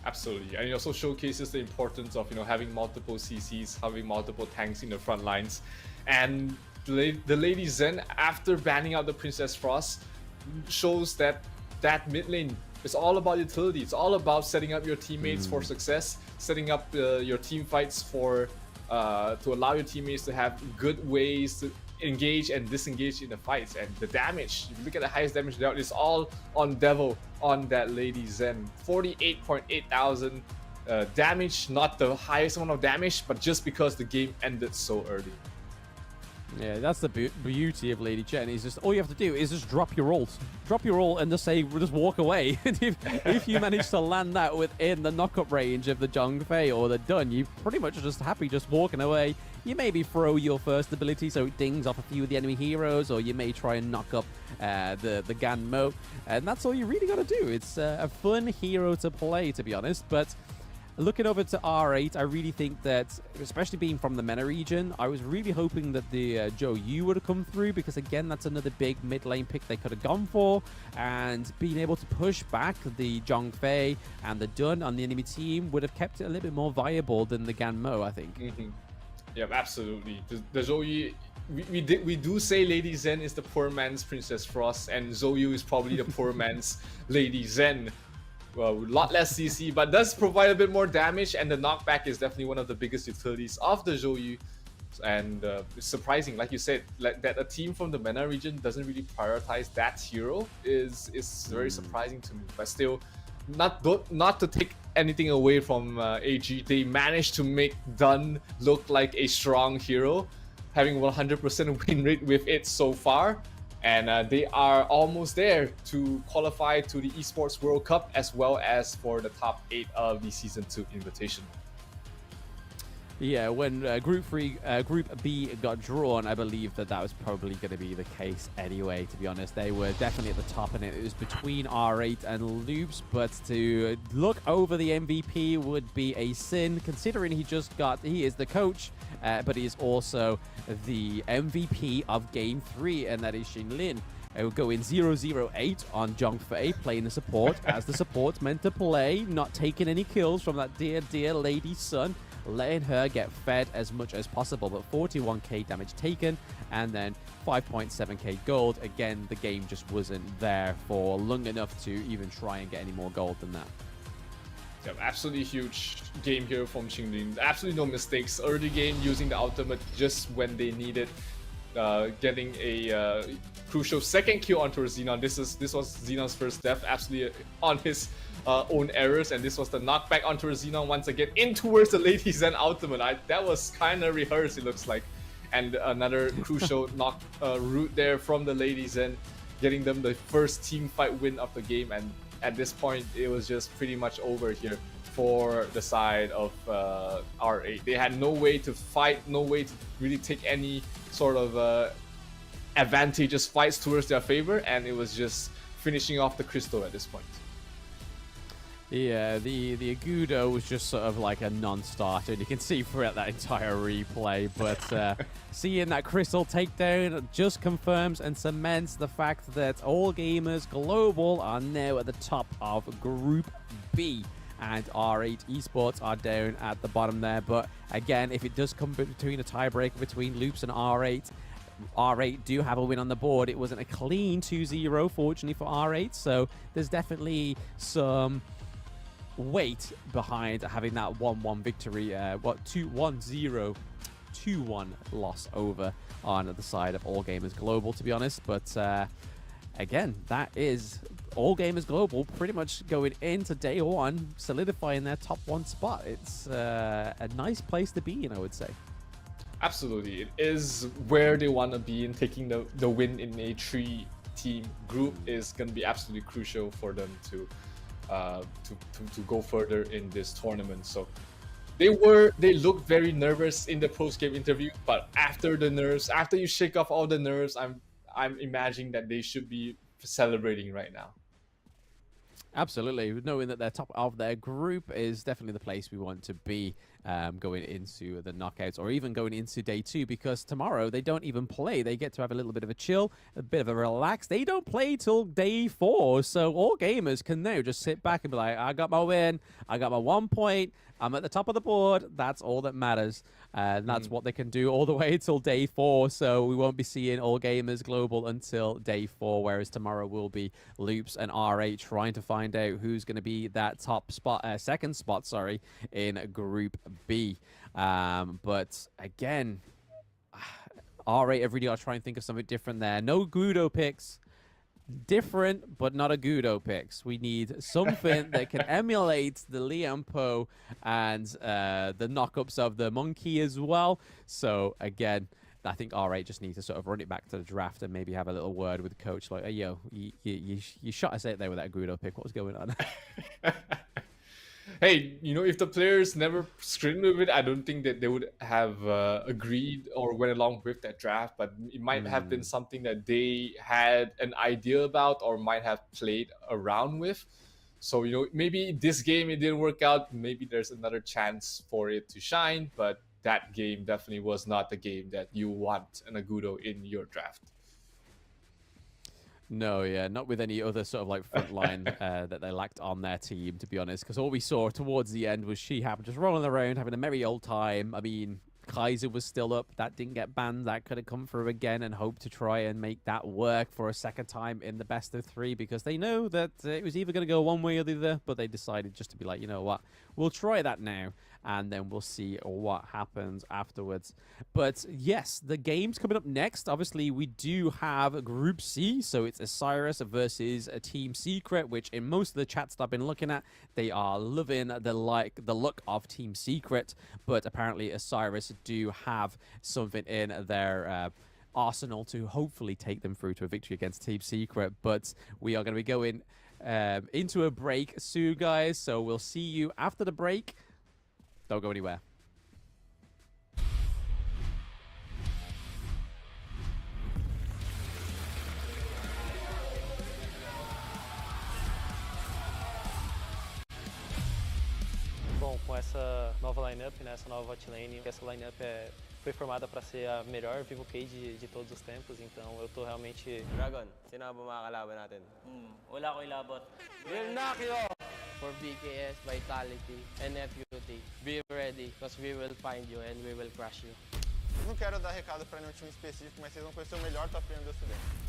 Speaker 2: Absolutely, and it also showcases the importance of having multiple CCs, having multiple tanks in the front lines, and the Lady Zen, after banning out the Princess Frost, shows that mid lane is all about utility. It's all about setting up your teammates for success, setting up your team fights for to allow your teammates to have good ways to engage and disengage in the fights. And the damage, if you look at the highest damage dealt, it's all on Devil, on that Lady Zen. 48.8 thousand damage, not the highest amount of damage, but just because the game ended so early.
Speaker 1: Yeah, that's the beauty of Lady Chen. Is just all you have to do is just drop your ult, and just walk away. And if you manage to land that within the knockup range of the Zhongfei or the Dun, you're pretty much just happy just walking away. You maybe throw your first ability so it dings off a few of the enemy heroes, or you may try and knock up the Gan Mo, and that's all you really got to do. It's a fun hero to play, to be honest, but. Looking over to R8, I really think that, especially being from the MENA region, I was really hoping that the Zhou Yu would have come through, because again, that's another big mid lane pick they could have gone for, and being able to push back the Zhongfei and the Dun on the enemy team would have kept it a little bit more viable than the Gan Mo, I think.
Speaker 2: Yeah, absolutely. The Zhou Yu, we do say Lady Zen is the poor man's Princess Frost, and Zhou Yu is probably the poor man's Lady Zen. Well, a lot less CC, but does provide a bit more damage, and the knockback is definitely one of the biggest utilities of the Zhou Yu. And it's surprising, like you said, that a team from the MENA region doesn't really prioritize that hero is very surprising to me. But still, not to take anything away from AG, they managed to make Dun look like a strong hero, having 100% win rate with it so far. And they are almost there to qualify to the Esports World Cup, as well as for the top 8 of the Season 2 Invitational.
Speaker 1: Yeah, when Group B got drawn, I believe that was probably going to be the case anyway, to be honest. They were definitely at the top, and it was between R8 and Loops, but to look over the MVP would be a sin, considering he is the coach, but he is also the MVP of Game 3, and that is Xin Lin. I will go in 0-0-8 on Zhongfei, playing the support, as the support's meant to play, not taking any kills from that dear, dear Lady Sun, letting her get fed as much as possible, but 41k damage taken, and then 5.7k gold. Again, the game just wasn't there for long enough to even try and get any more gold than that.
Speaker 2: Yeah, absolutely huge game here from Qinglin. Absolutely no mistakes. Early game using the ultimate just when they needed, getting a crucial second kill onto Xenon. This was Xenon's first death, absolutely on his own errors, and this was the knockback onto Xenon once again in towards the Lady Zen ultimate. That was kind of rehearsed, it looks like. And another crucial knock route there from the Lady Zen, getting them the first team fight win of the game. And at this point, it was just pretty much over here for the side of R8. They had no way to fight, no way to really take any sort of advantageous fights towards their favor, and it was just finishing off the crystal at this point.
Speaker 1: Yeah, the Agudo was just sort of like a non-starter, and you can see throughout that entire replay, but seeing that crystal takedown just confirms and cements the fact that All Gamers Global are now at the top of Group B, and R8 Esports are down at the bottom there. But again, if it does come between a tiebreaker between Loops and R8, R8 do have a win on the board. It wasn't a clean 2-0, fortunately, for R8, so there's definitely some weight behind having that 1-1 victory, 2-1 loss over on the side of All Gamers Global, to be honest. But again, that is All Gamers Global pretty much going into day one, solidifying their top 1 spot. It's a nice place to be in, I would say.
Speaker 2: Absolutely, it is where they want to be, and taking the win in a 3-team group is going to be absolutely crucial for them to go further in this tournament. So they looked very nervous in the post-game interview, but after you shake off all the nerves, I'm imagining that they should be celebrating right now.
Speaker 1: Absolutely, knowing that they're top of their group is definitely the place we want to be. going into the knockouts or even going into day 2, because tomorrow they don't even play. They get to have a little bit of a chill, a bit of a relax. They don't play till day 4, so all gamers can now just sit back and be like, I got my win, I got my 1 point, I'm at the top of the board. That's all that matters. And that's what they can do all the way till day 4. So we won't be seeing All Gamers Global until day 4, whereas tomorrow will be Loops and R8 trying to find out who's going to be that top spot, second spot, sorry, in Group B. But again, R8 every day I'll try and think of something different there. No Gudo picks. Different, but not a Gudo picks. We need something that can emulate the Liam Poe and the knockups of the Monkey as well. So again, I think R8 just needs to sort of run it back to the draft and maybe have a little word with the coach, like, hey, yo, you shot us out there with that Gudo pick. What was going on?
Speaker 2: Hey, you know, if the players never screamed with it, I don't think that they would have agreed or went along with that draft. But it might have been something that they had an idea about or might have played around with. So, you know, maybe this game it didn't work out. Maybe there's another chance for it to shine. But that game definitely was not the game that you want an Agudo in your draft.
Speaker 1: No, yeah, not with any other sort of like front line that they lacked on their team, to be honest. Because all we saw towards the end was Shihab just rolling around, having a merry old time. I mean, Kaiser was still up. That didn't get banned. That could have come through again and hope to try and make that work for a second time in the best of 3, because they know that it was either going to go one way or the other, but they decided just to be like, you know what, we'll try that now, and then we'll see what happens afterwards. But yes, the game's coming up next. Obviously, we do have Group C, so it's Osiris versus a Team Secret, which in most of the chats that I've been looking at, they are loving the look of Team Secret, but apparently Osiris do have something in their arsenal to hopefully take them through to a victory against Team Secret. But we are going to be going into a break soon, guys, so we'll see you after the break. Don't go anywhere.
Speaker 7: Bom, com essa nova lineup, né, essa nova hotlane, essa lineup foi formada para ser a melhor Vivo Cage de todos os tempos, então eu tô realmente...
Speaker 9: Dragon, sino ba mga kalaban natin?
Speaker 12: Wala ko ilabot.
Speaker 9: We'll knock you!
Speaker 12: For BKS, Vitality, and FUT, be ready, because we will find you and we will crush you.
Speaker 11: Não quero dar recado para nenhum time específico, mas vocês vão conhecer o melhor top laner do Ocidente.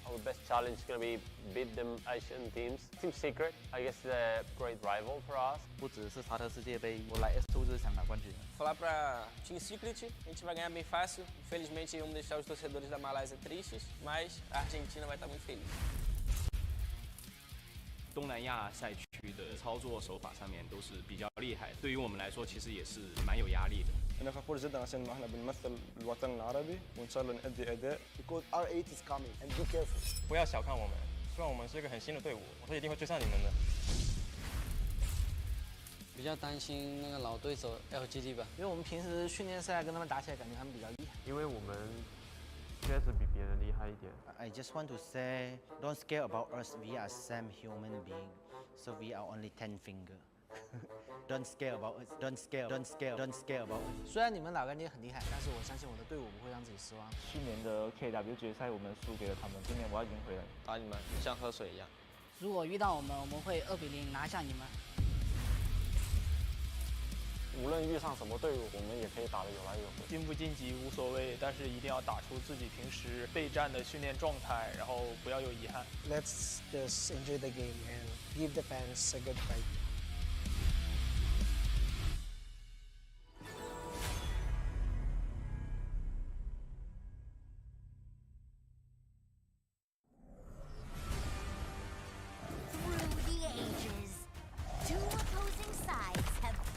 Speaker 16: Our best challenge is going to be beat them Asian teams. Team Secret, I guess, is a great rival for us.
Speaker 8: 不只是沙特世界杯，我来 S2 就是想拿冠军。
Speaker 9: Falar pra Team Secret, a gente vai ganhar bem fácil. Infelizmente, vamos deixar os torcedores da Malásia tristes, mas a Argentina vai estar muito feliz.
Speaker 10: 东南亚赛区的操作手法上面都是比较厉害，对于我们来说其实也是蛮有压力的。
Speaker 11: أنا فخور جدا عشان احنا بنمثل الوطن العربي وإن شاء الله نأدي أداء.
Speaker 19: Because R8 is coming and be careful.
Speaker 13: 不要小看我们，虽然我们是一个很新的队伍，我们一定会追上你们的。
Speaker 12: 比较担心那个老对手 LGD 吧，
Speaker 19: 因为我们平时训练赛跟他们打起来，感觉他们比较厉害。
Speaker 13: 因为我们确实比别人厉害一点。
Speaker 8: I just want to say, don't scare about us. We are same human being, so we are only 10 finger. Don't scare about us. Don't scare. Don't scare. Don't scare about us.
Speaker 19: 虽然你们老干爹很厉害，但是我相信我的队伍不会让自己失望。
Speaker 13: 去年的 KW 决赛我们输给了他们，今年我要赢回来。
Speaker 9: 打你们像喝水一样。
Speaker 20: 如果遇到我们会2比0拿下你们。
Speaker 11: 无论遇上什么队伍，我们也可以打得有来有回。
Speaker 13: 晋不晋级无所谓，但是一定要打出自己平时备战的训练状态，然后不要有遗憾。
Speaker 19: Let's just enjoy the game and give the fans a good fight.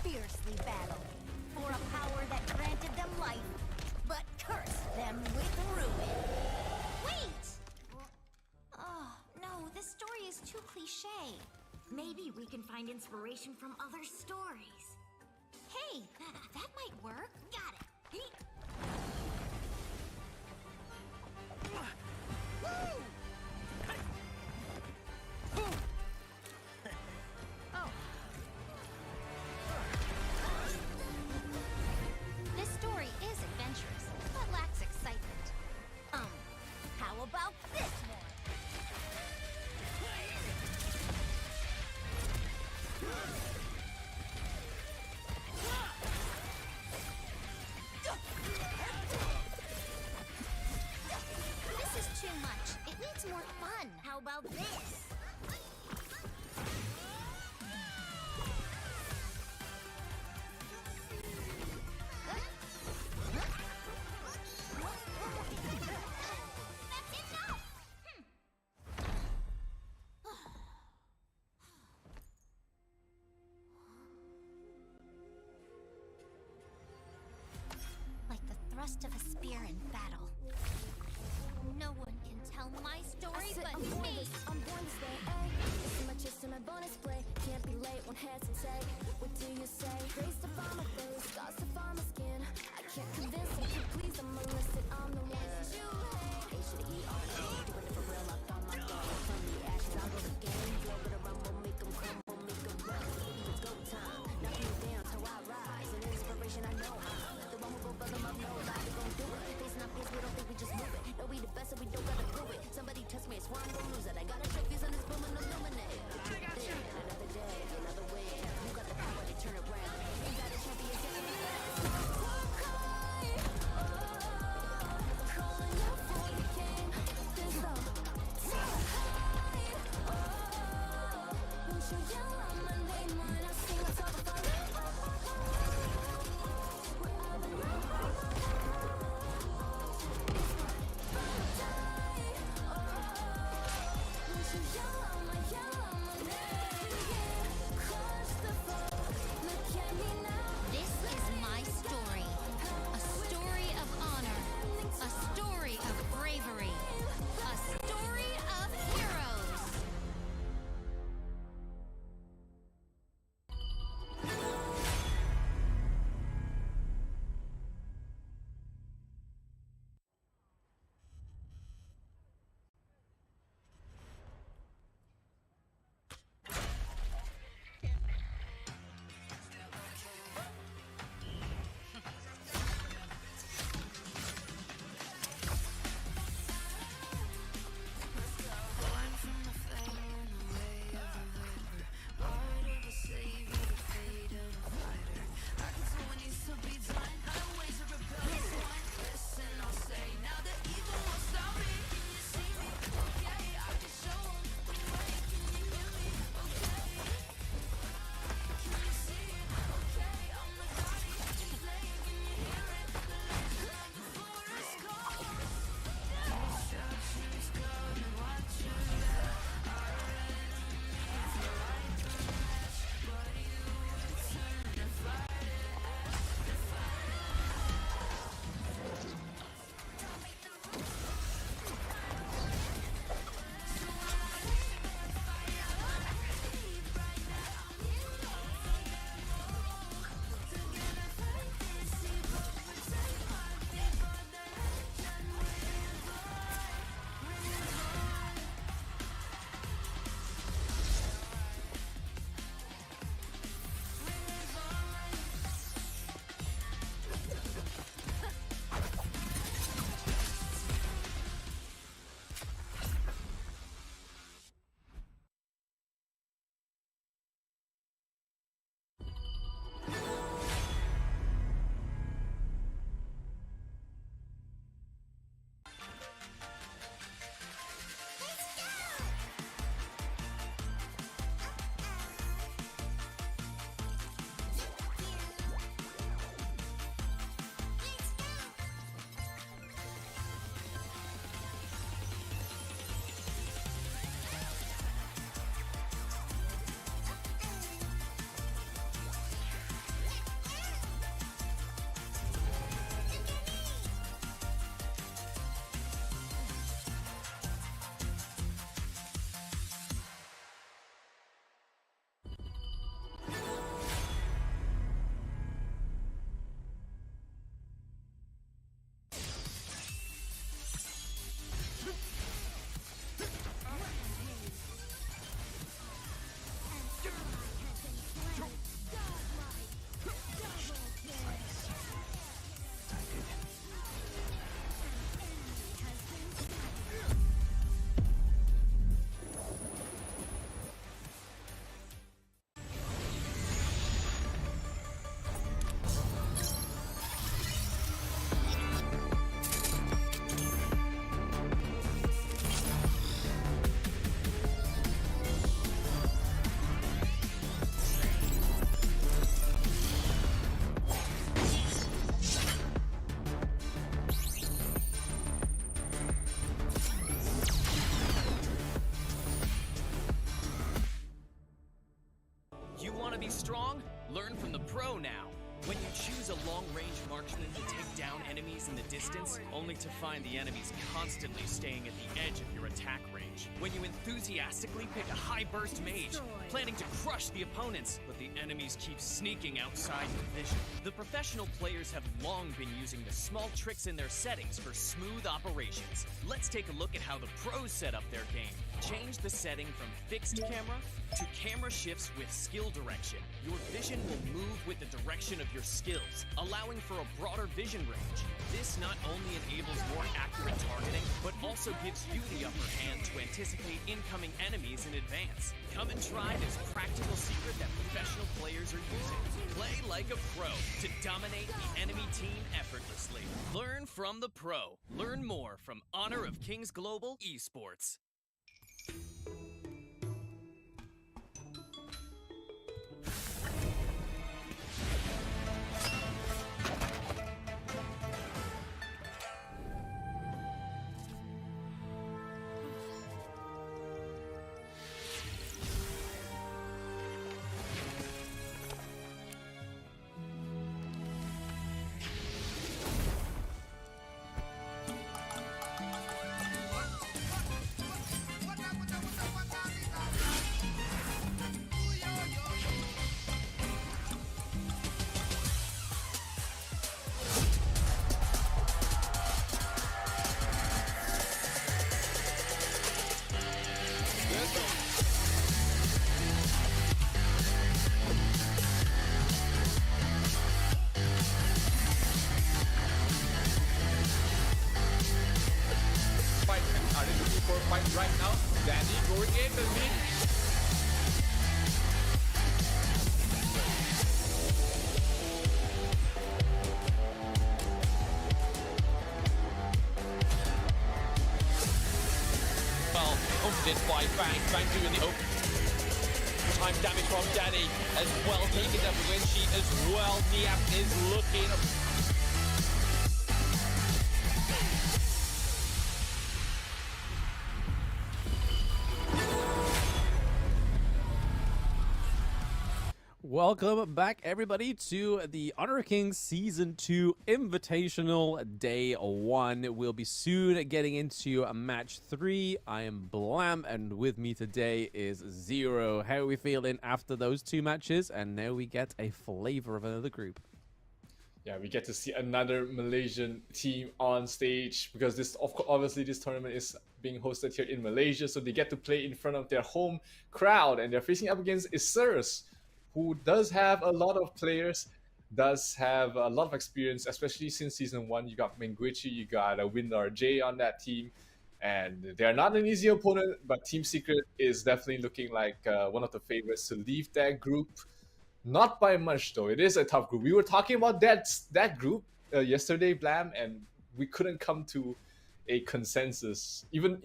Speaker 14: Fiercely battled for a power that granted them life, but cursed them with ruin. Wait! Oh, no, this story is too cliche. Maybe we can find inspiration from other stories. Hey, that might work. Got it. Woo! Oh. about this? That's enough! Like the thrust of a spear in battle. No one can tell my story but
Speaker 15: I'm born
Speaker 14: me.
Speaker 15: I'm born to stay. Ay, it's my chest and my bonus play. Can't be late, won't hesitate. What do you say? Grace to find my face, scars to find my skin. I can't convince them to please. I'm illicit. I'm the one that you hate. H-O-K doing it for real. I found my game. From the ashes, I go the game. Flow with a rumble, make them crumble, make them run. It's go time. Knock me down till I rise. An inspiration, I know how. The one who go buzz them up, no lie, we gon' do it. Facing our peers, we don't think we just move it. No, we the best, so we don't gotta prove it. Somebody test me, it's why I'm gon' lose it. I got a trophies on this boom and illuminate. I got you. Another day, another win. You got the power to turn around. You got a champion, get me. Let's go.
Speaker 17: Learn from the pro now. When you choose a long-range marksman to take down enemies in the distance, only to find the enemies constantly staying at the edge of your attack range. When you enthusiastically pick a high-burst mage, planning to crush the opponents, but the enemies keep sneaking outside your vision. The professional players have long been using the small tricks in their settings for smooth operations. Let's take a look at how the pros set up their game. Change the setting from fixed camera to camera shifts with skill direction. Your vision will move with the direction of your skills, allowing for a broader vision range. This not only enables more accurate targeting, but also gives you the upper hand to anticipate incoming enemies in advance. Come and try this practical secret that professional players are using. Play like a pro to dominate the enemy team effortlessly. Learn from the pro. Learn more from Honor of Kings Global Esports.
Speaker 2: Are they looking for a fight right now? Danny going in the mid.
Speaker 18: Well, confident by Bang. Bang doing the time damage from Danny as well. Taking up the win sheet as well. Niap is looking.
Speaker 1: Welcome back, everybody, to the Honor of Kings Season 2 Invitational Day 1. We'll be soon getting into Match 3. I am Blam, and with me today is Zero. How are we feeling after those two matches? And now we get a flavor of another group.
Speaker 2: Yeah, we get to see another Malaysian team on stage because this, obviously, this tournament is being hosted here in Malaysia, so they get to play in front of their home crowd, and they're facing up against Isurus, who does have a lot of players, does have a lot of experience, especially since Season 1. You got Menguichi, you got Windar J on that team, and they're not an easy opponent, but Team Secret is definitely looking like one of the favorites to leave that group. Not by much, though. It is a tough group. We were talking about that group yesterday, Blam, and we couldn't come to a consensus, even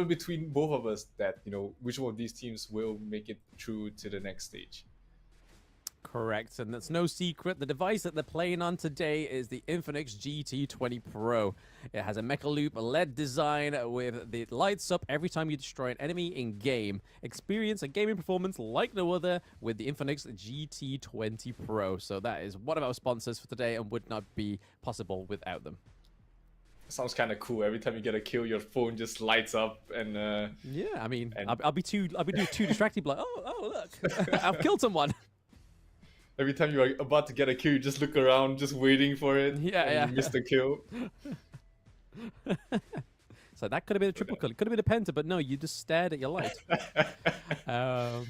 Speaker 2: between both of us, that, you know, which one of these teams will make it through to the next stage.
Speaker 1: Correct, and that's no secret. The device that they're playing on today is the Infinix GT20 Pro. It has a Mecha Loop LED design with the lights up every time you destroy an enemy in-game. Experience a gaming performance like no other with the Infinix GT20 Pro. So that is one of our sponsors for today and would not be possible without them.
Speaker 2: Sounds kind of cool. Every time you get a kill, your phone just lights up, and
Speaker 1: yeah, I mean, I'll be too distracted, like, oh look, I've killed someone.
Speaker 2: Every time you are about to get a kill, you just look around, just waiting for it.
Speaker 1: Yeah.
Speaker 2: You miss the kill.
Speaker 1: So that could have been a triple kill. It could have been a penta, but no, you just stared at your light.
Speaker 2: Yeah.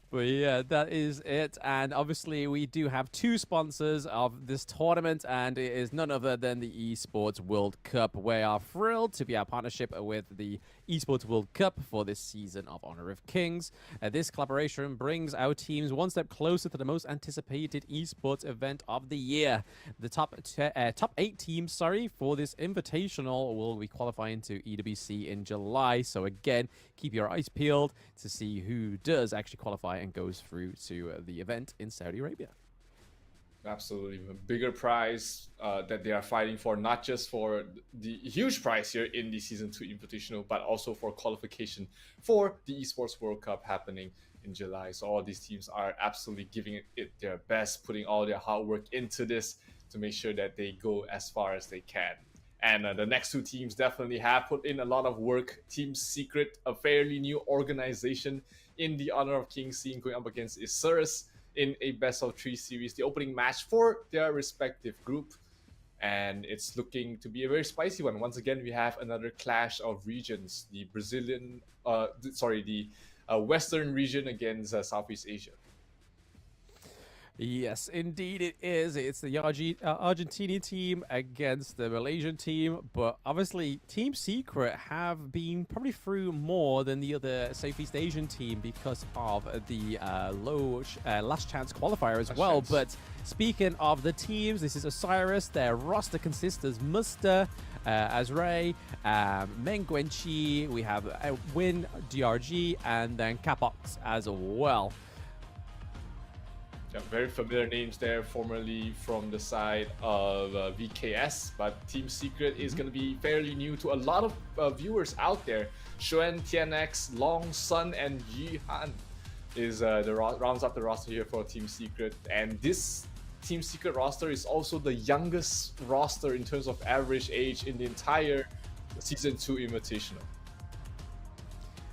Speaker 1: But yeah, that is it. And obviously, we do have two sponsors of this tournament, and it is none other than the Esports World Cup. We are thrilled to be our partnership with the Esports World Cup for this season of Honor of Kings. This collaboration brings our teams one step closer to the most anticipated esports event of the year. The top 8 teams, for this invitational will be qualifying to EWC in July. So again, keep your eyes peeled to see who does actually qualify and goes through to the event in Saudi Arabia.
Speaker 2: Absolutely. A bigger prize that they are fighting for, not just for the huge prize here in the Season 2 Invitational, but also for qualification for the Esports World Cup happening in July. So all these teams are absolutely giving it their best, putting all their hard work into this to make sure that they go as far as they can. And the next two teams definitely have put in a lot of work. Team Secret, a fairly new organization in the Honor of King scene, going up against Isurus in a best-of-3 series, the opening match for their respective group. And it's looking to be a very spicy one. Once again, we have another clash of regions. The Brazilian, the Western region against Southeast Asia.
Speaker 1: Yes, indeed it is. It's the Argentinian team against the Malaysian team, but obviously Team Secret have been probably through more than the other Southeast Asian team because of the last chance qualifier as well. But speaking of the teams, this is Osiris. Their roster consists of Musta, Azray, Meng Guanqi, we have Win DRG, and then Capox as well.
Speaker 2: Yeah, very familiar names there, formerly from the side of VKS, but Team Secret is going to be fairly new to a lot of viewers out there. Shuen, TNX, Long, Sun, and Jihan is rounds up the roster here for Team Secret. And this Team Secret roster is also the youngest roster in terms of average age in the entire Season 2 Invitational.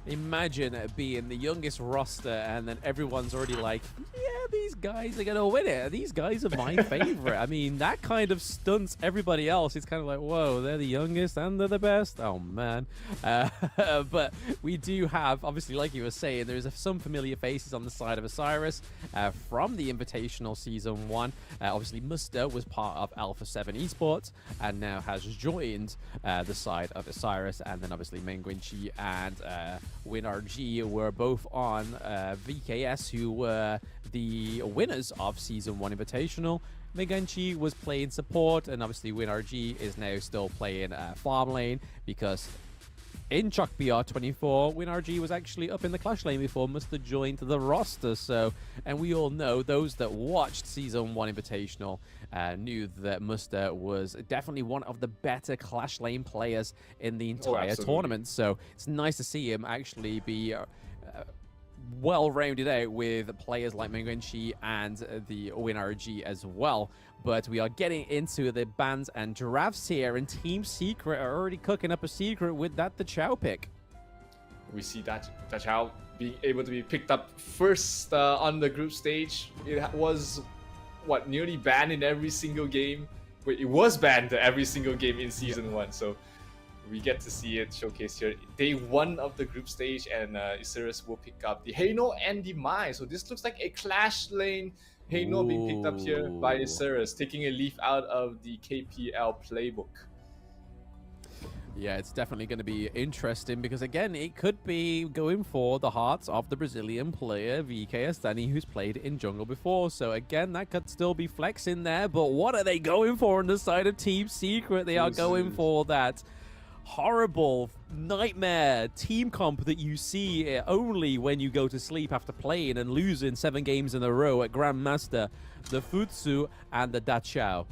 Speaker 1: Imagine being the youngest roster and then everyone's already like, yeah, these guys are going to win it. These guys are my favorite. I mean, that kind of stunts everybody else. It's kind of like, whoa, they're the youngest and they're the best. Oh, man. But we do have, obviously, like you were saying, there's some familiar faces on the side of Osiris from the Invitational Season 1. Obviously, Musta was part of Alpha 7 Esports and now has joined the side of Osiris. And then, obviously, Meng Guanqi and WinRG were both on VKS, who were the winners of Season 1 Invitational. Meng Guanqi was playing support, and obviously WinRG is now still playing farm lane because in HOK BR24, WinRG was actually up in the Clash lane before Musta joined the roster. So, and we all know, those that watched Season 1 Invitational knew that Musta was definitely one of the better Clash lane players in the entire tournament. So it's nice to see him actually be well-rounded out with players like Meng Guanqi and the WinRG as well. But we are getting into the bans and drafts here, and Team Secret are already cooking up a secret with that the Chow pick.
Speaker 2: We see that Chow being able to be picked up first on the group stage. It was, what, nearly banned in every single game. Wait, it was banned every single game in Season 1, so we get to see it showcased here. Day 1 of the group stage, and Isurus will pick up the Heino and the Mai. So this looks like a Clash lane Heino being picked up here by Isurus, taking a leaf out of the KPL playbook.
Speaker 1: Yeah, it's definitely going to be interesting because, again, it could be going for the hearts of the Brazilian player, VKS Danny, who's played in jungle before. So, again, that could still be flexing there. But what are they going for on the side of Team Secret? They are going for that horrible nightmare team comp that you see only when you go to sleep after playing and losing 7 games in a row at Grandmaster, the Futsu and the Dachau.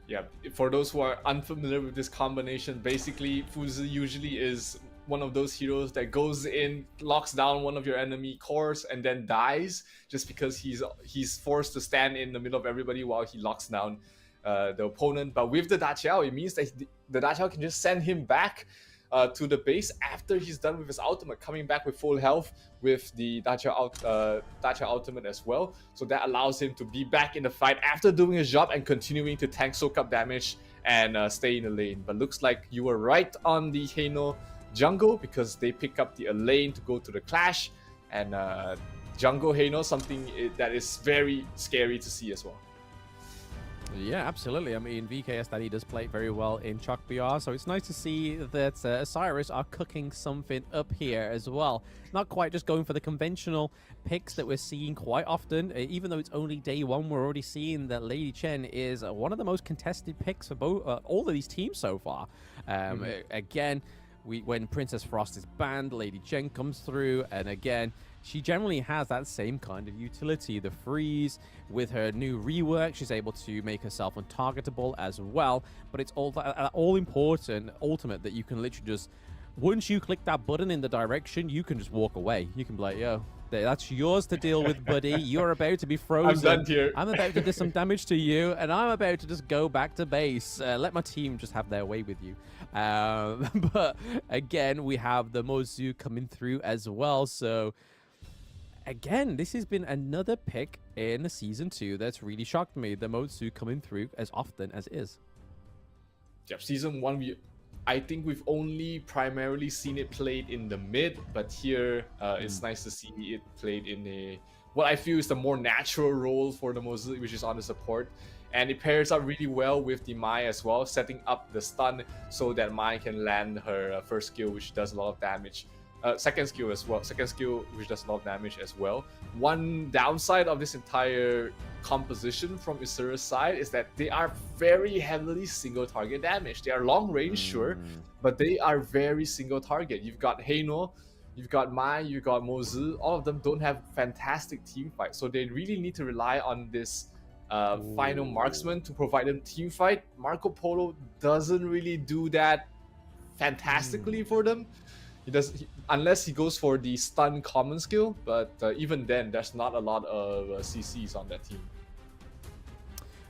Speaker 2: Yeah, for those who are unfamiliar with this combination, basically Futsu usually is one of those heroes that goes in, locks down one of your enemy cores, and then dies just because he's forced to stand in the middle of everybody while he locks down the opponent. But with the Dachau, it means that the Dachau can just send him back to the base after he's done with his ultimate, coming back with full health with the Dachau ultimate as well. So that allows him to be back in the fight after doing his job and continuing to tank, soak up damage, and stay in the lane. But looks like you were right on the Heino jungle because they pick up the lane to go to the Clash. And jungle Heino, something that is very scary to see as well.
Speaker 1: Yeah, absolutely. I mean, VKS Daddy does play very well in HOK BR, so it's nice to see that Osiris are cooking something up here as well. Not quite just going for the conventional picks that we're seeing quite often. Even though it's only day 1, we're already seeing that Lady Chen is one of the most contested picks for both all of these teams so far. Again, when Princess Frost is banned, Lady Chen comes through, and again, she generally has that same kind of utility. The freeze, with her new rework, she's able to make herself untargetable as well. But it's all important ultimate that you can literally just once you click that button in the direction, you can just walk away. You can be like, yo, that's yours to deal with, buddy. You're about to be frozen.
Speaker 2: I'm done here.
Speaker 1: I'm about to do some damage to you, and I'm about to just go back to base. Let my team just have their way with you. But again, we have the Mozu coming through as well. So again, this has been another pick in Season 2 that's really shocked me. The Mozu coming through as often as it is.
Speaker 2: Yep, Season 1, I think we've only primarily seen it played in the mid, but here it's nice to see it played in what I feel is the more natural role for the Mozu, which is on the support. And it pairs up really well with the Mai as well, setting up the stun so that Mai can land her first skill, which does a lot of damage. Second skill as well. Second skill, which does a lot of damage as well. One downside of this entire composition from Isura's side is that they are very heavily single target damage. They are long range, sure, but they are very single target. You've got Heino, you've got Mai, you've got Mozu. All of them don't have fantastic team fight, so they really need to rely on this final marksman to provide them team fight. Marco Polo doesn't really do that fantastically for them. He does, unless he goes for the stun common skill, but even then, there's not a lot of CCs on that team.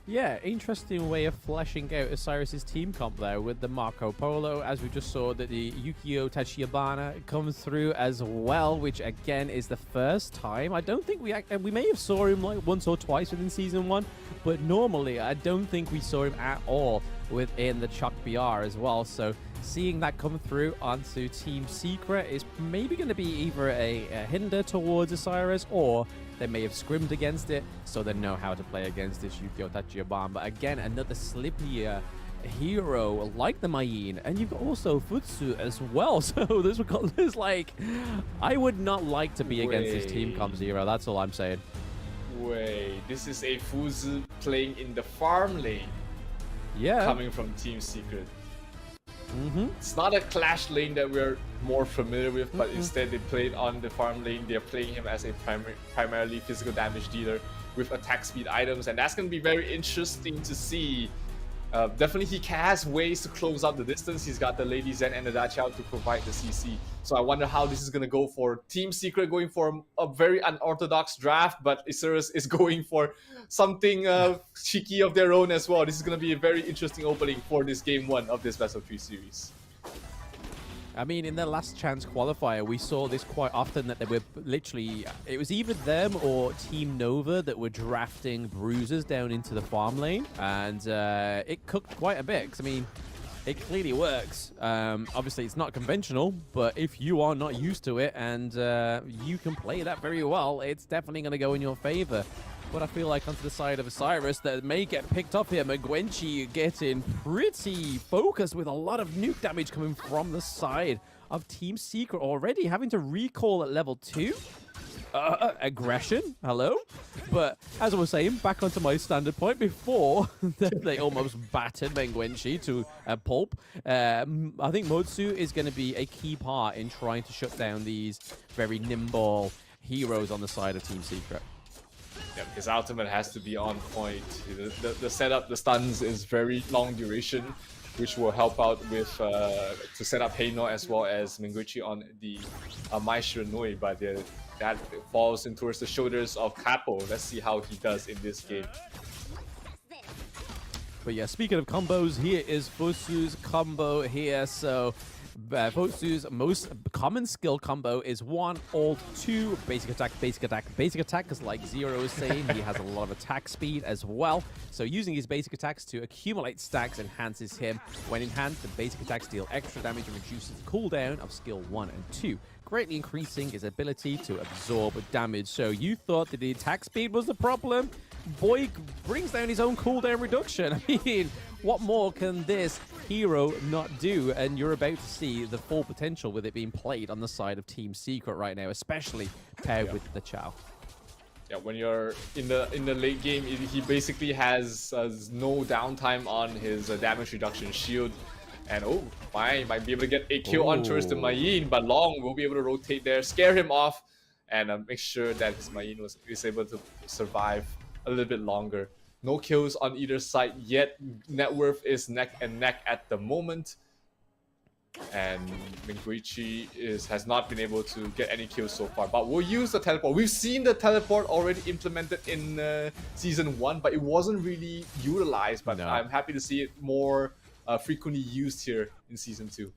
Speaker 1: Yeah, interesting way of fleshing out Osiris's team comp there with the Marco Polo, as we just saw that the Yukio Tachibana comes through as well, which again is the first time. I don't think we may have saw him like once or twice within Season 1, but normally I don't think we saw him at all within the HOK BR as well. So seeing that come through onto Team Secret is maybe going to be either a hinder towards Osiris, or they may have scrimmed against it, so they know how to play against this Yukio Tachibana. But again, another slippier hero like the Mayin, and you've got also Futsu as well. So there's like, I would not like to be against this team comp Zero. That's all I'm saying.
Speaker 2: Wait, this is a Futsu playing in the farm lane.
Speaker 1: Yeah.
Speaker 2: Coming from Team Secret. It's not a clash lane that we're more familiar with, but instead they played on the farm lane. They're playing him as a primarily physical damage dealer with attack speed items, and that's going to be very interesting to see. Definitely he has ways to close out the distance. He's got the Lady Zen and the Dachiao to provide the CC. So I wonder how this is going to go for Team Secret, going for a very unorthodox draft, but Isurus is going for something cheeky of their own as well. This is going to be a very interesting opening for this Game 1 of this Best of 3 series.
Speaker 1: I mean, in the last chance qualifier, we saw this quite often, that they were literally, it was either them or Team Nova that were drafting bruisers down into the farm lane, and it cooked quite a bit, because I mean, it clearly works. Obviously, it's not conventional, but if you are not used to it and you can play that very well, it's definitely going to go in your favor. But I feel like onto the side of Osiris that may get picked up here. Megwenchi getting pretty focused with a lot of nuke damage coming from the side of Team Secret already, having to recall at level 2. Aggression, hello? But as I was saying, back onto my standard point before, they almost battered Megwenchi to a pulp. I think Mozu is going to be a key part in trying to shut down these very nimble heroes on the side of Team Secret.
Speaker 2: Yep, his ultimate has to be on point. The setup, the stuns is very long duration, which will help out with to set up Heino as well as Menguchi on the Mai Shiranui, but that falls in towards the shoulders of Capo. Let's see how he does in this game.
Speaker 1: But yeah, speaking of combos, here is Futsu's combo here. So Futsu's most common skill combo is 1 ult 2 basic attack, basic attack, basic attack, because like Zero is saying, he has a lot of attack speed as well. So using his basic attacks to accumulate stacks enhances him. When enhanced, the basic attacks deal extra damage and reduces the cooldown of skill 1 and 2, greatly increasing his ability to absorb damage. So you thought that the attack speed was the problem? Boy brings down his own cooldown reduction. I mean, what more can this hero not do? And you're about to see the full potential with it being played on the side of Team Secret right now, especially paired with the Chao.
Speaker 2: Yeah, when you're in the late game, he basically has no downtime on his damage reduction shield. And oh, might be able to get a kill on towards the Mayin, but Long will be able to rotate there, scare him off, and make sure that his Mayin is able to survive a little bit longer. No kills on either side yet. Net worth is neck and neck at the moment. And Minguichi has not been able to get any kills so far, but we'll use the teleport. We've seen the teleport already implemented in Season 1, but it wasn't really utilized, but I'm happy to see it more frequently used here in Season 2.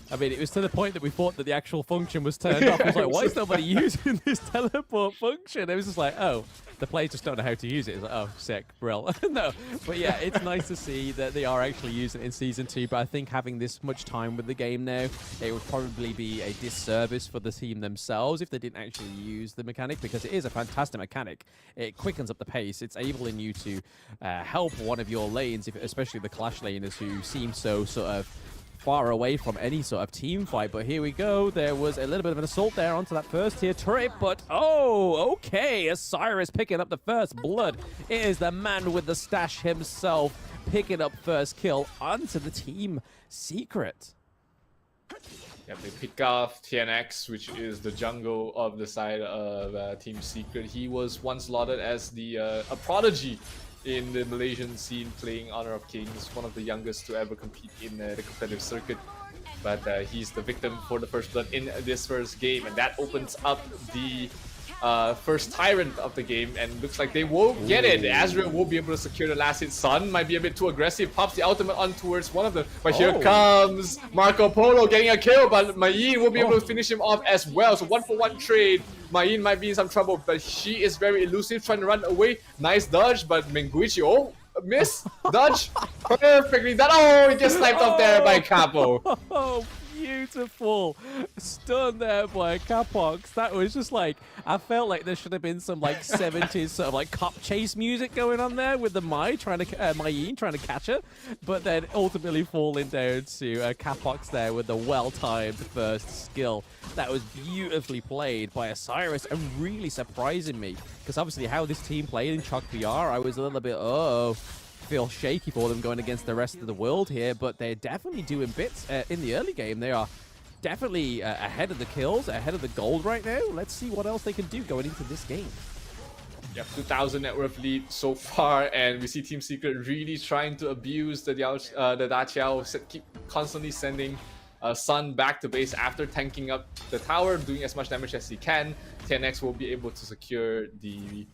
Speaker 1: I mean, it was to the point that we thought that the actual function was turned off. I was like, why is nobody using this teleport function? It was just like, oh, the players just don't know how to use it. It's like, oh, sick, brill. No, but yeah, it's nice to see that they are actually using it in Season 2, but I think having this much time with the game now, it would probably be a disservice for the team themselves if they didn't actually use the mechanic, because it is a fantastic mechanic. It quickens up the pace. It's enabling you to help one of your lanes, especially the Clash laners who seem so sort of far away from any sort of team fight. But here we go. There was a little bit of an assault there onto that first tier turret, but oh, okay. Osiris picking up the first blood. It is the man with the stash himself picking up first kill onto the Team Secret.
Speaker 2: Yeah, they pick off TNX, which is the jungle of the side of Team Secret. He was once lauded as the a prodigy in the Malaysian scene, playing Honor of Kings, one of the youngest to ever compete in the competitive circuit. But he's the victim for the first blood in this first game, and that opens up the first Tyrant of the game, and looks like they won't get it. Azrael will be able to secure the last hit. Sun might be a bit too aggressive, pops the ultimate on towards one of them, but here comes Marco Polo getting a kill, but Mayin will be able to finish him off as well. So 1-for-1 trade. Mayin might be in some trouble, but she is very elusive, trying to run away. Nice dodge, but Minguichi, miss, dodge, perfectly done. Oh, he gets sniped off there by Capo.
Speaker 1: Oh, beautiful. Stun there by Capox. That was just like, I felt like there should have been some like 70s sort of like cop chase music going on there with the Mayin trying to catch her, but then ultimately falling down to Capox there with the well-timed first skill. That was beautifully played by Osiris and really surprising me, because obviously how this team played in HOK VR, I was a little bit, feel shaky for them going against the rest of the world here, but they're definitely doing bits in the early game. They are definitely ahead of the kills, ahead of the gold right now. Let's see what else they can do going into this game.
Speaker 2: Yeah, 2,000 net worth lead so far, and we see Team Secret really trying to abuse the Da Qiao, keep constantly sending Sun back to base after tanking up the tower, doing as much damage as he can. TNX will be able to secure the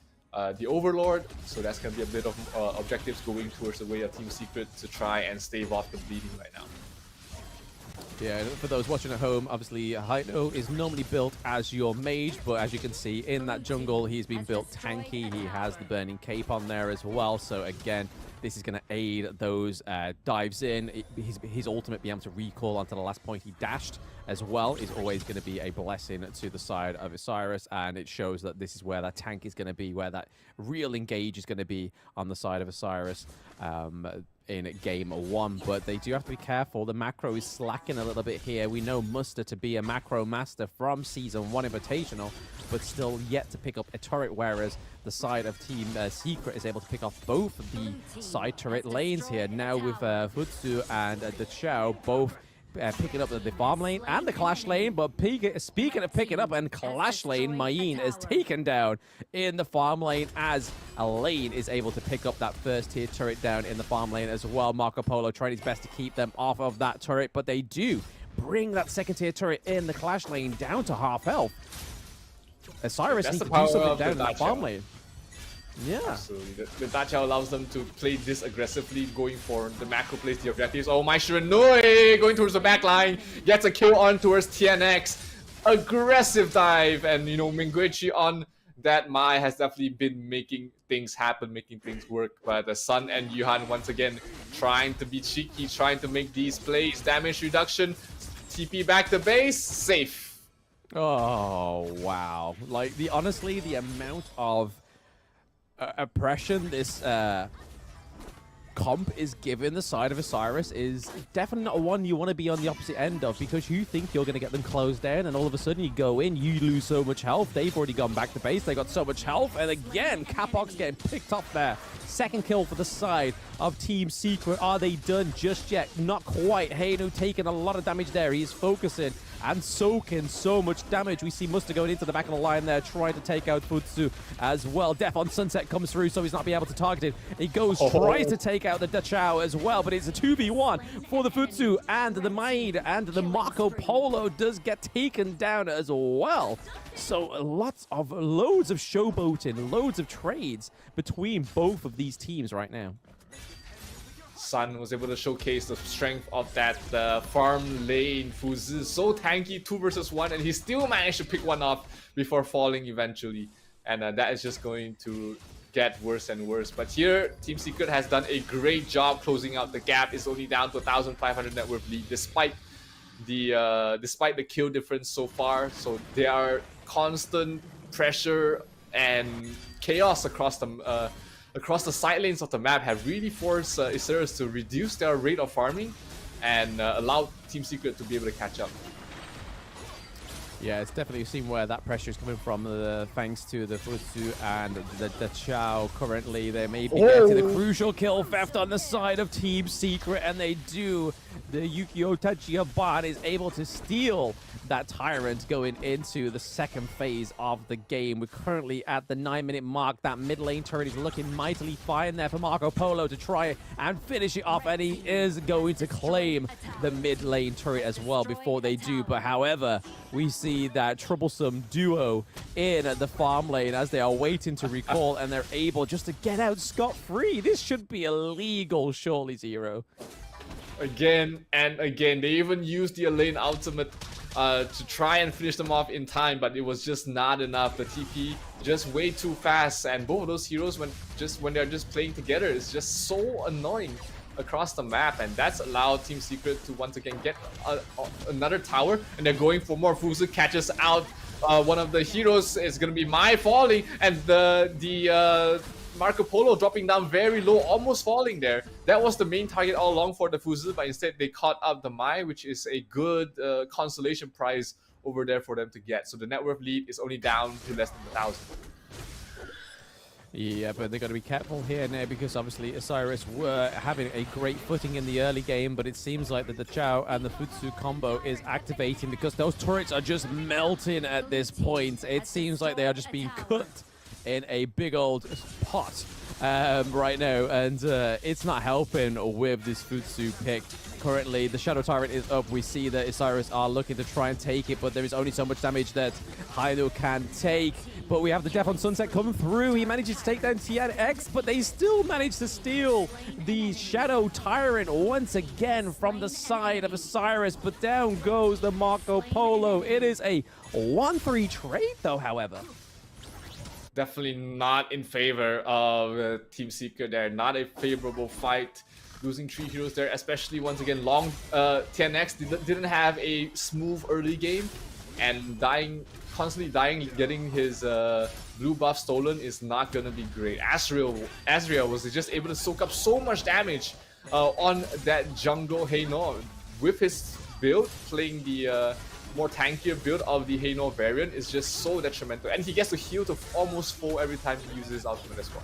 Speaker 2: Overlord, so that's going to be a bit of objectives going towards the way of Team Secret to try and stave off the bleeding right now.
Speaker 1: Yeah, for those watching at home, obviously Haito is normally built as your mage, but as you can see in that jungle, he's been built tanky. He has the Burning Cape on there as well, so again, this is going to aid those dives in. His ultimate being able to recall onto the last point he dashed as well is always going to be a blessing to the side of Osiris, and it shows that this is where that tank is going to be, where that real engage is going to be on the side of Osiris in game 1. But they do have to be careful. The macro is slacking a little bit here. We know Muster to be a macro master from Season 1 Invitational, but still yet to pick up a turret, whereas the side of Team Secret is able to pick off both of the side turret lanes here. Now with Futsu and the Qiao both picking up the farm lane and the Clash lane, but speaking of picking up and Clash lane, Mayin is taken down in the farm lane as Elaine is able to pick up that first tier turret down in the farm lane as well. Marco Polo trying his best to keep them off of that turret, but they do bring that second tier turret in the Clash lane down to half health. Osiris needs to do something down in that farm lane. Yeah.
Speaker 2: Absolutely. The Da Qiao allows them to play this aggressively, going for the macro plays, the objectives. Oh, my Shiranui going towards the back line, gets a kill on towards TNX. Aggressive dive, and you know, Minguichi on that Mai has definitely been making things happen, making things work. But the Sun and Yuhan once again trying to be cheeky, trying to make these plays. Damage reduction, TP back to base, safe.
Speaker 1: Oh, wow. Like, honestly, the amount of oppression this comp is given the side of Osiris is definitely not one you want to be on the opposite end of, because you think you're going to get them closed down, and all of a sudden you go in, you lose so much health. They've already gone back to base, they got so much health, and again, Capox getting picked up there. Second kill for the side of Team Secret. Are they done just yet? Not quite. Hainu taking a lot of damage there. He is focusing and soak in so much damage. We see Muster going into the back of the line there, trying to take out Futsu as well. Death on Sunset comes through, so he's not being able to target it. He goes, tries to take out the Dachau as well, but it's a 2v1 for the Futsu, and the Maid and the Marco Polo does get taken down as well. So loads of showboating, loads of trades between both of these teams right now.
Speaker 2: Sun was able to showcase the strength of that farm lane. Fuzi is so tanky, 2 versus 1, and he still managed to pick one off before falling eventually. And that is just going to get worse and worse. But here, Team Secret has done a great job closing out the gap. It's only down to 1,500 net worth lead, despite the kill difference so far. So there are constant pressure and chaos across the side lanes of the map have really forced Isurus to reduce their rate of farming and allow Team Secret to be able to catch up.
Speaker 1: Yeah, it's definitely seen where that pressure is coming from, thanks to the Futsu and the Chao. Currently, they may be getting the crucial kill theft on the side of Team Secret, and they do. The Yukio Tachia bot is able to steal that Tyrant going into the second phase of the game. We're currently at the 9-minute mark. That mid lane turret is looking mightily fine there for Marco Polo to try and finish it off, and he is going to claim the mid lane turret as well before they do. But however, we see that troublesome duo in the farm lane as they are waiting to recall, and they're able just to get out scot-free. This should be illegal, surely, Zero.
Speaker 2: Again and again, they even used the Elaine ultimate to try and finish them off in time, but it was just not enough. The TP just way too fast, and both of those heroes, when they're just playing together, is just so annoying across the map, and that's allowed Team Secret to once again get another tower, and they're going for more. Fuzu catches out one of the heroes. Is going to be Mai falling, and the Marco Polo dropping down very low, almost falling there. That was the main target all along for the Fuzu, but instead they caught up the Mai, which is a good consolation prize over there for them to get. So the net worth lead is only down to less than 1,000.
Speaker 1: Yeah, but they've got to be careful here now, because obviously Osiris were having a great footing in the early game, but it seems like that the Chao and the Futsu combo is activating because those turrets are just melting at this point. It seems like they are just being cooked in a big old pot right now, and it's not helping with this Futsu pick. Currently, the Shadow Tyrant is up. We see that Osiris are looking to try and take it, but there is only so much damage that Hainu can take. But we have the Death on Sunset coming through. He manages to take down TNX, but they still manage to steal the Shadow Tyrant once again from the side of Osiris. But down goes the Marco Polo. It is a 1-3 trade, though, however.
Speaker 2: Definitely not in favor of Team Secret there. Not a favorable fight. Losing 3 heroes there, especially once again, TNX didn't have a smooth early game, and constantly dying, getting his blue buff stolen is not gonna be great. Azrael was just able to soak up so much damage on that jungle Heino with his build, playing the more tankier build of the Heino variant is just so detrimental, and he gets to heal to almost full every time he uses his ultimate as well.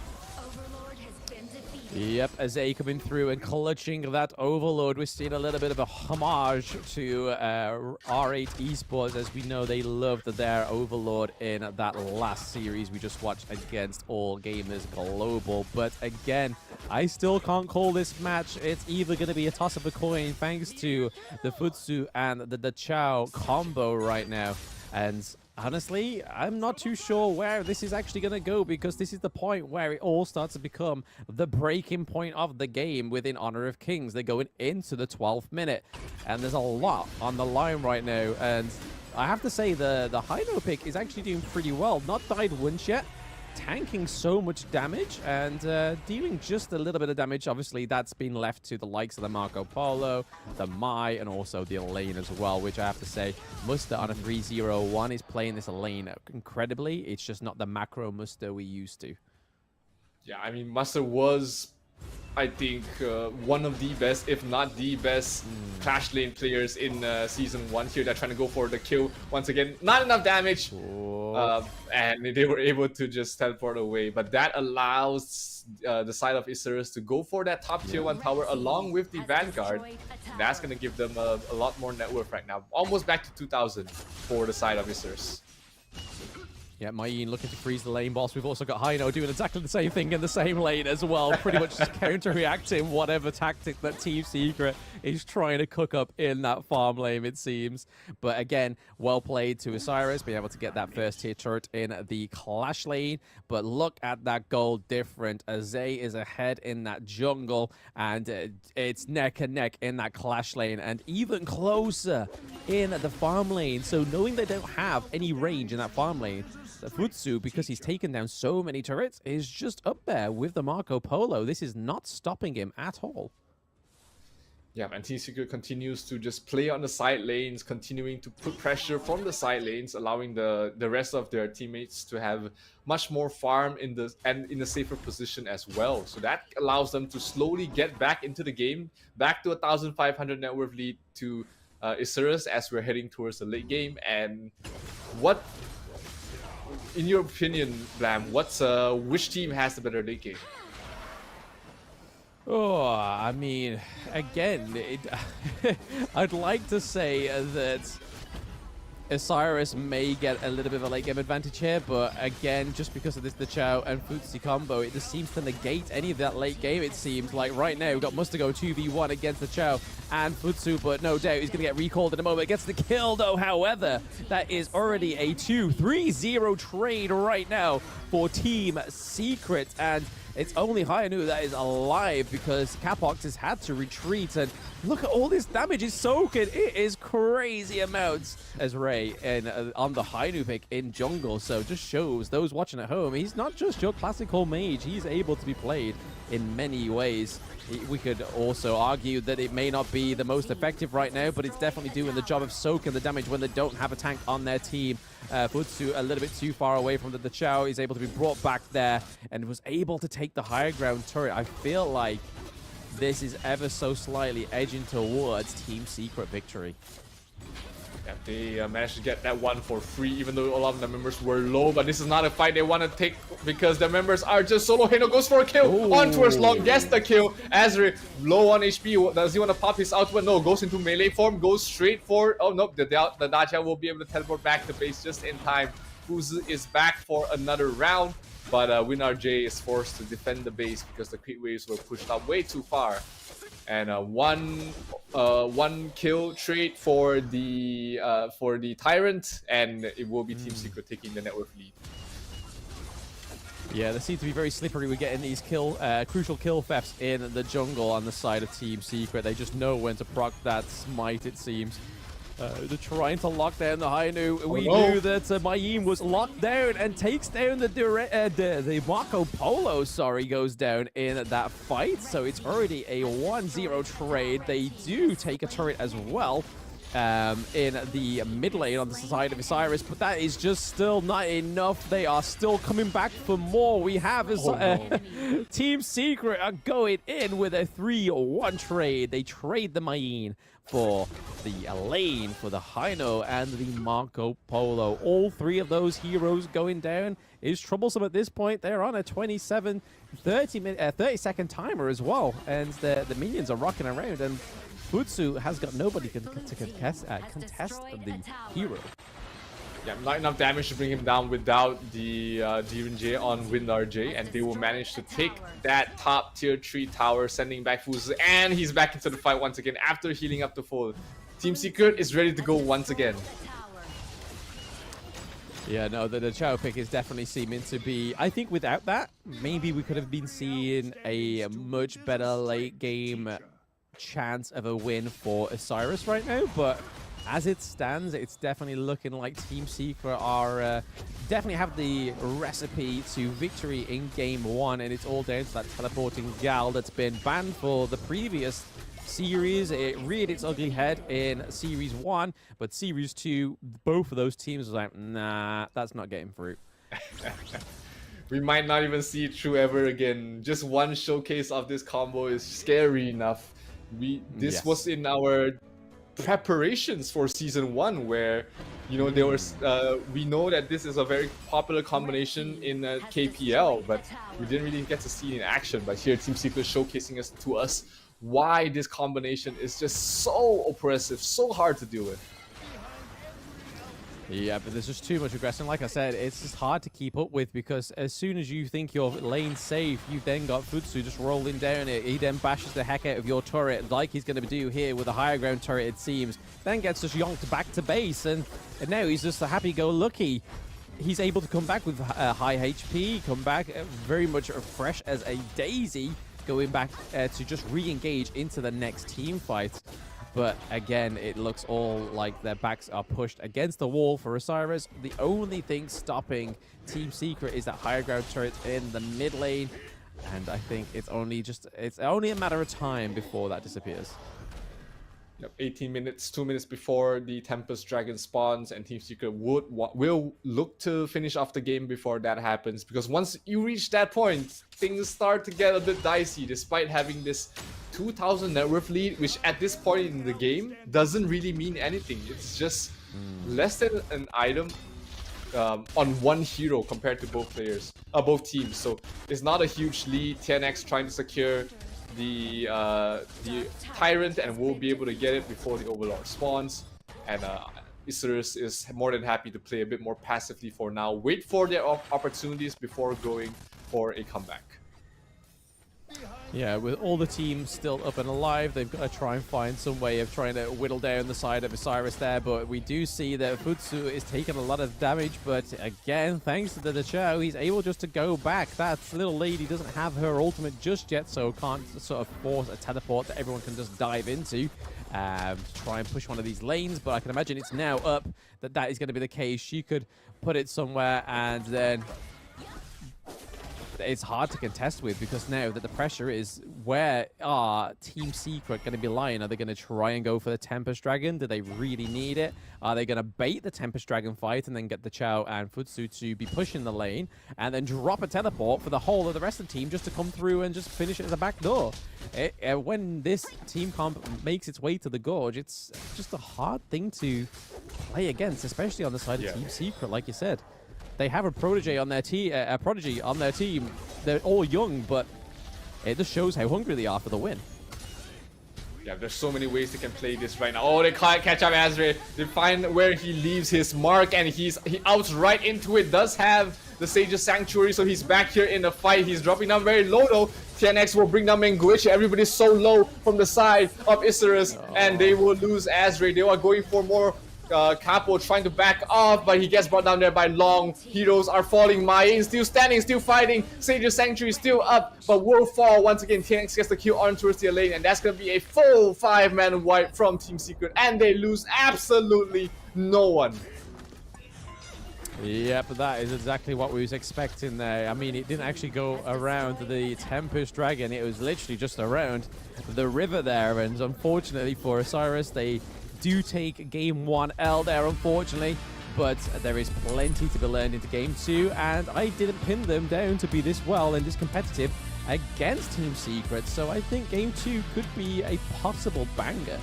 Speaker 1: Yep, Azay coming through and clutching that Overlord. We're seeing a little bit of a homage to R8 Esports, as we know they loved their Overlord in that last series we just watched against All Gamers Global. But again, I still can't call this match. It's either going to be a toss of a coin thanks to the Futsu and the Chao combo right now. And honestly, I'm not too sure where this is actually going to go, because this is the point where it all starts to become the breaking point of the game within Honor of Kings. They're going into the 12th minute, and there's a lot on the line right now. And I have to say the Haino pick is actually doing pretty well. Not died once yet, tanking so much damage and dealing just a little bit of damage. Obviously, that's been left to the likes of the Marco Polo, the Mai, and also the Elaine as well, which I have to say, Muster on a 3-0-1 is playing this Elaine incredibly. It's just not the macro Muster we used to.
Speaker 2: Yeah, I mean, Muster was, I think, one of the best, if not the best Clash Lane players in Season 1 here. They're trying to go for the kill. Once again, not enough damage. And they were able to just teleport away. But that allows the side of Isurus to go for that top tier 1 tower along with the Vanguard. That's going to give them a lot more net worth right now. Almost back to 2,000 for the side of Isurus.
Speaker 1: Yeah, Mayin looking to freeze the lane boss. We've also got Hino doing exactly the same thing in the same lane as well. Pretty much just counter-reacting whatever tactic that Team Secret is trying to cook up in that farm lane, it seems. But again, well played to Osiris, being able to get that first tier turret in the Clash lane. But look at that goal different. Azay is ahead in that jungle, and it's neck and neck in that Clash lane, and even closer in the farm lane. So knowing they don't have any range in that farm lane, the Futsu, because he's taken down so many turrets, is just up there with the Marco Polo. This is not stopping him at all.
Speaker 2: Yeah, and Team Secret continues to just play on the side lanes, continuing to put pressure from the side lanes, allowing the rest of their teammates to have much more farm in a safer position as well. So that allows them to slowly get back into the game, back to 1,500 net worth lead to Isurus as we're heading towards the late game. And what, in your opinion, Blam, which team has the better late game?
Speaker 1: Oh, I mean, again, I'd like to say that Osiris may get a little bit of a late game advantage here, but again, just because of this the Chao and Futsi combo, it just seems to negate any of that late game, it seems. Like right now, we've got Mustago 2v1 against the Chao and Futsu, but no doubt he's going to get recalled in a moment. Gets the kill though, however, that is already a 2-3-0 trade right now for Team Secret, and it's only Hayanu that is alive because Capox has had to retreat, and look at all this damage he's soaking. It is crazy amounts as Ray on the Hayanu pick in jungle. So just shows those watching at home, he's not just your classical mage. He's able to be played in many ways. We could also argue that it may not be the most effective right now, but it's definitely doing the job of soaking the damage when they don't have a tank on their team. Futsu a little bit too far away from the Chao. He's able to be brought back there and was able to take the higher ground turret. I feel like this is ever so slightly edging towards Team Secret victory.
Speaker 2: Yeah, they managed to get that one for free, even though a lot of the members were low. But this is not a fight they want to take because the members are just solo. Hino goes for a kill. On towards long, gets the kill. Azri low on HP. Does he want to pop his ultimate? No, goes into melee form. Goes straight for. Oh no, the Dacia will be able to teleport back to base just in time. Fuzu is back for another round, but WinRJ is forced to defend the base because the crit waves were pushed up way too far. And one kill trade for the Tyrant, and it will be Team Secret taking the network lead.
Speaker 1: Yeah, they seem to be very slippery with getting these crucial kill thefts in the jungle on the side of Team Secret. They just know when to proc that smite, it seems. They're trying to lock down the Hayanu. We knew that Mayin was locked down and takes down the Marco Polo, goes down in that fight. So it's already a 1-0 trade. They do take a turret as well in the mid lane on the side of Osiris, but that is just still not enough. They are still coming back for more. We have Team Secret are going in with a 3-1 trade. They trade the Mayin for the lane, for the Hino, and the Marco Polo. All three of those heroes going down is troublesome at this point. They're on a 30-second timer as well, and the minions are rocking around, and Futsu has got nobody to contest the hero.
Speaker 2: Yeah, not enough damage to bring him down without the DNJ on WinRJ, and they will manage to take that top tier 3 tower, sending back Fuzu, and he's back into the fight once again after healing up the full. Team Secret is ready to go once again.
Speaker 1: Yeah, no, the Chao pick is definitely seeming to be... I think without that, maybe we could have been seeing a much better late game chance of a win for Osiris right now, but as it stands, it's definitely looking like Team Secret are definitely have the recipe to victory in Game 1, and it's all down to that teleporting gal that's been banned for the previous series. It reared its ugly head in Series 1, but Series 2, both of those teams was like, nah, that's not getting through.
Speaker 2: We might not even see it through ever again. Just one showcase of this combo is scary enough. This was in our preparations for season 1, where there was we know that this is a very popular combination in KPL, but we didn't really get to see it in action. But here Team Secret showcasing to us why this combination is just so oppressive, so hard to deal with.
Speaker 1: Yeah, but there's just too much aggression. Like I said, it's just hard to keep up with, because as soon as you think your lane's safe, you've then got Futsu just rolling down it. He then bashes the heck out of your turret, like he's going to do here with a higher ground turret, it seems. Then gets just yonked back to base, and now he's just a happy-go-lucky. He's able to come back with high HP, come back very much fresh as a daisy, going back to just re-engage into the next team fight. But again, it looks all like their backs are pushed against the wall for Osiris. The only thing stopping Team Secret is that higher ground turret in the mid lane. And I think it's only a matter of time before that disappears.
Speaker 2: Yep, 18 minutes, 2 minutes before the Tempest Dragon spawns, and Team Secret will look to finish off the game before that happens. Because once you reach that point, things start to get a bit dicey, despite having this 2,000 net worth lead, which at this point in the game doesn't really mean anything. It's just less than an item on one hero compared to both teams. So it's not a huge lead. TNX trying to secure the Tyrant, and will be able to get it before the Overlord spawns. And Isurus is more than happy to play a bit more passively for now. Wait for their opportunities before going for a comeback.
Speaker 1: Yeah, with all the teams still up and alive, they've got to try and find some way of trying to whittle down the side of Osiris there. But we do see that Futsu is taking a lot of damage. But again, thanks to the Chao, he's able just to go back. That little lady doesn't have her ultimate just yet, so can't sort of force a teleport that everyone can just dive into to try and push one of these lanes. But I can imagine it's now up that is going to be the case. She could put it somewhere, and then it's hard to contest with, because now that the pressure is, where are Team Secret going to be lying? Are they going to try and go for the Tempest Dragon? Do they really need it? Are they going to bait the Tempest Dragon fight and then get the Chao and Futsu to be pushing the lane and then drop a teleport for the whole of the rest of the team just to come through and just finish it at the back door? When this team comp makes its way to the Gorge, it's just a hard thing to play against, especially on the side of Team Secret, like you said. They have a prodigy on their team. They're all young, but it just shows how hungry they are for the win.
Speaker 2: Yeah, there's so many ways they can play this right now. Oh, they can't catch up Azray. They find where he leaves his mark, and he outs right into it. Does have the Sage's Sanctuary, so he's back here in the fight. He's dropping down very low though. TNX will bring down Menguichi. Everybody's so low from the side of Isurus, and they will lose Azray. They are going for more. Capo trying to back off, but he gets brought down there by Long. Heroes are falling. Mayin still standing, still fighting. Sage's Sanctuary still up, but will fall once again. TNX gets the kill on towards their lane, and that's going to be a full 5-man wipe from Team Secret, and they lose absolutely no one.
Speaker 1: Yep, that is exactly what we was expecting there. I mean, it didn't actually go around the Tempest Dragon. It was literally just around the river there, and unfortunately for Osiris, they do take game 1 L there, unfortunately, but there is plenty to be learned into game 2, and I didn't pin them down to be this well and this competitive against Team Secret, so I think game 2 could be a possible banger.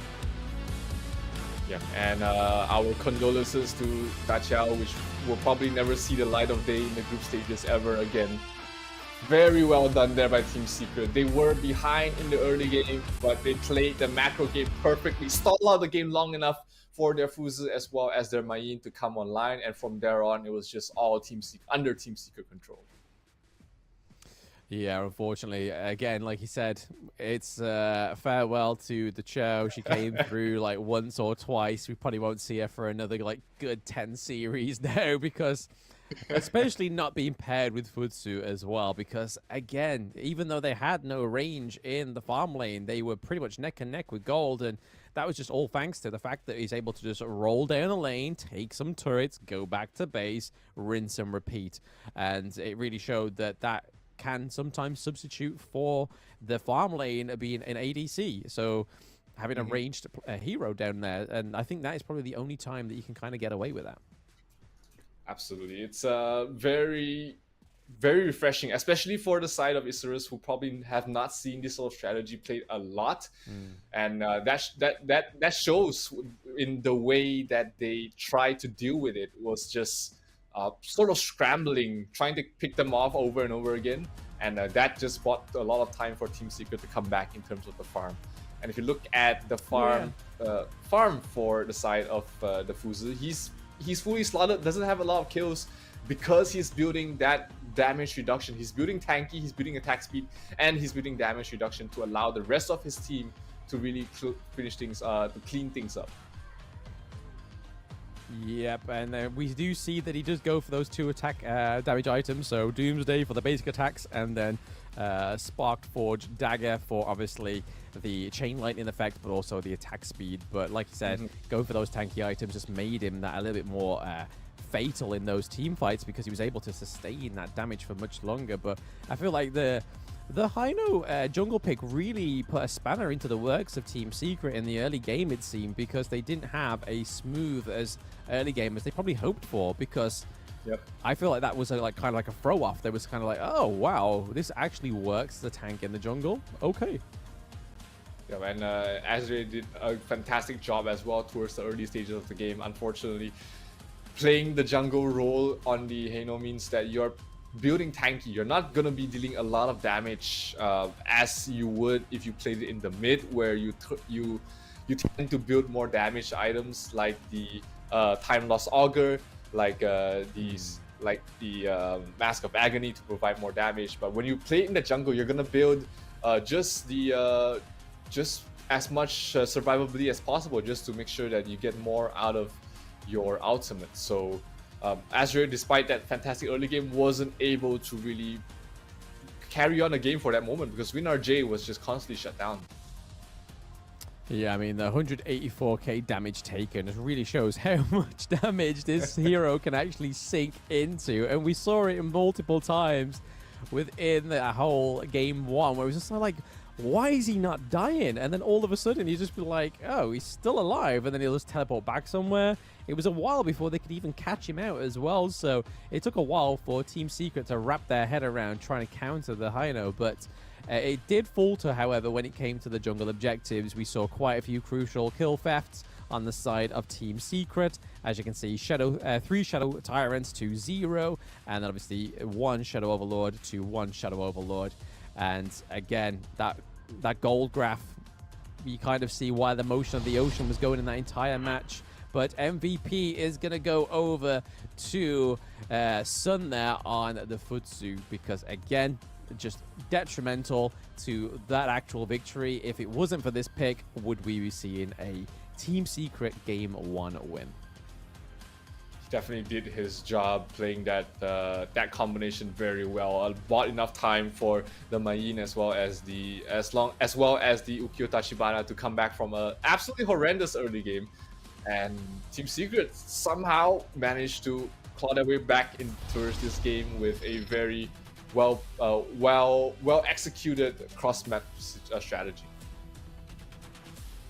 Speaker 2: Yeah, and our condolences to Daqiao, which will probably never see the light of day in the group stages ever again. Very well done there by Team Secret. They were behind in the early game, but they played the macro game perfectly, stalled out the game long enough for their Fuzi as well as their Mayin to come online, and from there on, it was just all under Team Secret control.
Speaker 1: Yeah, unfortunately, again, like he said, it's farewell to the Chao. She came through like once or twice. We probably won't see her for another like good 10 series now, because especially not being paired with Futsu as well, because again, even though they had no range in the farm lane, they were pretty much neck and neck with gold, and that was just all thanks to the fact that he's able to just roll down the lane, take some turrets, go back to base, rinse and repeat. And it really showed that that can sometimes substitute for the farm lane being an ADC. So having a ranged hero down there, and I think that is probably the only time that you can kind of get away with that.
Speaker 2: Absolutely. It's a very very refreshing, especially for the side of Isurus, who probably have not seen this sort of strategy played a lot, and that shows in the way that they try to deal with it. Was just sort of scrambling, trying to pick them off over and over again, and that just bought a lot of time for Team Secret to come back in terms of the farm. And if you look at the farm for the side of the Fuzi, he's fully slotted, doesn't have a lot of kills, because he's building that damage reduction. He's building tanky, he's building attack speed, and he's building damage reduction to allow the rest of his team to really finish things, to clean things up.
Speaker 1: Yep, and we do see that he does go for those 2 attack damage items. So Doomsday for the basic attacks, and then Sparked Forge Dagger for obviously the chain lightning effect, but also the attack speed. But like you said, go for those tanky items just made him that a little bit more fatal in those team fights, because he was able to sustain that damage for much longer. But I feel like the Hino jungle pick really put a spanner into the works of Team Secret in the early game, it seemed, because they didn't have a smooth as early game as they probably hoped for, because I feel like that was kind of like a throw off. They was kind of like, oh wow, this actually works, the tank in the jungle. Okay.
Speaker 2: Yeah, and Azure did a fantastic job as well towards the early stages of the game. Unfortunately, playing the jungle role on the Hano means that you're building tanky. You're not going to be dealing a lot of damage as you would if you played it in the mid, where you tend to build more damage items like the Time Loss Augur, like the Mask of Agony to provide more damage. But when you play in the jungle, you're going to build just as much survivability as possible, just to make sure that you get more out of your ultimate. So Azure, despite that fantastic early game, wasn't able to really carry on the game for that moment, because WinRJ was just constantly shut down.
Speaker 1: Yeah, I mean, the 184k damage taken really shows how much damage this hero can actually sink into. And we saw it multiple times within the whole game 1, where it was just like, why is he not dying? And then all of a sudden, you just be like, oh, he's still alive. And then he'll just teleport back somewhere. It was a while before they could even catch him out as well. So it took a while for Team Secret to wrap their head around trying to counter the Hino. But it did falter, however, when it came to the jungle objectives. We saw quite a few crucial kill thefts on the side of Team Secret. As you can see, 3 Shadow Tyrants to 0. And then obviously 1 Shadow Overlord to 1 Shadow Overlord. And again, that gold graph, you kind of see why the motion of the ocean was going in that entire match. But MVP is going to go over to Sun there on the Futsu, because again, just detrimental to that actual victory. If it wasn't for this pick, would we be seeing a Team Secret Game 1 win?
Speaker 2: Definitely did his job playing that combination very well. Bought enough time for the Mayin as well as the Ukiyo Tachibana to come back from a absolutely horrendous early game, and Team Secret somehow managed to claw their way back into this game with a very well executed cross map strategy.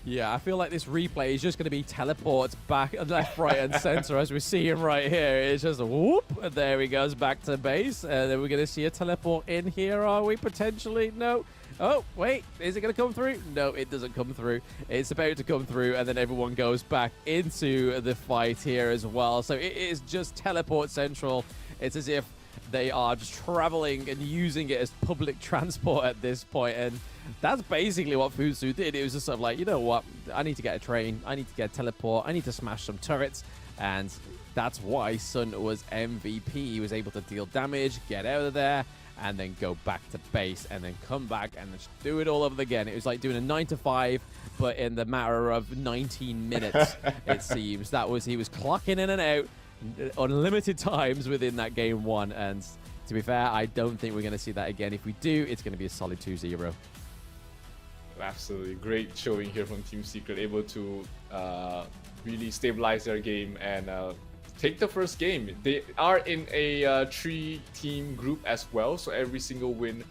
Speaker 1: Yeah, I feel like this replay is just going to be teleports back left, right, and center, as we see him right here. It's just a whoop, and there he goes back to base. And then we're going to see a teleport in here, are we? Potentially? No. Oh, wait, is it going to come through? No, it doesn't come through. It's about to come through, and then everyone goes back into the fight here as well. So it is just teleport central. It's as if they are just traveling and using it as public transport at this point, and that's basically what Futsu did. It was just sort of like, you know what, I need to get a train, I need to get a teleport, I need to smash some turrets, and that's why Sun was MVP. He was able to deal damage, get out of there, and then go back to base, and then come back and just do it all over again. It was like doing a 9 to 5, but in the matter of 19 minutes, it seems. He was clocking in and out unlimited times within that game 1, and to be fair, I don't think we're going to see that again. If we do, it's going to be a solid 2-0.
Speaker 2: Absolutely great showing here from Team Secret, able to really stabilize their game and take the first game. They are in a 3-team group as well, so every single win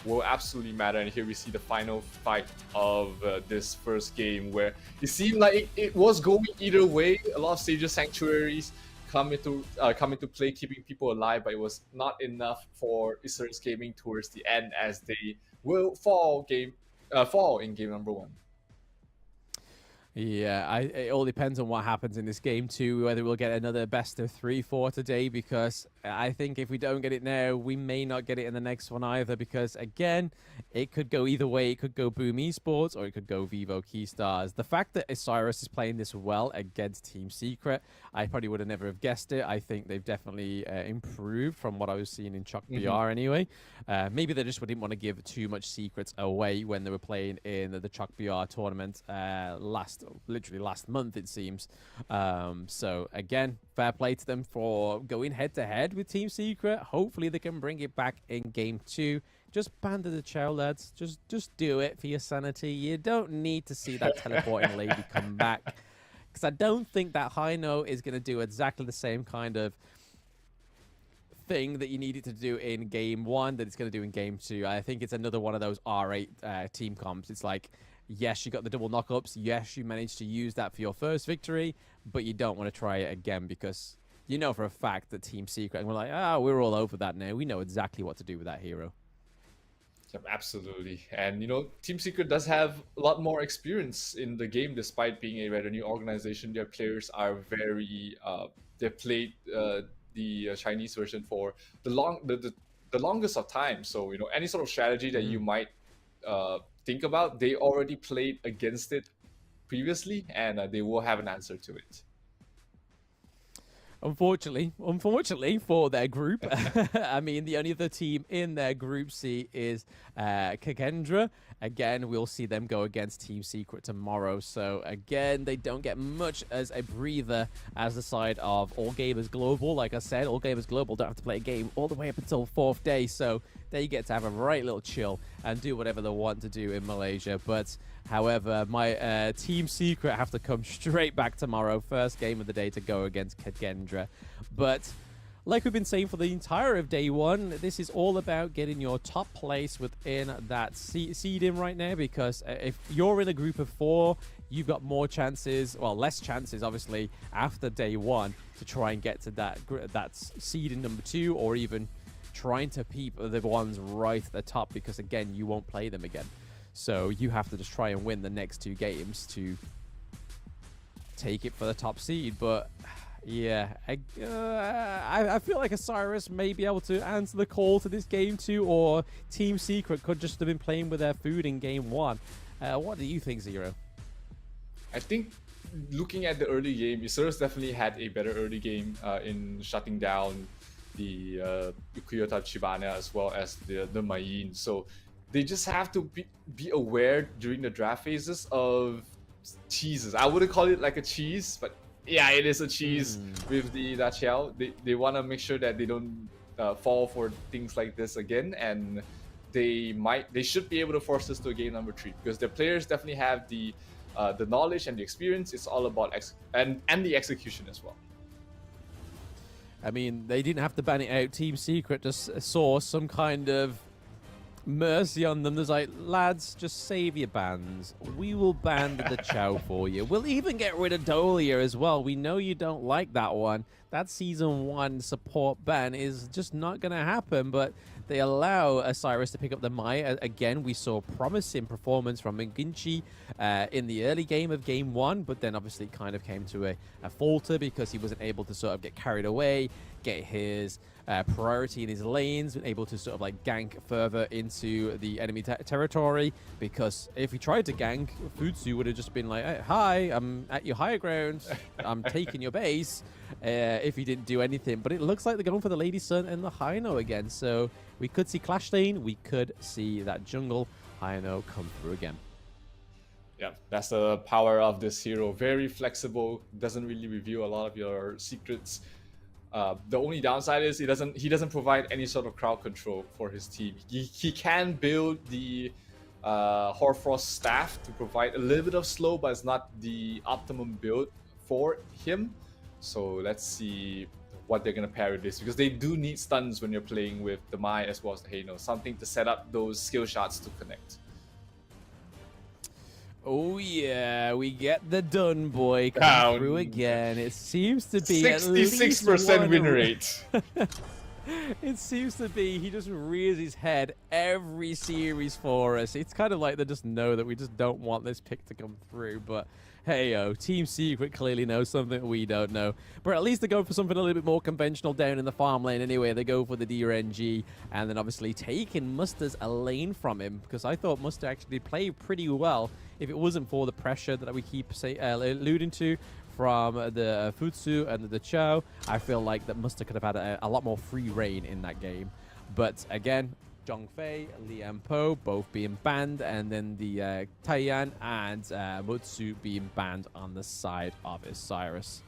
Speaker 2: will absolutely matter. And here we see the final fight of this first game, where it seemed like it was going either way. A lot of Sages Sanctuaries come into play, keeping people alive, but it was not enough for Isurus Gaming towards the end, as they will fall in game number 1.
Speaker 1: Yeah, it all depends on what happens in this game too, whether we'll get another best of 3-4 today, because I think if we don't get it now, we may not get it in the next one either, because again, it could go either way. It could go Boom Esports or it could go Vivo Keystars. The fact that Osiris is playing this well against Team Secret, I probably would have never have guessed it. I think they've definitely improved from what I was seeing in HOK BR anyway. Maybe they just didn't want to give too much secrets away when they were playing in the HOK BR tournament literally last month, it seems. So again, fair play to them for going head to head with Team Secret. Hopefully they can bring it back in game 2. Just bandit the chow, lads. Just do it for your sanity. You don't need to see that teleporting lady come back, because I don't think that Hino is going to do exactly the same kind of thing that you needed to do in game 1 that it's going to do in game 2. I think it's another one of those R8 team comps. It's like, yes, you got the double knockups. Yes, you managed to use that for your first victory, but you don't want to try it again, because you know for a fact that Team Secret, and we're like, we're all over that now. We know exactly what to do with that hero.
Speaker 2: Yep, absolutely. And, Team Secret does have a lot more experience in the game, despite being a rather new organization. Their players are very, they've played the Chinese version for the longest of time. So, any sort of strategy that you might think about, they already played against it previously, and they will have an answer to it.
Speaker 1: Unfortunately for their group, I mean, the only other team in their group C is Kakendra. Again, we'll see them go against Team Secret tomorrow. So again, they don't get much as a breather as the side of All Gamers Global. Like I said, All Gamers Global don't have to play a game all the way up until 4th day. So they get to have a right little chill and do whatever they want to do in Malaysia. But however, my Team Secret have to come straight back tomorrow, first game of the day, to go against Kakendra. But like we've been saying for the entire of day 1, this is all about getting your top place within that seeding right now, because if you're in a group of 4, you've got more chances, well, less chances, obviously, after day 1 to try and get to that seeding number 2, or even trying to peep the ones right at the top, because, again, you won't play them again. So you have to just try and win the next 2 games to take it for the top seed. But yeah, I feel like Osiris may be able to answer the call to this game 2, or Team Secret could just have been playing with their food in game 1. What do you think, Zero?
Speaker 2: I think looking at the early game, Osiris definitely had a better early game in shutting down the Kyoto Chibana as well as the Mayin. So they just have to be aware during the draft phases of cheeses. I wouldn't call it like a cheese, but yeah, it is a cheese with the Dachiao. They want to make sure that they don't fall for things like this again, and they should be able to force us to a game number 3, because the players definitely have the knowledge and the experience. It's all about and the execution as well.
Speaker 1: I mean, they didn't have to ban it out. Team Secret just saw some kind of mercy on them. There's like, lads, just save your bans. We will ban the Chow for you. We'll even get rid of Dolia as well. We know you don't like that one. That Season 1 support ban is just not going to happen, but they allow Osiris to pick up the Mai. Again, we saw promising performance from Minginchi in the early game of Game 1, but then obviously kind of came to a falter because he wasn't able to sort of get carried away, get his priority in his lanes, able to sort of like gank further into the enemy territory, because if he tried to gank, Futsu would have just been like, hey, hi, I'm at your higher ground, I'm taking your base, if he didn't do anything. But it looks like they're going for the Lady Sun and the Hino again, so we could see Clash Lane, we could see that jungle Hino come through again.
Speaker 2: Yeah, that's the power of this hero. Very flexible, doesn't really reveal a lot of your secrets. The only downside is he doesn't provide any sort of crowd control for his team. He can build the Hoarfrost staff to provide a little bit of slow, but it's not the optimum build for him. So let's see what they're going to pair with this, because they do need stuns when you're playing with the Mai as well as the Hano. Something to set up those skill shots to connect.
Speaker 1: Oh yeah, we get the done boy come through again. It seems to be
Speaker 2: 66% win rate.
Speaker 1: It seems to be he just rears his head every series for us. It's kind of like they just know that we just don't want this pick to come through. But hey-o, Team Secret clearly knows something we don't know. But at least they go for something a little bit more conventional down in the farm lane anyway. They go for the DRNG and then obviously taking Musta's a lane from him, because I thought Musta actually played pretty well if it wasn't for the pressure that we keep alluding to from the Futsu and the Chow. I feel like that Musta could have had a lot more free reign in that game. But again, Zhongfei, Lian Po both being banned, and then the Taiyan and Mutsu being banned on the side of Osiris.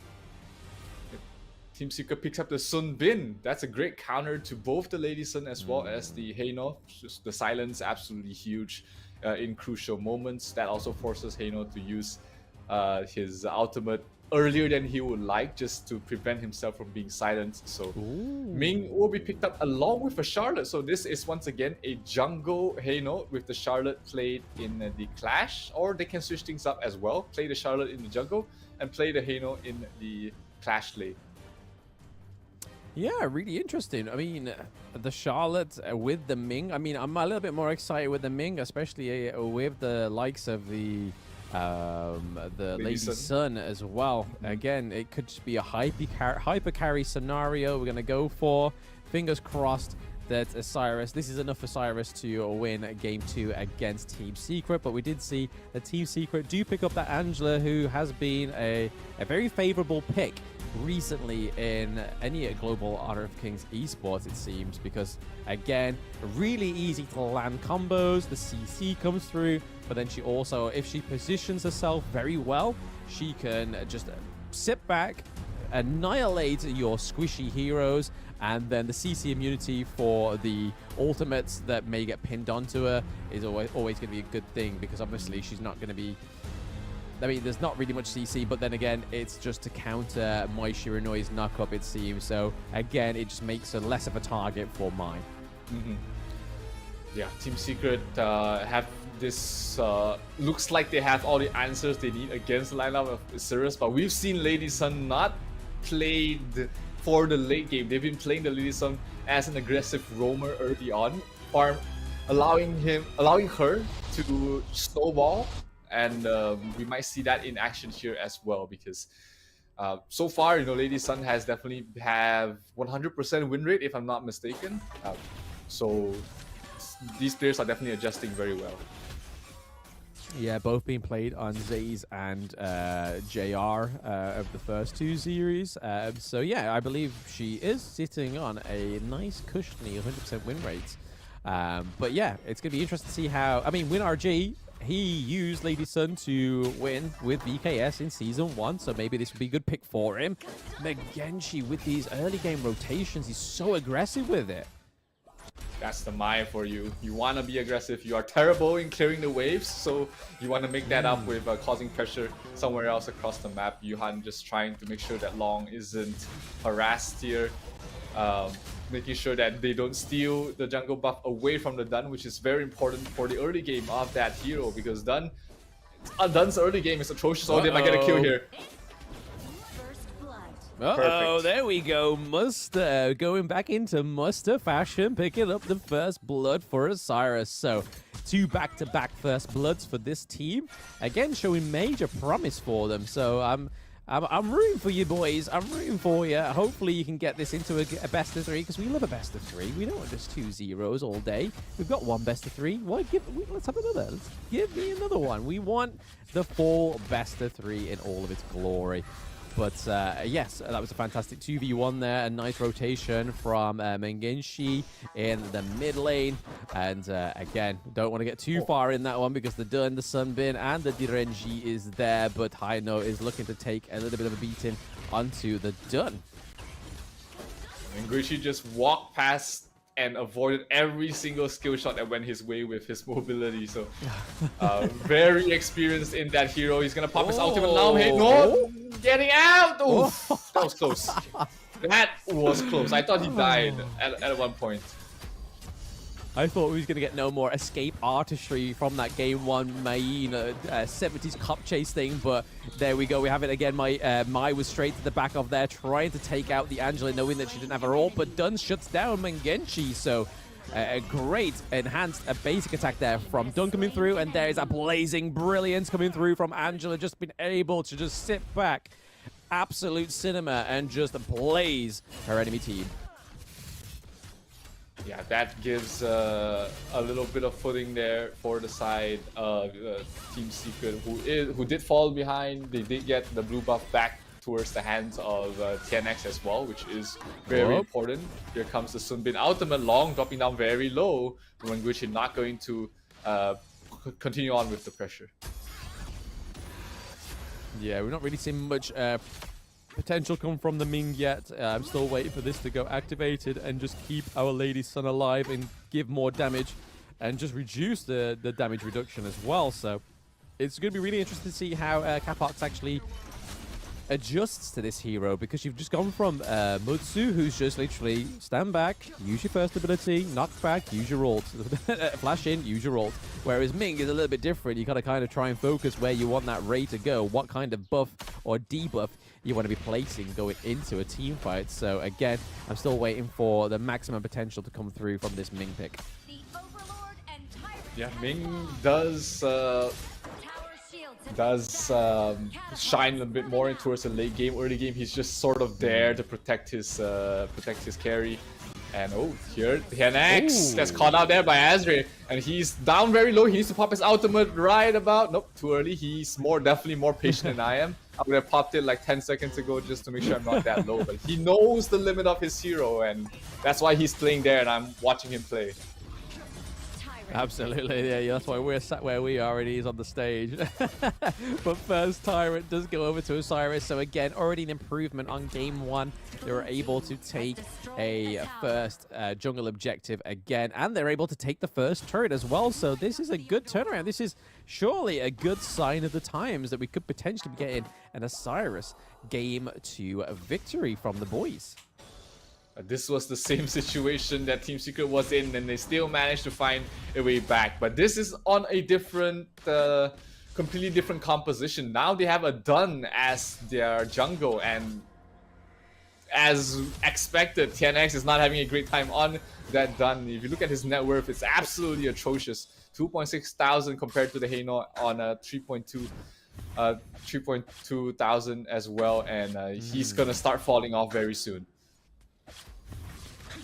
Speaker 2: Team Secret picks up the Sun Bin. That's a great counter to both the Lady Sun as well as the Heino. Just the silence, absolutely huge in crucial moments. That also forces Heino to use his ultimate earlier than he would like, just to prevent himself from being silenced. So Ming will be picked up along with a Charlotte. So this is once again a jungle Heino with the Charlotte played in the Clash, or they can switch things up as well. Play the Charlotte in the jungle and play the Heino in the Clash lane.
Speaker 1: Yeah, really interesting. I mean, the Charlotte with the Ming. I mean, I'm a little bit more excited with the Ming, especially with the likes of the Lady Sun as well. Again, it could just be a hyper carry scenario we're going to go for. Fingers crossed that Osiris, this is enough for Osiris to win game 2 against Team Secret. But we did see that Team Secret do pick up that Angela, who has been a very favorable pick recently in any global Honor of Kings esports, it seems, because again, really easy to land combos. The CC comes through, but then she also, if she positions herself very well, she can just sit back, annihilate your squishy heroes, and then the CC immunity for the ultimates that may get pinned onto her is always going to be a good thing, because obviously she's not going to be, I mean, there's not really much CC, but then again, it's just to counter Mai Shiranoi's knock-up, it seems. So again, it just makes her less of a target for Mai.
Speaker 2: Yeah, Team Secret have this, looks like they have all the answers they need against the lineup of Osiris, but we've seen Lady Sun not played for the late game. They've been playing the Lady Sun as an aggressive roamer early on, allowing her to snowball. And we might see that in action here as well, because so far, you know, Lady Sun has definitely have 100% win rate, if I'm not mistaken. So these players are definitely adjusting very well.
Speaker 1: Yeah, both being played on Zaze and JR of the first 2 series. So yeah, I believe she is sitting on a nice cushiony 100% win rate. But yeah, it's going to be interesting to see how, I mean, WinRG, he used Lady Sun to win with BKS in Season 1, so maybe this would be a good pick for him. Megenshi, with these early game rotations, he's so aggressive with it.
Speaker 2: That's the Mai for you. You want to be aggressive. You are terrible in clearing the waves, so you want to make that up with causing pressure somewhere else across the map. Yuhan just trying to make sure that Long isn't harassed here. Making sure that they don't steal the jungle buff away from the Dun, which is very important for the early game of that hero, because Dun's early game is atrocious. Oh, they might get a kill here.
Speaker 1: Uh-oh, there we go. Musta going back into Musta fashion, picking up the first blood for Osiris. So 2 back-to-back first bloods for this team. Again, showing major promise for them. So I'm rooting for you, boys. I'm rooting for you. Hopefully you can get this into a best of 3, because we love a best of 3. We don't want just 2 zeros all day. We've got 1 best of 3. Why let's have another. Let's give me another one. We want the full best of 3 in all of its glory. But yes, that was a fantastic 2v1 there. A nice rotation from Megenshi in the mid lane. And again, don't want to get too far in that one, because the Dun, the Sunbin, and the Direnji is there. But Haino is looking to take a little bit of a beating onto the Dun.
Speaker 2: Megenshi just walked past and avoided every single skill shot that went his way with his mobility. So very experienced in that hero. He's gonna pop his ultimate now. Hey, no! Getting out! Oof, that was close. That was close. I thought he died at one point.
Speaker 1: I thought we was going to get no more escape artistry from that game 1 main 70s cop chase thing, but there we go. We have it again. Mai was straight to the back of there, trying to take out the Angela, knowing that she didn't have her ult, but Dunn shuts down Mangenchi, so a great enhanced basic attack there from Dunn coming through, and there's a blazing brilliance coming through from Angela, just been able to just sit back, absolute cinema, and just blaze her enemy team.
Speaker 2: Yeah, that gives a little bit of footing there for the side of Team Secret, who did fall behind. They did get the blue buff back towards the hands of TNX as well, which is very important. Here comes the Sunbin ultimate, Long dropping down very low, when which is not going to continue on with the pressure.
Speaker 1: Yeah, we're not really seeing much potential come from the Ming yet. I'm still waiting for this to go activated and just keep our Lady Sun alive and give more damage and just reduce the damage reduction as well. So it's going to be really interesting to see how Capox actually adjusts to this hero, because you've just gone from Mutsu, who's just literally stand back, use your first ability, knock back, use your ult, flash in, use your ult. Whereas Ming is a little bit different. You got to kind of try and focus where you want that Ray to go, what kind of buff or debuff you want to be placing going into a team fight. So again, I'm still waiting for the maximum potential to come through from this Ming pick.
Speaker 2: Yeah, Ming does shine a bit more towards the late game. Early game, he's just sort of there to protect his carry. And oh, here TNX that's caught out there by Azri, and he's down very low. He needs to pop his ultimate right about. Nope, too early. He's definitely more patient than I am. I would have popped it like 10 seconds ago just to make sure I'm not that low. But he knows the limit of his hero, and that's why he's playing there, and I'm watching him play.
Speaker 1: Absolutely, yeah, that's why we're sat where we are, and he's on the stage. But first, Tyrant does go over to Osiris, so again, already an improvement on game 1. They were able to take a first jungle objective again, and they're able to take the first turret as well, so this is a good turnaround. This is surely a good sign of the times that we could potentially be getting an Osiris game 2 victory from the boys.
Speaker 2: This was the same situation that Team Secret was in, and they still managed to find a way back. But this is on a different, completely different composition. Now they have a Dunn as their jungle, and as expected, TNX is not having a great time on that Dunn. If you look at his net worth, it's absolutely atrocious. 2.6 thousand compared to the Heino on 3.2 thousand as well, and he's gonna start falling off very soon.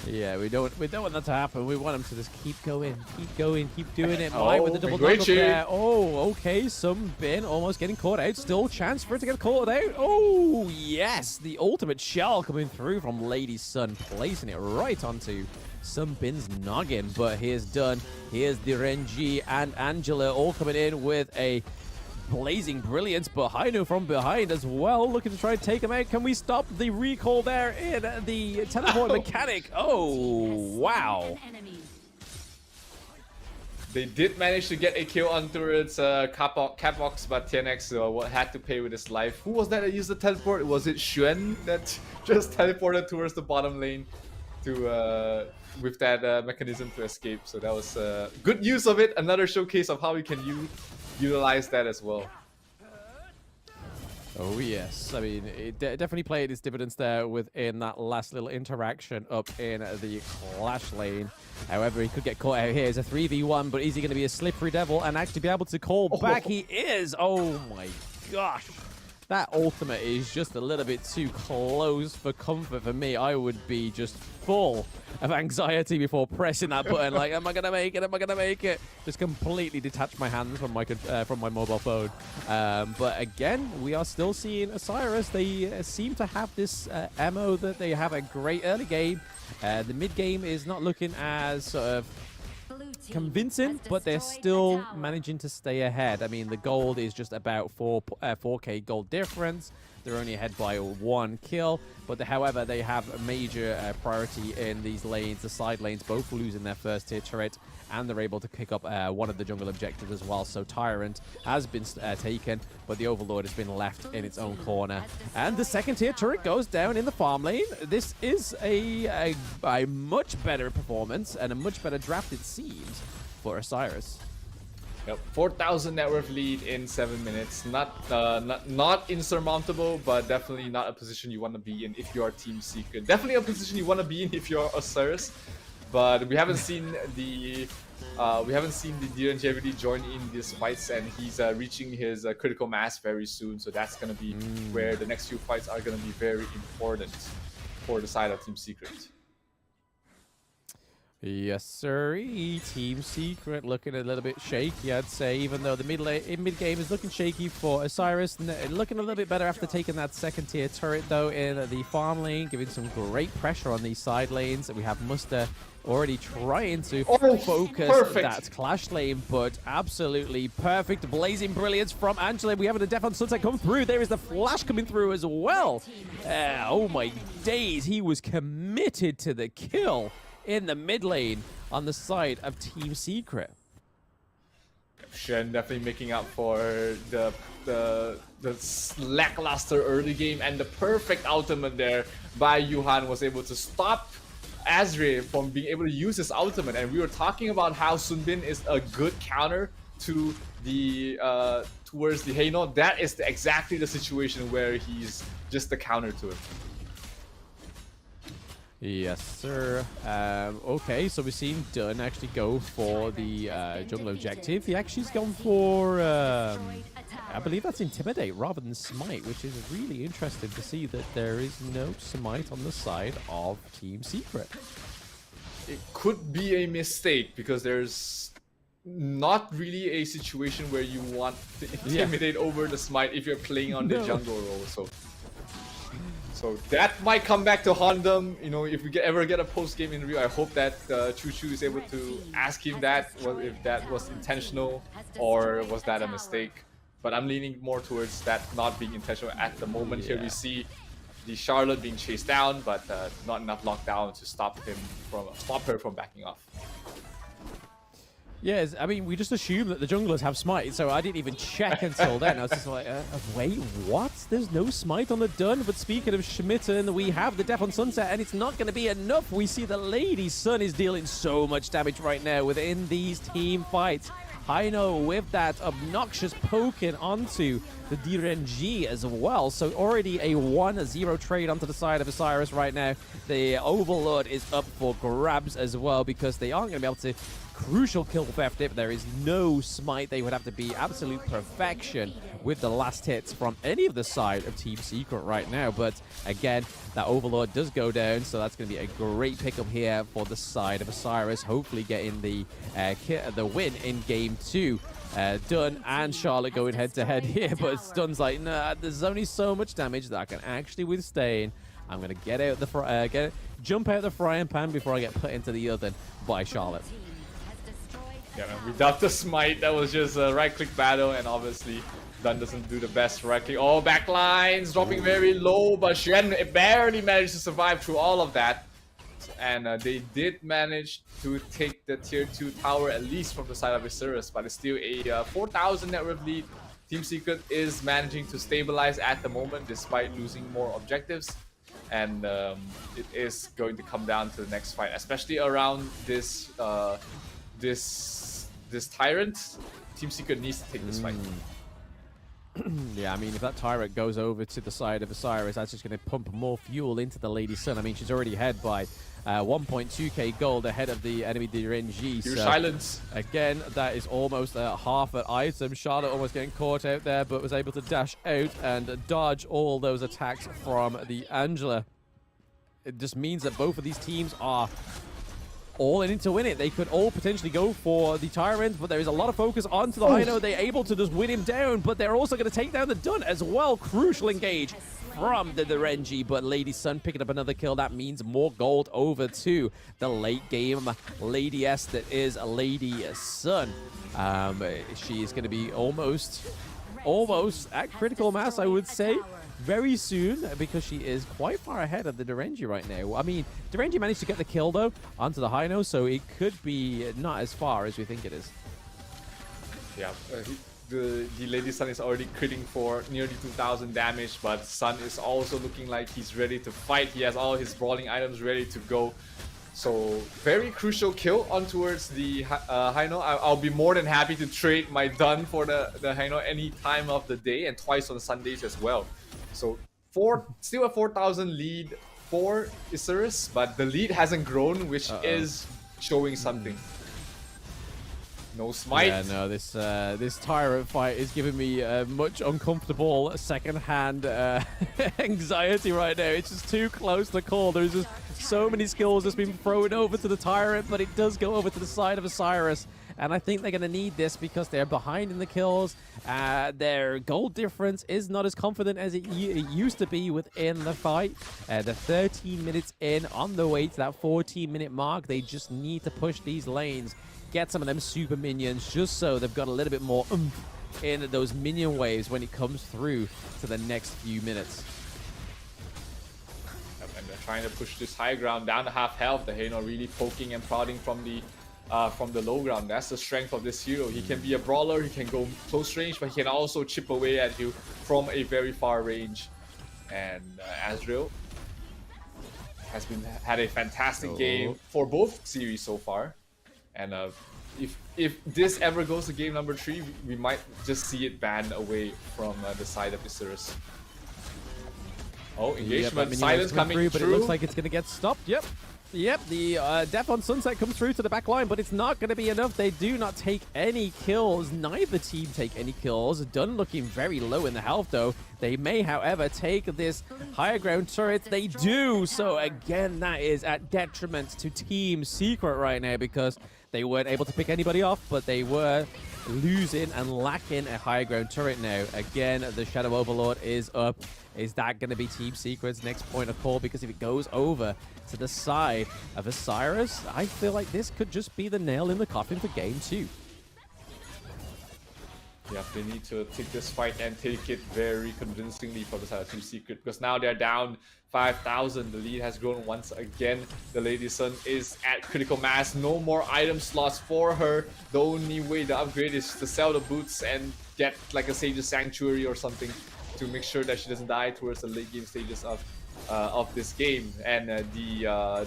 Speaker 1: Yeah, we don't want that to happen. We want him to just keep going, keep doing it. Mai with the double
Speaker 2: Great
Speaker 1: there. Oh, okay, Sunbin almost getting caught out. Still chance for it to get caught out. Oh, yes, the ultimate shell coming through from Lady Sun, placing it right onto Sunbin's noggin. But here's Dunn, here's the Renji and Angela all coming in with a blazing brilliance, but Hainu from behind as well, looking to try and take him out. Can we stop the recall there in the teleport mechanic? Oh, wow.
Speaker 2: They did manage to get a kill on turret's Capox, but TNX had to pay with his life. Who was that used the teleport? Was it Xuan that just teleported towards the bottom lane to with that mechanism to escape? So that was good use of it. Another showcase of how we can utilize that as well.
Speaker 1: Oh yes, I mean, it definitely played its dividends there within that last little interaction up in the Clash lane. However, he could get caught out here. It's a 3v1, but is he going to be a slippery devil and actually be able to call back? He is! Oh my gosh. That ultimate is just a little bit too close for comfort for me. I would be just full of anxiety before pressing that button. Like, am I going to make it? Am I going to make it? Just completely detach my hands from my mobile phone. But again, we are still seeing Osiris. They seem to have this ammo that they have a great early game. The mid game is not looking as sort of convincing, but they're still managing to stay ahead. I mean, the gold is just about 4K gold difference, They're only ahead by 1 kill, but however, they have a major priority in these lanes. The side lanes both losing their first tier turret, and they're able to pick up one of the jungle objectives as well. So Tyrant has been taken, but the Overlord has been left in its own corner. And the second tier turret goes down in the farm lane. This is a much better performance and a much better draft, it seems, for Osiris.
Speaker 2: Yep, 4,000 net worth lead in 7 minutes. Not insurmountable, but definitely not a position you want to be in if you are Team Secret. Definitely a position you want to be in if you're Osiris. But we haven't seen the DRNG really join in these fights, and he's reaching his critical mass very soon. So that's gonna be where the next few fights are gonna be very important for the side of Team Secret.
Speaker 1: Yes, sir. Team Secret looking a little bit shaky, I'd say, even though the mid game is looking shaky for Osiris. Looking a little bit better after taking that second tier turret, though, in the farm lane, giving some great pressure on these side lanes. We have Muster already trying to focus that clash lane, but absolutely perfect. Blazing brilliance from Angela. We have a Death on Sunset come through. There is the flash coming through as well. Oh my days, he was committed to the kill in the mid lane on the side of Team Secret.
Speaker 2: Shen definitely making up for the lackluster early game, and the perfect ultimate there by Yuhan was able to stop Azri from being able to use his ultimate. And we were talking about how Sunbin is a good counter to the towards the Heino. That is exactly the situation where he's just the counter to it.
Speaker 1: Yes, sir. Okay, so we've seen Dunn actually go for the jungle objective. He actually's gone for, I believe that's Intimidate rather than Smite, which is really interesting to see that there is no Smite on the side of Team Secret.
Speaker 2: It could be a mistake because there's not really a situation where you want to intimidate over the Smite if you're playing on the jungle role. So that might come back to haunt them. You know, if we ever get a post-game interview, I hope that Choo Choo is able to ask him that, if that was intentional or was that a mistake. But I'm leaning more towards that not being intentional at the moment. Here we see the Charlotte being chased down, but not enough lockdown to stop her from backing off.
Speaker 1: Yes, I mean, we just assume that the junglers have Smite, so I didn't even check until then. I was just like, wait, what? There's no Smite on the Dun, but speaking of Schmitten, we have the Death on Sunset, and it's not going to be enough. We see the Lady Sun is dealing so much damage right now within these team fights. Heino with that obnoxious poking onto the DRNG as well. So already a 1-0 trade onto the side of Osiris right now. The Overlord is up for grabs as well because they aren't going to be able to crucial kill theft if there is no Smite. They would have to be absolute perfection with the last hits from any of the side of Team Secret right now. But again, that Overlord does go down, so that's going to be a great pickup here for the side of Osiris, hopefully getting the win in Game 2. Dunn and Charlotte going head-to-head here, but Dunn's like, nah, there's only so much damage that I can actually withstand. I'm going to get out the jump out the frying pan before I get put into the oven by Charlotte.
Speaker 2: Yeah, man, without the Smite, that was just a right-click battle, and obviously Dunn doesn't do the best right-click. Oh, backlines dropping very low, but Shen barely managed to survive through all of that. And they did manage to take the tier 2 tower, at least from the side of Osiris, but it's still a 4,000 net worth lead. Team Secret is managing to stabilize at the moment despite losing more objectives. And it is going to come down to the next fight, especially around this this Tyrant. Team Secret needs to take this fight.
Speaker 1: Yeah, I mean, if that Tyrant goes over to the side of Osiris, that's just going to pump more fuel into the Lady Sun. I mean, she's already ahead by 1.2k gold ahead of the enemy DRNG.
Speaker 2: So, silence.
Speaker 1: Again, that is almost half an item. Charlotte almost getting caught out there, but was able to dash out and dodge all those attacks from the Angela. It just means that both of these teams are all in it to win it. They could all potentially go for the Tyrant, but there is a lot of focus onto the Heino. They're able to just win him down, but they're also going to take down the Dun as well. Crucial engage from the Renji, but Lady Sun picking up another kill. That means more gold over to the late game Lady S, that is Lady Sun. She is going to be almost at critical mass, I would say. very soon because she is quite far ahead of the Derenji right now. I mean, Derenji managed to get the kill, though, onto the Hino, so it could be not as far as we think it is.
Speaker 2: Yeah, the Lady Sun is already critting for nearly 2,000 damage, but Sun is also looking like he's ready to fight. He has all his brawling items ready to go. So, very crucial kill on towards the Hino. I'll be more than happy to trade my Dun for the Hino any time of the day and twice on Sundays as well. So, still a 4,000 lead for Isurus, but the lead hasn't grown, which is showing something. No smite.
Speaker 1: Yeah, no, this Tyrant fight is giving me much uncomfortable second-hand anxiety right now. It's just too close to call. There's just so many skills that's been thrown over to the Tyrant, but it does go over to the side of Osiris. And I think they're going to need this because they're behind in the kills. Their gold difference is not as confident as it used to be within the fight. The 13 minutes in, on the way to that 14-minute mark, they just need to push these lanes, get some of them super minions, just so they've got a little bit more oomph in those minion waves when it comes through to the next few minutes.
Speaker 2: And they're trying to push this high ground down to half health. The Hino really poking and prodding from the low ground. That's the strength of this hero. He can be a brawler, he can go close range, but he can also chip away at you from a very far range. And Azrael has had a fantastic game for both series so far. And if this ever goes to game number 3, we might just see it banned away from the side of Isurus. Oh, engagement, silence coming through.
Speaker 1: But it looks like it's going to get stopped. Yep, the Death on Sunset comes through to the back line, but it's not going to be enough. They do not take any kills. Neither team take any kills. Dunn looking very low in the health, though. They may, however, take this higher ground turret. They do. So, again, that is at detriment to Team Secret right now because they weren't able to pick anybody off, but they were losing and lacking a higher ground turret now. Again, the Shadow Overlord is up. Is that going to be Team Secret's next point of call? Because if it goes over to the side of Osiris, I feel like this could just be the nail in the coffin for game 2.
Speaker 2: Yeah, they need to take this fight and take it very convincingly for the side of Team Secret, because now they're down 5,000. The lead has grown once again. The Lady Sun is at critical mass. No more item slots for her. The only way to upgrade is to sell the boots and get like a Sage's Sanctuary or something to make sure that she doesn't die towards the late game stages of this game. And the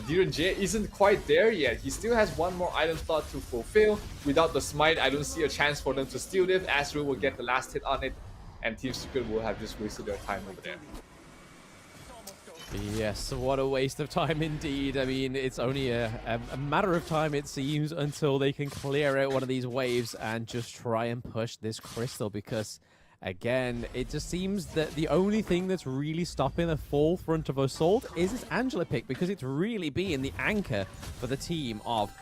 Speaker 2: Derenji isn't quite there yet. He still has one more item slot to fulfill. Without the smite, I don't see a chance for them to steal this. Azrael will get the last hit on it, and Team Secret will have just wasted their time over there.
Speaker 1: Yes, what a waste of time indeed. I mean, it's only a matter of time, it seems, until they can clear out one of these waves and just try and push this crystal, because again, it just seems that the only thing that's really stopping the full front of Assault is this Angela pick, because it's really being the anchor for the team of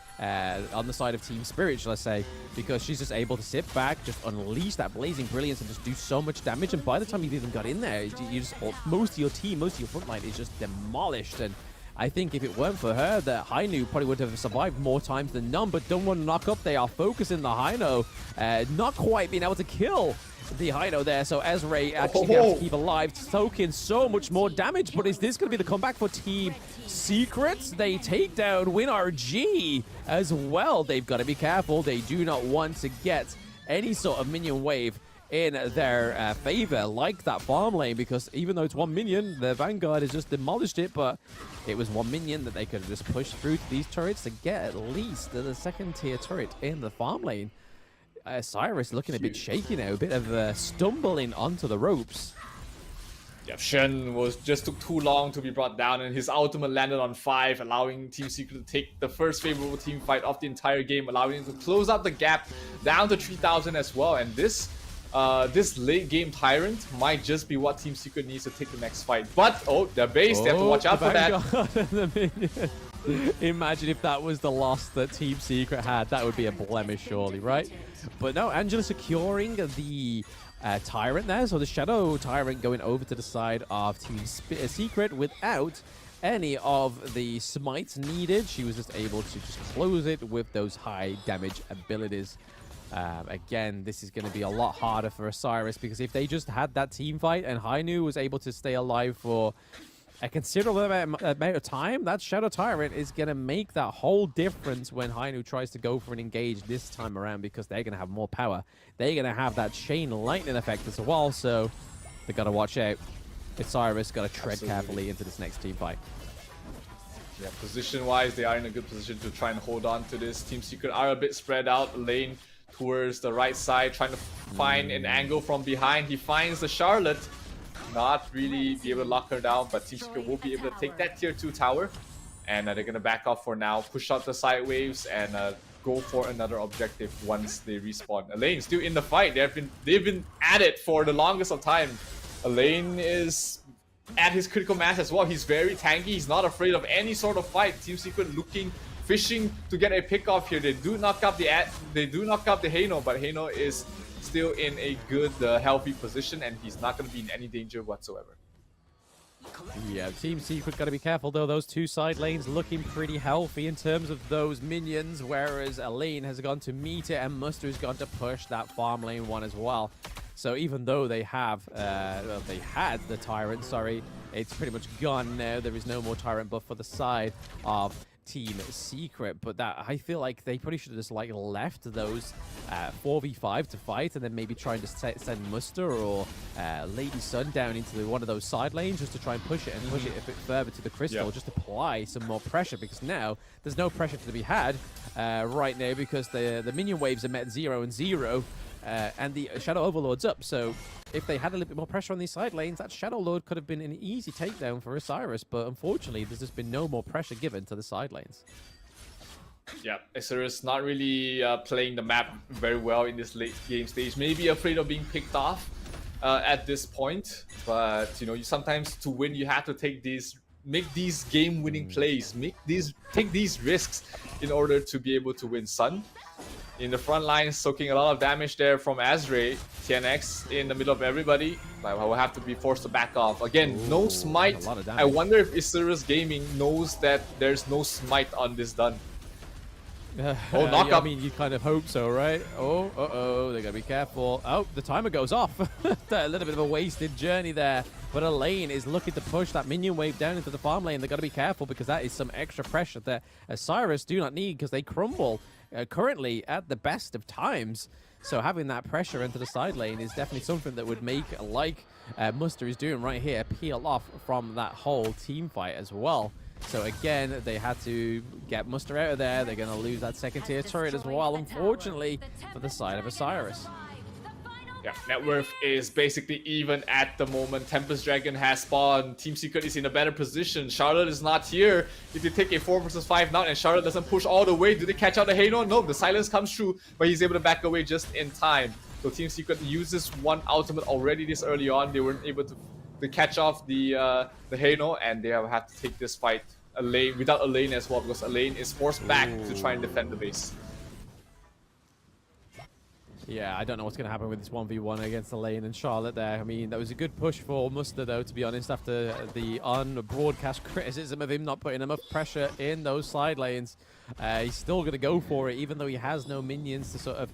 Speaker 1: on the side of Team Spirit, shall I say, because she's just able to sit back, just unleash that blazing brilliance and just do so much damage. And by the time you've even got in there, you just most of your team, most of your front line is just demolished. And I think if it weren't for her, the Hainu probably would have survived more times than none, but don't want to knock up. They are focusing the Hainu, not quite being able to kill the Haino there, so Ezreal actually has to keep alive, soaking so much more damage. But is this going to be the comeback for Team Secret? They take down WinRG as well. They've got to be careful. They do not want to get any sort of minion wave in their favor, like that farm lane, because even though it's one minion, the Vanguard has just demolished it, but it was one minion that they could have just pushed through to these turrets to get at least the second tier turret in the farm lane. Cyrus looking a bit shaky now, a bit of stumbling onto the ropes.
Speaker 2: Yeah, Shen just took too long to be brought down, and his ultimate landed on 5, allowing Team Secret to take the first favorable team fight of the entire game, allowing them to close out the gap down to 3,000 as well. And this late game Tyrant might just be what Team Secret needs to take the next fight. But the base, they have to watch out for that.
Speaker 1: Imagine if that was the loss that Team Secret had. That would be a blemish, surely, right? But no, Angela securing the Tyrant there. So the Shadow Tyrant going over to the side of Team Secret without any of the smites needed. She was just able to just close it with those high damage abilities. Again, this is going to be a lot harder for Osiris because if they just had that team fight and Hainu was able to stay alive for a considerable amount of time, that Shadow Tyrant is going to make that whole difference when Hainu tries to go for an engage this time around because they're going to have more power. They're going to have that chain lightning effect as well, so they got to watch out. Osiris got to tread carefully into this next team fight.
Speaker 2: Yeah, position-wise, they are in a good position to try and hold on to this. Team Secret are a bit spread out. Lane towards the right side, trying to find an angle from behind. He finds the Charlotte. Not really be able to lock her down, but Team Secret will be able to take that tier 2 tower. And they're going to back off for now, push out the side waves, and go for another objective once they respawn. Elaine still in the fight. They've been at it for the longest of time. Elaine is at his critical mass as well. He's very tanky. He's not afraid of any sort of fight. Team Secret fishing to get a pick off here. They do knock up the Haino, but Haino is still in a good, healthy position, and he's not going to be in any danger whatsoever.
Speaker 1: Yeah, Team Secret got to be careful though. Those two side lanes looking pretty healthy in terms of those minions, whereas Elaine has gone to meet it and Muster has gone to push that farm lane one as well. So even though they have, well, they had the Tyrant, sorry, it's pretty much gone now. There is no more Tyrant buff for the side of Team Secret, but that I feel like they probably should have just like left those 4v5 to fight and then maybe trying to send Muster or Lady Sun down into one of those side lanes just to try and push it and push it a bit further to the crystal, just apply some more pressure, because now there's no pressure to be had right now because the minion waves are met 0 and 0. And the Shadow Overlord's up, so if they had a little bit more pressure on these side lanes, that Shadow Lord could have been an easy takedown for Osiris, but unfortunately, there's just been no more pressure given to the side lanes.
Speaker 2: Yeah, Osiris not really playing the map very well in this late game stage. Maybe afraid of being picked off at this point, but you know, sometimes to win, you have to make these game-winning plays, take these risks in order to be able to win. Sun in the front line, soaking a lot of damage there from Azray. TNX in the middle of everybody, but will have to be forced to back off. Again, no smite. I wonder if Osiris Gaming knows that there's no smite on this dun.
Speaker 1: Oh, knock up. I mean, you kind of hope so, right? Oh, they gotta be careful. Oh, the timer goes off. A little bit of a wasted journey there. But Elaine is looking to push that minion wave down into the farm lane. They gotta be careful because that is some extra pressure that Osiris do not need because they crumble currently at the best of times. So having that pressure into the side lane is definitely something that would make, like Muster is doing right here, peel off from that whole team fight as well. So again, they had to get Muster out of there. They're going to lose that second tier turret as well, unfortunately, for the side of Osiris.
Speaker 2: Yeah, net worth is basically even at the moment. Tempest Dragon has spawned. Team Secret is in a better position. Charlotte is not here. If they take a 4 versus 5 now and Charlotte doesn't push all the way, do they catch out the Haino? No, the silence comes through, but he's able to back away just in time. So Team Secret uses one ultimate already this early on. They weren't able to catch off the Haino, and they have to take this fight without Elaine as well, because Elaine is forced back to try and defend the base.
Speaker 1: Yeah, I don't know what's going to happen with this 1v1 against Elaine and Charlotte there. I mean, that was a good push for Muster, though, to be honest, after the on-broadcast criticism of him not putting enough pressure in those side lanes. He's still going to go for it, even though he has no minions to sort of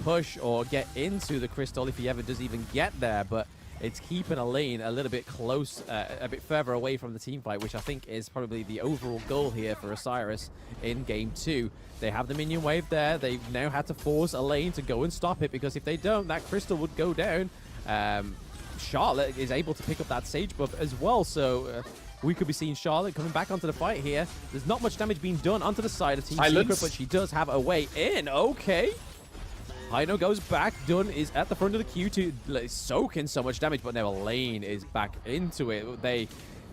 Speaker 1: push or get into the crystal if he ever does even get there. But it's keeping Elaine a little bit close, a bit further away from the team fight, which I think is probably the overall goal here for Osiris in Game 2. They have the minion wave there. They now had to force Elaine to go and stop it, because if they don't, that crystal would go down. Charlotte is able to pick up that Sage buff as well, so we could be seeing Charlotte coming back onto the fight here. There's not much damage being done onto the side of Team Secret, but she does have a way in. Okay. Haino goes back. Dunn is at the front of the queue to soak in so much damage, but now Elaine is back into it.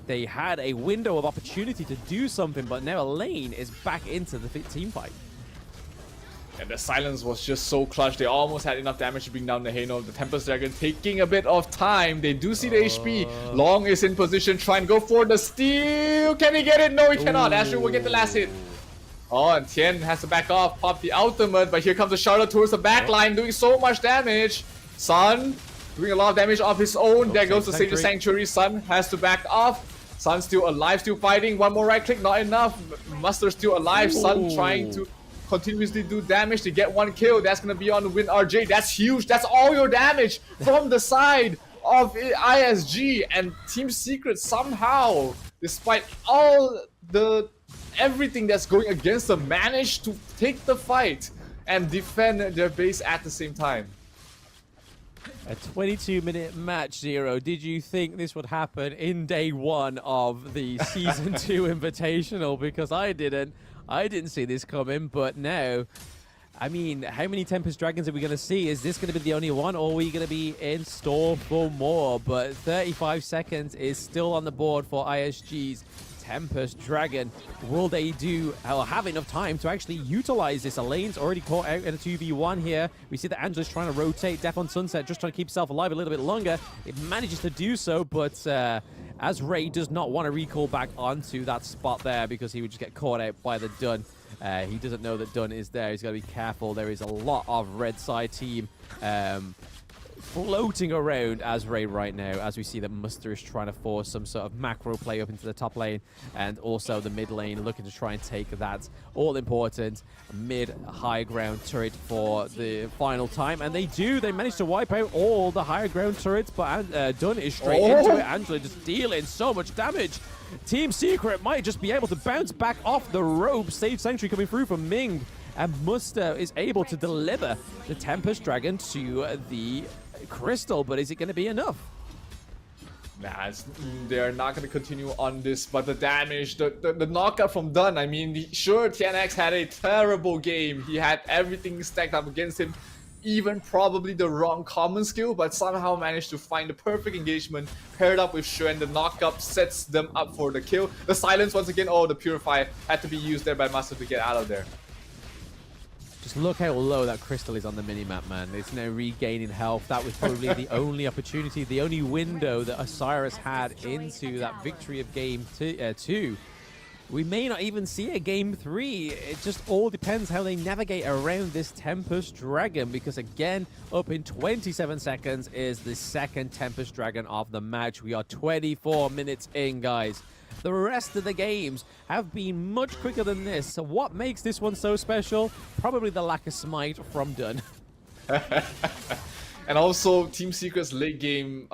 Speaker 1: They had a window of opportunity to do something, but now Elaine is back into the team fight.
Speaker 2: And the silence was just so clutch. They almost had enough damage to bring down the Haino. The Tempest Dragon taking a bit of time. They do see the HP. Long is in position. Try and go for the steal. Can he get it? No, he cannot. Asher will get the last hit. Oh, and Tien has to back off, pop the ultimate, but here comes the Charlotte towards the back line, doing so much damage. Sun doing a lot of damage of his own. There goes the Sage Sanctuary. Sun has to back off. Sun still alive, still fighting. One more right click, not enough. Muster still alive. Sun trying to continuously do damage to get 1 kill. That's gonna be on the win RJ. That's huge. That's all your damage from the side of ISG, and Team Secret somehow, despite all the everything that's going against them, managed to take the fight and defend their base at the same time.
Speaker 1: A 22-minute match, Zero. Did you think this would happen in day 1 of the Season 2 Invitational? Because I didn't. I didn't see this coming, but now, I mean, how many Tempest Dragons are we going to see? Is this going to be the only one, or are we going to be in store for more? But 35 seconds is still on the board for ISG's Tempest Dragon. Will they do or have enough time to actually utilize this? Elaine's already caught out in a 2v1 here. We see that Angela's trying to rotate. Death on Sunset just trying to keep himself alive a little bit longer. It manages to do so, but as Ray does not want to recall back onto that spot there because he would just get caught out by the Dun. He doesn't know that Dun is there. He's got to be careful. There is a lot of red side team floating around as Ray right now, as we see that Muster is trying to force some sort of macro play up into the top lane, and also the mid lane looking to try and take that all-important mid-high ground turret for the final time. And they do. They manage to wipe out all the higher ground turrets, but Dun is straight into it. Angela just dealing so much damage. Team Secret might just be able to bounce back off the rope. Sage Sanctuary coming through from Ming, and Muster is able to deliver the Tempest Dragon to the Crystal, but is it going to be enough?
Speaker 2: Nah, they're not going to continue on this, but the damage, the knockout from Dun, I mean, sure, TNX had a terrible game. He had everything stacked up against him, even probably the wrong common skill, but somehow managed to find the perfect engagement, paired up with Shu, and the knockup sets them up for the kill. The silence once again, oh, the Purify had to be used there by Master to get out of there.
Speaker 1: Just look how low that Crystal is on the minimap, man. It's now regaining health. That was probably the only opportunity, the only window that Osiris had into that victory of game 2. We may not even see a game 3. It just all depends how they navigate around this Tempest Dragon, because again, up in 27 seconds is the second Tempest Dragon of the match. We are 24 minutes in, guys. The rest of the games have been much quicker than this. So what makes this one so special? Probably the lack of smite from Dun.
Speaker 2: And also, Team Secret's late game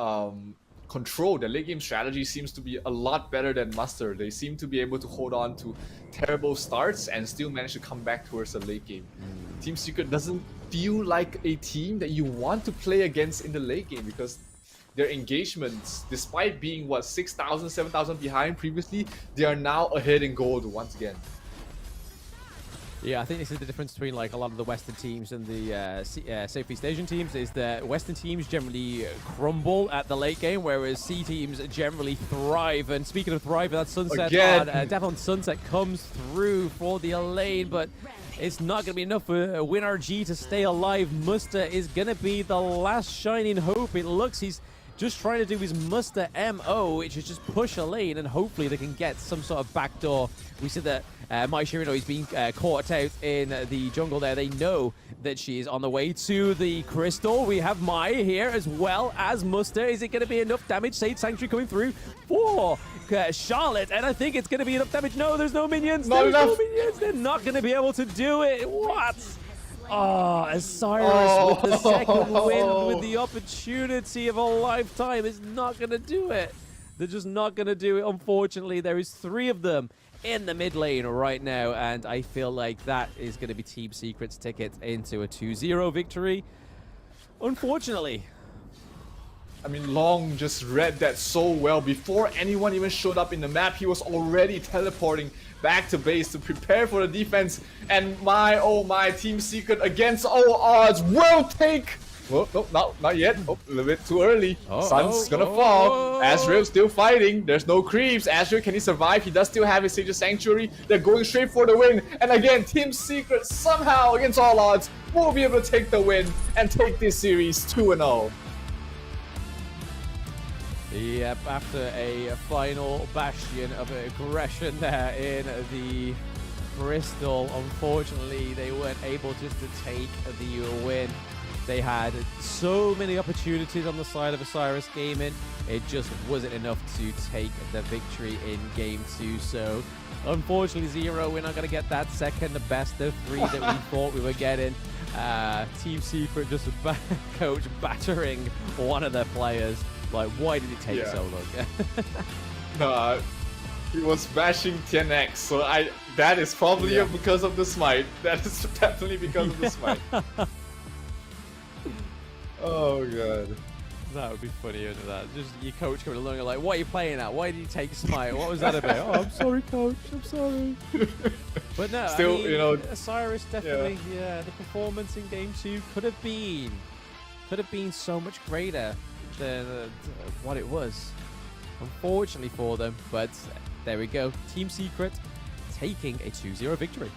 Speaker 2: control, the late game strategy seems to be a lot better than Muster. They seem to be able to hold on to terrible starts and still manage to come back towards the late game. Team Secret doesn't feel like a team that you want to play against in the late game, because their engagements, despite being, what, 6,000, 7,000 behind previously, they are now ahead in gold once again.
Speaker 1: Yeah, I think this is the difference between like a lot of the Western teams and the Southeast Asian teams, is that Western teams generally crumble at the late game, whereas C teams generally thrive. And speaking of thriving, that Sunset on Death on Sunset comes through for the Elaine, but it's not going to be enough for WinRG to stay alive. Muster is going to be the last shining hope. It looks he's just trying to do his Muster MO, which is just push a lane, and hopefully they can get some sort of backdoor. We see that Mai Shirino is being caught out in the jungle there. They know that she is on the way to the Crystal. We have Mai here as well as Muster. Is it going to be enough damage? Sage Sanctuary coming through for Charlotte, and I think it's going to be enough damage. No, there's no minions. There's no minions. They're not going to be able to do it. What? Oh, Osiris with the second win, with the opportunity of a lifetime, is not going to do it. They're just not going to do it, unfortunately. There is 3 of them in the mid lane right now, and I feel like that is going to be Team Secret's ticket into a 2-0 victory, unfortunately.
Speaker 2: I mean, Long just read that so well. Before anyone even showed up in the map, he was already teleporting back to base to prepare for the defense. And my, oh my, Team Secret against all odds will take... Oh, no, not yet. Oh, a little bit too early. Sun's gonna fall. Azrael still fighting. There's no creeps. Azrael, can he survive? He does still have his Sage Sanctuary. They're going straight for the win. And again, Team Secret somehow, against all odds, will be able to take the win and take this series 2-0.
Speaker 1: Yep, after a final bastion of aggression there in the Crystal, unfortunately they weren't able just to take the win. They had so many opportunities on the side of Osiris Gaming. It just wasn't enough to take the victory in Game 2. So, unfortunately, Zero, we're not going to get that second best of 3 that we thought we were getting. Team Secret just coach battering one of their players. Like, why did it take so long?
Speaker 2: He was bashing 10x, so that is probably because of the smite. That is definitely because of the smite. Oh god.
Speaker 1: That would be funny, isn't that? Just your coach coming along and like, what are you playing at? Why did you take smite? What was that about? Oh, I'm sorry, coach. I'm sorry. But no,
Speaker 2: still,
Speaker 1: I mean,
Speaker 2: you know,
Speaker 1: Osiris definitely, the performance in Game 2 could have been so much greater than what it was. Unfortunately for them, but there we go. Team Secret taking a 2-0 victory.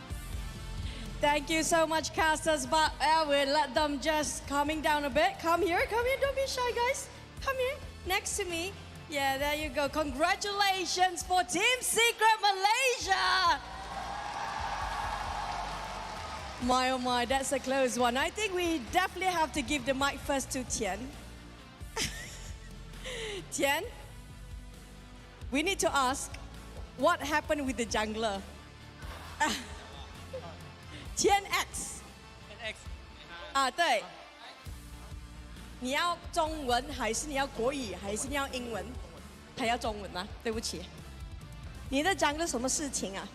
Speaker 3: Thank you so much, casters, but I will let them just calming down a bit. Come here, don't be shy, guys. Come here, next to me. Yeah, there you go. Congratulations for Team Secret Malaysia. My, oh my, that's a close one. I think we definitely have to give the mic first to Tian. Tian, we need to ask, what happened with the jungler? Tian X。啊，对。你要中文还是你要国语还是你要英文？还要中文吗？对不起。你的jungler什么事情啊？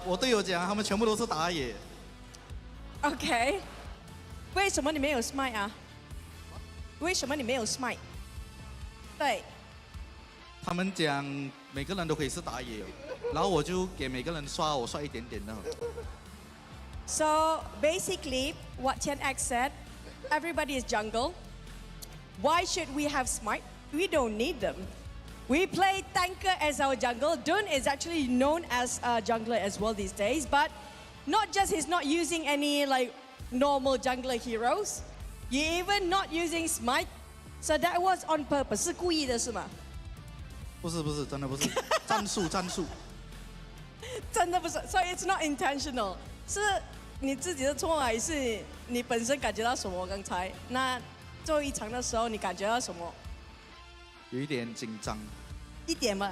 Speaker 4: 我队友讲他们全部都是打野。
Speaker 3: OK。为什么你没有 smite 啊？为什么你没有 smite？对。
Speaker 4: 他们讲每个人都可以是打野，然后我就给每个人刷，我刷一点点的。
Speaker 3: So basically, what 10x said, everybody is jungle. Why should we have smite? We don't need them. We play tanker as our jungle. Dun is actually known as a jungler as well these days, but not just he's not using any like normal jungler heroes. You even not using smite. So that was on purpose. 是故意的是吗？
Speaker 4: 不是，真的不是，战术。
Speaker 3: 真的不是 ，so it's not intentional， 是你自己的错还是你本身感觉到什么？刚才那最后一场的时候，你感觉到什么？
Speaker 4: 有一点紧张。
Speaker 3: 一点嘛。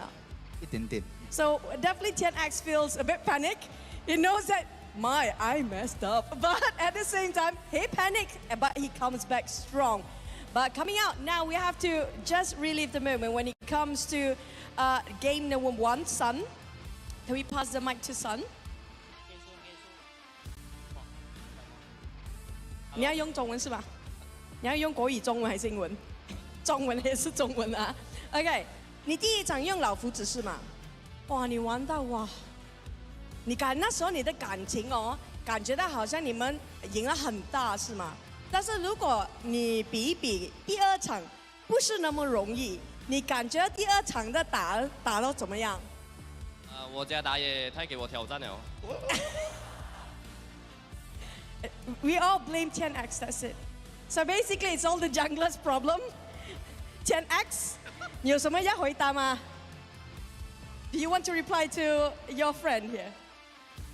Speaker 4: 一点点。
Speaker 3: So definitely 10x feels a bit panic. He knows that I messed up, but at the same time he panicked, but he comes back strong. But coming out now, we have to just relive the moment when it comes to game number 1, Sun. Can we pass the mic to Sun? 你要用中文是吧？你要用国语中文还是英文？中文也是中文啊。OK， 你第一场用老夫子是吗？哇，你玩到哇！你那时候你的感情哦，感觉到好像你们赢了很大是吗？但是如果你比一比第二场，不是那么容易。你感觉第二场的打到怎么样？
Speaker 12: 我家打野太给我挑战了。
Speaker 3: We all blame 10x, that's it. So basically, it's all the jungler's problem. 10x, 你有什么要回答吗？ Do you want to reply to your friend here?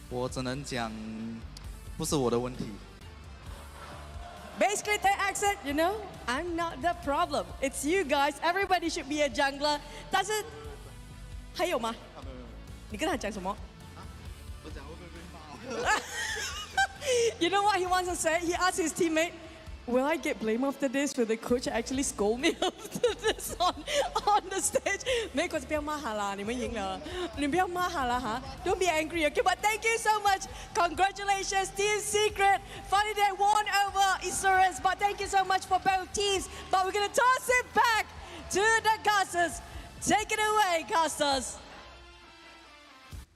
Speaker 4: 我只能讲，不是我的问题。
Speaker 3: Basically, 10x said, you know, I'm not the problem. It's you guys. Everybody should be a jungler. 但是还有吗？你跟他讲什么？
Speaker 4: 我讲会不会被骂？
Speaker 3: You know what he wants to say? He asked his teammate, will I get blamed after this? Will the coach actually scold me after this on the stage? 没关系，不要骂他啦，你们赢了，你不要骂他啦哈。Don't be angry, okay? But thank you so much. Congratulations, Team Secret. Finally, they won over Isurus. But thank you so much for both teams. But we're gonna toss it back to the casters. Take it away, casters.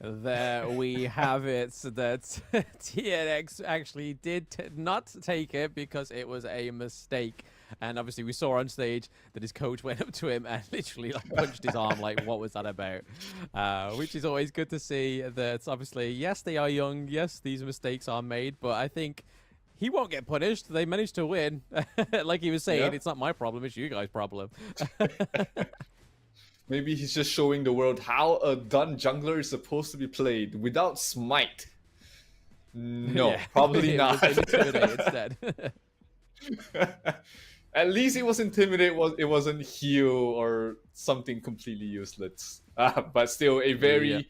Speaker 1: There we have it. That TNX actually did not take it because it was a mistake. And obviously we saw on stage that his coach went up to him and literally like, punched his arm. Like, what was that about? Which is always good to see. That obviously, yes, they are young. Yes, these mistakes are made. But I think he won't get punished. They managed to win. Like he was saying, it's not my problem. It's you guys' problem.
Speaker 2: Maybe he's just showing the world how a done jungler is supposed to be played without smite. No,
Speaker 1: yeah,
Speaker 2: probably not.
Speaker 1: Instead.
Speaker 2: At least it was Intimidate. It wasn't heal or something completely useless. But still, a very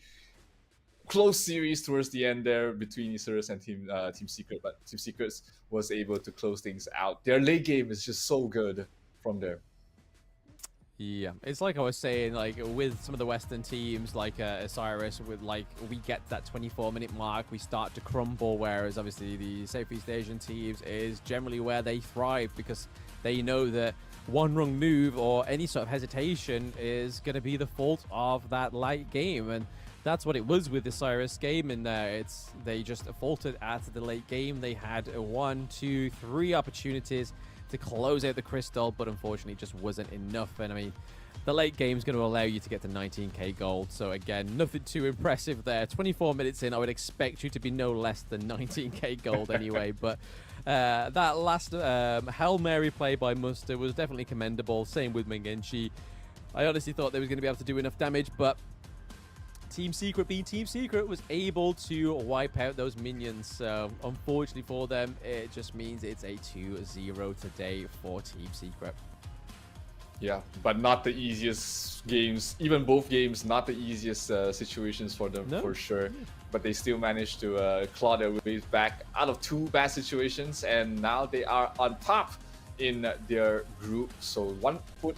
Speaker 2: close series towards the end there between Isurus and Team Secret. But Team Secret was able to close things out. Their late game is just so good from there.
Speaker 1: Yeah, it's like I was saying, like with some of the Western teams, like Osiris, with like we get to that 24-minute mark, we start to crumble. Whereas obviously the Southeast Asian teams is generally where they thrive because they know that one wrong move or any sort of hesitation is going to be the fault of that late game, and that's what it was with the Osiris game. And they just faltered at the late game. They had 1, 2, 3 opportunities to close out the crystal, but unfortunately just wasn't enough. And I mean, the late game is going to allow you to get to 19k gold, so again, nothing too impressive there. 24 minutes in, I would expect you to be no less than 19k gold anyway. But that last Hail Mary play by Muster was definitely commendable. Same with Mengenchi. I honestly thought they was going to be able to do enough damage, but Team Secret, being Team Secret, was able to wipe out those minions. So unfortunately for them, it just means it's a 2-0 today for Team Secret.
Speaker 2: Yeah, but not the easiest games. Even both games, not the easiest situations for them, for sure. But they still managed to claw their way back out of 2 bad situations, and now they are on top in their group. So 1 foot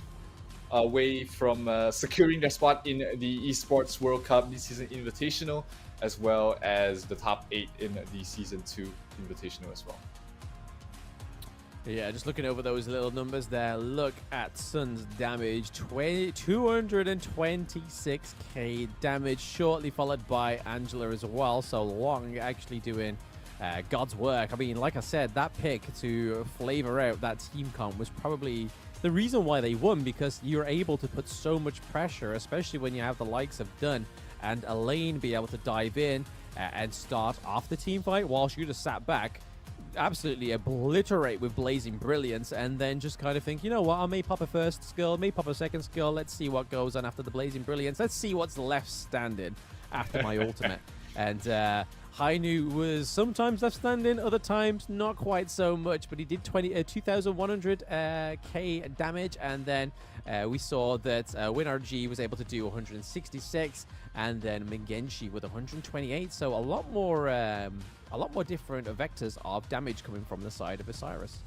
Speaker 2: away from securing their spot in the Esports World Cup this season Invitational, as well as the top 8 in the Season 2 Invitational as well.
Speaker 1: Yeah, just looking over those little numbers there, look at Sun's damage, 226k damage, shortly followed by Angela as well. So Long actually doing God's work. I mean, like I said, that pick to flavor out that team comp was probably the reason why they won, because you're able to put so much pressure, especially when you have the likes of Dunn and Elaine be able to dive in and start off the team fight while she just sat back, absolutely obliterate with Blazing Brilliance, and then just kind of think, you know what, I may pop a first skill, may pop a second skill, let's see what goes on after the Blazing Brilliance, let's see what's left standing after my ultimate. And Hainu was sometimes left standing, other times not quite so much, but he did 2,100k damage, and then we saw that WinRG was able to do 166, and then Mengenchi with 128, so a lot more different vectors of damage coming from the side of Osiris.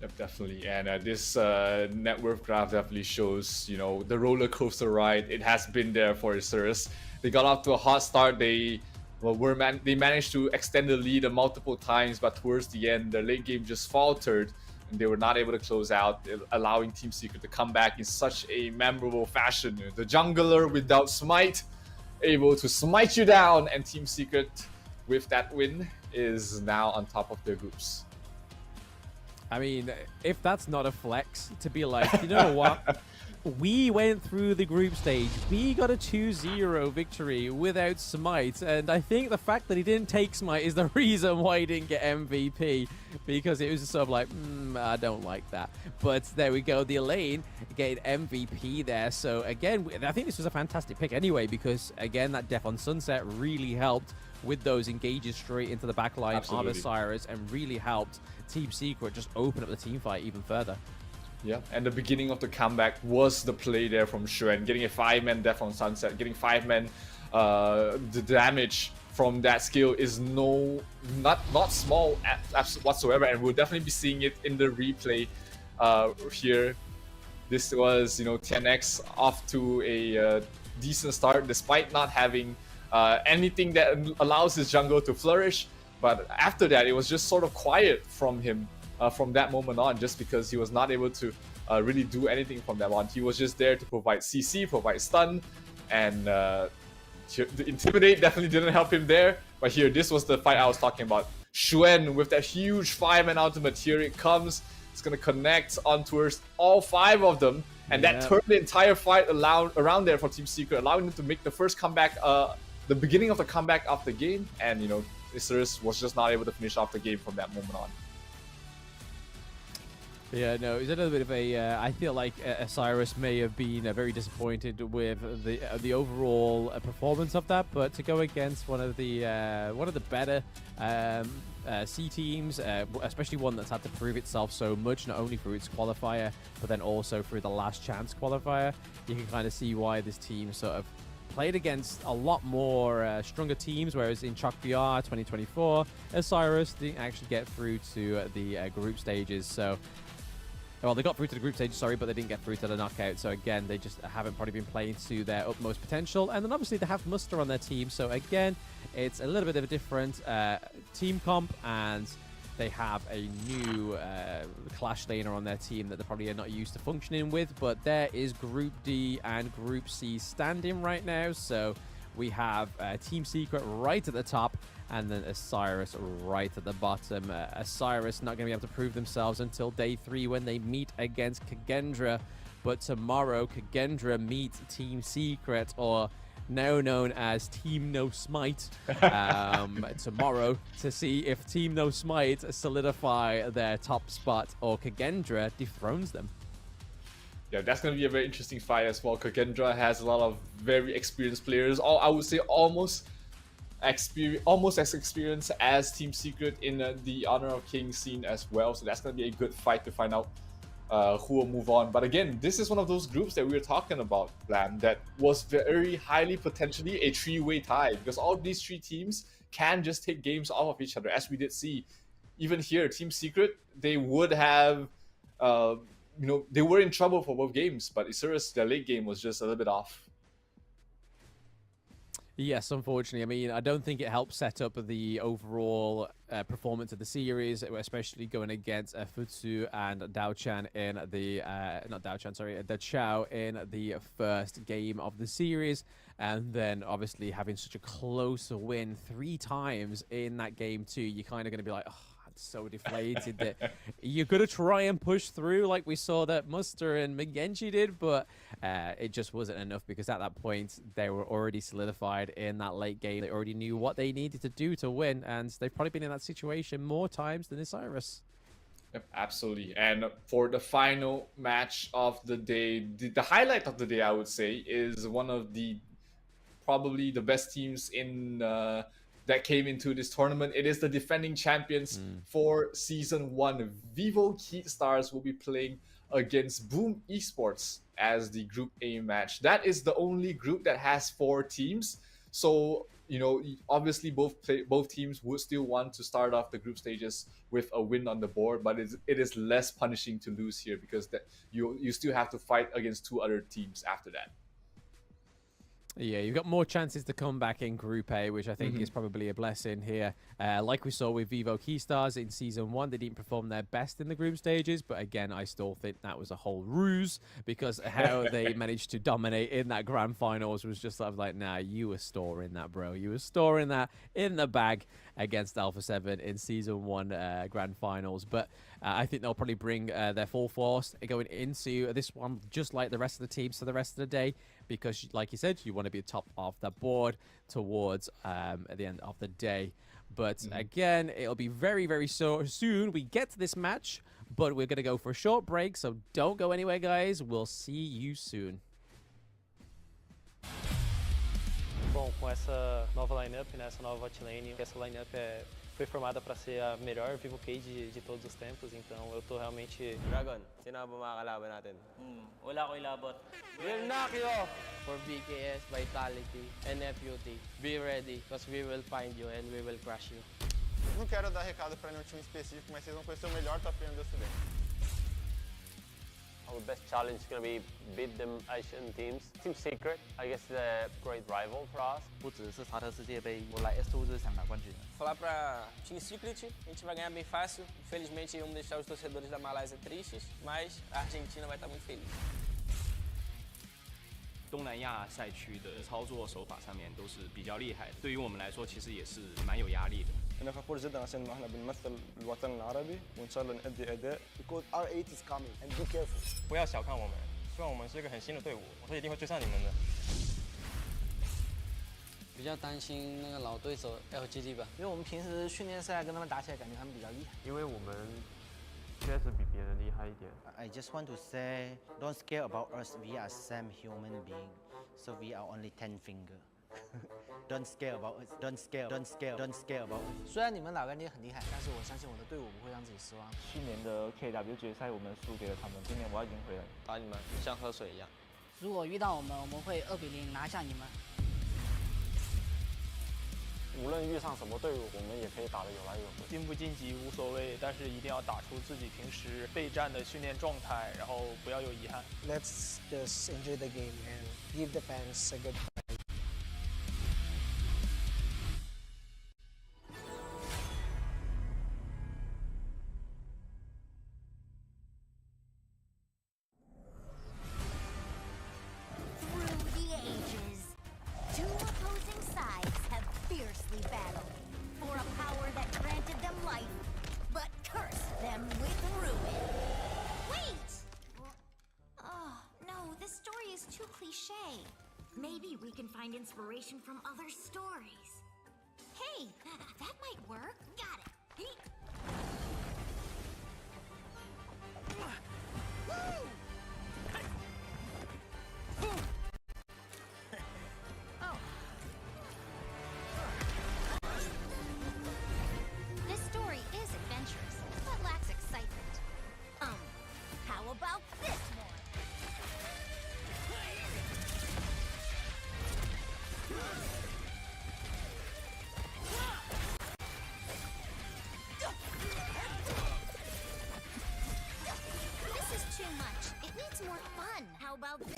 Speaker 2: Yep, definitely. And this net worth graph definitely shows, you know, the roller coaster ride. It has been there for Osiris. They got off to a hot start. They managed to extend the lead multiple times, but towards the end, the late game just faltered, and they were not able to close out, allowing Team Secret to come back in such a memorable fashion. The jungler without smite, able to smite you down, and Team Secret, with that win, is now on top of their groups.
Speaker 1: I mean, if that's not a flex, to be like, you know what? We went through the group stage. We got a 2-0 victory without Smite. And I think the fact that he didn't take Smite is the reason why he didn't get MVP. Because it was just sort of like, I don't like that. But there we go. The Elaine getting MVP there. So again, I think this was a fantastic pick anyway. Because again, that Death on Sunset really helped with those engages straight into the back line of Osiris. And really helped Team Secret just open up the team fight even further.
Speaker 2: Yeah, and the beginning of the comeback was the play there from Xuan, getting a 5-man Death on Sunset, getting 5-man. The damage from that skill is not small whatsoever, and we'll definitely be seeing it in the replay here. This was, you know, 10x off to a decent start, despite not having anything that allows his jungle to flourish. But after that, it was just sort of quiet from him. From that moment on, just because he was not able to really do anything from that on. He was just there to provide CC, provide stun, and the Intimidate definitely didn't help him there. But here, this was the fight I was talking about. Xuan with that huge 5-man ultimate, here it comes. It's going to connect on towards all 5 of them, and that turned the entire fight around there for Team Secret, allowing them to make the first comeback, the beginning of the comeback of the game, and, you know, Osiris was just not able to finish off the game from that moment on.
Speaker 1: Yeah, no, it's a little bit of a. I feel like Osiris may have been very disappointed with the overall performance of that, but to go against one of the better C teams, especially one that's had to prove itself so much, not only through its qualifier, but then also through the last chance qualifier, you can kind of see why this team sort of played against a lot more stronger teams, whereas in HOK VR 2024, Osiris didn't actually get through to the group stages. So, well, they got through to the group stage, sorry, but they didn't get through to the knockout. So again, they just haven't probably been playing to their utmost potential. And then obviously they have Muster on their team. So again, it's a little bit of a different team comp, and they have a new Clash laner on their team that they probably are not used to functioning with. But there is Group D and Group C standing right now. So we have Team Secret right at the top, and then Osiris right at the bottom. Osiris not going to be able to prove themselves until day 3 when they meet against Kagendra. But tomorrow, Kagendra meets Team Secret, or now known as Team No Smite, tomorrow, to see if Team No Smite solidify their top spot or Kagendra dethrones them.
Speaker 2: Yeah, that's going to be a very interesting fight as well. Kagendra has a lot of very experienced players. I would say almost as experienced as Team Secret in the Honor of Kings scene as well. So that's going to be a good fight to find out who will move on. But again, this is one of those groups that we were talking about, Blam, that was very highly potentially a 3-way tie, because all of these 3 teams can just take games off of each other. As we did see, even here, Team Secret, they would have, they were in trouble for both games, but Osiris, their late game was just a little bit off.
Speaker 1: Yes, unfortunately. I mean, I don't think it helps set up the overall performance of the series, especially going against Futsu and Dao-chan in the the Chao in the first game of the series, and then obviously having such a close win 3 times in that game too. You're kind of going to be like, oh, so deflated that you're gonna try and push through like we saw that Muster and McGenji did, but it just wasn't enough, because at that point they were already solidified in that late game. They already knew what they needed to do to win, and they've probably been in that situation more times than Osiris.
Speaker 2: Yep, absolutely. And for the final match of the day, the highlight of the day, I would say, is one of the probably the best teams in that came into this tournament. It is the defending champions for Season 1. Vivo Heat Stars will be playing against Boom Esports as the Group A match. That is the only group that has 4 teams. So, obviously both teams would still want to start off the group stages with a win on the board, but it is less punishing to lose here, because you still have to fight against 2 other teams after that.
Speaker 1: Yeah, you've got more chances to come back in Group A, which I think is probably a blessing here. Like we saw with Vivo Keystars in Season 1, they didn't perform their best in the group stages, but again, I still think that was a whole ruse, because how they managed to dominate in that grand finals was just sort of like, nah, you were storing that, bro. You were storing that in the bag against Alpha 7 in Season 1 grand finals. But I think they'll probably bring their full force going into this one, just like the rest of the teams for the rest of the day, because like you said, you want to be top of the board towards at the end of the day. But again, it'll be very, very soon we get to this match, but we're going to go for a short break, so don't go anywhere, guys. We'll see you soon.
Speaker 7: Bom, com essa nova lineup, né, essa nova hotlane, essa lineup foi formada para ser a melhor Vivo K de todos os tempos, então eu tô realmente...
Speaker 16: Dragon, sino ba mga kalaban natin?
Speaker 12: Wala ko ilabot.
Speaker 16: We'll knock you off!
Speaker 12: For BKS, Vitality, and FUT, be ready, because we will find you and we will crush you.
Speaker 11: Não quero dar recado para nenhum time específico, mas vocês vão conhecer o melhor top laner do Ocidente.
Speaker 16: Our best challenge is going to be beat them Asian teams. Team Secret, I guess, is a great rival for us.
Speaker 4: 不只是沙特世界杯，我来 S2 就是想拿冠军的。
Speaker 9: Falar pra Team Secret, a gente vai ganhar bem fácil. Infelizmente, vamos deixar os torcedores da Malásia tristes, mas a Argentina vai estar muito feliz.
Speaker 10: 东南亚赛区的操作手法上面都是比较厉害的，对于我们来说其实也是蛮有压力的。
Speaker 11: أنا فخور جدا عشان احنا بنمثل الوطن العربي وإن شاء الله نأدي أداء.
Speaker 19: Because R8 is coming and be careful.
Speaker 13: 不要小看我们，虽然我们是一个很新的队伍，我是一定会追上你们的。
Speaker 20: 比较担心那个老对手 LGD 吧，
Speaker 19: 因为我们平时训练赛跟他们打起来，感觉他们比较厉害。
Speaker 16: 因为我们
Speaker 21: 确实比别人厉害一点。
Speaker 8: I just want to say, don't scare about us. We are same human being, so we are only 10 finger. Don't scare about us. Don't scare. Don't scare. Don't scare about us.
Speaker 19: 虽然你们老干爹很厉害，但是我相信我的队伍不会让自己失望。
Speaker 21: 去年的 KW 决赛我们输给了他们，今年我要赢回来，
Speaker 9: 打你们像喝水一样。
Speaker 22: 如果遇到我们会2比0拿下你们。
Speaker 16: 无论遇上什么队伍，我们也可以打得有来有回。
Speaker 13: 晋不晋级无所谓，但是一定要打出自己平时备战的训练状态，然后不要有遗憾。
Speaker 19: Let's just enjoy the game and give the fans a good time.
Speaker 14: Through the ages, two opposing sides have fiercely battled for a power that granted them life, but cursed them with ruin. Wait! Oh, no, this story is too cliche. Maybe we can find inspiration from other stories. Hey, that might work. Got it. Woo! This story is adventurous, but lacks excitement. How about this one? This is too much. It needs more fun. How about this?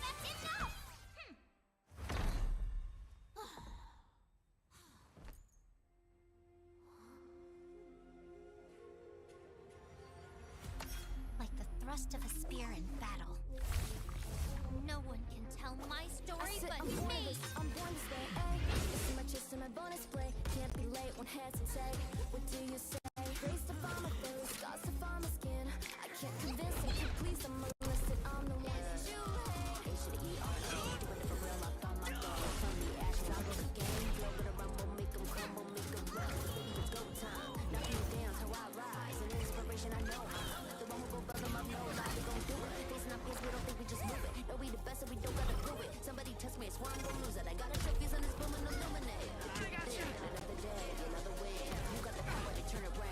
Speaker 14: That's enough! Like the thrust of a spear in battle. No one can tell my story but
Speaker 15: I'm
Speaker 14: me!
Speaker 15: born to stay, ayy. This is my chest and my bonus play. Can't be late, won't hesitate. What do you say? Grace to find my face, scars to find my skin. I can't convince them, keep please, I'm illicit. I'm the one that you hate. They should eat all day. Doing it for real, I found my door. Turn the ashes out of the game. Blow with a rumble, make them crumble, make them run. Baby, it's go time. Knock me down, how I rise. An inspiration, I know how. The one who go buzz them up, no lie, we gon' do it. Facing our fears, we don't think we just move it. No, we the best, and we don't gotta prove it. Somebody test me, I swear I'm gon' lose it. I got a trophies on this boom and illuminate. At the end of the day, another way. You got the power to turn it right.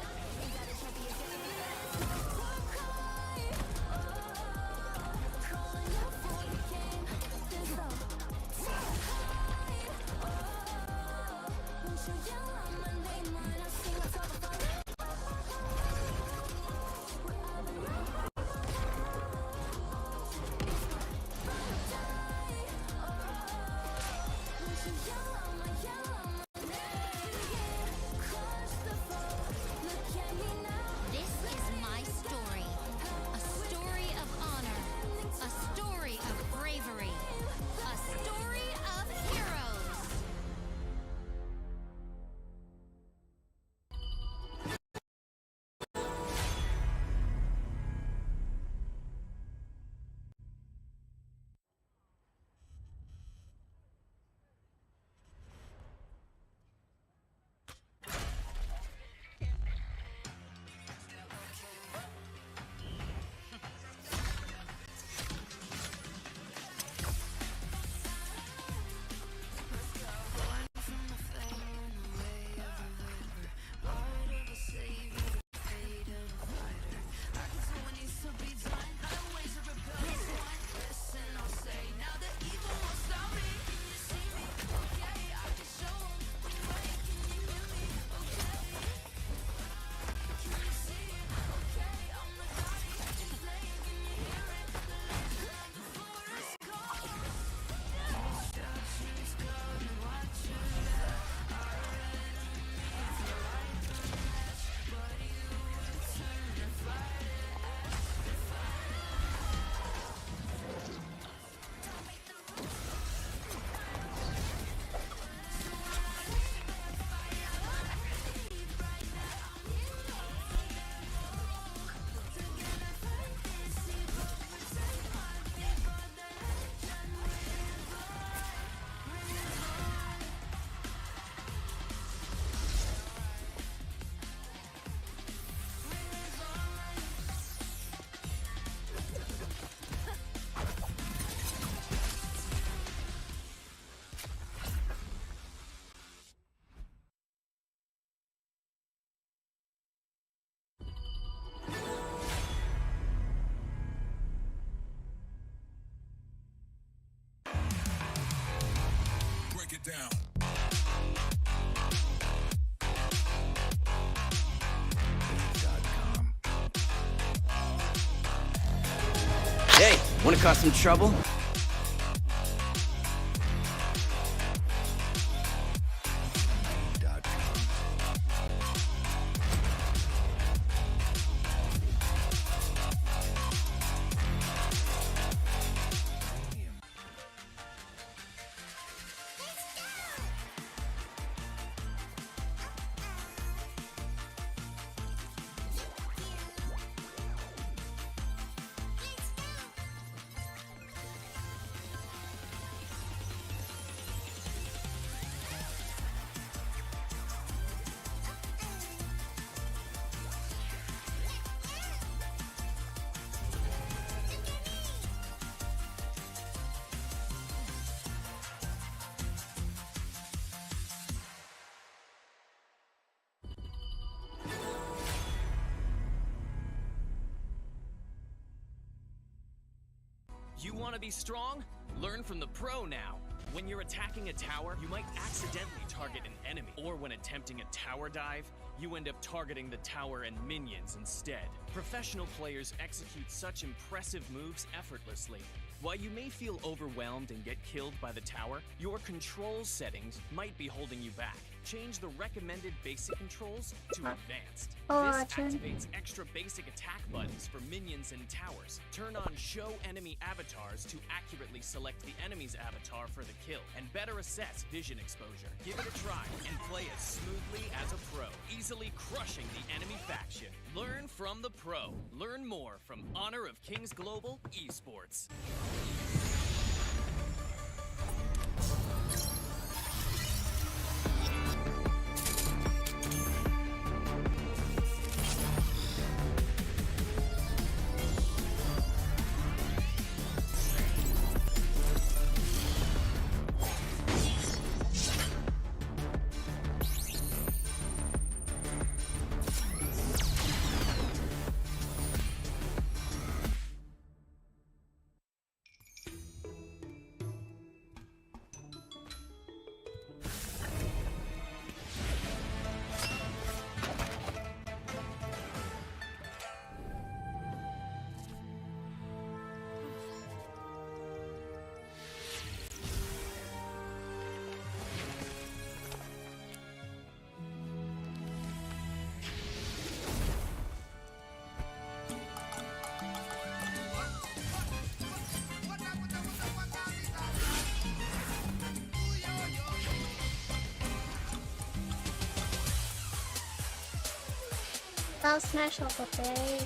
Speaker 5: Hey, wanna cause some trouble?
Speaker 17: You want to be strong? Learn from the pro now. When you're attacking a tower, you might accidentally target an enemy. Or when attempting a tower dive, you end up targeting the tower and minions instead. Professional players execute such impressive moves effortlessly. While you may feel overwhelmed and get killed by the tower, your control settings might be holding you back. Change the recommended basic controls to advanced. This activates extra basic attack buttons for minions and towers. Turn on show enemy avatars to accurately select the enemy's avatar for the kill, and better assess vision exposure. Give it a try and play as smoothly as a pro, easily crushing the enemy faction. Learn from the pro. Learn more from Honor of Kings Global Esports.
Speaker 15: I'll smash all the day.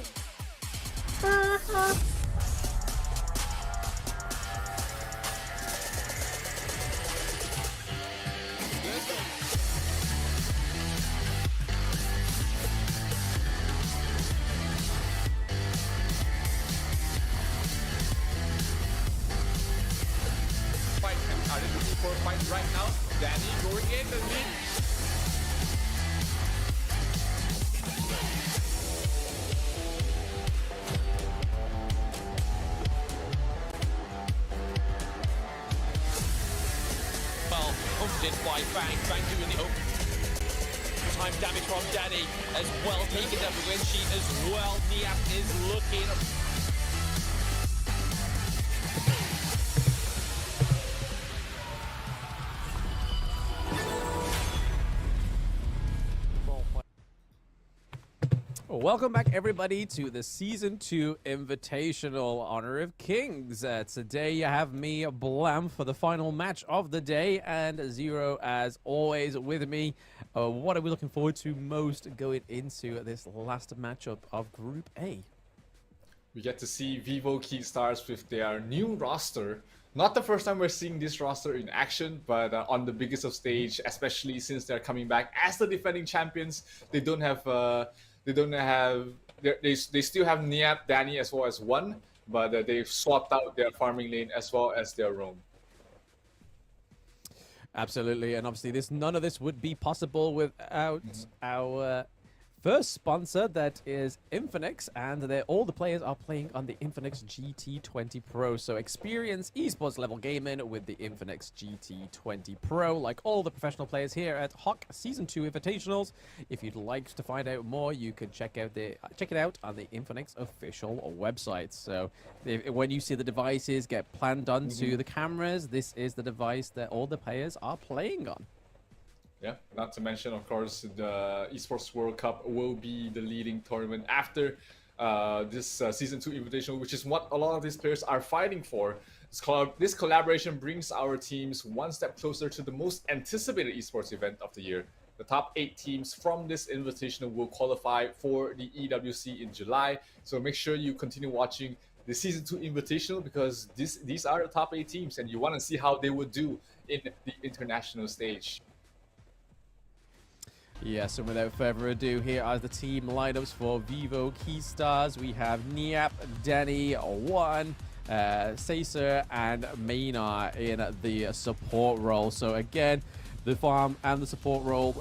Speaker 2: Fight, are they looking for a fight right now? Danny going in the lead.
Speaker 18: Confident by Fang. Fang doing the open time damage from Danny as well, taking up the win sheet as well. Niap is looking.
Speaker 1: Welcome back, everybody, to the Season 2 Invitational Honor of Kings. Today, you have me, Blam, for the final match of the day, and Zero, as always, with me. What are we looking forward to most going into this last matchup of Group A?
Speaker 2: We get to see Vivo Keystars with their new roster. Not the first time we're seeing this roster in action, but on the biggest of stage, especially since they're coming back as the defending champions. They don't have... They still have Niap, Danny, as well as One, but they've swapped out their farming lane as well as their roam.
Speaker 1: Absolutely, and obviously none of this would be possible without our first sponsor, that is Infinix, and all the players are playing on the Infinix GT20 Pro. So experience esports level gaming with the Infinix GT20 Pro, like all the professional players here at HOK Season 2 Invitationals. If you'd like to find out more, you can check it out on the Infinix official website. So when you see the devices get planned onto the cameras, this is the device that all the players are playing on.
Speaker 2: Yeah, not to mention, of course, the Esports World Cup will be the leading tournament after this Season 2 Invitational, which is what a lot of these players are fighting for. This collaboration brings our teams one step closer to the most anticipated esports event of the year. The top 8 teams from this Invitational will qualify for the EWC in July, so make sure you continue watching the Season 2 Invitational, because these are the top 8 teams, and you want to see how they would do in the international stage.
Speaker 1: Yes, and without further ado, here are the team lineups for Vivo Keystars. We have Niap, Danny, One, Caesar, and Maynard in the support role. So again, the farm and the support role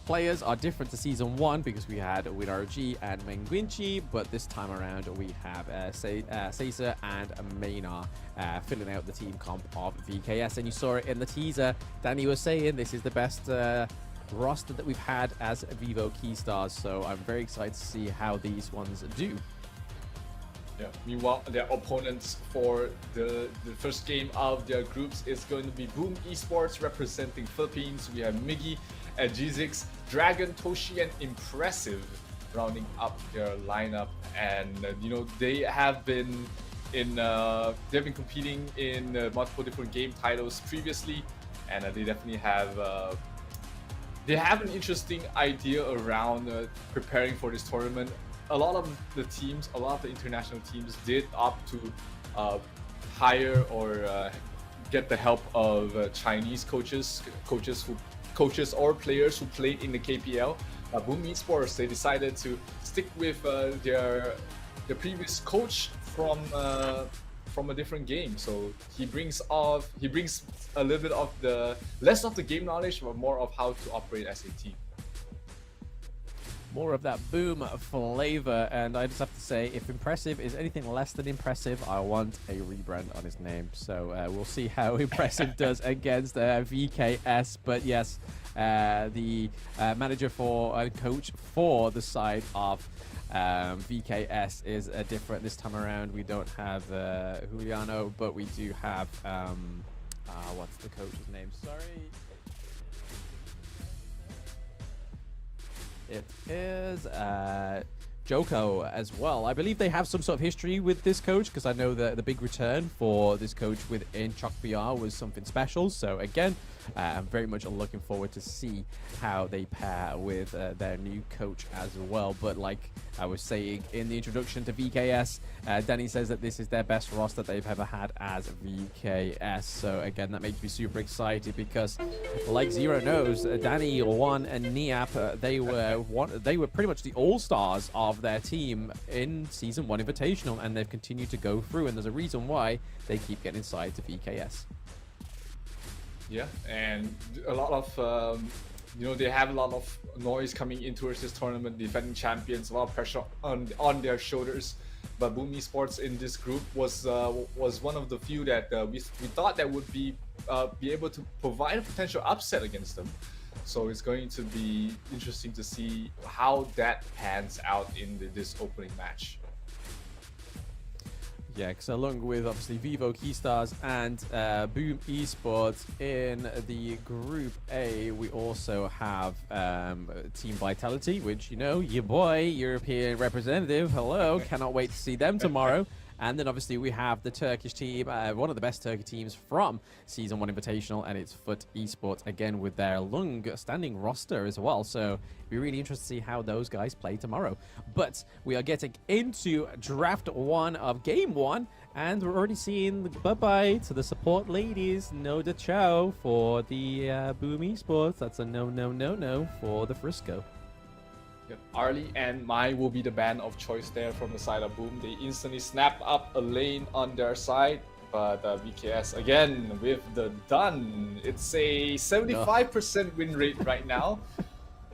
Speaker 1: players are different to Season 1 because we had WinRG and Menguinchi, but this time around we have Caesar and Maynard filling out the team comp of VKS. And you saw it in the teaser. Danny was saying this is the best roster that we've had as Vivo Keystars, so I'm very excited to see how these ones do.
Speaker 2: Yeah. Meanwhile, their opponents for the first game of their groups is going to be Boom Esports representing Philippines. We have Miggy, G6, Dragon, Toshi, and Impressive rounding up their lineup. And you know, they have been competing in multiple different game titles previously, and they definitely have an interesting idea around preparing for this tournament. A lot of the international teams did opt to hire or get the help of Chinese coaches or players who played in the KPL. Boom Esports, they decided to stick with their previous coach from a different game. So he brings a little bit of less of the game knowledge, but more of how to operate as a team.
Speaker 1: More of that Boom flavor, and I just have to say, if Impressive is anything less than impressive, I want a rebrand on his name. So we'll see how Impressive does against VKS. But yes, the manager and coach for the side of VKS is different this time around. We don't have Juliano, but we do have what's the coach's name? Sorry. It is Joko as well. I believe they have some sort of history with this coach, because I know that the big return for this coach within HOK BR was something special. So again, I'm very much looking forward to see how they pair with their new coach as well. But like I was saying in the introduction to VKS, Danny says that this is their best roster they've ever had as VKS. So again, that makes me super excited, because like Zero knows, Danny, One, and Niap, they were pretty much the all-stars of their team in Season 1 Invitational, and they've continued to go through, and there's a reason why they keep getting inside to VKS.
Speaker 2: Yeah, and a lot of they have a lot of noise coming in towards this tournament. Defending champions, a lot of pressure on their shoulders. But Boom Esports in this group was one of the few that we thought that would be able to provide a potential upset against them. So it's going to be interesting to see how that pans out in this opening match.
Speaker 1: Yeah, because along with obviously Vivo Keystars and Boom Esports in the Group A, we also have Team Vitality, which, you know, your boy, European representative, hello, cannot wait to see them tomorrow. And then obviously we have the Turkish team, one of the best Turkey teams from Season 1 Invitational, and it's Foot Esports, again with their long-standing roster as well. So it'll be really interesting to see how those guys play tomorrow. But we are getting into Draft 1 of Game 1, and we're already seeing bye-bye to the support ladies. No da ciao for the Boom Esports. That's a no for the Frisco.
Speaker 2: Yep. Arlie and Mai will be the band of choice there from the side of Boom. They instantly snap up a lane on their side, but VKS again with the done. It's a 75% win rate right now.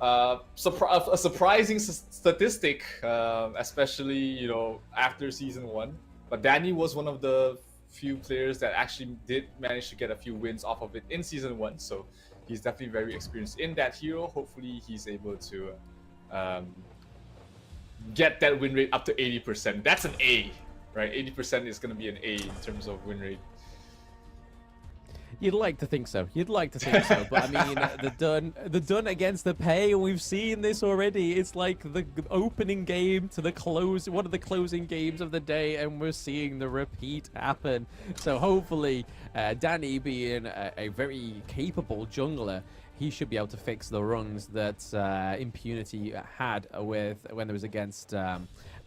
Speaker 2: a surprising statistic, especially after season 1. But Danny was one of the few players that actually did manage to get a few wins off of it in season 1. So he's definitely very experienced in that hero. Hopefully he's able to get that win rate up to 80%. That's an A, right? 80% is going to be an A in terms of win rate.
Speaker 1: You'd like to think so. You'd like to think so. But I mean, the done against the pay, we've seen this already. It's like the opening game to the close, one of the closing games of the day, and we're seeing the repeat happen. So hopefully, Danny, being a very capable jungler, he should be able to fix the rungs that Impunity had with when it was against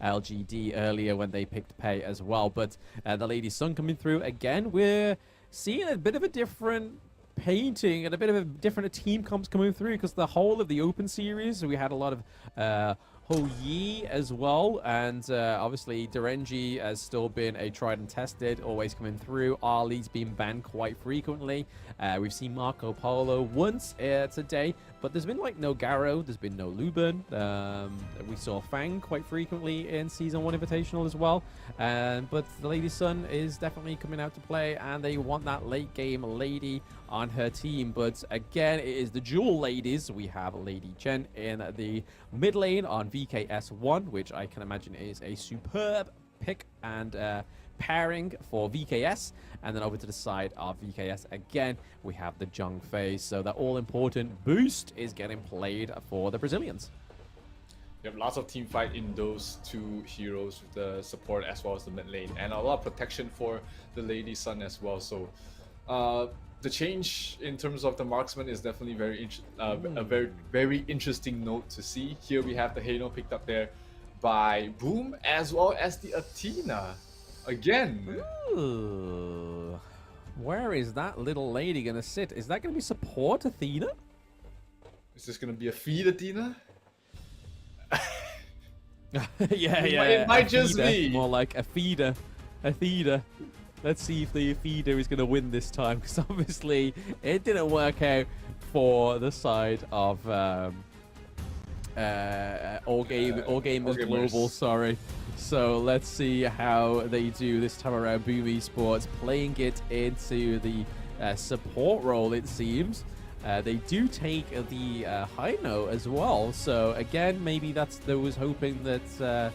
Speaker 1: LGD earlier when they picked pay as well. But the Lady Sun coming through again. We're seeing a bit of a different painting and a bit of a different team comps coming through, because the whole of the Open Series, we had a lot of Ho Yi as well, and obviously Derenji has still been a tried and tested, always coming through. Ali's been banned quite frequently. We've seen Marco Polo once today, but there's been like no Garo, there's been no Luban. We saw Fang quite frequently in Season 1 Invitational as well. But the Lady Sun is definitely coming out to play, and they want that late game lady on her team. But again, it is the dual ladies. We have Lady Chen in the mid lane on VKS1, which I can imagine is a superb pick and pairing for VKS. And then over to the side of VKS again, we have the Jung phase. So that all-important boost is getting played for the Brazilians.
Speaker 2: You have lots of team fight in those two heroes, with the support as well as the mid lane, and a lot of protection for the Lady Sun as well. So the change in terms of the marksman is definitely a very interesting note to see. Here we have the Halo picked up there by Boom, as well as the Athena again.
Speaker 1: Ooh. Where is that little lady gonna sit? Is that gonna be support Athena?
Speaker 2: Is this gonna be a feed Athena?
Speaker 1: yeah.
Speaker 2: It might just be
Speaker 1: more like a feeder. Let's see if the feeder is going to win this time, because obviously it didn't work out for the side of All Gamers Global. Sorry. So let's see how they do this time around. Boom Esports playing it into the support role, it seems. They do take the high note as well. So again, maybe they was hoping that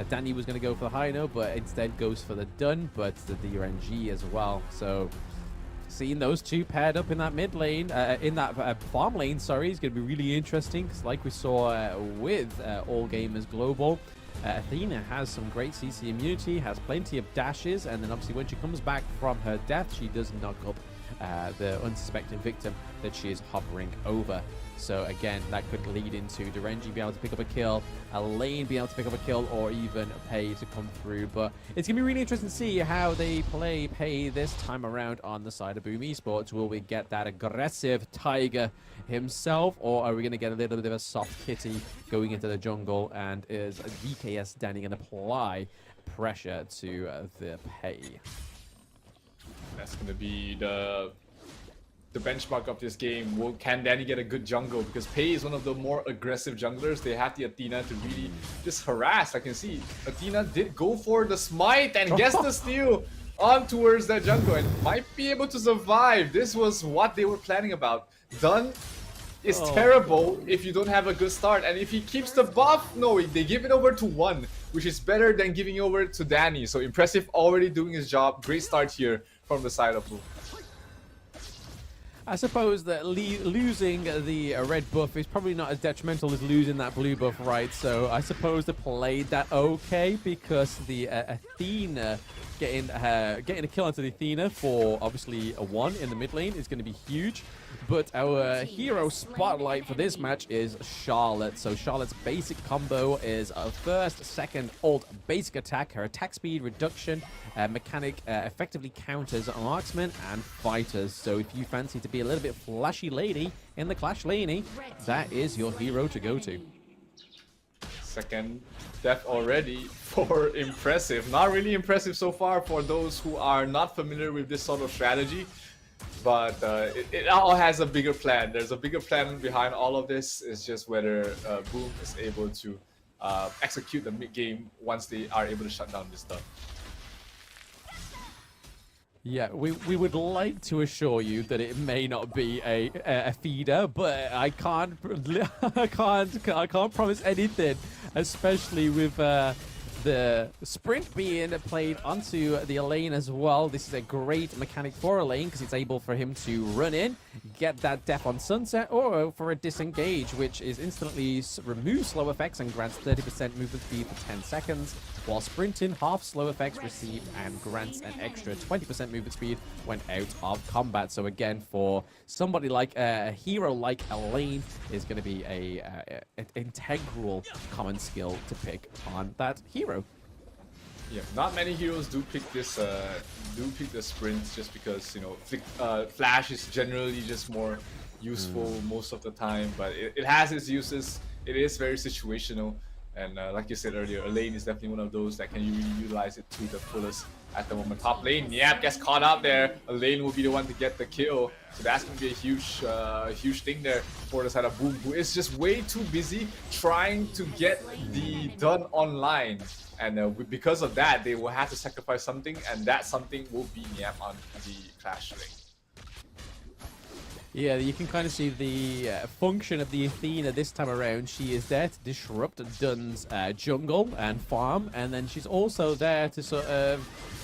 Speaker 1: Danny was going to go for the high note, but instead goes for the dun, but the RNG as well. So seeing those two paired up in that mid lane, in that farm lane, sorry, is going to be really interesting, because like we saw with All Gamers Global, Athena has some great CC immunity, has plenty of dashes, and then obviously when she comes back from her death, she does knock up the unsuspecting victim that she is hovering over. So again, that could lead into Derenji being able to pick up a kill, Lane being able to pick up a kill, or even Pei to come through. But it's going to be really interesting to see how they play Pei this time around on the side of Boom Esports. Will we get that aggressive Tiger himself, or are we going to get a little bit of a soft kitty going into the jungle? And is VKS Danny going to apply pressure to the Pei?
Speaker 2: That's going to be the benchmark of this game. Can Danny get a good jungle? Because Pei is one of the more aggressive junglers. They have the Athena to really just harass. I can see Athena did go for the smite and gets the steal on towards that jungle and might be able to survive. This was what they were planning about. Dun is terrible if you don't have a good start, and if he keeps the buff, no, they give it over to 1, which is better than giving over to Danny. So Impressive already doing his job. Great start here from the side of Boom.
Speaker 1: I suppose that losing the red buff is probably not as detrimental as losing that blue buff, right? So I suppose they played that okay, because the Athena getting a kill onto the Athena for obviously a 1 in the mid lane is going to be huge. But our hero spotlight for this match is Charlotte. So Charlotte's basic combo is a first, second, ult, basic attack. Her attack speed reduction mechanic effectively counters marksmen and fighters. So if you fancy to be a little bit flashy lady in the Clash Laney, that is your hero to go to.
Speaker 2: Second death already for Impressive. Not really impressive so far for those who are not familiar with this sort of strategy. But it all has a bigger plan. There's a bigger plan behind all of this. It's just whether Boom is able to execute the mid game once they are able to shut down this stuff.
Speaker 1: Yeah, we would like to assure you that it may not be a feeder, but I can't I can't promise anything, especially with the sprint being played onto the lane as well. This is a great mechanic for a lane because it's able for him to run in, get that death on sunset, or for a disengage, which is instantly removes slow effects and grants 30% movement speed for 10 seconds, while sprinting half slow effects received and grants an extra 20% movement speed when out of combat. So again, for somebody like a hero like Elaine, is going to be an integral common skill to pick on that hero.
Speaker 2: Yeah, not many heroes do pick this the sprints just because, you know, Flash is generally just more useful most of the time, but it has its uses. It is very situational, and like you said earlier, Elaine is definitely one of those that can really utilize it to the fullest at the moment. Top lane, Yap gets caught out there. Elaine will be the one to get the kill, so that's going to be a huge thing there for the side of Boom, who is just way too busy trying to get the done online. And because of that, they will have to sacrifice something, and that something will be Niam on the Clash lane.
Speaker 1: Yeah, you can kind of see the function of the Athena this time around. She is there to disrupt Dun's jungle and farm, and then she's also there to sort of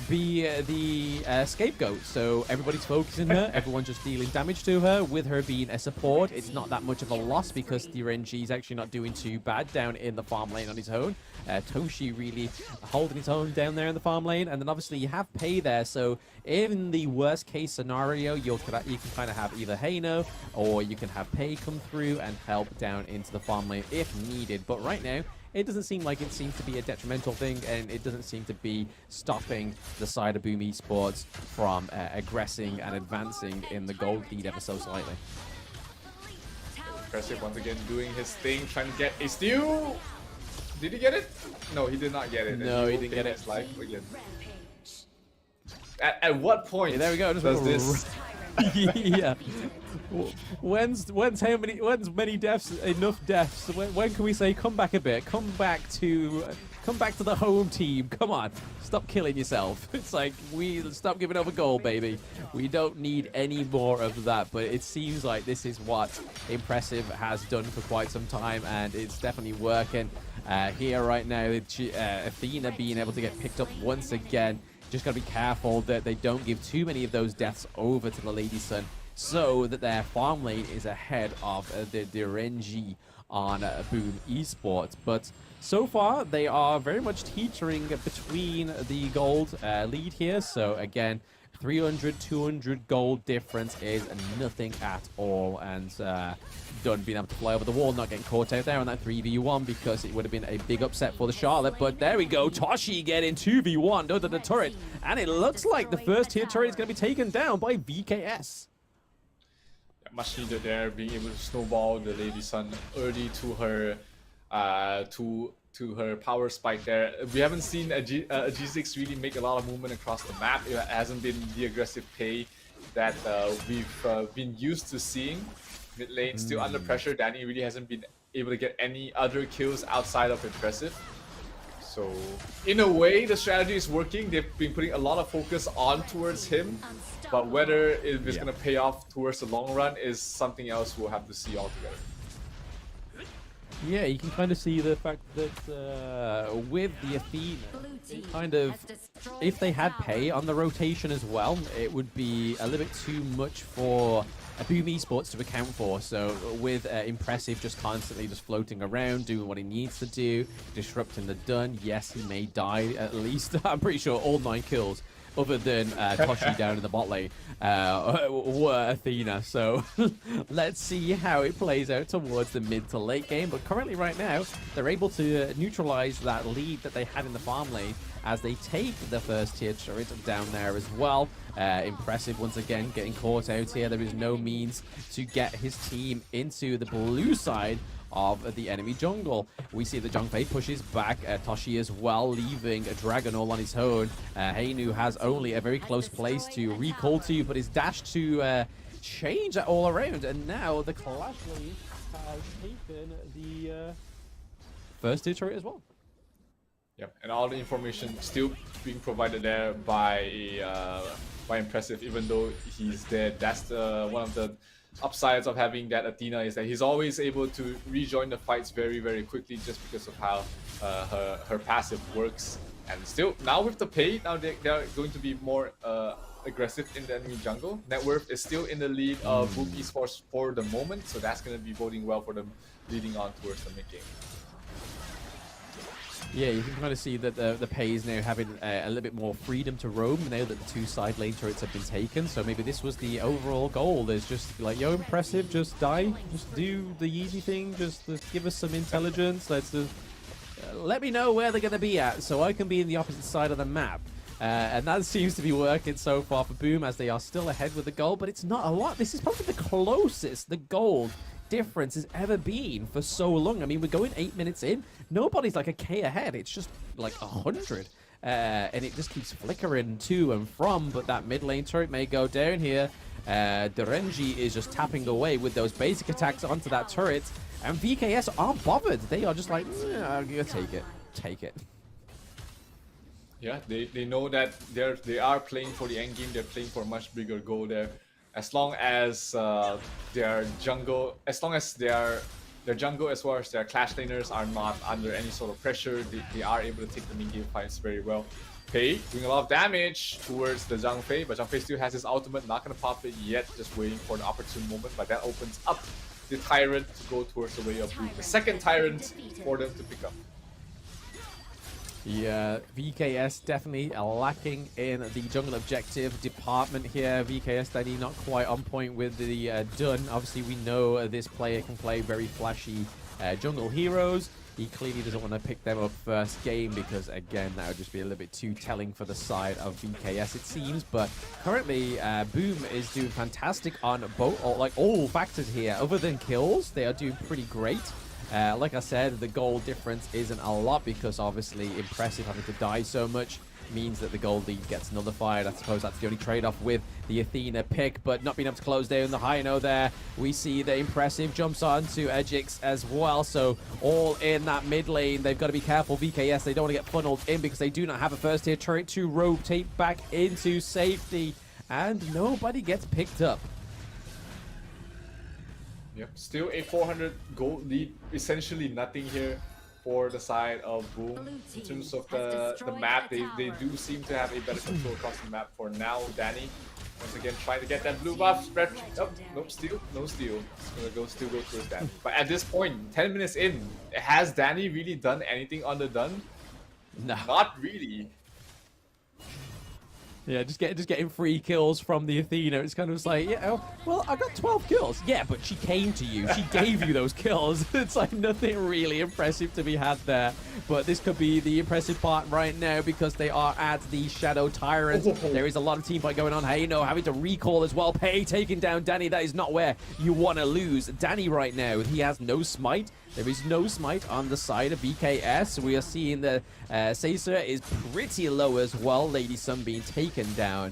Speaker 1: be the scapegoat. So everybody's focusing her, everyone's just dealing damage to her. With her being a support, it's not that much of a loss because DRNG is actually not doing too bad down in the farm lane on his own. Toshi really holding his own down there in the farm lane, and then obviously you have Pei there, so in the worst case scenario, you can kind of have either Heino or you can have Pei come through and help down into the farm lane if needed. But right now, it doesn't seem like it seems to be a detrimental thing, and it doesn't seem to be stopping the side of Boom Esports from aggressing and advancing in the gold lead ever so slightly.
Speaker 2: Impressive once again doing his thing, trying to get a steal. Did he get it? No, he did not get it.
Speaker 1: No, he didn't get it.
Speaker 2: His life again. At what point
Speaker 1: there we go.
Speaker 2: does this...
Speaker 1: Yeah. When's many deaths enough deaths? When can we say come back a bit? Come back to the home team. Come on, stop killing yourself. It's like we stop giving up a goal, baby. We don't need any more of that. But it seems like this is what Impressive has done for quite some time, and it's definitely working here right now. Athena being able to get picked up once again. Just gotta be careful that they don't give too many of those deaths over to the Lady Sun, so that their farm lane is ahead of the RNG on Boom Esports. But so far, they are very much teetering between the gold lead here. So again, 300, 200 gold difference is nothing at all. And Dun being able to fly over the wall, not getting caught out there on that 3v1 because it would have been a big upset for the Charlotte. But there we go, Toshi getting 2v1 under the turret. And it looks like the first tier turret is going to be taken down by VKS.
Speaker 2: Much needed there, being able to snowball the Lady Sun early to her to her power spike there. We haven't seen a G6 really make a lot of movement across the map. It hasn't been the aggressive Pei that we've been used to seeing. Mid lane still under pressure. Danny really hasn't been able to get any other kills outside of Impressive. So in a way, the strategy is working. They've been putting a lot of focus on towards him, but whether it's going to pay off towards the long run is something else we'll have to see altogether.
Speaker 1: Yeah, you can kind of see the fact that with the Athena, it kind of, if they had Pei on the rotation as well, it would be a little bit too much for Boom Esports to account for. So with Impressive just constantly just floating around, doing what he needs to do, disrupting the Dun. Yes, he may die at least. I'm pretty sure all 9 kills, other than Toshi down in the bot lane, were Athena. So let's see how it plays out towards the mid to late game. But currently right now, they're able to neutralize that lead that they had in the farm lane as they take the first tier turret down there as well. Impressive once again getting caught out here. There is no means to get his team into the blue side of the enemy jungle. We see the Zhongfei pushes back Toshi as well, leaving a Dragon all on his own. Heinu has only a very close place to recall to, but is dashed to change that all around. And now the Clash Lane has taken the first tier turret as well.
Speaker 2: Yep, and all the information still being provided there by Impressive, even though he's dead. That's one of the upsides of having that Athena, is that he's always able to rejoin the fights very, very quickly just because of how her passive works. And still, now with the pay, now they're going to be more aggressive in the enemy jungle. Net worth is still in the lead of Boom Esports for the moment, so that's going to be boding well for them leading on towards the mid game.
Speaker 1: Yeah, you can kind of see that the Pay is now having a little bit more freedom to roam now that the 2 side lane turrets have been taken. So maybe this was the overall goal. There's just like, yo, Impressive, just die. Just do the easy thing. Just give us some intelligence. Let's let me know where they're going to be at so I can be in the opposite side of the map. And that seems to be working so far for Boom, as they are still ahead with the gold, but it's not a lot. This is probably the closest the gold difference has ever been for so long. I mean, we're going 8 minutes in. Nobody's like a K ahead. It's just like 100. And it just keeps flickering to and from, but that mid lane turret may go down here. Derenji is just tapping away with those basic attacks onto that turret, and VKS aren't bothered. They are just like, I'm gonna take it. Take it.
Speaker 2: Yeah, they know that they are playing for the end game. They're playing for a much bigger goal there. As long as their jungle, their jungle as well as their Clash laners are not under any sort of pressure, they are able to take the mid game fights very well. Pei doing a lot of damage towards the Zhongfei, but Zhongfei still has his ultimate, not gonna pop it yet, just waiting for the opportune moment, but that opens up the Tyrant to go towards the way of Boom. The second Tyrant for them to pick up.
Speaker 1: Yeah, VKS definitely lacking in the jungle objective department here. VKS Danny not quite on point with the Dun. Obviously, we know this player can play very flashy jungle heroes. He clearly doesn't want to pick them up first game because, again, that would just be a little bit too telling for the side of VKS, it seems. But currently, Boom is doing fantastic on both, like all factors here. Other than kills, they are doing pretty great. Like I said, the gold difference isn't a lot because obviously Impressive having to die so much means that the gold lead gets nullified. I suppose that's the only trade-off with the Athena pick, but not being able to close down the Hino there. We see that Impressive jumps on to Ejix as well, so all in that mid lane. They've got to be careful. VKS, they don't want to get funneled in because they do not have a first tier turret to rotate back into safety, and nobody gets picked up.
Speaker 2: Yep, still a 400 gold lead, essentially nothing here for the side of Boom. In terms of the map, they do seem to have a better control across the map for now. Danny, once again, trying to get that blue buff. Spread. Oh, nope, steal. No steal. It's gonna still go towards Danny. But at this point, 10 minutes in, has Danny really done anything on the Dun?
Speaker 1: No.
Speaker 2: Not really.
Speaker 1: Yeah, just getting free kills from the Athena. It's kind of just like, yeah, well, I got 12 kills. Yeah, but she came to you. She gave you those kills. It's like nothing really impressive to be had there. But this could be the impressive part right now because they are at the Shadow Tyrant. There is a lot of team fight going on. Heino having to recall as well. Pei taking down Danny. That is not where you want to lose. Danny right now, he has no smite. There is no smite on the side of BKS. We are seeing that Caesar is pretty low as well. Lady Sun being taken down,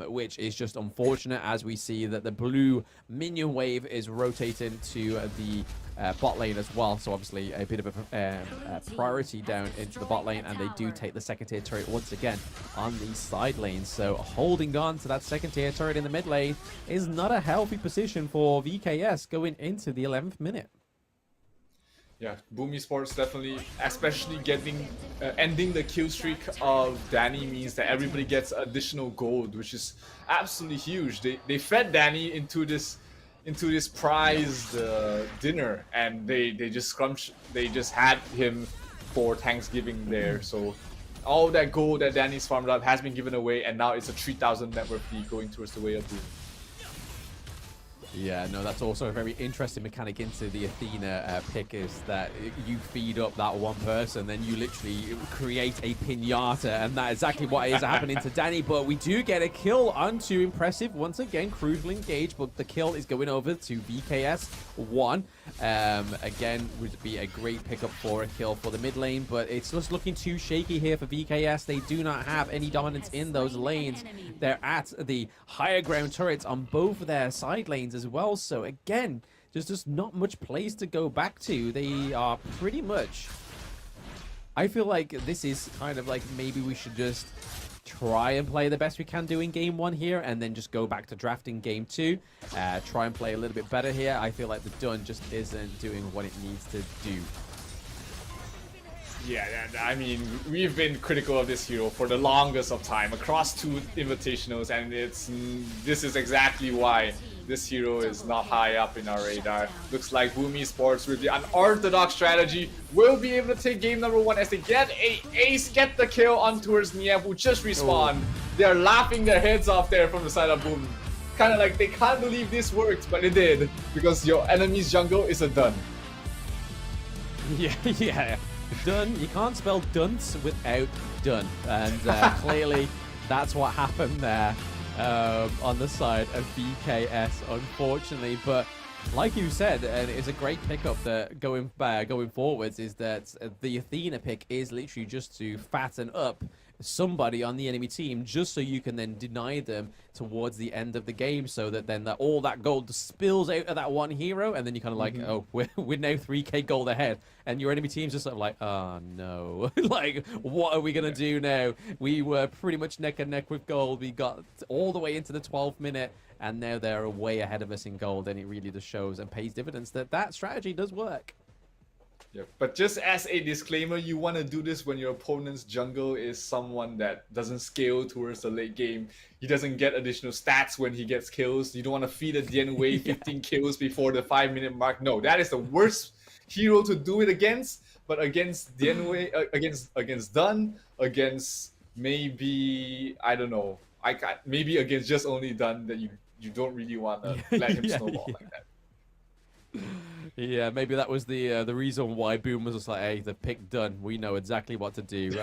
Speaker 1: which is just unfortunate as we see that the blue minion wave is rotating to the bot lane as well. So obviously a bit of a priority down into the bot lane, and they do take the second tier turret once again on the side lane. So holding on to that second tier turret in the mid lane is not a healthy position for VKS going into the 11th minute.
Speaker 2: Yeah, Boom Esports definitely, especially ending the kill streak of Danny means that everybody gets additional gold, which is absolutely huge. They fed Danny into this prized dinner, and they just had him for Thanksgiving there. So all that gold that Danny's farmed up has been given away, and now it's a 3,000 net worth lead going towards the way of Boom.
Speaker 1: Yeah, no, that's also a very interesting mechanic into the Athena pick, is that you feed up that one person, then you literally create a pinata, and that is exactly what is happening to Danny. But we do get a kill onto Impressive. Once again, crucial engage, but the kill is going over to VKS1. Again, would be a great pickup for a kill for the mid lane, but it's just looking too shaky here for VKS. They do not have any dominance in those lanes. They're at the higher ground turrets on both of their side lanes as well. So again, there's just not much place to go back to. They are pretty much... I feel like this is kind of like maybe we should just try and play the best we can do in game 1 here, and then just go back to drafting game 2. Try and play a little bit better here. I feel like the Dun just isn't doing what it needs to do.
Speaker 2: Yeah, I mean, we've been critical of this hero for the longest of time across 2 invitationals, and this is exactly why this hero is not high up in our radar. Looks like Boom Esports with the unorthodox strategy will be able to take game number 1 as they get a ace, get the kill on towards Niam, who just respawned. They are laughing their heads off there from the side of Boom. Kind of like they can't believe this worked, but it did, because your enemy's jungle is a Dun.
Speaker 1: Yeah. Dun. You can't spell dunce without done, and clearly that's what happened there on the side of VKS, unfortunately. But like you said, and it's a great pickup that going forwards, is that the Athena pick is literally just to fatten up somebody on the enemy team, just so you can then deny them towards the end of the game, so that then all that gold spills out of that one hero, and then you kind of like, oh, we're now 3k gold ahead, and your enemy team's just sort of like, oh no, like, what are we gonna do now? We were pretty much neck and neck with gold. We got all the way into the 12th minute, and now they're way ahead of us in gold, and it really just shows and pays dividends that strategy does work.
Speaker 2: Yeah, but just as a disclaimer, you want to do this when your opponent's jungle is someone that doesn't scale towards the late game. He doesn't get additional stats when he gets kills. You don't want to feed a Dian Wei 15 kills before the 5-minute mark. No, that is the worst hero to do it against. But against Dian Wei, against Dun, against maybe, I don't know, maybe against just only Dun, that you don't really want to let him snowball like that.
Speaker 1: Yeah, maybe that was the reason why Boom was just like, hey, the pick done. We know exactly what to do.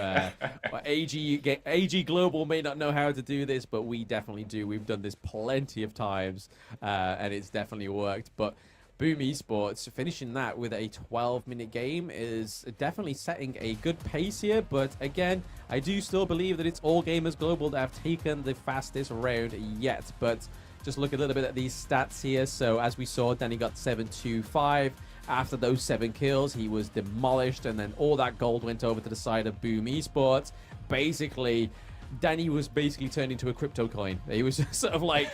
Speaker 1: AG Global may not know how to do this, but we definitely do. We've done this plenty of times, and it's definitely worked. But Boom Esports finishing that with a 12-minute game is definitely setting a good pace here. But again, I do still believe that it's All Gamers Global that have taken the fastest round yet. But just look a little bit at these stats here. So as we saw, Danny got 7-2-5. After those 7 kills, he was demolished, and then all that gold went over to the side of Boom Esports. Basically, Danny was basically turned into a crypto coin. He was just sort of like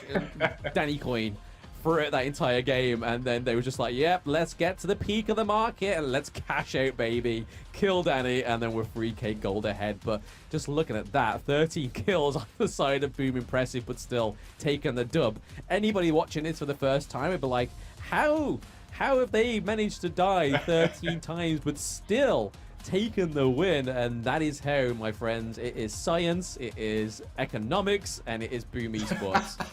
Speaker 1: Danny coin for that entire game, and then they were just like, yep, let's get to the peak of the market and let's cash out, baby. Kill Danny, and then we're 3k gold ahead. But just looking at that, 13 kills on the side of Boom, impressive, but still taking the dub. Anybody watching this for the first time would be like, how have they managed to die 13 times but still taken the win? And that is how, my friends, it is science, it is economics, and it is Boom Esports.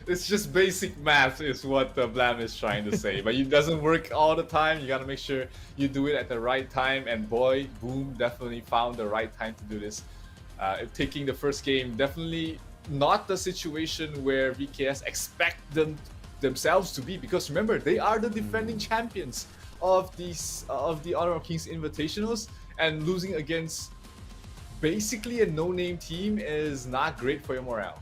Speaker 2: It's just basic math is what Blam is trying to say, but it doesn't work all the time. You gotta make sure you do it at the right time, and boy, Boom definitely found the right time to do this. Taking the first game, definitely not the situation where VKS expect themselves to be, because remember, they are the defending champions of the Honor of Kings Invitationals, and losing against basically a no-name team is not great for your morale.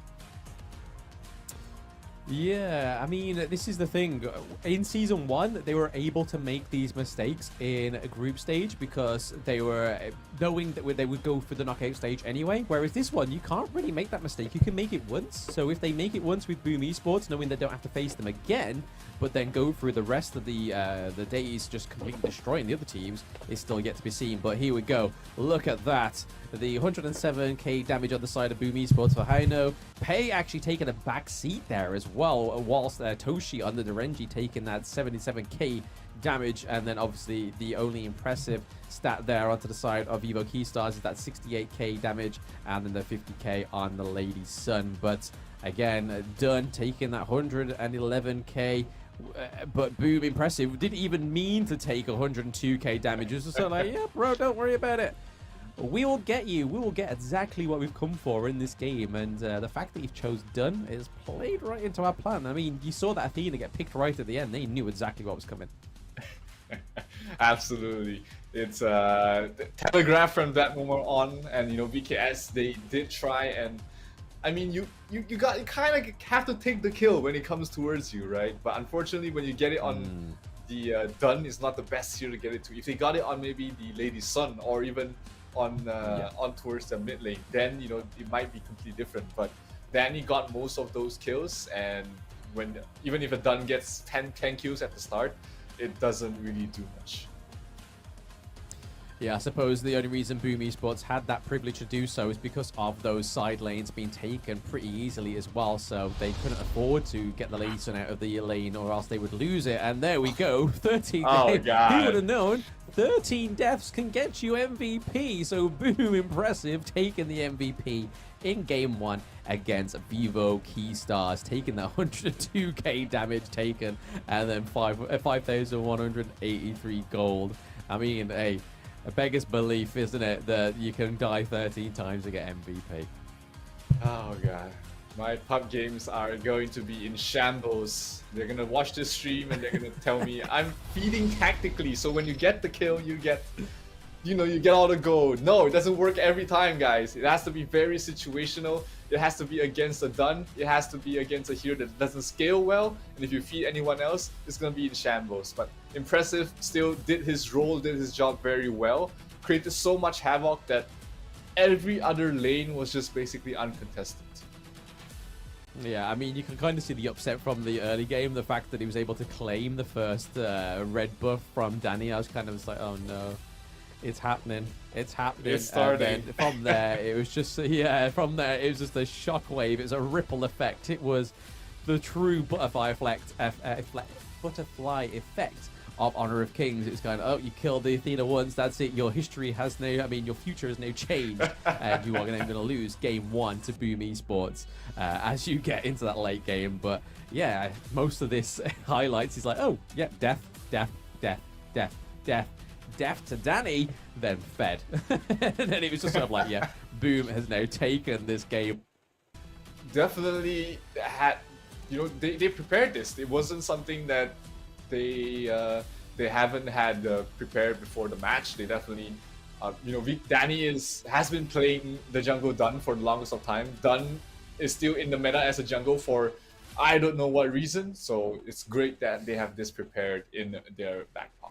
Speaker 1: Yeah, I mean, this is the thing. In Season 1, they were able to make these mistakes in a group stage because they were knowing that they would go for the knockout stage anyway. Whereas this one, you can't really make that mistake. You can make it once. So if they make it once with Boom Esports, knowing they don't have to face them again, but then go through the rest of the days just completely destroying the other teams, is still yet to be seen. But here we go. Look at that. The 107k damage on the side of Boom Esports for Haino. Pei actually taking a back seat there as well, whilst Toshi under the Renji taking that 77k damage. And then obviously the only impressive stat there onto the side of Evo Keystars is that 68k damage, and then the 50k on the Lady Sun. But Again, Dunn taking that 111k. But Boom, impressive. Didn't even mean to take 102k damage. It was just sort of like, yeah, bro, don't worry about it. We will get you. We will get exactly what we've come for in this game. And the fact that you've chose Dunn is played right into our plan. I mean, you saw that Athena get picked right at the end. They knew exactly what was coming.
Speaker 2: Absolutely. It's telegraphed from that moment on. And, you know, VKS, they did try. And, I mean, you kind of have to take the kill when it comes towards you, right? But unfortunately, when you get it on the Dunn, is not the best here to get it to. If they got it on maybe the Lady Sun or even on towards the mid lane, then you know it might be completely different. But Danny got most of those kills, and even if a Dunn gets 10 kills at the start, it doesn't really do much.
Speaker 1: Yeah, I suppose the only reason Boom Esports had that privilege to do so is because of those side lanes being taken pretty easily as well. So they couldn't afford to get the Lady Sun out of the lane, or else they would lose it. And there we go, 13.
Speaker 2: Oh god!
Speaker 1: Who would have known? 13 deaths can get you MVP. So Boom, impressive, taking the MVP in game 1 against Vivo Keystars, taking that 102k damage taken, and then 5,183 gold. I mean, hey. A beggar's belief, isn't it, that you can die 13 times to get MVP.
Speaker 2: Oh god. My pub games are going to be in shambles. They're gonna watch this stream and they're gonna tell me I'm feeding tactically, so when you get the kill, you get all the gold. No, it doesn't work every time, guys. It has to be very situational. It has to be against a Dunn. It has to be against a hero that doesn't scale well. And if you feed anyone else, it's gonna be in shambles. But impressive, still did his role, did his job very well. Created so much havoc that every other lane was just basically uncontested.
Speaker 1: Yeah, I mean, you can kind of see the upset from the early game. The fact that he was able to claim the first red buff from Danny. I was kind of like, oh no. It's happening. It's happening.
Speaker 2: It's starting.
Speaker 1: And then from there, it was just, yeah, from there, it was just a shockwave. It was a ripple effect. It was the true butterfly effect of Honor of Kings. It's kind of, oh, you killed the Athena once, that's it. Your history has no, I mean, your future has no change. And you are going to lose game 1 to Boom Esports as you get into that late game. But yeah, most of this highlights is like, oh, yeah, death, death, death, death, death. Death to Danny, then fed. And then it was just sort of like, yeah, Boom has now taken this game.
Speaker 2: Definitely had, you know, they prepared this. It wasn't something that they haven't had prepared before the match. They definitely, you know, Danny has been playing the jungle Dunn for the longest of time. Dunn is still in the meta as a jungle for I don't know what reason. So it's great that they have this prepared in their back pocket.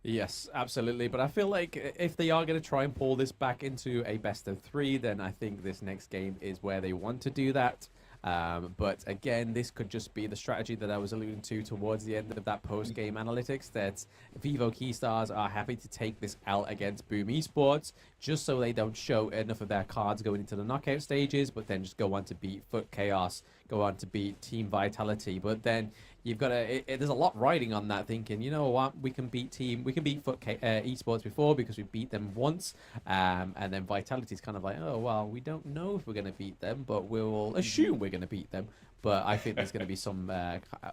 Speaker 1: Yes, absolutely. But I feel like if they are going to try and pull this back into a best of 3, then I think this next game is where they want to do that. But again, this could just be the strategy that I was alluding to towards the end of that post-game analytics, that Vivo Keystars are happy to take this out against Boom Esports, just so they don't show enough of their cards going into the knockout stages, but then just go on to beat Foot Chaos, go on to beat Team Vitality. But then you've got to, there's a lot riding on that, thinking, you know what, we can beat Foot Esports before because we beat them once, and then Vitality's kind of like, oh, well, we don't know if we're going to beat them, but we'll assume we're going to beat them. But I think there's going to be some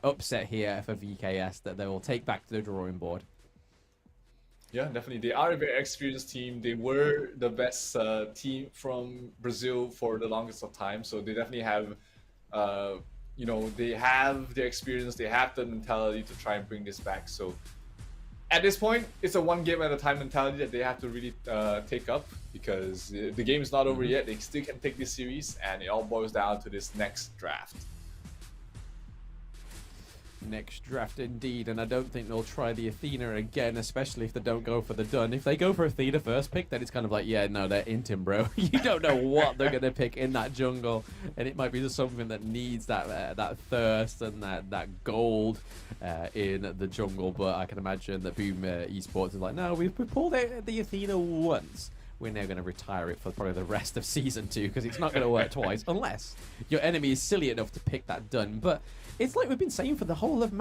Speaker 1: upset here for VKS that they will take back to the drawing board.
Speaker 2: Yeah, definitely. They are a very experienced team. They were the best team from Brazil for the longest of time, so they definitely have you know, they have their experience, they have the mentality to try and bring this back. So at this point, it's a one game at a time mentality that they have to really take up, because the game is not over yet. They still can take this series, and it all boils down to this next draft.
Speaker 1: Next draft indeed, and I don't think they'll try the Athena again, especially if they don't go for the Dunn. If they go for Athena first pick, then it's kind of like, yeah, no, they're inting, bro. You don't know what they're going to pick in that jungle, and it might be just something that needs that thirst and that gold in the jungle. But I can imagine that Boom Esports is like, no, we've pulled out the Athena once. We're now going to retire it for probably the rest of Season 2, because it's not going to work twice, unless your enemy is silly enough to pick that Dunn. But it's like we've been saying for the whole of day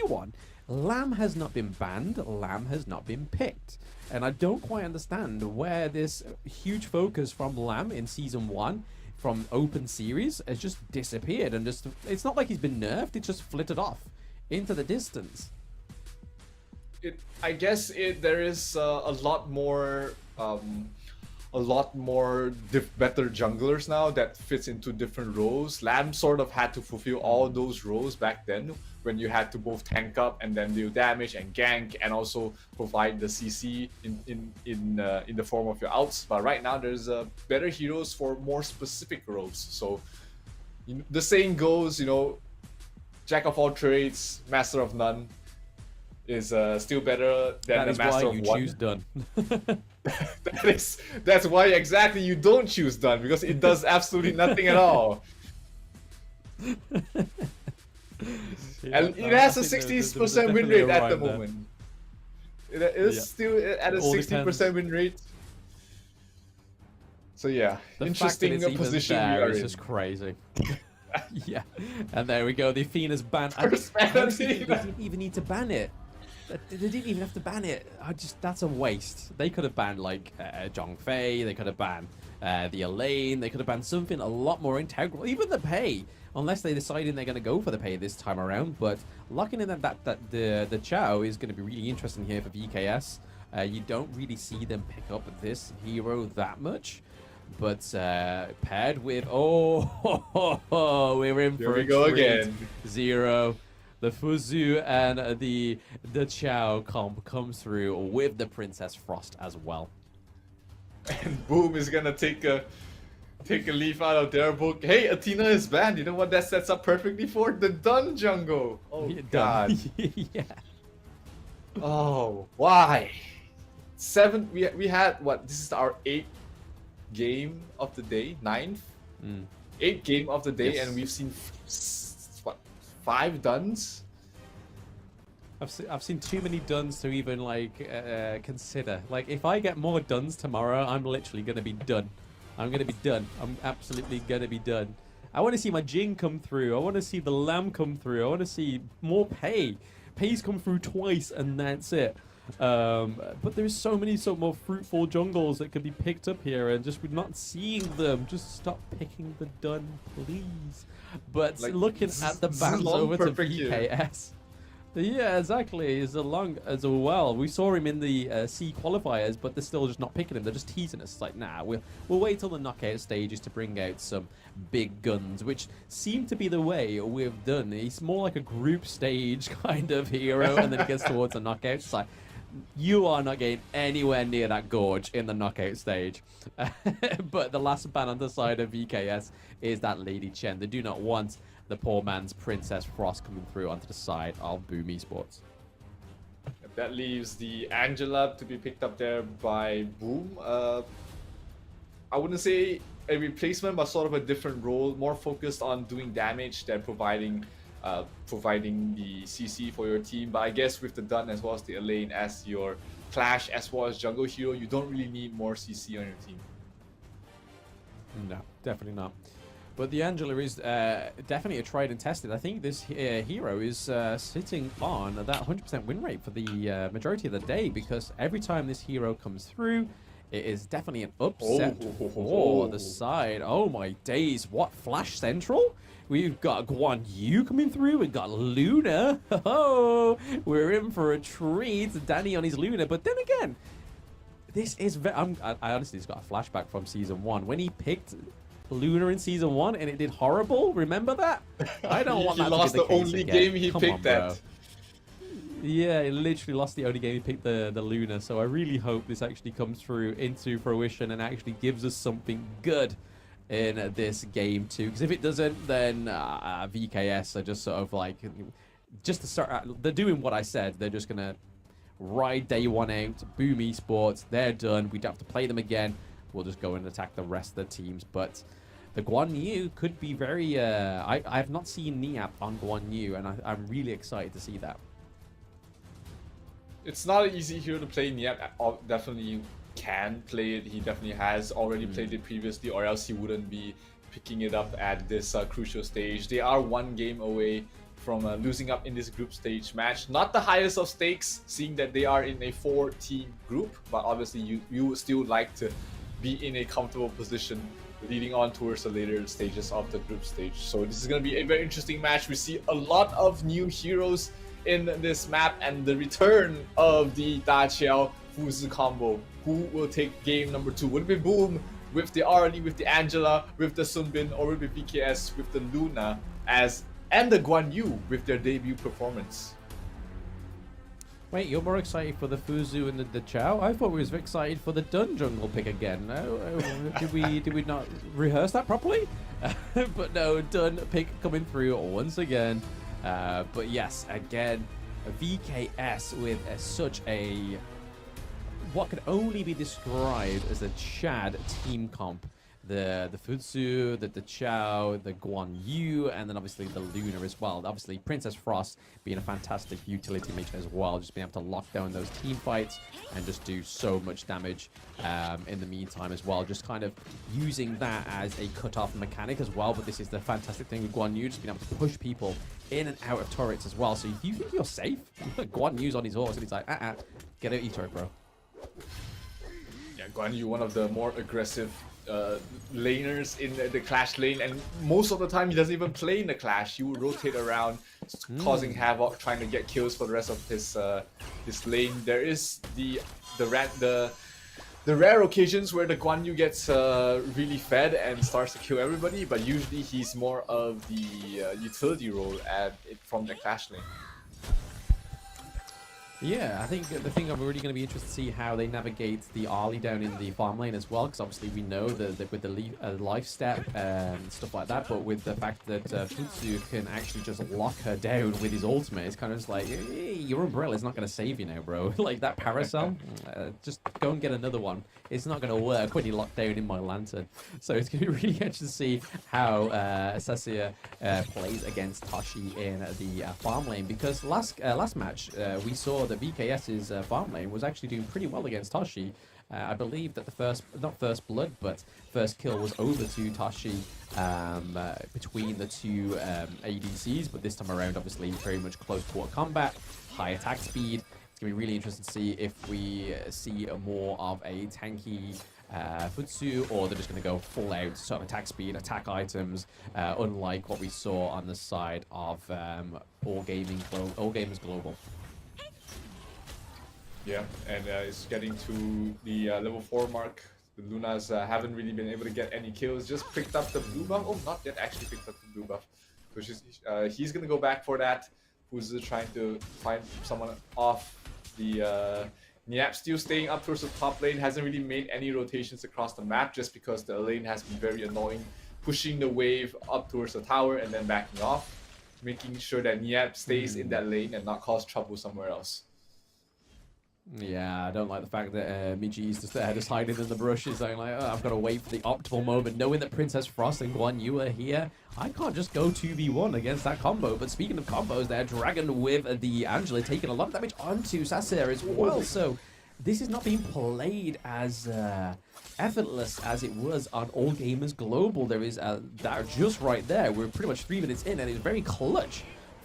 Speaker 1: 1. Lamb has not been banned, Lamb has not been picked. And I don't quite understand where this huge focus from Lamb in Season 1 from Open Series has just disappeared and just, it's not like he's been nerfed, it's just flitted off into the distance.
Speaker 2: I guess there is a lot more better junglers now that fits into different roles. Lamb sort of had to fulfill all those roles back then when you had to both tank up and then deal damage and gank and also provide the CC in the form of your outs. But right now there's better heroes for more specific roles. So the saying goes, you know, jack of all trades, master of none is still better than the master of one.
Speaker 1: That is why you choose done.
Speaker 2: That's why exactly you don't choose done, because it does absolutely nothing at all. And it has a 60% win rate at the moment. It is still at a 60% win rate. So yeah,
Speaker 1: the
Speaker 2: interesting position we are in.
Speaker 1: It's just crazy. Yeah, and there we go. The Athena's banned. They didn't even need to ban it. They didn't even have to ban it. That's a waste. They could have banned like Zhongfei. They could have banned the Elaine. They could have banned something a lot more integral. Even the Pei, unless they decided they're going to go for the Pei this time around. But locking in the Chao is going to be really interesting here for VKS. You don't really see them pick up this hero that much. But paired with we're in for a treat. Again. Zero. The Fuzu and the Chao comp comes through with the Princess Frost as well.
Speaker 2: And Boom is gonna take a leaf out of their book. Hey, Athena is banned. You know what that sets up perfectly for? The Dun jungle. Oh God.
Speaker 1: Yeah.
Speaker 2: Oh, why? We had what? This is our 8th game of the day, 9th. 8th game of the day, yes. And we've seen 5 duns.
Speaker 1: I've seen too many duns to even like consider. Like if I get more duns tomorrow, I'm literally gonna be done. I'm gonna be done. I'm absolutely gonna be done. I want to see my Jing come through. I want to see the Lamb come through. I want to see more Pei. Pei's come through twice, and that's it. But there's so many more fruitful jungles that could be picked up here, and just we're not seeing them. Just stop picking the dun, please. But like, looking at the bans over to VKS. Yeah, exactly. As well. We saw him in the C qualifiers, but they're still just not picking him. They're just teasing us. It's like, nah, we'll wait till the knockout stages to bring out some big guns, which seem to be the way we've done. He's more like a group stage kind of hero, and then it gets towards the knockout. It's like, you are not getting anywhere near that gorge in the knockout stage. But the last ban on the side of VKS is that Lady Chen. They do not want the poor man's Princess Frost coming through onto the side of Boom Esports.
Speaker 2: That leaves the Angela to be picked up there by Boom. I wouldn't say a replacement, but sort of a different role, more focused on doing damage than providing the CC for your team. But I guess with the Dun as well as the Elaine as your Clash as well as jungle hero, you don't really need more CC on your team.
Speaker 1: No, definitely not. But the Angela is definitely a tried and tested. I think this hero is sitting on that 100% win rate for the majority of the day, because every time this hero comes through, it is definitely an upset for the side. Oh my days, what Flash Central? We've got Guan Yu coming through. We've got Luna. Oh, we're in for a treat. Danny on his Luna. But then again, this is... I honestly just got a flashback from Season 1. When he picked Luna in Season 1 and it did horrible. Remember that? I don't want that to be the case again.
Speaker 2: He lost the only game he picked that.
Speaker 1: Yeah, he literally lost the only game he picked the Luna. So I really hope this actually comes through into fruition and actually gives us something good in this game too, because if it doesn't, then VKS are just sort of like, just to start, they're doing what I said. They're just gonna ride day one out. Boom Esports, they're done. We don't have to play them again. We'll just go and attack the rest of the teams. But the Guan Yu could be very I have not seen Niap on Guan Yu, and I'm really excited to see that.
Speaker 2: It's not an easy hero to play. Niap definitely can play it. He definitely has already played it previously, or else he wouldn't be picking it up at this crucial stage. They are one game away from losing up in this group stage match. Not the highest of stakes, seeing that they are in a 4-team group, but obviously you would still like to be in a comfortable position leading on towards the later stages of the group stage. So this is going to be a very interesting match. We see a lot of new heroes in this map and the return of the Da Qiao Fuzi combo. Who will take game number 2? Would it be Boom with the Arlie, with the Angela, with the Sunbin, or would it be VKS with the Luna and the Guan Yu with their debut performance?
Speaker 1: Wait, you're more excited for the Fuzu and the Chao? I thought we was excited for the Dun Jungle pick again. No, did we not rehearse that properly? But no, Dun pick coming through once again. But yes, again, VKS with such a what could only be described as a Chad team comp. The Futsu, the Chao, the Guan Yu, and then obviously the Luna as well. Obviously, Princess Frost being a fantastic utility mage as well, just being able to lock down those team fights and just do so much damage in the meantime as well. Just kind of using that as a cut-off mechanic as well. But this is the fantastic thing with Guan Yu, just being able to push people in and out of turrets as well. So if you think you're safe, Guan Yu's on his horse and he's like, get out of your turret, bro.
Speaker 2: Yeah, Guan Yu, one of the more aggressive laners in the Clash lane, and most of the time he doesn't even play in the Clash. He will rotate around, causing havoc, trying to get kills for the rest of his lane. There is the rare occasions where the Guan Yu gets really fed and starts to kill everybody, but usually he's more of the utility role from the Clash lane.
Speaker 1: Yeah, I think the thing I'm really going to be interested to see how they navigate the Arlie down in the farm lane as well, because obviously we know that with the life step and stuff like that, but with the fact that Futsu can actually just lock her down with his ultimate, it's kind of just like, hey, your umbrella is not going to save you now, bro. Like that parasol, just go and get another one. It's not going to work when you're locked down in my lantern. So it's going to be really interesting to see how Sasia plays against Tashi in the farm lane, because last match we saw that VKS's farm lane was actually doing pretty well against Tashi. I believe that the not first blood, but first kill was over to Tashi between the two ADCs, but this time around, obviously, very much close quarter combat, high attack speed. It's going to be really interesting to see if we see more of a tanky Futsu, or they're just going to go full out sort of attack speed, attack items, unlike what we saw on the side of All Gamers Global.
Speaker 2: Yeah, and it's getting to the level 4 mark. The Lunas haven't really been able to get any kills, just picked up the blue buff. Oh, not yet actually picked up the blue buff. Which is, he's going to go back for that. Who's trying to find someone off the... Niap still staying up towards the top lane, hasn't really made any rotations across the map just because the lane has been very annoying, pushing the wave up towards the tower and then backing off, making sure that Niap stays in that lane and not cause trouble somewhere else.
Speaker 1: Yeah, I don't like the fact that Miji is just there, just hiding in the bushes, saying like, oh, I've got to wait for the optimal moment, knowing that Princess Frost and Guan Yu are here. I can't just go 2v1 against that combo. But speaking of combos there, Dragon with the Angela taking a lot of damage onto Sacer as well. So this is not being played as effortless as it was on All Gamers Global. There is that just right there. We're pretty much 3 minutes in, and it's very clutch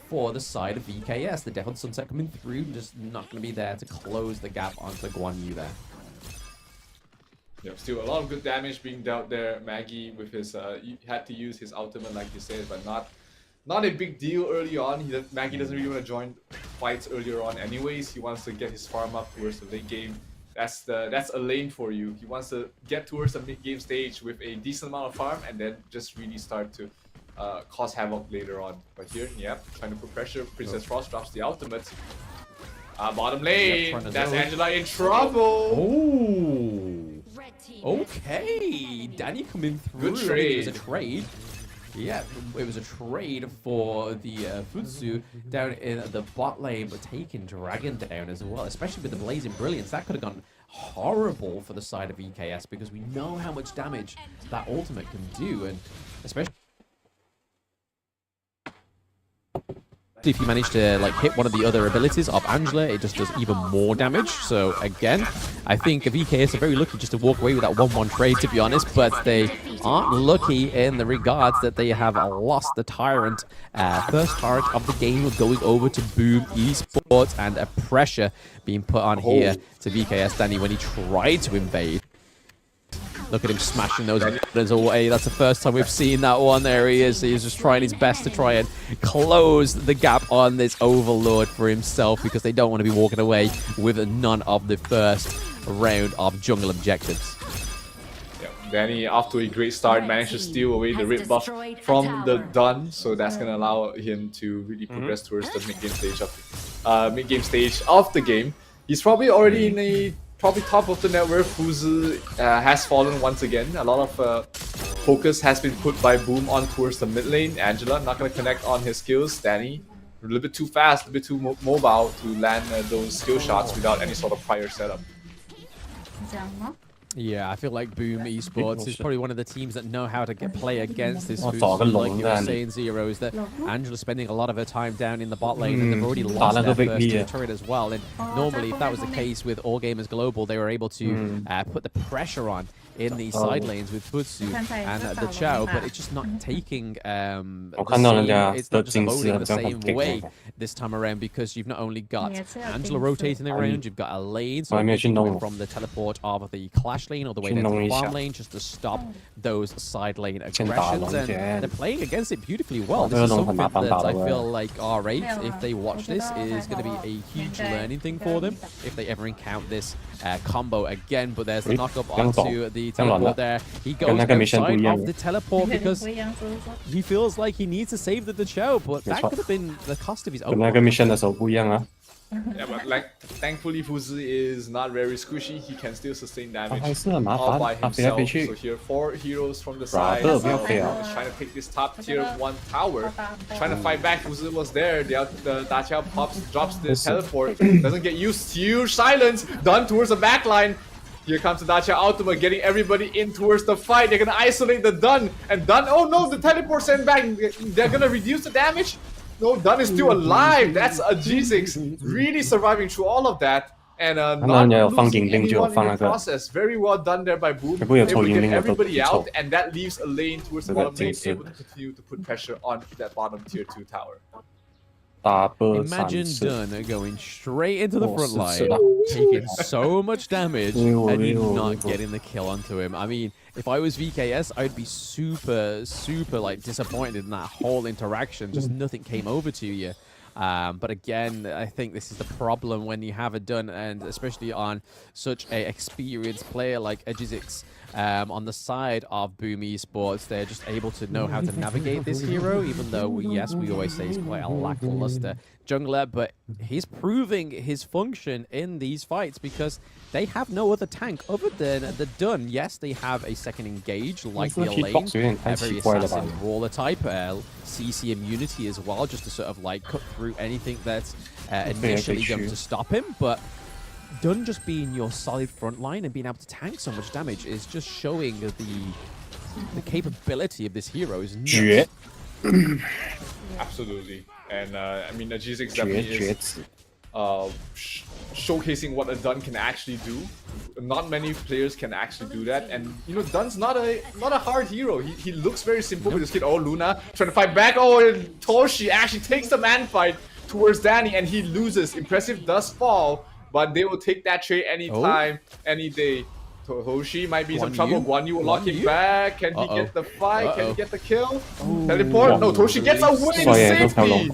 Speaker 1: for the side of VKS. The Death on Sunset coming through, just not going to be there to close the gap onto Guan Yu there.
Speaker 2: Yep, still a lot of good damage being dealt there. Maggie with his, he had to use his ultimate like you said, but not a big deal early on. Maggie doesn't really want to join fights earlier on anyways. He wants to get his farm up towards the late game. That's a lane for you. He wants to get towards the mid-game stage with a decent amount of farm and then just really start to cause havoc later on. But here, yeah, trying to put pressure. Princess Frost drops the ultimate. Bottom lane, yep, that's Angela in trouble.
Speaker 1: Oh, okay. Danny coming through.
Speaker 2: Good trade.
Speaker 1: It was a trade. Yeah, it was a trade for the Futsu down in the bot lane, but taking Dragon down as well, especially with the Blazing Brilliance. That could have gone horrible for the side of EKS because we know how much damage that ultimate can do, and especially if you manage to like hit one of the other abilities of Angela, it just does even more damage. So again, I think VKS are very lucky just to walk away with that 1-1 trade, to be honest, but they aren't lucky in the regards that they have lost the Tyrant. First target of the game going over to Boom Esports, and a pressure being put on here to VKS Danny when he tried to invade. Look at him smashing those buttons away. That's the first time we've seen that one. There he is. He's just trying his best to try and close the gap on this Overlord for himself, because they don't want to be walking away with none of the first round of jungle objectives.
Speaker 2: Danny, off to a great start, managed to steal away the rip buff from the Dun, so that's going to allow him to really progress towards the mid-game stage of the game. He's probably already in a top of the net where Fuzi has fallen once again. A lot of focus has been put by Boom on towards the mid lane. Angela not going to connect on his skills. Danny a little bit too fast, a bit too mobile to land those skill shots without any sort of prior setup.
Speaker 1: Yeah, I feel like Boom Esports is probably one of the teams that know how to play against this Fuzi. Like you were saying, Zero, is that Angela's spending a lot of her time down in the bot lane, and they've already lost their first turret as well. And normally, if that was the case with All Gamers Global, they were able to put the pressure on in the side lanes with Futsu and the Chao, but it's just not taking it's not just loading the same way this time around, because you've not only got Angela rotating around, you've got a lane, so coming from the teleport of the Clash lane all the way down to the farm lane just to stop those side lane aggressions, and they're playing against it beautifully well. This is something that I feel like R8, if they watch this, is going to be a huge learning thing for them if they ever encounter this combo again. But there's the knock-up onto the teleport there. He goes outside of the teleport because he feels like he needs to save the Chao, but that could have been the cost of his own.
Speaker 2: Yeah, but like, thankfully Fuzi is not very squishy. He can still sustain damage all by himself. So here 4 heroes from the side. Is trying to take this top tier 1 tower. Trying to fight back. Fuzi was there. The Da Qiao drops the teleport. Doesn't get used. Huge silence. Done towards the backline. Here comes the Da Qiao ultimate, getting everybody in towards the fight. They're gonna isolate the Dun. And Dun, oh no, the teleport sent back. They're gonna reduce the damage. No, Dun is still alive. That's a G6 really surviving through all of that, and not losing anyone in the process. Very well done there by Boom. Able to get everybody out, and that leaves a lane towards the bottom lane, able to continue to put pressure on that bottom tier 2 tower.
Speaker 1: Imagine Dun going straight into the front line, taking so much damage, and you not getting the kill onto him. I mean, if I was VKS, I'd be super like disappointed in that whole interaction. Just nothing came over to you. But again, I think this is the problem when you have a Dun, and especially on such an experienced player like Ejizix on the side of Boom Esports. They're just able to know how to navigate this hero, even though, yes, we always say he's quite a lackluster jungler, but he's proving his function in these fights because they have no other tank other than the Dun. Yes, they have a second engage like the Elaine, a very assassin brawler type, CC immunity as well, just to sort of like cut through anything that's initially going to stop him, but Dun just being your solid front line and being able to tank so much damage is just showing the capability of this hero is nuts.
Speaker 2: Absolutely. And I mean, the G6 definitely is showcasing what a Dun can actually do. Not many players can actually do that, and you know, Dun's not a hard hero. He looks very simple with his kid. Oh, Luna trying to fight back. Oh, and Toshi actually takes the man fight towards Danny, and he loses. Impressive does fall, but they will take that trade anytime, any day. Toshi might be in some trouble. Guan Yu will lock him back. Can he get the fight? Can he get the kill? Teleport? No, Toshi gets a win! Safety!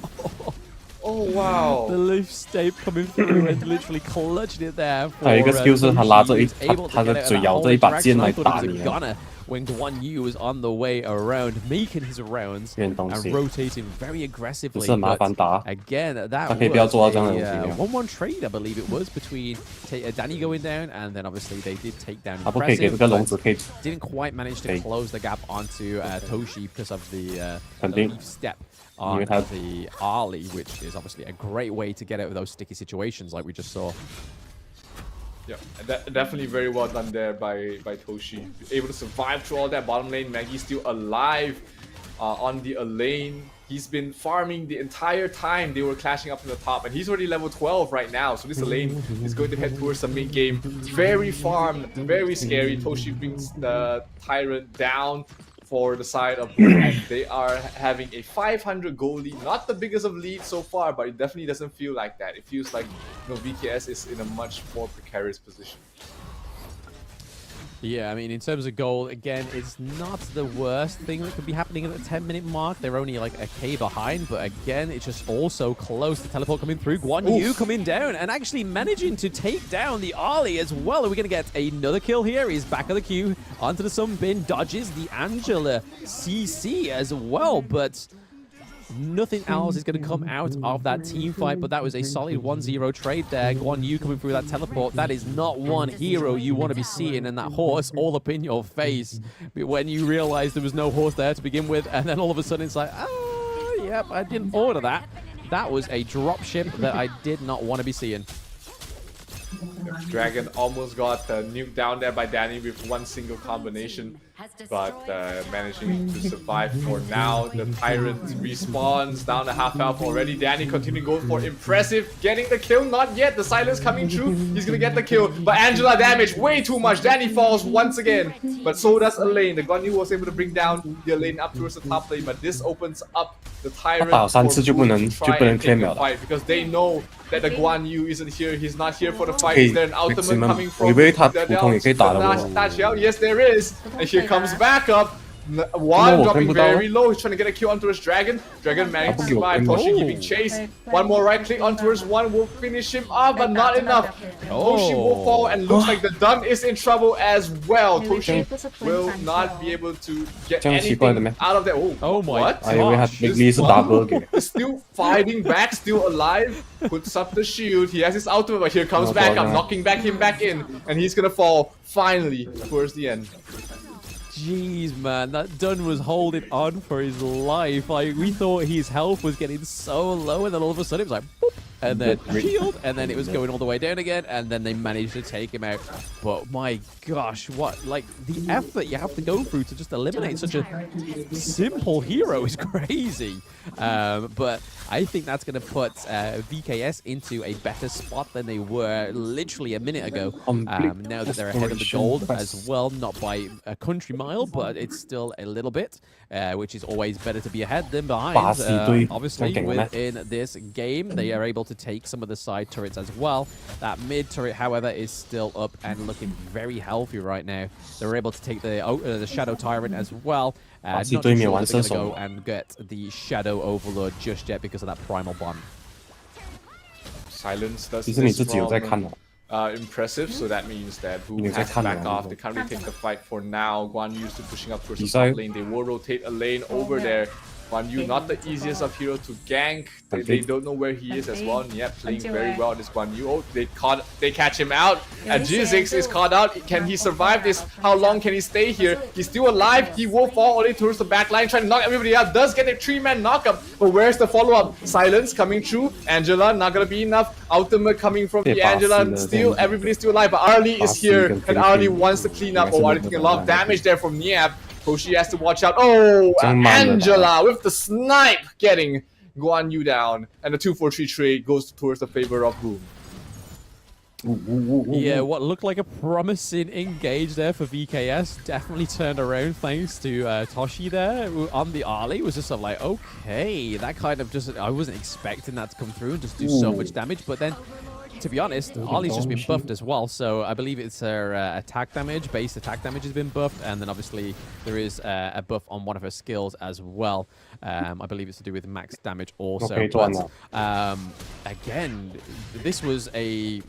Speaker 2: Oh wow!
Speaker 1: The Leaf Stape coming through and literally clutched it there. For,
Speaker 3: 係一個 skill 係拿咗
Speaker 1: 他
Speaker 3: 嘅最有這一把劍嚟打你。
Speaker 1: When Guan Yu was on the way around, making his rounds and rotating very aggressively. But again, that was a 1-1 trade, I believe it was, between Danny going down, and then obviously they did take down Impressive, but didn't quite manage to close the gap onto Toshi because of the leaf step on the Ali, which is obviously a great way to get out of those sticky situations like we just saw.
Speaker 2: Yeah, definitely very well done there by Toshi. Able to survive through all that bottom lane. Maggie still alive on the Elaine. He's been farming the entire time they were clashing up in the top, and he's already level 12 right now. So this lane is going to head towards the mid game. Very farmed, very scary. Toshi brings the Tyrant down for the side of Boom, and they are having a 500 gold lead. Not the biggest of leads so far, but it definitely doesn't feel like that. It feels like, you know, VKS is in a much more precarious position.
Speaker 1: Yeah, I mean, in terms of goal, again, it's not the worst thing that could be happening at the 10-minute mark. They're only like a K behind, but again, it's just also close. The teleport coming through. Guan Yu coming down and actually managing to take down the Ali as well. Are we going to get another kill here? He's back of the queue onto the Sunbin, dodges the Angela CC as well, but nothing else is going to come out of that team fight, but that was a solid 1-0 trade there. Guan Yu coming through that teleport. That is not one hero you want to be seeing, and that horse all up in your face when you realize there was no horse there to begin with, and then all of a sudden it's like, oh, yep, I didn't order that. That was a drop ship that I did not want to be seeing.
Speaker 2: Dragon almost got nuked down there by Danny with one single combination, but managing to survive for now. The Tyrant respawns down to half health already. Danny continuing going for impressive, getting the kill. Not yet. The silence coming through. He's gonna get the kill, but Angela damage way too much. Danny falls once again, but so does Elaine. The Guan Yu was able to bring down the Elaine up towards the top lane, but this opens up the Tyrant for Boom to try and take the fight, because they know that the Guan Yu isn't here. He's not here for the fight. Is there an ultimate coming from the Dachiao? Yes, there is. And here comes backup. One dropping very low. He's trying to get a kill onto his Dragon. Dragon managed to survive. Toshi giving chase. One more right click onto his one will finish him off, but not enough. Toshi will fall, and looks like the Dun is in trouble as well. Toshi will not be able to get anything out of that. Oh my gosh. This one is still fighting back, still alive. Puts up the shield. He has his ultimate, but here comes backup, knocking him back in, and he's gonna fall finally towards the end.
Speaker 1: Jeez, man, that Dun was holding on for his life. Like, we thought his health was getting so low, and then all of a sudden it was like, boop, and then shield, and then it was going all the way down again, and then they managed to take him out. But my gosh, what, like, the effort you have to go through to just eliminate such a simple hero is crazy. But I think that's going to put VKS into a better spot than they were literally a minute ago. Now that they're ahead of the gold as well, not by a country mile, but it's still a little bit, which is always better to be ahead than behind. Obviously, within this game, they are able to take some of the side turrets as well. That mid turret, however, is still up and looking very healthy right now. They're able to take the Shadow Tyrant as well. Not sure they're going to go and get the Shadow Overlord just yet because of that Primal Bond.
Speaker 2: Silence does this from impressive, so that means that Boom has to back off. They can't really take the fight for now. Guan Yu still pushing up towards the top lane. They will rotate a lane over there. Guan Yu, not the easiest of heroes to gank. They don't know where he is as well. And yeah, playing very well this Guan Yu. Oh, they catch him out. And G6 is caught out. Can he survive this? How long can he stay here? He's still alive. He will fall only towards the back line, trying to knock everybody out. Does get a 3-man knockup. But where's the follow-up? Silence coming through. Angela, not gonna be enough. Ultimate coming from the Angela. Still, everybody's still alive. But Arlie is here. And Arlie wants to clean up. Oh, Arlie taking a lot of damage there from Niab. Toshi has to watch out. Oh, Angela with the snipe getting Guan Yu down. And the 2-4-3 trade goes towards the favor of Boom.
Speaker 1: Yeah, what looked like a promising engage there for VKS definitely turned around thanks to Toshi there on the Ali. It was just sort of like, okay, that kind of just, I wasn't expecting that to come through and just do so much damage. But then, to be honest, Ali's just been buffed as well, so I believe it's her attack damage, base attack damage has been buffed, and then obviously there is a buff on one of her skills as well. I believe it's to do with max damage also. But again, this was a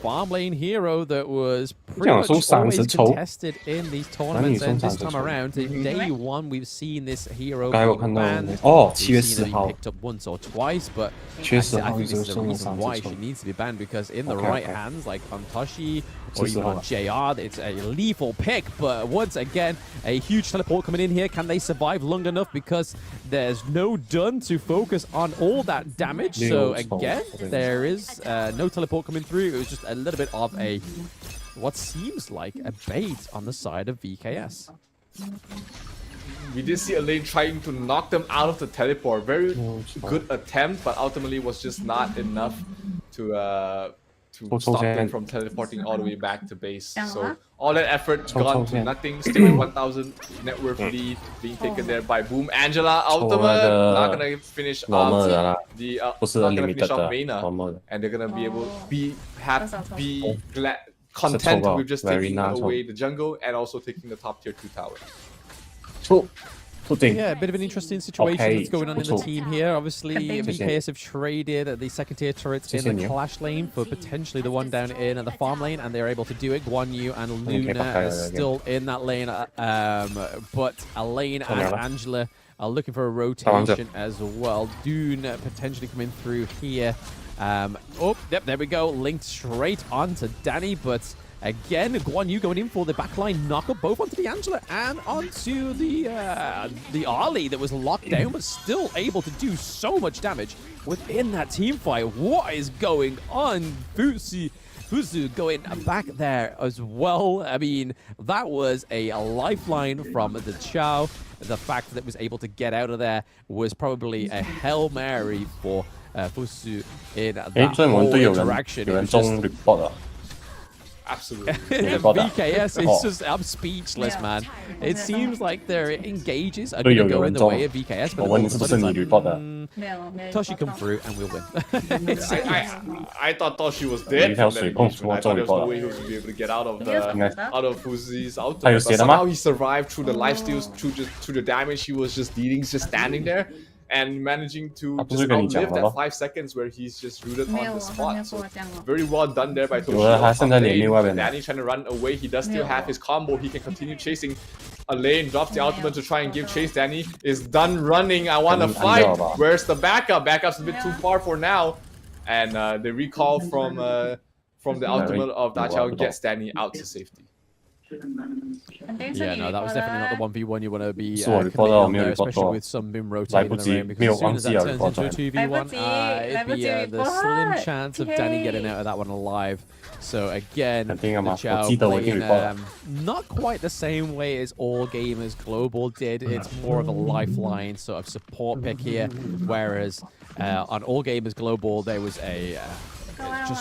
Speaker 1: farm lane hero that was pretty much always contested in these tournaments, and this time around, in day one, we've seen this hero being banned. We've seen her picked up once or twice, but I think this is the reason why she needs to be banned, because in the right hands, like on Toshi or even on JR, it's a lethal pick. But once again, a huge teleport coming in here. Can they survive long enough? Because there's no Dun to focus on all that damage. So again, there is no teleport coming through. It was just a little bit of a, what seems like a bait on the side of VKS.
Speaker 2: we did see Elaine trying to knock them out of the teleport. Very good attempt, but ultimately was just not enough to stop them from teleporting all the way back to base. So all that effort gone to nothing. Still a 1,000 net worth lead being taken there by Boom. Angela ultimate not gonna finish off the not gonna finish off Vayner, and they're gonna be able be glad content with just taking away the jungle and also taking the top tier 2 tower.
Speaker 1: Yeah, a bit of an interesting situation that's going on in the team here. Obviously, VKS have traded the second tier turrets in the clash lane for potentially the one down in the farm lane, and they're able to do it. Guan Yu and Luna are still in that lane, but Elaine and Angela are looking for a rotation as well. Dune potentially coming through here. Oh, yep, there we go. Linked straight onto Danny, but again, Guan Yu going in for the backline knocker, both onto the Angela and onto the Arlie that was locked down, but still able to do so much damage within that team fight. What is going on? Fusu going back there as well. I mean, that was a lifeline from the Chao. The fact that it was able to get out of there was probably a Hail Mary for Fusu in that whole interaction.
Speaker 2: Absolutely.
Speaker 1: VKS is just, I'm speechless, man. It seems like their engages are going to go in the way of VKS, but Toshi come through and we'll win.
Speaker 2: I thought Toshi was dead from that engagement. I thought there was no way he was going to be able to get out of Fuzi's ultimate. But somehow he survived through the lifesteals, through the damage he was just dealing, just standing there. And managing to just outlive that 5 seconds where he's just rooted on the spot. So very well done there by Toshi. Danny trying to run away. He does still have his combo. He can continue chasing. Elaine drops the ultimate to try and give chase. Danny is done running. I want to fight. Where's the backup? Backup's a bit too far for now. And the recall from the ultimate of Dachao gets Danny out to safety.
Speaker 1: Yeah, no, that was definitely not the 1v1 you want to be committing on there, especially with some Mim rotating around, because as soon as that turns into a 2v1, it'd be the slim chance of Danny getting out of that one alive. So again, the Chao playing not quite the same way as All Gamers Global did. It's more of a lifeline sort of support pick here, whereas on All Gamers Global there was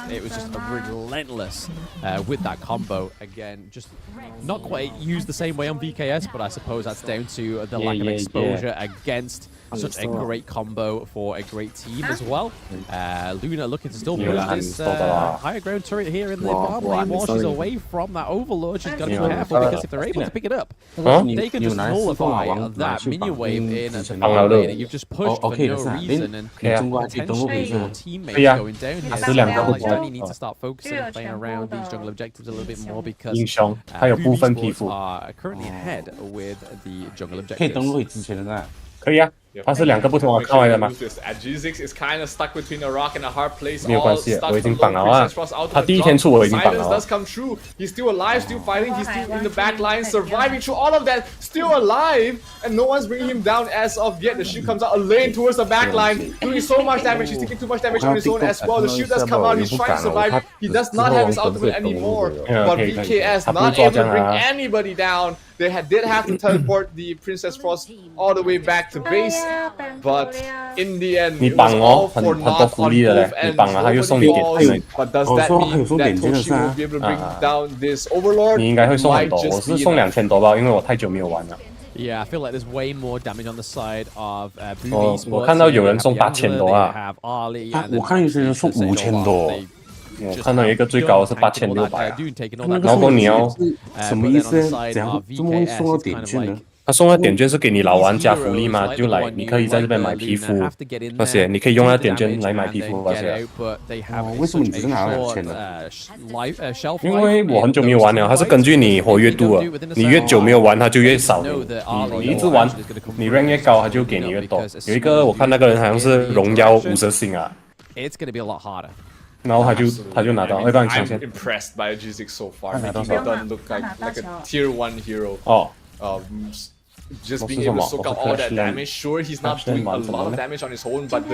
Speaker 1: it was just relentless with that combo. Again, just not quite used the same way on VKS, but I suppose that's down to the lack of exposure against such a great combo for a great team as well. Luna looking to still push this higher ground turret here in the farm lane while she's away from that overlord. She's got to be careful, because if they're able to pick it up, they can just nullify that minion wave in the farm lane. You've just pushed for no reason, and potentially your teammates going down here. So now Danny needs to start focusing and playing around these jungle objectives a little bit more, because Fubi are currently ahead with the jungle objectives.
Speaker 3: 可以啊，它是2个不同的看位的嘛。
Speaker 2: G6 is kind of stuck between a rock and a hard place.
Speaker 3: 没有关系，我已经绑了啊。他第一天出我已经绑了。
Speaker 2: Silence does come true. He's still alive, still fighting. He's still in the back line, surviving through all of that. Still alive, and no one's bringing him down as of yet. The shield comes out, a lane towards the back line, doing so much damage. He's taking too much damage on his own as well. The shield does come out. He's trying to survive. He does not have his ultimate anymore. But VKS not able to bring anybody down. They did have to teleport the Princess Frost all the way back to base, but in the end, it was all for naught on both ends. But does that mean that Toshi will be able to bring down this Overlord?
Speaker 3: 你应该会送很多，我是送2000多吧，因为我太久没有玩了。
Speaker 1: Yeah, I feel like there's way more damage on the side of Boom Esports.
Speaker 3: 我看到有人送8000多啊，我看有些人送5000多。我看到一个最高是8600，然后你要
Speaker 6: 什么意思？怎么会送到点券呢？
Speaker 3: 他送的点券是给你老玩家福利嘛，就来你可以在这边买皮肤，而且你可以用那点券来买皮肤，而且。
Speaker 6: 为什么你只是拿到2000呢？
Speaker 3: 因为我很久没有玩了，它是根据你活跃度啊，你越久没有玩，它就越少。你一直玩，你 rank 越高，它就给你越多。有一个我看那个人好像是荣耀50星啊。
Speaker 1: It's gonna be a lot harder.
Speaker 3: 然后他就拿到，要不然抢先。
Speaker 2: I'm impressed by G6 so far, making Don look like a tier 1 hero. Just being able to soak up all that damage. Sure, he's not doing a lot of damage on his own, but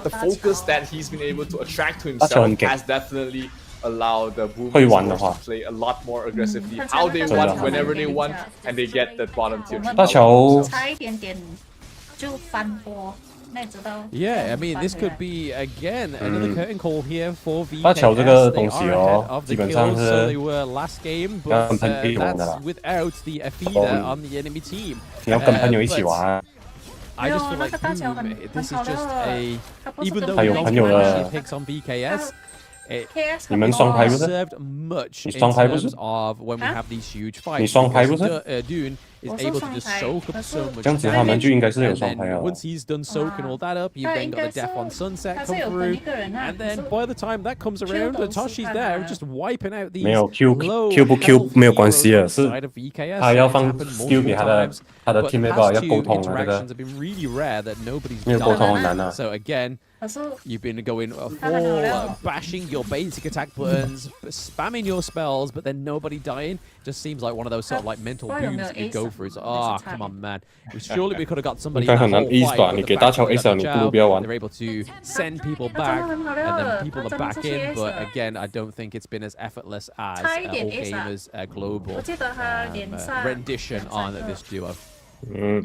Speaker 2: the focus that he's been able to attract to himself has definitely allow the Boom
Speaker 3: 会玩的
Speaker 2: Esports
Speaker 3: 话
Speaker 2: to play a lot more aggressively, how they want, whenever they want, and they get the bottom tier.
Speaker 3: 大乔
Speaker 7: 差一点点就翻波。
Speaker 1: Yeah, I mean, this could be again another curtain call here for VKS.
Speaker 3: 大乔这个
Speaker 1: They
Speaker 3: 东西
Speaker 1: are
Speaker 3: 哦
Speaker 1: ahead，of
Speaker 3: 基
Speaker 1: the
Speaker 3: 本上
Speaker 1: kills,
Speaker 3: 是
Speaker 1: so they were last game,
Speaker 3: 要
Speaker 1: but
Speaker 3: 跟朋友玩的
Speaker 1: that's
Speaker 3: 啦。
Speaker 1: without the feeder on the enemy team.
Speaker 3: 你要跟朋友一起玩。
Speaker 1: I just feel like this is just a even though
Speaker 3: 还
Speaker 1: we
Speaker 3: 有
Speaker 1: don't
Speaker 3: 朋友
Speaker 1: actually
Speaker 3: 的
Speaker 1: picks on VKS. It
Speaker 3: 你们双排不是？
Speaker 1: served much
Speaker 3: 你
Speaker 1: in
Speaker 3: 双排不是？
Speaker 1: terms of when we have these huge
Speaker 3: 你
Speaker 1: fights.
Speaker 3: 双排不是？
Speaker 1: Dune is able to just soak up so much
Speaker 3: 这样子他们就应该是有
Speaker 1: and
Speaker 3: 双
Speaker 1: then
Speaker 3: 排了。
Speaker 1: once he's done soaking all that up, you've then got the Death on Sunset come through, and then by the time that comes around, Toshi's there just wiping out these
Speaker 3: 没有 Q
Speaker 1: low
Speaker 3: Q 不 Q
Speaker 1: health
Speaker 3: 没有关系的，
Speaker 1: heroes
Speaker 3: 是
Speaker 1: outside of VKS.
Speaker 3: 他要
Speaker 1: It's
Speaker 3: 放
Speaker 1: happened
Speaker 3: skill 给
Speaker 1: multiple
Speaker 3: 他的
Speaker 1: times, but
Speaker 3: teammate
Speaker 1: past
Speaker 3: 要
Speaker 1: two
Speaker 3: 沟通啊，这
Speaker 1: interactions
Speaker 3: 个
Speaker 1: have been really rare that nobody's
Speaker 3: 没有沟通很
Speaker 1: done.
Speaker 3: 难啊。
Speaker 1: So again, you've been going full bashing your basic attack buttons, spamming your spells, but then nobody dying. Just seems like one of those sort of like mental booms that you go through. So, come on, man. Surely we could have got somebody in that
Speaker 3: 应该很难
Speaker 1: whole
Speaker 3: ease
Speaker 1: fight,
Speaker 3: 吧？
Speaker 1: but
Speaker 3: 你
Speaker 1: the
Speaker 3: 给大
Speaker 1: fact
Speaker 3: 乔
Speaker 1: that we
Speaker 3: ace
Speaker 1: got
Speaker 3: 了，
Speaker 1: the
Speaker 3: 你不如
Speaker 1: Chow,
Speaker 3: 不要玩。
Speaker 1: they're able to send people back and then people are back in. But again, I don't think it's been as effortless as all gamers' global rendition on this duo.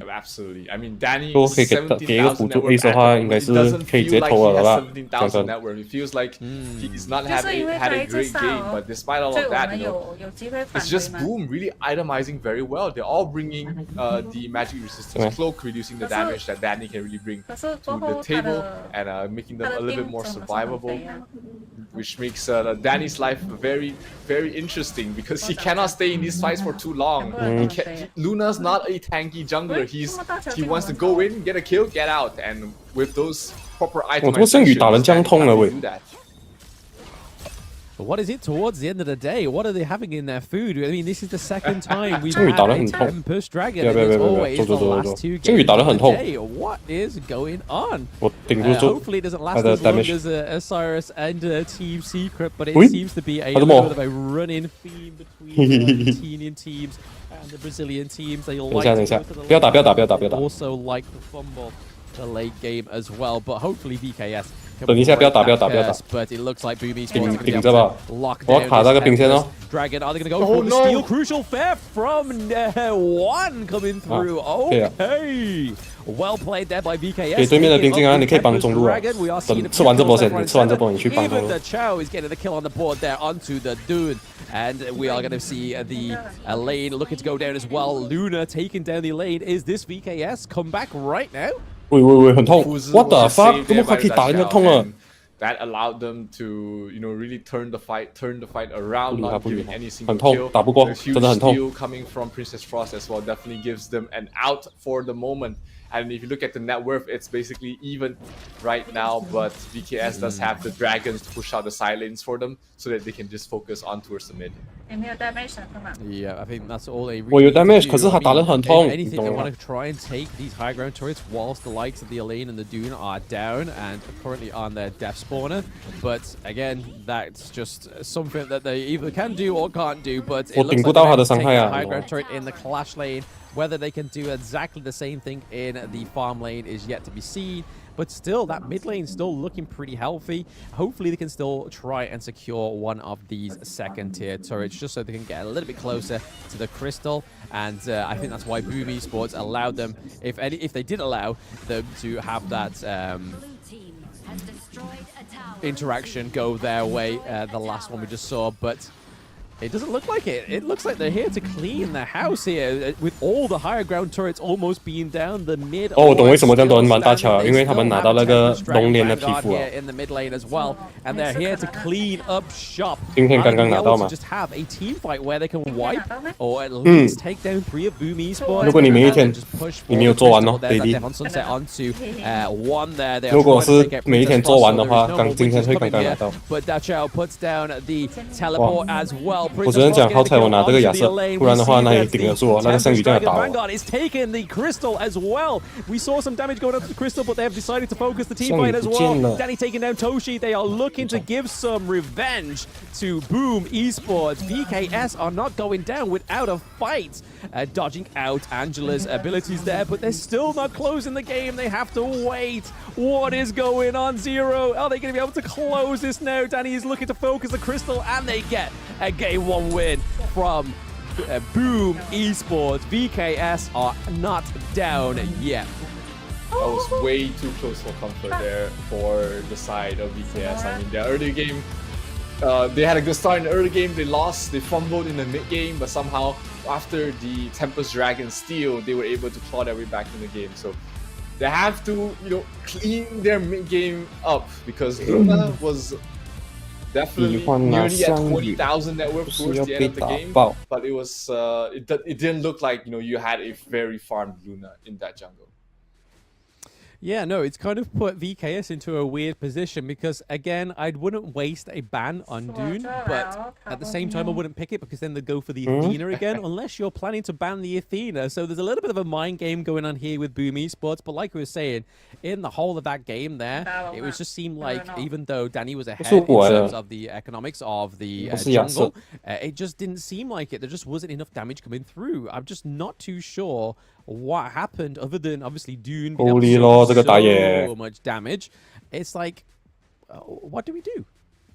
Speaker 2: Absolutely. I mean, Danny
Speaker 3: 如果可以给一个辅助 ace 的话，应该是可以直接投了吧？讲真。
Speaker 2: It feels like he's not had a great game, but despite all of that, you know, it's just Boom really itemizing very well. They're all bringing the magic resistance cloak, reducing the damage that Danny can really bring to the table, and making them a little bit more survivable, which makes Danny's life very, very interesting because he cannot stay in these fights for too long. Luna's not a tanky jungler. He wants to go in, get a kill, get out, and with those proper items,
Speaker 3: 我圣宇打人这样痛了喂。
Speaker 1: But what is it towards the end of the day? What are they having in their food? I mean, this is the second time we've had a Tempest Dragon, and it's always the last two games of the day. What is going on? Hopefully it doesn't last as long as Osiris and Team Secret, but it seems to be a little bit of a running theme between the Argentinian teams and the Brazilian teams. They like to go to the lane, also like to fumble the late game as well, but hopefully VKS
Speaker 3: 等一下，不要打，不要打，不要打。
Speaker 1: But it looks like Boom Esports
Speaker 3: 顶着吧。我要卡那个兵线哦。
Speaker 1: Dragon, are they going to go for the steal? Crucial theft from one coming through. Okay. Well played there by VKS.
Speaker 3: 给对面的兵线啊，你可以帮中路啊。等吃完这波先，你吃完这波你去帮中路。
Speaker 1: Even the Chow is getting the kill on the board there onto the Dune. And we are going to see the lane looking to go down as well. Luna taking down the lane. Is this VKS come back right now?
Speaker 3: 喂，很痛 ！What the fuck？ 怎么还可以打人家痛啊？
Speaker 2: That allowed them to, you know, really turn the fight around, not giving any single
Speaker 3: 很痛，
Speaker 2: kill.
Speaker 3: 打不过，
Speaker 2: The huge
Speaker 3: 真的很痛。
Speaker 2: steal coming from Princess Frost as well definitely gives them an out for the moment. And if you look at the net worth, it's basically even right now, but VKS does have the dragons to push out the side lanes for them so that they can just focus on towards the mid.
Speaker 1: Yeah, I think that's all they really
Speaker 3: 我有
Speaker 1: need to
Speaker 3: damage，
Speaker 1: do.
Speaker 3: 可是他打得很痛。
Speaker 1: If anything, they want to try and take these high ground turrets whilst the likes of the Elaine and the Dune are down and currently on their death spawner. But again, that's just something that they either can do or can't do. But it looks like they're able to take the high ground turret in the clash lane. Whether they can do exactly the same thing in the farm lane is yet to be seen. But still, that mid lane still looking pretty healthy. Hopefully, they can still try and secure one of these second tier turrets just so they can get a little bit closer to the crystal. And I think that's why Boom Esports allowed them, if they did allow them to have that interaction go their way, the last one we just saw. But it doesn't look like it. It looks like they're here to clean the house here with all the higher ground turrets almost being down the mid.
Speaker 3: 哦，我懂为什么这样多人玩大乔，因为他们拿到那个龙年的皮肤啊。
Speaker 1: in the mid lane as well, and they're here to clean up shop.
Speaker 3: 今天刚刚拿到嘛。
Speaker 1: Just have a team fight where they can wipe or at least take down 3 of Boom Esports.
Speaker 3: 如果你每一天你没有做完哦 ，baby。 如果是每一天做完的话，今天会刚刚拿到。
Speaker 1: But Dachau puts down the teleport as well.
Speaker 3: 我只能讲好彩我拿这个亚瑟，不然的话那也顶得住哦，那个圣女这样打我。
Speaker 1: Vanguard is taking the crystal as well. We saw some damage going up to the crystal, but they have decided to focus the team fight as well. Danny taking down Toshi. They are looking to give some revenge to Boom Esports. VKS are not going down without a fight. Dodging out Angela's abilities there, but they're still not closing the game. They have to wait. What is going on, Zero? Are they going to be able to close this now? Danny is looking to focus the crystal, and they get a Game 1 win from Boom Esports. VKS are not down yet.
Speaker 2: That was way too close for comfort there for the side of VKS. I mean, their early game, they had a good start in the early game. They lost, they fumbled in the mid game, but somehow after the Tempest Dragon steal, they were able to claw their way back in the game. So they have to, clean their mid game up because Luna was definitely nearly at 20,000 net worth towards the end of the game, but it was it didn't look like you had a very farmed Luna in that jungle.
Speaker 1: Yeah, no, it's kind of put VKS into a weird position because, again, I wouldn't waste a ban on Dune, but at the same time, I wouldn't pick it because then they'd go for the Athena again, unless you're planning to ban the Athena. So there's a little bit of a mind game going on here with Boom Esports, but like we were saying, in the whole of that game there, it was just seemed like even though Danny was ahead in terms of the economics of the jungle, it just didn't seem like it. There just wasn't enough damage coming through. I'm just not too sure what happened other than obviously Dune being able to do so much damage. It's like, what do we do?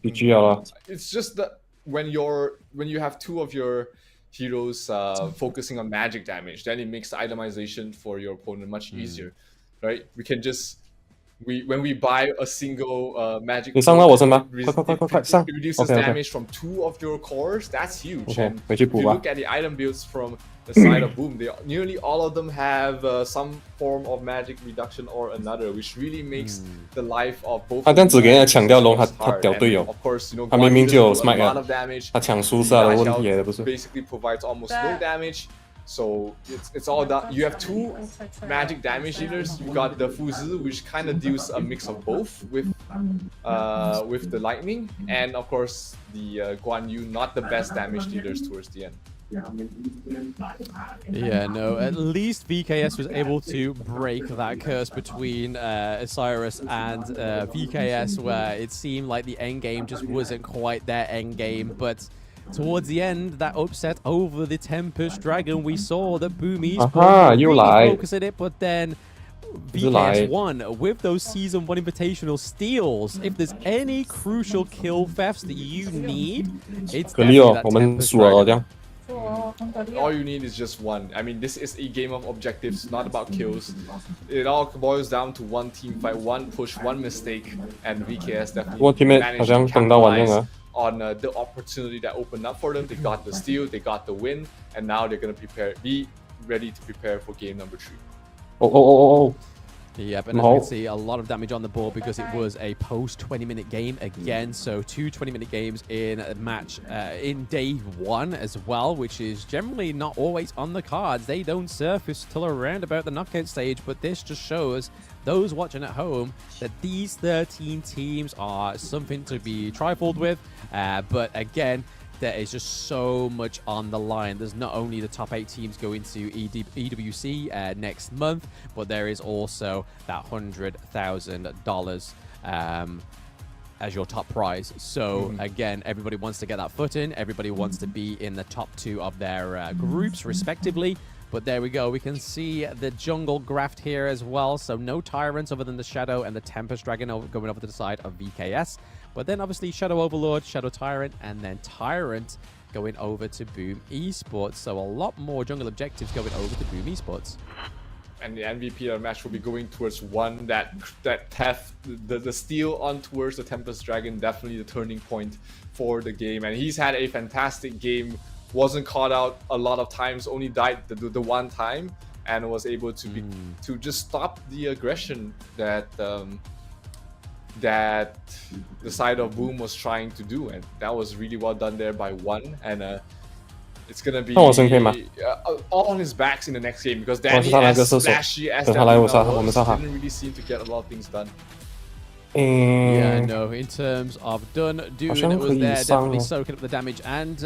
Speaker 2: It's just that when you have two of your heroes focusing on magic damage, then it makes the itemization for your opponent much easier, right? We can just when we buy a single magic, it reduces damage from 2 of your cores. That's huge. And if you look at the item builds from the side of Boom, nearly all of them have some form of magic reduction or another, which really makes the life of both.
Speaker 3: 他这样子给人家强调龙，他屌队友。
Speaker 2: Of course,
Speaker 3: 他明明就有 smite
Speaker 2: 啊，
Speaker 3: 他抢输是他的问题的，不是？
Speaker 2: Basically provides almost no damage. So it's all that you have 2 magic damage dealers. You got the Fuzi, which kind of deals a mix of both with the lightning, and of course the Guan Yu, not the best damage dealers towards the end.
Speaker 1: Yeah, no, at least VKS was able to break that curse between Osiris and VKS, where it seemed like the end game just wasn't quite their end game, but towards the end, that upset over the Tempest Dragon, we saw that Boom Esports really focusing it, but then VKS won with those Season 1 Invitational steals. If there's any crucial kill thefts that you need, it's definitely that Tempest Dragon.
Speaker 2: All you need is just one. I mean, this is a game of objectives, not about kills. It all boils down to one team fight, one push, one mistake, and VKS definitely managed to capitalize on the opportunity that opened up for them. They got the steal, they got the win, and now they're gonna be ready to prepare for game number 3.
Speaker 1: Yep, and as we can see, a lot of damage on the board because it was a post 20-minute game again. So 2 20-minute games in a match in day 1 as well, which is generally not always on the cards. They don't surface till around about the knockout stage, but this just shows those watching at home that these 13 teams are something to be trifled with. But again, there is just so much on the line. There's not only the top 8 teams going to EWC next month, but there is also that $100,000 as your top prize. So again, everybody wants to get that foot in. Everybody wants to be in the top 2 of their groups respectively. But there we go. We can see the jungle graphed here as well. So no tyrants other than the Shadow and the Tempest Dragon going over to the side of VKS. But then obviously Shadow Overlord, Shadow Tyrant, and then Tyrant going over to Boom Esports. So a lot more jungle objectives going over to Boom Esports.
Speaker 2: And the MVP of the match will be going towards one that theft, the steal on towards the Tempest Dragon, definitely the turning point for the game. And he's had a fantastic game, wasn't caught out a lot of times, only died the one time, and was able to to just stop the aggression that that the side of Boom was trying to do, and that was really well done there by one. And it's gonna be all on his backs in the next game because Danny, as flashy as that was, didn't really seem to get a lot of things done.
Speaker 1: Yeah, no, in terms of Dune was there, definitely soaking up the damage and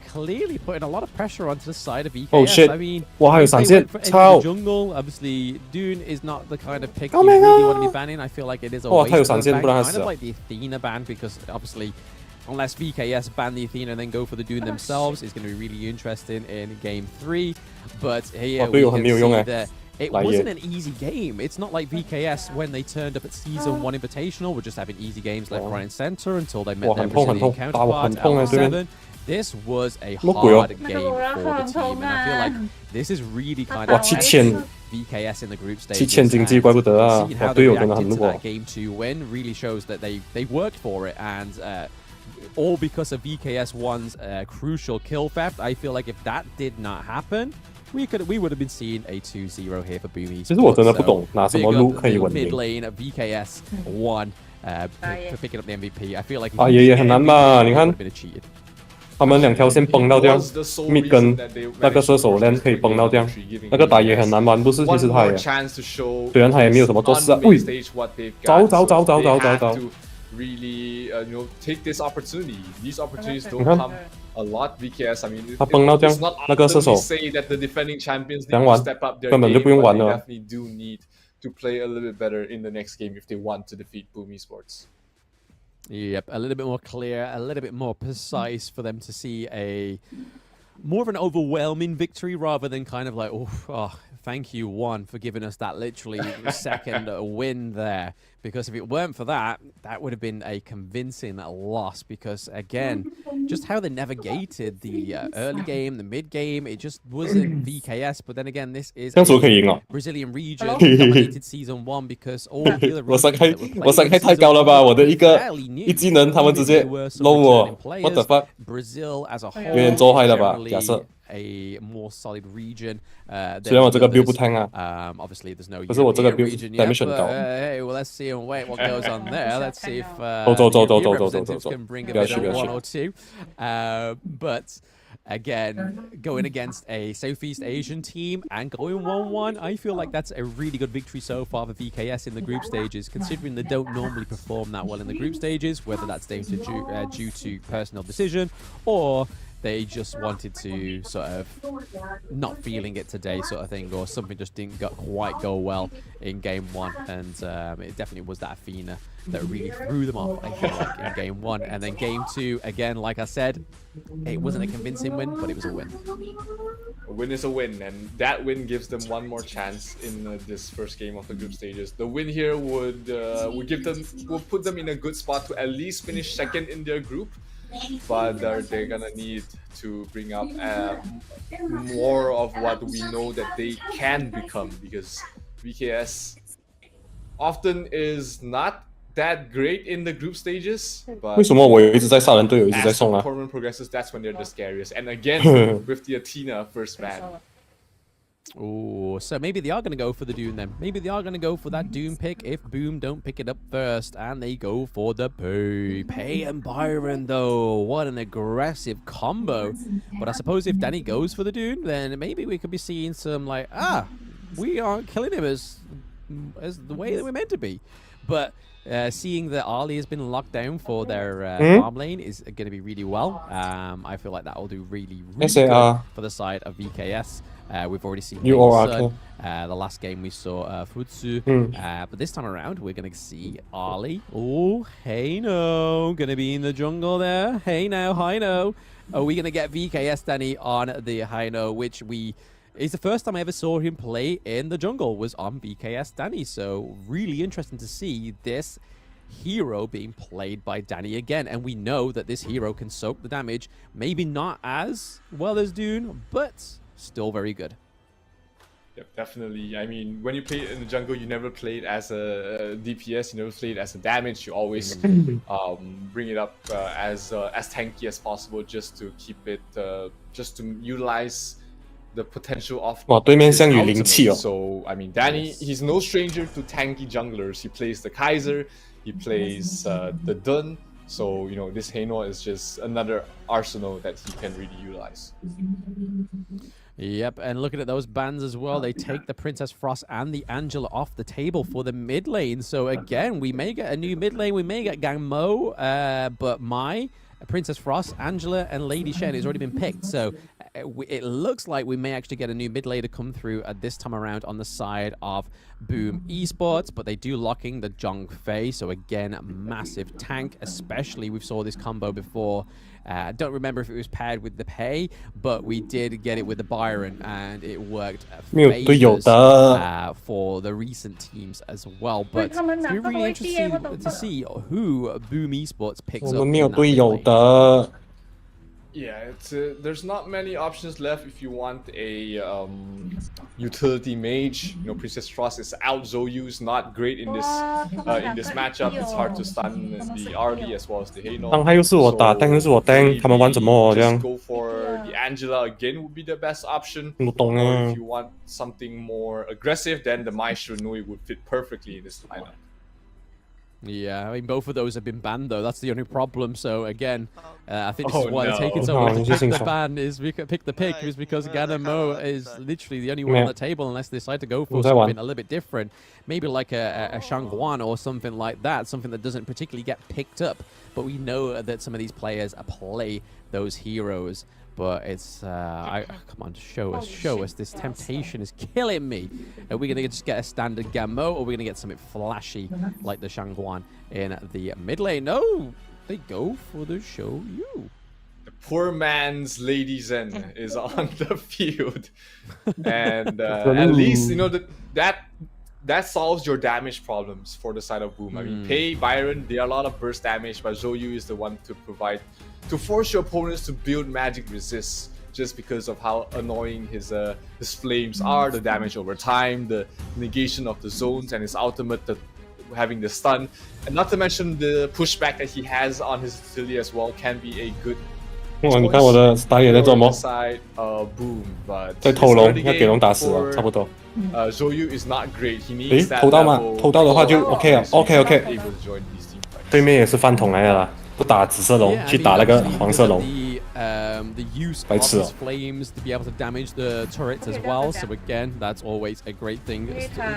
Speaker 1: clearly putting a lot of pressure onto the side of VKS.
Speaker 3: Oh shit!
Speaker 1: I mean,
Speaker 3: if
Speaker 1: they went for the jungle, obviously Dune is not the kind of pick you really want to be banning. I feel like it is a waste of a ban, kind of like the Athena ban, because obviously unless VKS ban the Athena and then go for the Dune themselves, it's going to be really interesting in Game 3. But here we can see that it wasn't an easy game. It's not like VKS when they turned up at Season 1 Invitational were just having easy games left, right, and center until they met their Brazilian counterpart, L7. This was a hard game for the team, and I feel like this is really kind of VKS in the group stage. Seeing how they reacted to that Game 2 win really shows that they worked for it, and all because of VKS1's crucial kill theft. I feel like if that did not happen, we would have been seeing a 2-0 here for Boom Esports.
Speaker 3: 其实我真的不懂拿什么路可以稳
Speaker 1: mid lane VKS won for picking up the MVP. I feel like
Speaker 3: 也很难嘛，你看他们2条线崩到这样 ，mid 跟那个射手 lane 可以崩到这样，那个打野很难玩，不是？其实他也，虽然他也没有什么做事啊，喂，走。
Speaker 2: Really, take this opportunity. These opportunities don't come a lot. VKS, I mean, it's not often we say that the defending champions need to step up their game, but they definitely do need to play a little bit better in the next game if they want to defeat Boom Esports.
Speaker 1: Yep, a little bit more clear, a little bit more precise for them to see more of an overwhelming victory rather than kind of like, oh, thank you, One, for giving us that literally second win there. Because if it weren't for that, that would have been a convincing loss. Because again, just how they navigated the early game, the mid game, it just wasn't VKS. But then again, this is a Brazilian region dominated Season 1 because all the other regions that were playing Season 1 What the fuck? Brazil as a whole is generally a more solid region. Obviously, there's no European region yet, but hey, well, let's see and wait what goes on there. Let's see if European representatives can bring a bit of 1 or 2. But again, going against a Southeast Asian team and going 1-1, I feel like that's a really good victory so far for VKS in the group stages, considering they don't normally perform that well in the group stages, whether that's due to personal decision or they just wanted to sort of not feeling it today sort of thing, or something just didn't quite go well in Game 1. And it definitely was that Athena that really threw them off, I feel like, in Game 1. And then Game 2, again, like I said, it wasn't a convincing win, but it was a win.
Speaker 2: A win is a win, and that win gives them one more chance in this first game of the group stages. The win here would put them in a good spot to at least finish second in their group. But they're gonna need to bring up more of what we know that they can become, because VKS often is not that great in the group stages. But as the tournament progresses, that's when they're the scariest. And again, with the Athena first ban.
Speaker 1: Oh, so maybe they are going to go for the Doom then. Maybe they are going to go for that Doom pick if Boom don't pick it up first. And they go for the Pei and Byron, though. What an aggressive combo. But I suppose if Danny goes for the Doom, then maybe we could be seeing some like, we aren't killing him as the way that we're meant to be. But seeing that Ali has been locked down for their farm lane is going to be really well. I feel like that will do really good for the side of VKS. We've already seen the last game we saw Futsu, but this time around we're going to see Ali. Oh, Heino, going to be in the jungle there. Hey now, Heino. Are we going to get VKS Danny on the Heino, which is the first time I ever saw him play in the jungle was on VKS Danny, so really interesting to see this hero being played by Danny again. And we know that this hero can soak the damage, maybe not as well as Dune, but still very good.
Speaker 2: Yep, definitely. I mean, when you play in the jungle, you never play it as a DPS, you never play it as a damage. You always bring it up as tanky as possible, just to keep it, just to utilize the potential of So, I mean, Danny, he's no stranger to tanky junglers. He plays the Kaiser, he plays the Dun, So, you know, this Haynor is just another arsenal that he can really utilize.
Speaker 1: Yep, and looking at those bans as well, they take the Princess Frost and the Angela off the table for the mid lane. So again, we may get a new mid lane, we may get Gang Mo, but Princess Frost, Angela, and Lady Shen has already been picked. So it looks like we may actually get a new mid lane to come through at this time around on the side of Boom Esports, but they do locking the Zhong Fei. So again, massive tank, especially we saw this combo before. I don't remember if it was paired with the Pei, but we did get it with the Byron, and it worked for the recent teams as well. But it's going to be really interesting to see who Boom Esports picks up.
Speaker 2: Yeah, it's there's not many options left if you want a utility mage. You know, Princess Frost is out. Zhou is not great in this matchup. It's hard to stun the RD as well as the Haynor. So just go for the Angela again would be the best option. Or if you want something more aggressive, then the Maestro Nui would fit perfectly in this lineup.
Speaker 1: Yeah, I mean, both of those have been banned, though. That's the only problem. So, again, I think this is why they're taking so long to pick the ban, is pick the pick, is because Ganamo is literally the only one on the table, unless they decide to go for something a little bit different. Maybe like a Shangguan or something like that, something that doesn't particularly get picked up. But we know that some of these players play those heroes. But it's, come on, show us. This temptation is killing me. Are we going to just get a standard Gammo, or are we going to get something flashy like the Shangguan in the mid lane? No, they go for the show you.
Speaker 2: The poor man's Lady Zen is on the field. And at least, you know, that solves your damage problems for the side of Boom. I mean, Pei, Byron, they are a lot of burst damage, but Zhou Yu is the one to force your opponents to build magic resist, just because of how annoying his flames are, the damage over time, the negation of the zones, and his ultimate, having the stun, and not to mention the pushback that he has on his utility as well can be a good choice.
Speaker 3: 你看我的 star 也在做梦，
Speaker 2: Boom, but
Speaker 3: 在偷龙，要给龙打死了，差不多。
Speaker 2: Zhou Yu is not great. He needs that
Speaker 3: 偷到吗？
Speaker 2: level
Speaker 3: 偷到的话就 OK 了 ，OK。
Speaker 2: able to join these team fights.
Speaker 3: 对面也是饭桶来的啦，不打紫色龙，去打那个黄色龙。
Speaker 1: The use of his flames to be able to damage the turrets as well. So again, that's always a great thing.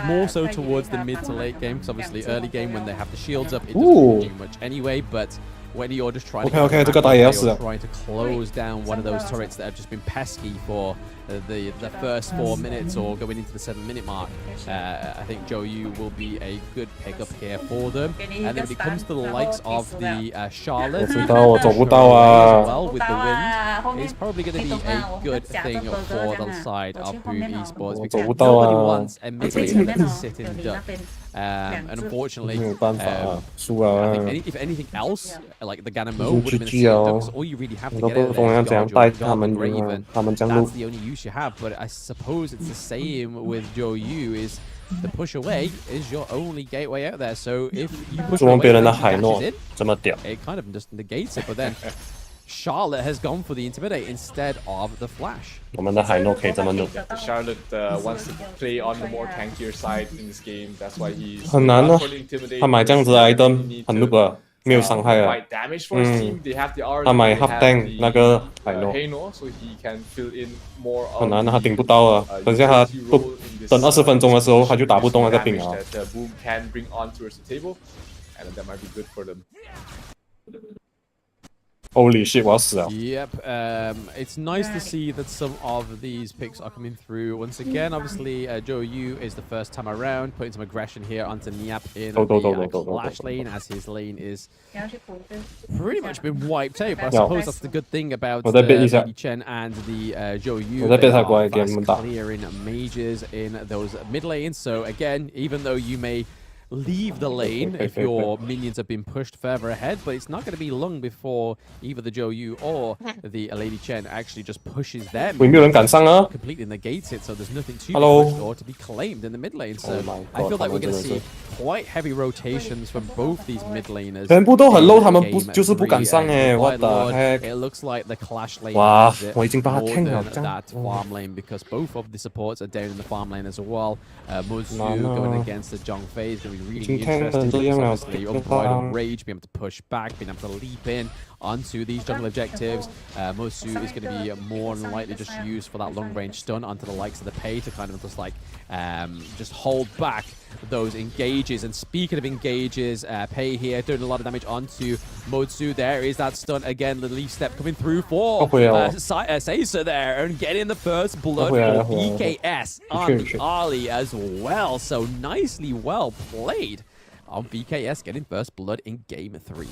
Speaker 1: More so towards the mid to late game, because obviously early game when they have the shields up, it doesn't do much anyway. But when you're just trying to close down one of those turrets that have just been pesky for the first 4 minutes or going into the 7-minute mark, I think Zhou Yu will be a good pickup here for them. And then when it comes to the likes of the Charlotte, well with the wind, it's probably going to be a good thing for the side of Boom Esports, because nobody wants a mid laner that's sitting duck. And unfortunately, I think if anything else, like the Ganamo would have been sitting ducks, all you really have to get out there is Graven. That's the only use you have. But I suppose it's the same with Zhou Yu, is the push away is your only gateway out there. So if you push away, it kind of just negates it. But then Charlotte has gone for the Intimidate instead of the Flash.
Speaker 2: Charlotte wants to play on the more tankier side in this game. That's why he's
Speaker 3: 很难啊，
Speaker 2: Intimidate.
Speaker 3: 他买这样子的 item 很 noob 啊，没有伤害啊。他买 half tank 那个
Speaker 2: Haynor, so he can fill in more
Speaker 3: 很难，他顶不到啊。等下他不等20分钟的时候，他就打不动那个饼啊。
Speaker 2: Boom can bring on towards the table, and that might be good for them.
Speaker 3: Holy shit, 我要死了。
Speaker 1: Yep, it's nice to see that some of these picks are coming through. Once again, obviously, Zhou Yu is the first time around, putting some aggression here onto Niap in the Clash lane, as his lane is pretty much been wiped out. But I suppose that's the good thing about Lady Chen and the Zhou Yu. They are fast clearing mages in those mid lanes. So again, even though you may leave the lane if your minions have been pushed further ahead, but it's not going to be long before either the Zhou Yu or the Lady Chen actually just pushes them, completely negates it, so there's nothing to be pushed or to be claimed in the mid lane. So I feel like we're going to see quite heavy rotations from both these mid laners.
Speaker 3: 全部都很 low， 他们就是不敢上哎 ，What the heck？
Speaker 1: It looks like the clash lane
Speaker 3: 哇，
Speaker 1: needs it
Speaker 3: 我已经把他
Speaker 1: more
Speaker 3: tank 了
Speaker 1: than
Speaker 3: 这样
Speaker 1: that farm lane because both of the supports are down in the farm lane as well. Mozu going against the Zhongfei is going to be really interesting because obviously Unbridled Rage, being able to push back, being able to leap in onto these jungle objectives. Mozu is going to be more than likely just used for that long range stun onto the likes of the Pei to kind of just like just hold back those engages. And speaking of engages, Pei here doing a lot of damage onto Mozu. There is that stun again, the leaf step coming through for Seiza there and getting the first blood for VKS on the Ali as well. So nicely well played on VKS getting first blood in game 3.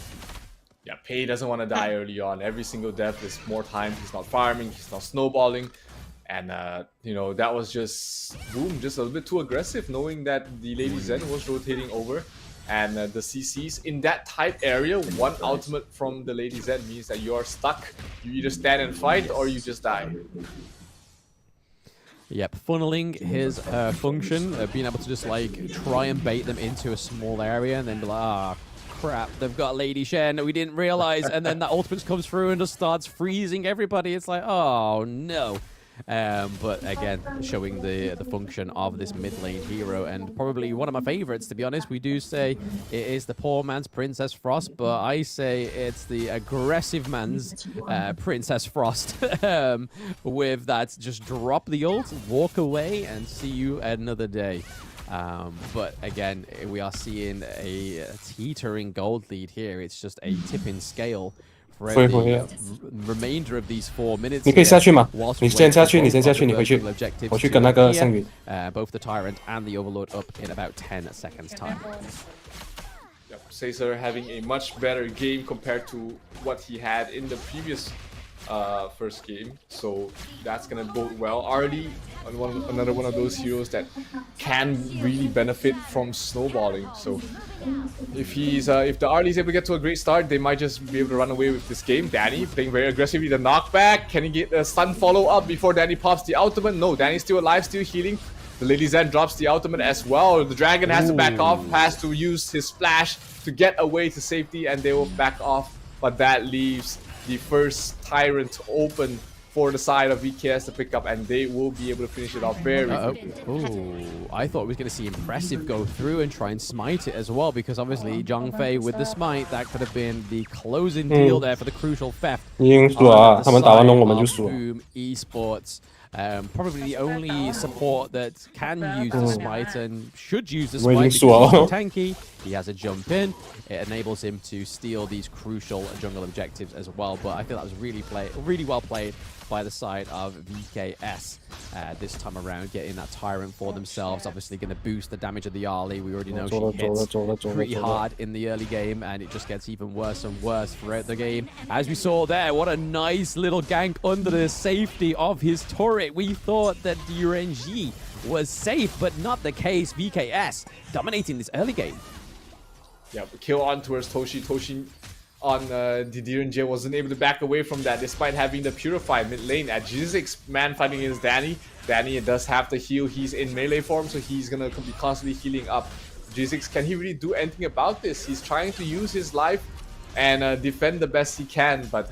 Speaker 2: Yeah, Pei doesn't want to die early on. Every single death is more time. He's not farming, he's not snowballing. And, you know, that was just, boom, just a little bit too aggressive, knowing that the Lady Zen was rotating over. And the CCs in that tight area, one ultimate from the Lady Zen means that you are stuck. You either stand and fight or you just die.
Speaker 1: Yep, funneling his function, being able to just like try and bait them into a small area and then be like, ah, crap, they've got Lady Shen, we didn't realize. And then that ultimate comes through and just starts freezing everybody. It's like, oh no. But again, showing the function of this mid lane hero, and probably one of my favorites, to be honest. We do say it is the poor man's Princess Frost, but I say it's the aggressive man's Princess Frost. With that, just drop the ult, walk away, and see you another day. But again, we are seeing a teetering gold lead here. It's just a tipping scale for the remainder of these 4 minutes.
Speaker 3: 你可以下去吗？你先下去，你先下去，你回去。我去跟那个圣女。
Speaker 1: Both the Tyrant and the Overlord up in about 10 seconds time.
Speaker 2: Yep, Caesar having a much better game compared to what he had in the previous first game, so that's gonna bode well. Arlie, another one of those heroes that can really benefit from snowballing. So if the Arlie is able to get to a great start, they might just be able to run away with this game. Danny playing very aggressively, the knockback. Can he get a stun follow up before Danny pops the ultimate? No, Danny's still alive, still healing. The Lady Zen drops the ultimate as well. The dragon has to back off, has to use his splash to get away to safety, and they will back off. But that leaves the first Tyrant open for the side of VKS to pick up, and they will be able to finish it off very quickly.
Speaker 1: Oh, I thought we was going to see Impressive go through and try and smite it as well, because obviously Zhongfei with the smite, that could have been the closing deal there for the crucial theft.
Speaker 3: 已经输了，他们打完龙我们就输了。
Speaker 1: Boom Esports. Probably the only support that can use the smite and should use the smite because he's tanky. He has a jump in. It enables him to steal these crucial jungle objectives as well. But I feel that was really well played by the side of VKS this time around, getting that Tyrant for themselves. Obviously going to boost the damage of the Arlie. We already know she hits pretty hard in the early game, and it just gets even worse and worse throughout the game. As we saw there, what a nice little gank under the safety of his turret. We thought that Durenji was safe, but not the case. VKS dominating this early game.
Speaker 2: Yeah, but kill on towards Toshi. Toshi on Didier and Jay wasn't able to back away from that despite having the Purify mid lane. At G6 man fighting against Danny. Danny does have to heal. He's in melee form, so he's gonna be constantly healing up. G6, can he really do anything about this? He's trying to use his life and defend the best he can, but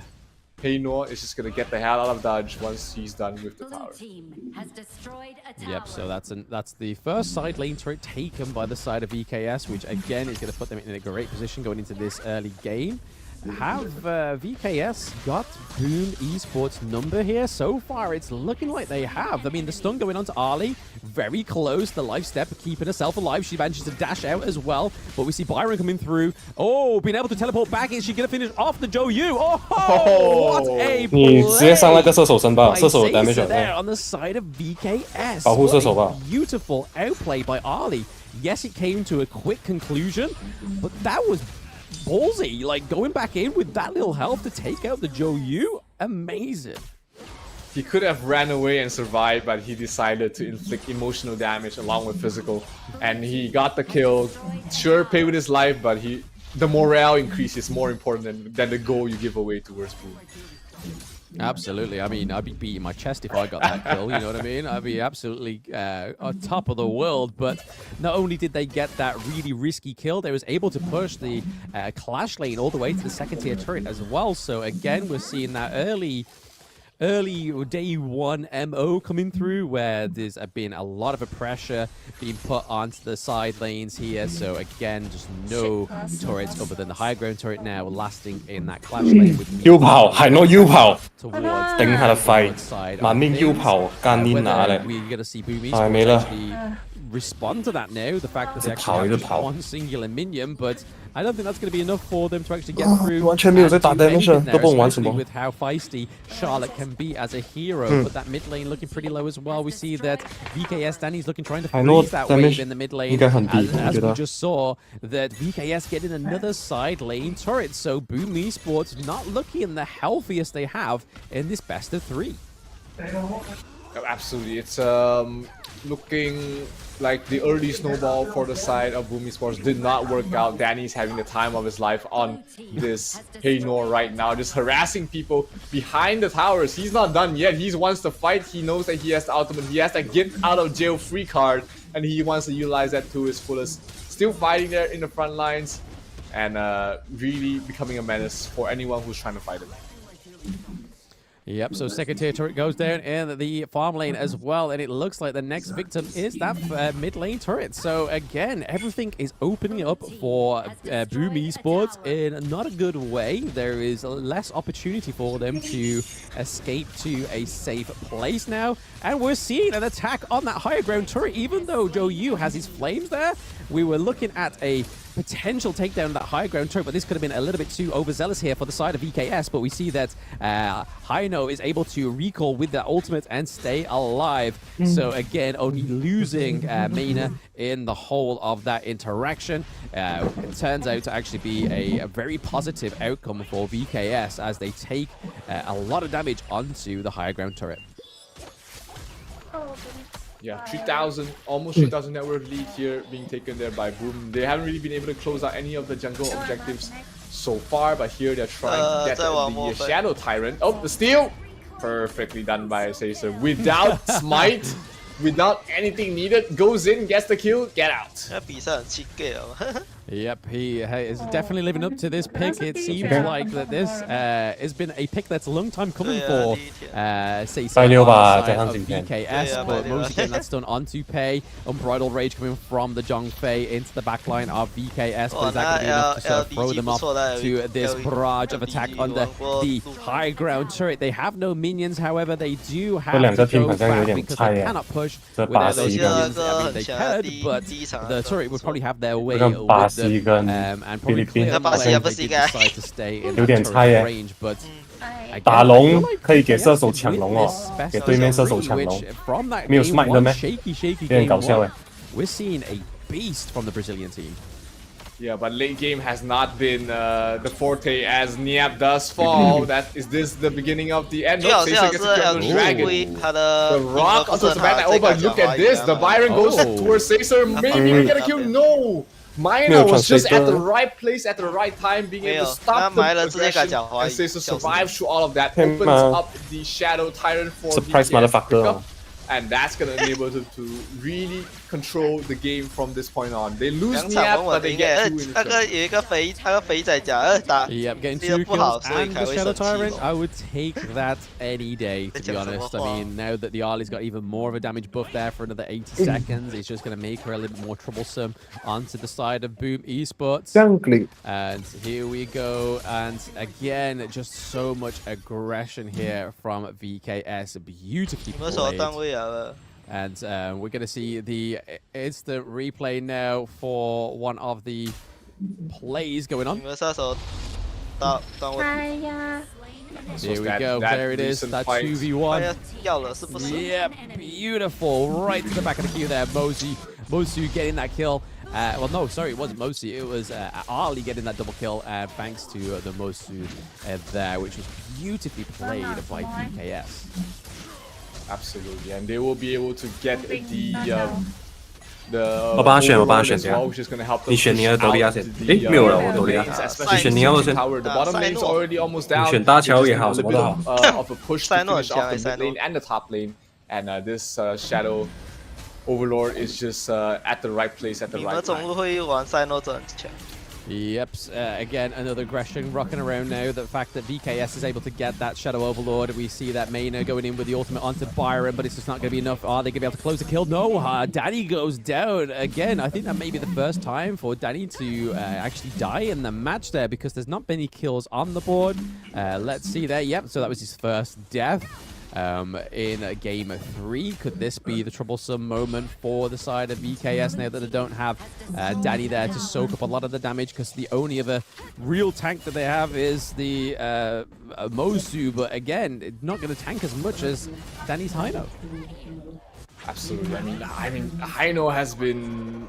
Speaker 2: Peynor is just gonna get the hell out of dodge once he's done with the tower.
Speaker 1: Yep, so that's the first side lane turret taken by the side of VKS, which again is going to put them in a great position going into this early game. Have VKS got Boom Esports number here? So far, it's looking like they have. I mean, the stun going on to Arlie, very close. The life step keeping herself alive. She manages to dash out as well. But we see Byron coming through. Oh, being able to teleport back. Is she going to finish off the Zhou Yu? Oh, what a play!
Speaker 3: 你直接上那个射手身吧，射手 damage
Speaker 1: there on the side of VKS.
Speaker 3: 保护射手吧。
Speaker 1: Beautiful outplay by Arlie. Yes, it came to a quick conclusion, but that was ballsy, like going back in with that little health to take out the Zhou Yu. Amazing.
Speaker 2: He could have ran away and survived, but he decided to inflict emotional damage along with physical, and he got the kill. Sure, pay with his life, but the morale increase is more important than the goal you give away towards Boom.
Speaker 1: Absolutely. I mean, I'd be beating my chest if I got that kill. You know what I mean? I'd be absolutely on top of the world. But not only did they get that really risky kill, they was able to push the Clash lane all the way to the second tier turret as well. So again, we're seeing that early day one MO coming through, where there's been a lot of pressure being put onto the side lanes here. So again, just no turrets other than the high ground turret now lasting in that Clash lane with
Speaker 3: 腰炮係我腰炮，
Speaker 1: towards
Speaker 3: 頂下個肺，
Speaker 1: side
Speaker 3: 萬面腰炮間黏拿咧，
Speaker 1: we're gonna see Boom
Speaker 3: 係咪啦？
Speaker 1: actually respond to that now. The fact that they actually have just one singular minion, but I don't think that's going to be enough for them to actually get through.
Speaker 3: 完全沒有在打 damage， 都不懂玩什
Speaker 1: especially
Speaker 3: 麼。
Speaker 1: with how feisty Charlotte can be as a hero. But that mid lane looking pretty low as well. We see that VKS Danny's looking trying to freeze that wave in the mid lane. As we just saw that VKS getting another side lane turret. So Boom Esports not looking the healthiest they have in this best of 3.
Speaker 2: Absolutely, it's looking like the early snowball for the side of Boom Esports did not work out. Danny's having the time of his life on this Haynor right now, just harassing people behind the towers. He's not done yet. He wants to fight. He knows that he has the ultimate. He has that get out of jail free card, and he wants to utilize that to his fullest. Still fighting there in the front lines, and really becoming a menace for anyone who's trying to fight him.
Speaker 1: Yep, so second tier turret goes down in the farm lane as well, and it looks like the next victim is that mid lane turret. So again, everything is opening up for Boom Esports in not a good way. There is less opportunity for them to escape to a safe place now, and we're seeing an attack on that higher ground turret. Even though Joe Yu has his flames there, we were looking at a potential takedown of that high ground turret, but this could have been a little bit too overzealous here for the side of VKS. But we see that Haino is able to recall with the ultimate and stay alive. So again, only losing Mina in the whole of that interaction. It turns out to actually be a very positive outcome for VKS as they take a lot of damage onto the higher ground turret.
Speaker 2: Yeah, 3,000, almost 3,000 net worth lead here being taken there by Boom. They haven't really been able to close out any of the jungle objectives so far, but here they're trying to get the Shadow Tyrant. Oh, the steal! Perfectly done by Caesar. Without smite, without anything needed, goes in, gets the kill, get out.
Speaker 1: Yep, he is definitely living up to this pick. It seems like that this has been a pick that's a long time coming for VKS, but mostly getting that stun onto Pei. Unbridled Rage coming from the Zhongfei into the backline of VKS, but is that going to be enough to sort of throw them off to this barrage of attack under the high ground turret? They have no minions, however, they do have to go back because they cannot push without those minions. I mean, they could, but the turret would probably have their way with and probably clear them away if they did decide to stay in the turret range, but
Speaker 3: 打龍可以給射手搶龍哦，給對面射手搶龍，沒有 smite 的咩？有點搞笑誒。
Speaker 1: We're seeing a beast from the Brazilian team.
Speaker 2: Yeah, but late game has not been the forte as Niap does fall. Is this the beginning of the end? No, Caesar gets to kill the dragon. The rock onto the back. Oh, but look at this. The Byron goes towards Caesar. Maybe we get a kill. No! Mina was just at the right place at the right time, being able to stop the aggression, and Caesar survives through all of that. Opens up the Shadow Tyrant for
Speaker 3: surprise motherfucker.
Speaker 2: And that's going to enable them to really control the game from this point on. They lose Niap, but they get 2 in the
Speaker 1: Yep, getting 2 kills and the Shadow Tyrant. I would take that any day, to be honest. I mean, now that the Arlie's got even more of a damage buff there for another 80 seconds, it's just going to make her a little bit more troublesome onto the side of Boom Esports. And here we go. And again, just so much aggression here from VKS. Beautifully played. And we're going to see the instant replay now for one of the plays going on. Here we go. There it is. That 2v1. Yeah, beautiful. Right to the back of the queue there. Mosu getting that kill. Well, no, sorry, it wasn't Mosu. It was Ali getting that double kill thanks to the Mosu there, which was beautifully played by VKS.
Speaker 2: Absolutely, and they will be able to get the the
Speaker 3: 我帮他选，我帮他
Speaker 2: Overlord
Speaker 3: 选
Speaker 2: as
Speaker 3: 掉
Speaker 2: well, which is going to help them
Speaker 3: 你选
Speaker 2: push
Speaker 3: 你的斗利亚
Speaker 2: out
Speaker 3: 先。
Speaker 2: the
Speaker 3: 诶，没有了，我
Speaker 2: the
Speaker 3: 斗利亚。
Speaker 2: lanes,
Speaker 3: 你
Speaker 2: especially
Speaker 3: 选你要
Speaker 2: Siege
Speaker 3: 先。
Speaker 2: Tower. The bottom lane is already almost
Speaker 3: 你
Speaker 2: down.
Speaker 3: 选大乔
Speaker 2: They
Speaker 3: 也
Speaker 2: just
Speaker 3: 好，
Speaker 2: need
Speaker 3: 什
Speaker 2: a
Speaker 3: 么
Speaker 2: little
Speaker 3: 都
Speaker 2: bit
Speaker 3: 好。
Speaker 2: of a push to finish off the mid lane and the top lane. And this Shadow Overlord is just at the right place at the
Speaker 4: 你们
Speaker 2: right
Speaker 4: 总
Speaker 2: time.
Speaker 4: 是会玩赛诺真强。
Speaker 1: Yep, again, another aggression rocking around now. The fact that VKS is able to get that Shadow Overlord. We see that Maina going in with the ultimate onto Byron, but it's just not going to be enough. Are they going to be able to close the kill? No, Danny goes down. Again, I think that may be the first time for Danny to actually die in the match there because there's not many kills on the board. Let's see there. Yep, so that was his first death. In game 3, could this be the troublesome moment for the side of VKS now that they don't have Danny there to soak up a lot of the damage, because the only other real tank that they have is the Mozu, but again, it's not going to tank as much as Danny's Hino.
Speaker 2: Absolutely. I mean, Hino has been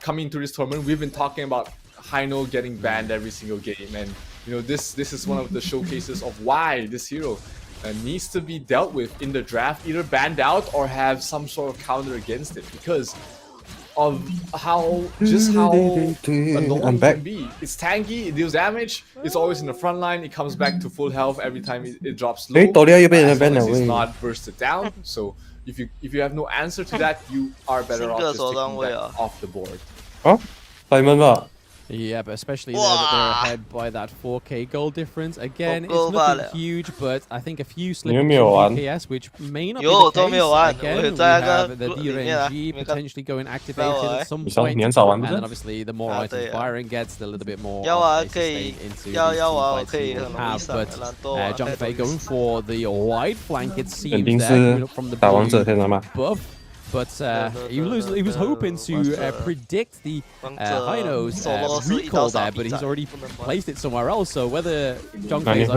Speaker 2: coming to this tournament. We've been talking about Hino getting banned every single game, and you know this is one of the showcases of why this hero needs to be dealt with in the draft, either banned out or have some sort of counter against it, because of how annoying it can be. It's tanky, it deals damage, it's always in the front line, it comes back to full health every time it drops low, as long as it's not bursted down. So if you have no answer to that, you are better off just taking that off the board.
Speaker 1: Yeah, but especially now that they're ahead by that 4k goal difference. Again, it's nothing huge, but I think a few slips from VKS, which may not be the case. Again, we have the DRNG potentially going activated at some point, and then obviously the more items Byron gets, the little bit more into these teamfights he will have. But John Fei going for the wide flank, it seems, there, coming up from the blue buff. But he was hoping to predict the Hino's recall there, but he's already placed it somewhere else. So whether John Fei's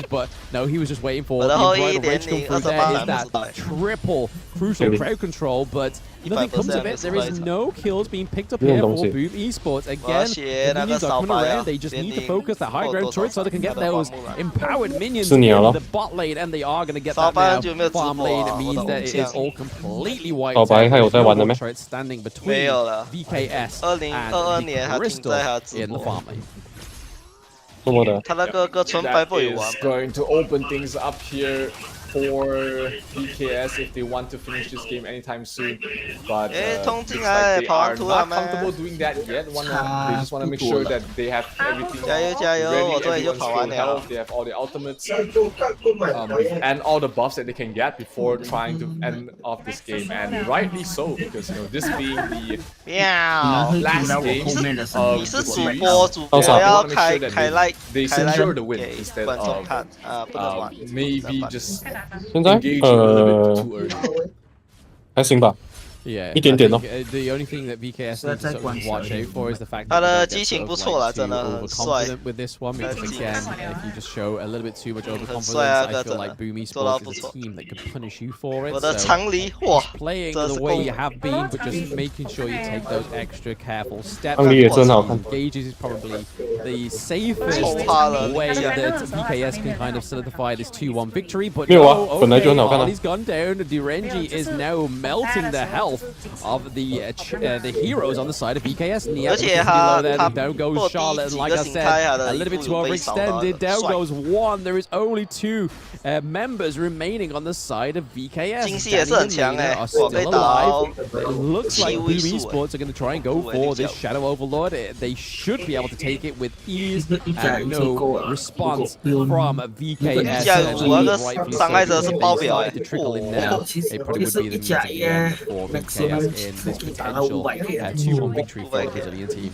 Speaker 1: but no, he was just waiting for the embroidered wrench come through there. Is that triple crucial crowd control, but nothing comes of it. There is no kills being picked up here for Boom Esports. Again, the minions are coming around. They just need to focus that high ground turret so they can get those empowered minions in the bot lane, and they are going to get that now. Farm lane means that it is all completely wiped out. There's turret standing between VKS and the Crystal in the farm lane.
Speaker 2: Is going to open things up here for VKS if they want to finish this game anytime soon, but looks like they are not comfortable doing that yet. They just want to make sure that they have everything ready, everyone's full health, they have all the ultimates and all the buffs that they can get before trying to end off this game, and rightly so, because you know this being the last game of the series, they want to make sure that they secure the win instead of maybe just
Speaker 3: 现在还行吧。
Speaker 1: Yeah,
Speaker 3: 一点点哦。
Speaker 1: The only thing that VKS needs to sort of watch out for is the fact that
Speaker 4: 他的激情不错啦，真的很帅。
Speaker 1: overconfident with this one, because again, if you just show a little bit too much overconfidence, I feel like Boom Esports is a team that could punish you for it. So playing the way you have been, but just making sure you take those extra careful steps. Engages is probably the safest way that VKS can kind of solidify this 2-1 victory. But no, okay, Harley's gone down. Direnji is now melting the health of the heroes on the side of VKS. Down goes Charlotte, and like I said, a little bit too overextended. Down goes one. There is only 2 members remaining on the side of VKS. Danny and Nina are still alive. It looks like Boom Esports are going to try and go for this Shadow Overlord. They should be able to take it with ease and no response from VKS. To trickle in now, it probably would be the means at the end for VKS in this potential 2-1 victory for the Brazilian team.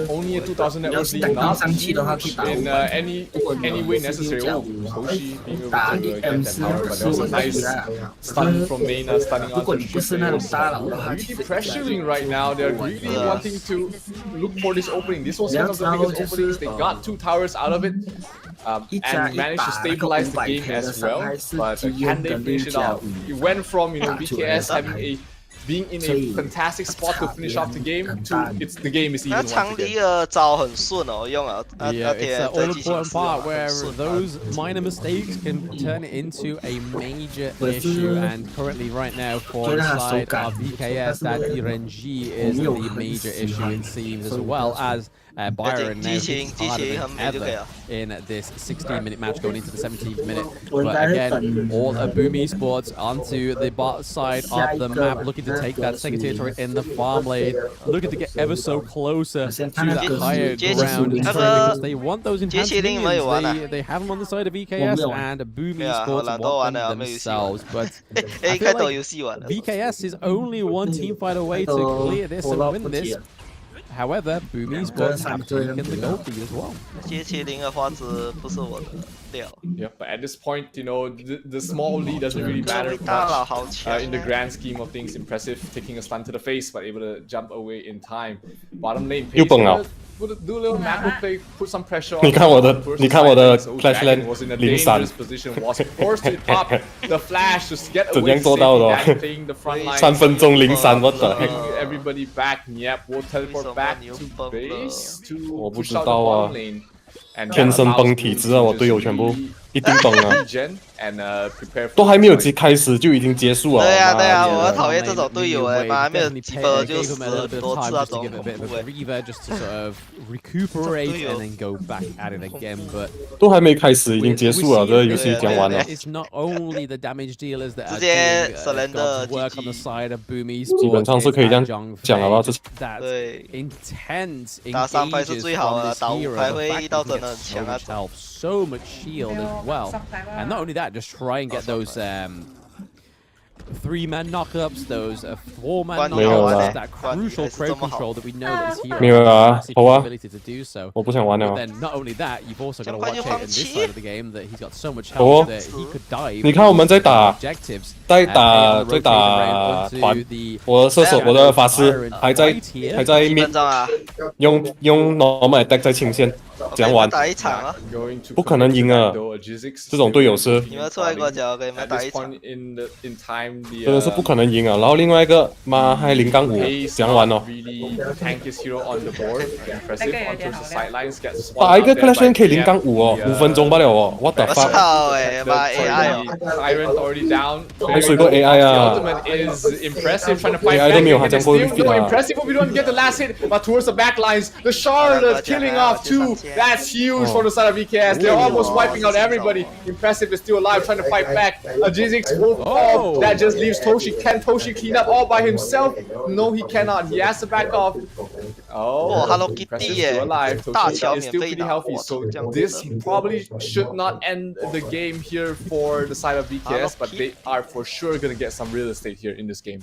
Speaker 2: Only a 2000 network lead, not huge in any way necessary. Oh, Hoshi being able to get that power, but that was a nice stun from Maina, stunning onto the really pressuring right now. They're really wanting to look for this opening. This was one of the biggest openings. They got 2 towers out of it. And managed to stabilize the game as well, but can they finish it off? It went from VKS having a being in a fantastic spot to finish off the game to the game is even once
Speaker 4: 长
Speaker 2: again.
Speaker 4: 离的招很顺哦，用了。
Speaker 1: Yeah, it's that all-important part where those minor mistakes can turn it into a major issue. And currently, right now, for the side of VKS, that RNG is the major issue, it seems, as well as Byron now hitting harder than ever in this 16-minute match going into the 17th minute. But again, all of Boom Esports onto the bot side of the map, looking to take that second tier turret in the farm lane, looking to get ever so closer to that higher ground because they want those enhanced minions. They have them on the side of EKS and Boom Esports want them themselves. But I feel like VKS is only one team fight away to clear this and win this. However, Boom Esports have taken the gold lead as well.
Speaker 2: Yeah, but at this point, you know, the small lead doesn't really matter much in the grand scheme of things. Impressive, taking a stun to the face, but able to jump away in time. Bottom lane, Pace do a little macro play, put some pressure on.
Speaker 3: 你看我的 Clash Land
Speaker 2: was in a
Speaker 3: 03
Speaker 2: dangerous position, was forced to pop the flash to get
Speaker 3: 怎
Speaker 2: away
Speaker 3: 样做到的
Speaker 2: safely, playing the front line.
Speaker 3: 3分钟03 what the heck
Speaker 2: Everybody back, yep, we'll teleport back to base to
Speaker 3: 我不
Speaker 2: push
Speaker 3: 知
Speaker 2: out the
Speaker 3: 道啊
Speaker 2: bottom lane. And
Speaker 3: 天生崩体质啊我队友全部一定崩啊
Speaker 2: and prepare for
Speaker 3: 都还没有开始就已经结束了
Speaker 4: 对呀对呀，我讨厌这种队友哎，妈还没有几分就死了多次那种恐怖哎。
Speaker 1: just to sort of recuperate and then go back at it again, but
Speaker 3: 都还没开始已经结束了，这个游戏讲完了。
Speaker 1: It's not only the damage dealers that are
Speaker 4: 直接
Speaker 1: doing
Speaker 4: surrender
Speaker 1: work on the side of Boom Esports.
Speaker 3: 基本上是可以这样讲了吧？这
Speaker 1: That intense
Speaker 4: 打3排是最好的，
Speaker 1: engages
Speaker 4: 打
Speaker 1: from
Speaker 4: 5
Speaker 1: this
Speaker 4: 排
Speaker 1: hero.
Speaker 4: 会
Speaker 1: The
Speaker 4: 遇到
Speaker 1: fact
Speaker 4: 真
Speaker 1: that
Speaker 4: 的
Speaker 1: he
Speaker 4: 很
Speaker 1: gets
Speaker 4: 强那
Speaker 1: so
Speaker 4: 种。
Speaker 1: much health, so much shield as well, and not only that, just try and get those 3-man knockups, those 4-man knockups, that crucial crowd control that we know that his hero
Speaker 3: 没有啊，
Speaker 1: has
Speaker 3: 好
Speaker 1: the
Speaker 3: 啊
Speaker 1: ability to do so.
Speaker 3: 我不想玩了
Speaker 1: But。then not only that, you've also got to watch out in this side of the game that he's got so much
Speaker 3: 哦
Speaker 1: health that he could die.
Speaker 3: 你看我们在打
Speaker 1: objectives,
Speaker 3: 在打团，我的射手我的法师还在 mid 用 normal attack 在清线，这样玩
Speaker 4: 打一场啊，
Speaker 3: 不可能赢啊！这种队友是
Speaker 4: 你们出来给我讲，给你们打一场。
Speaker 3: 真的是不可能赢啊！然后另外一个妈还0-5，这样玩哦。打一个 Clash Land 可以0-5哦，5分钟罢了哦，What the fuck？
Speaker 4: 操哎，妈 AI
Speaker 2: 哦，
Speaker 3: 还水过 AI 啊
Speaker 2: ！AI
Speaker 3: 都没有他这样过 fit 啊。
Speaker 2: Impressive, we don't get the last hit, but towards the back lines, the Charlotte killing off 2. That's huge for the side of VKS. They're almost wiping out everybody. Impressive is still alive, trying to fight back. Jizix will fall. That just leaves Toshi. Can Toshi clean up all by himself? No, he cannot. He has to back off. Oh,
Speaker 4: Hello
Speaker 2: Impressive
Speaker 4: Kitty
Speaker 2: still alive. Toshi is
Speaker 4: 免
Speaker 2: still
Speaker 4: 费
Speaker 2: pretty
Speaker 4: 打，
Speaker 2: healthy, so this probably should not end the game here for the side of VKS, but they are for sure gonna get some real estate here in this game.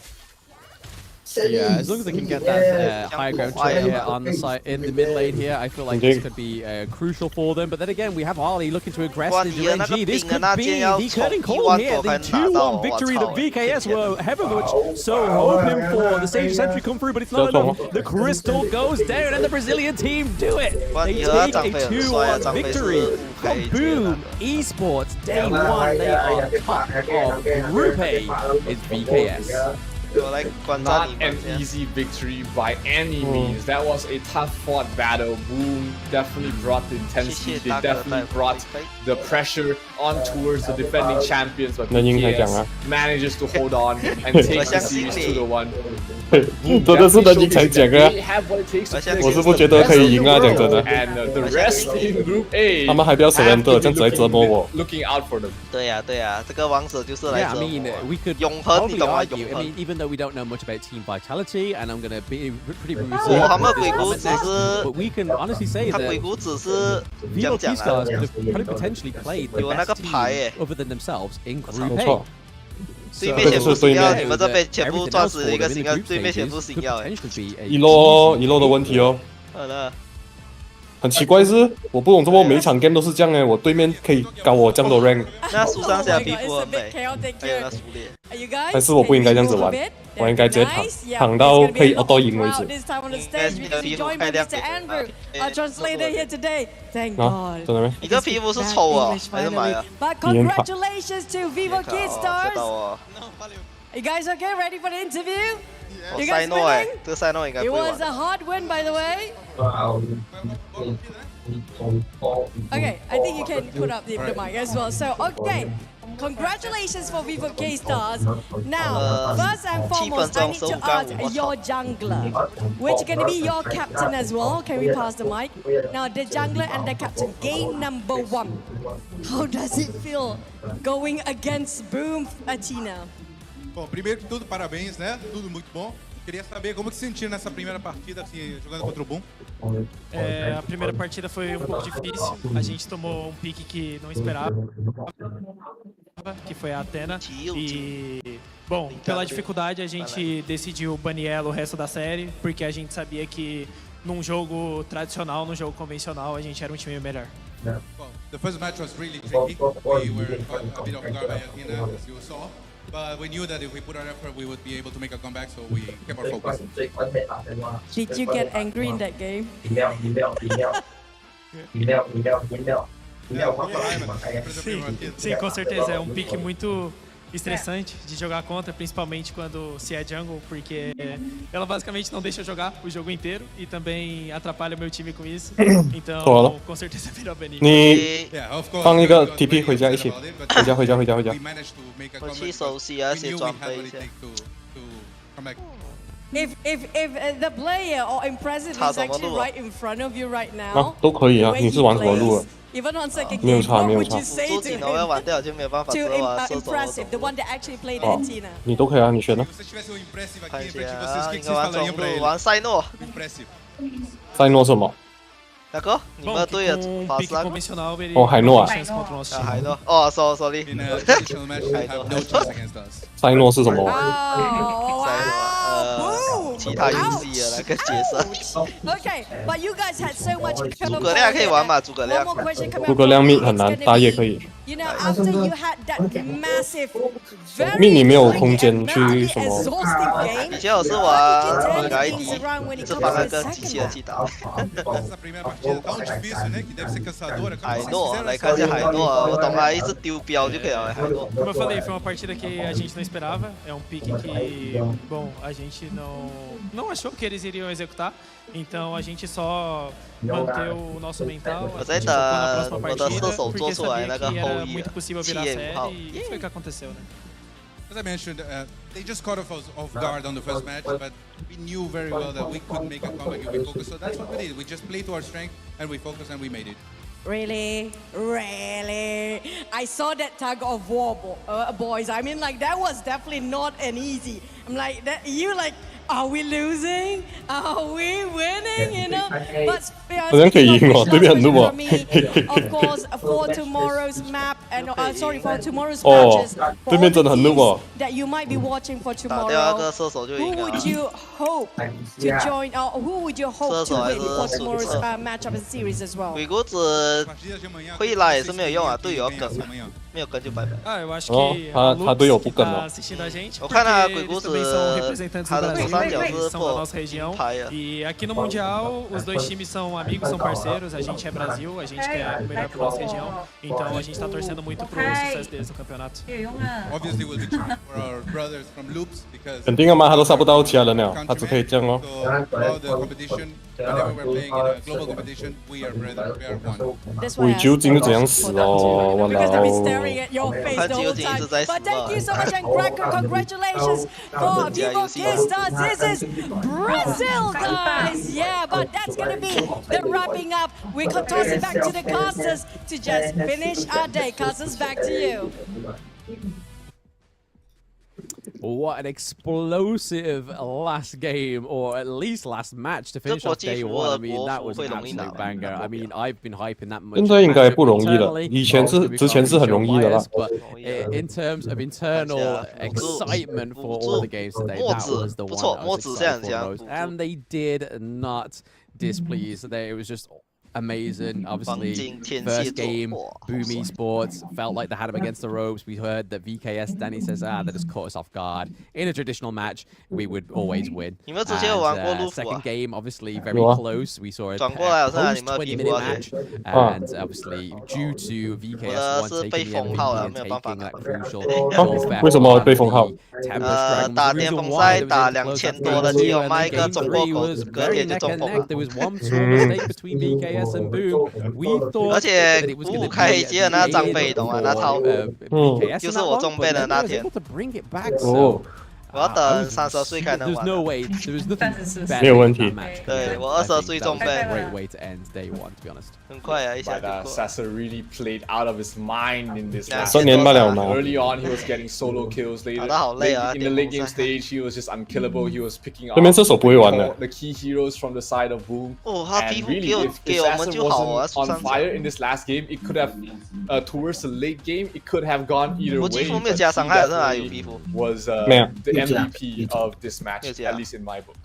Speaker 1: Yeah, as long as they can get that high ground trade here on the side in the mid lane here, I feel like this could be crucial for them. But then again, we have Harley looking to aggress the RNG. This could be the curtain call here, the 2-1 victory that VKS were heavy much so hoping for. The Sage Sentry come through, but it's not enough. The Crystal goes down, and the Brazilian team do it. They take a 2-1 victory from Boom Esports. Day 1, they are top of Group A. It's VKS.
Speaker 2: Not an easy victory by any means. That was a tough-fought battle. Boom definitely brought the intensity. They definitely brought the pressure on towards the defending champions. But VKS manages to hold on and take the series 2-1.
Speaker 3: 真的是能赢才讲啊！我是不觉得可以赢啊，讲真的。他们还不要 surrender， 这样子来折磨我。
Speaker 4: 对呀对呀，这个王者就是来折磨。
Speaker 1: we could
Speaker 4: 永恒，你懂吗？
Speaker 1: I mean, even though we don't know much about team vitality, and I'm gonna be pretty ruthless.
Speaker 4: 他们鬼谷只是
Speaker 1: ，but we can honestly say
Speaker 4: 他
Speaker 1: that
Speaker 4: 鬼谷只是
Speaker 1: Vivo
Speaker 4: 讲
Speaker 1: T-Stars
Speaker 4: 啊，
Speaker 1: could have potentially played the
Speaker 4: 有那个
Speaker 1: best
Speaker 4: 牌
Speaker 1: team other than themselves in Group
Speaker 3: 没
Speaker 1: A.
Speaker 3: 错。
Speaker 4: 对面全部星耀，你们这边全部钻石一个星耀，对面全部星耀哎。
Speaker 3: 一漏的问题哦。
Speaker 4: 好了。
Speaker 3: 很奇怪是，我不懂怎么每一场 game 都是这样哎，我对面可以搞我这样多 rank。
Speaker 4: 那苏珊现在皮肤很美，还有那苏烈。
Speaker 3: 还是我不应该这样子玩，我应该直接躺到可以 auto 赢为止。啊，真的没？
Speaker 4: 你这皮肤是抽啊，还是买啊？
Speaker 3: 你很卡。
Speaker 15: Congratulations to Vivo Kid Stars.
Speaker 10: You guys okay? Ready for the interview? You
Speaker 4: 塞
Speaker 10: guys
Speaker 4: 诺哎
Speaker 10: winning?，
Speaker 4: 这个塞诺应该
Speaker 10: It
Speaker 4: 不会
Speaker 10: was
Speaker 4: 玩。
Speaker 10: a hard win, by the way. Okay, I think you can put up the mic as well. So, okay, congratulations for Vivo K Stars. Now, first and foremost, I need to ask your jungler, which going to be your captain as well. Can we pass the mic? Now, the jungler and the captain, game number 1. How does it feel going against Boom Athena?
Speaker 12: Bom, primeiro que tudo, parabéns, né? Tudo muito bom. Queria saber como que se sentiu nessa primeira partida, assim, jogando contra o Boom.
Speaker 13: A primeira partida foi um pouco difícil. A gente tomou um pique que não esperava, que foi a Athena. E, bom, pela dificuldade a gente decidiu banir ela o resto da série, porque a gente sabia que num jogo tradicional, num jogo convencional, a gente era um time melhor.
Speaker 12: Well, the first match was really tricky. We were caught a bit off guard by Athena, as you saw. But we knew that if we put our effort, we would be able to make a comeback, so we kept our focus.
Speaker 10: Did you get angry in that game?
Speaker 13: Sim, com certeza. É um pique muito estressante de jogar contra, principalmente quando se é jungle, porque ela basicamente não deixa eu jogar o jogo inteiro e também atrapalha meu time com isso. Então, com certeza é melhor banir.
Speaker 3: 你放一个 TP 回家一起，回家。
Speaker 4: 我去熟悉啊，先装备一下。
Speaker 10: If the player or impressive is actually right in front of you right now,
Speaker 3: 都可以啊，你是玩什么路啊？
Speaker 10: even on second
Speaker 3: 没有
Speaker 10: game,
Speaker 3: 差，
Speaker 10: what
Speaker 3: 没有
Speaker 10: would
Speaker 3: 差。
Speaker 10: you say to him?
Speaker 4: 要玩掉就没有办法
Speaker 10: To
Speaker 4: 做啊，射手
Speaker 10: impressive, the one that actually played
Speaker 3: 哦
Speaker 10: Athena.
Speaker 3: 你都可以啊，你选啊。
Speaker 4: 看一下啊，应该玩中路，玩塞诺。
Speaker 3: 塞诺什么？
Speaker 4: 大哥，你们队的法师啊？
Speaker 3: 哦，海诺啊。
Speaker 4: 海诺，哦，sorry。
Speaker 3: 塞诺是什么？
Speaker 4: 其他游戏的那个角色。
Speaker 10: Okay, but you guys had so much.
Speaker 4: 诸葛亮可以玩吗？诸葛亮。
Speaker 3: 诸葛亮命很难，打野可以。
Speaker 10: You know, after you had that massive, very
Speaker 3: 命你没有空间去什么？
Speaker 10: exhausting game,
Speaker 4: 以前我是玩改底，是把那个机器人去打。海诺，来看一下海诺啊，我懂了，一直丢标就可以了。海诺。
Speaker 13: Como eu falei, foi uma partida que a gente não esperava. É um pique que, bom, a gente não achou que eles iriam executar. Então a gente só manteve o nosso mental. A gente focou na próxima partida porque sabia que era muito possível virar a série e foi o que aconteceu, né?
Speaker 12: As I mentioned, they just caught us off guard on the first match, but we knew very well that we could make a comeback if we focused. So that's what we did. We just played to our strength and we focused and we made it.
Speaker 10: Really? I saw that tug of war, boys. I mean, like, that was definitely not an easy. I'm like, you like, are we losing? Are we winning? You know? But of course, for tomorrow's map and sorry, for tomorrow's matches, for all the teams that you might be watching for tomorrow, who would you hope to join? Or who would you hope to win for tomorrow's matchup and series as well?
Speaker 4: 鬼谷子会拉也是没有用啊，队友要跟，没有跟就拜拜。
Speaker 13: Eu acho que
Speaker 3: 他队友不跟了。
Speaker 4: 我看他鬼谷子，他的左上角是
Speaker 13: são da nossa região. E aqui no Mundial, os dois times são amigos, são parceiros. A gente é Brasil, a gente quer o melhor para nossa região. Então a gente está torcendo muito pro sucesso deles no campeonato.
Speaker 12: Obviously, we'll be cheering for our brothers from Loops because
Speaker 3: 肯定啊嘛，他都杀不到其他人了，他只可以这样哦。
Speaker 12: all the competition, whenever we're playing in a global competition, we are one.
Speaker 3: 伪究竟是怎样死哦？我
Speaker 10: Because they've been
Speaker 3: 老。
Speaker 10: staring at your face the whole time. But thank you so much and congratulations for Vivo K Stars. This is Brazil, guys. Yeah, but that's gonna be the wrapping up. We can toss it back to the casters to just finish our day. Casters, back to you.
Speaker 1: What an explosive last game, or at least last match to finish off day one. I mean, that was an absolute banger. I mean, I've been hyping that much.
Speaker 3: 现在应该不容易了，之前是很容易的啦。
Speaker 1: But in terms of internal excitement for all the games today, that was the one I was excited for most. And they did not displease. It was just amazing. Obviously, first game, Boom Esports felt like they had him against the ropes. We heard that VKS, Danny says, they just caught us off guard. In a traditional match, we would always win. And second game, obviously, very close. We saw a post 20-minute match. And obviously, due to VKS1 taking the MVP and taking that crucial goal back on the Tempest Dragon was the reason why they was able to close that game 2. And then game 3 was very neck and neck. There was one small mistake between VKS and Boom. We thought that it was going to be VKS in that one, but then they was able to bring it back. So
Speaker 4: 我要等32岁才能玩。
Speaker 1: There's no way. There's nothing bad
Speaker 3: 没有问题。
Speaker 4: 对，我22岁中 ban。
Speaker 1: Great way to end day one, to be honest.
Speaker 4: 很快啊，一下就过。
Speaker 2: Sasa really played out of his mind in this last
Speaker 3: 3年罢了嘛。
Speaker 2: Early on, he was getting solo kills. Later, in the late game stage, he was just unkillable. He was picking off
Speaker 3: 对面射手不会玩的。
Speaker 2: the key heroes from the side of Boom.
Speaker 4: 哦，他皮肤
Speaker 2: And really, if
Speaker 4: 我们
Speaker 2: Sasa
Speaker 4: 就好啊，
Speaker 2: wasn't on fire in this last game, it could have towards the late game, it could have gone either way.
Speaker 4: 我肌肤没有加伤害，真的有皮肤。
Speaker 2: Was the MVP of this match, at least in my book.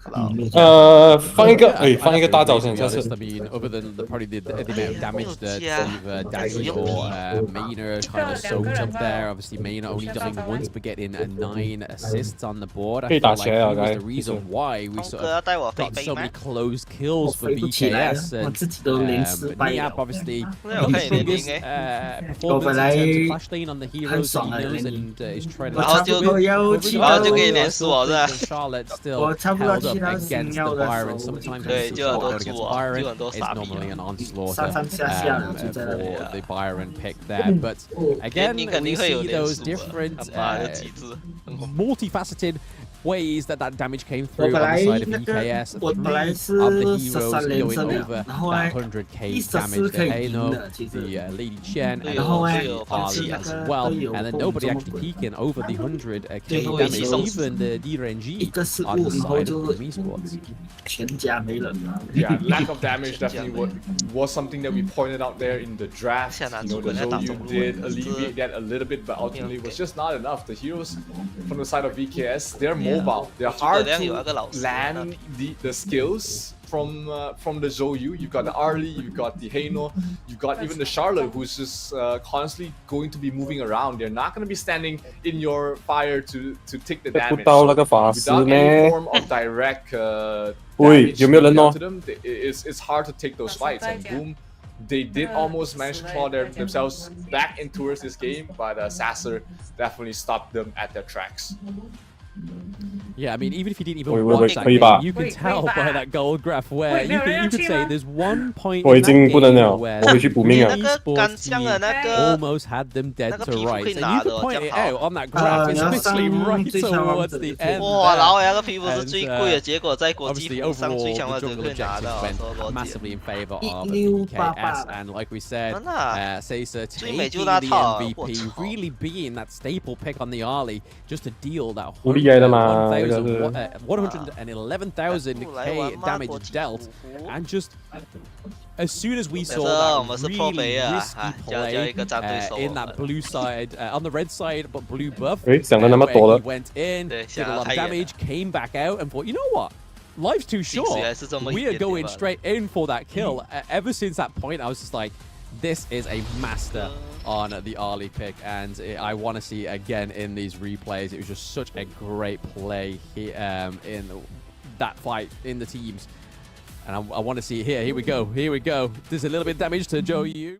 Speaker 3: 放一个大招先，下次。
Speaker 1: I mean, other than probably the amount of damage that Danny or Maynard kind of soaked up there. Obviously, Maynard only dying once, but getting 9 assists on the board. I feel like he was the reason why we sort of got so many close kills for VKS. And Niap, obviously, the strongest performance in terms of flash lane on the heroes that he knows and is trying to... Charlotte still held up against the Byron. Sometimes when you see Charlotte against Byron, it's normally an onslaught for the Byron pick there. But again, we see those different multifaceted ways that damage came through on the side of EKS. 3 of the heroes going over that 100k damage. The Hano, the Lady Chen, and also Ali as well. And then nobody actually peeking over the 100k damage. Even the DRNG on the side of Boom Esports.
Speaker 2: Yeah, lack of damage definitely was something that we pointed out there in the draft. You know, the Zhou did alleviate that a little bit, but ultimately it was just not enough. The heroes from the side of VKS, they're mobile. They're hard to land the skills from the Zhou Yu. You've got the Arlie, you've got the Hano, you've got even the Charlotte, who's just constantly going to be moving around. They're not going to be standing in your fire to take the damage. So without any form of direct damage to them, it's hard to take those fights. And Boom, they did almost manage to claw themselves back in towards this game, but Sasser definitely stopped them at their tracks.
Speaker 1: Yeah, I mean, even if you didn't even watch that game, you can tell by that gold graph where you could say there's one point in that game where esports almost had them dead to rights. And you could point it out on that graph, especially right towards the end. Obviously, overall, the jungle objectives went massively in favor of VKS. And like we said, Sasa taking the MVP, really being that staple pick on the early, just to deal that 111,000k damage dealt, and just as soon as we saw that really risky play in that blue side, on the red side but blue buff, where he went in, did a lot of damage, came back out and thought, you know what? Life's too short. We are going straight in for that kill. Ever since that point, I was just like, this is a master on the early pick, and I want to see again in these replays. It was just such a great play here in that fight in the teams, and I want to see it here. Here we go. Here we go. There's a little bit of damage to Zhou Yu.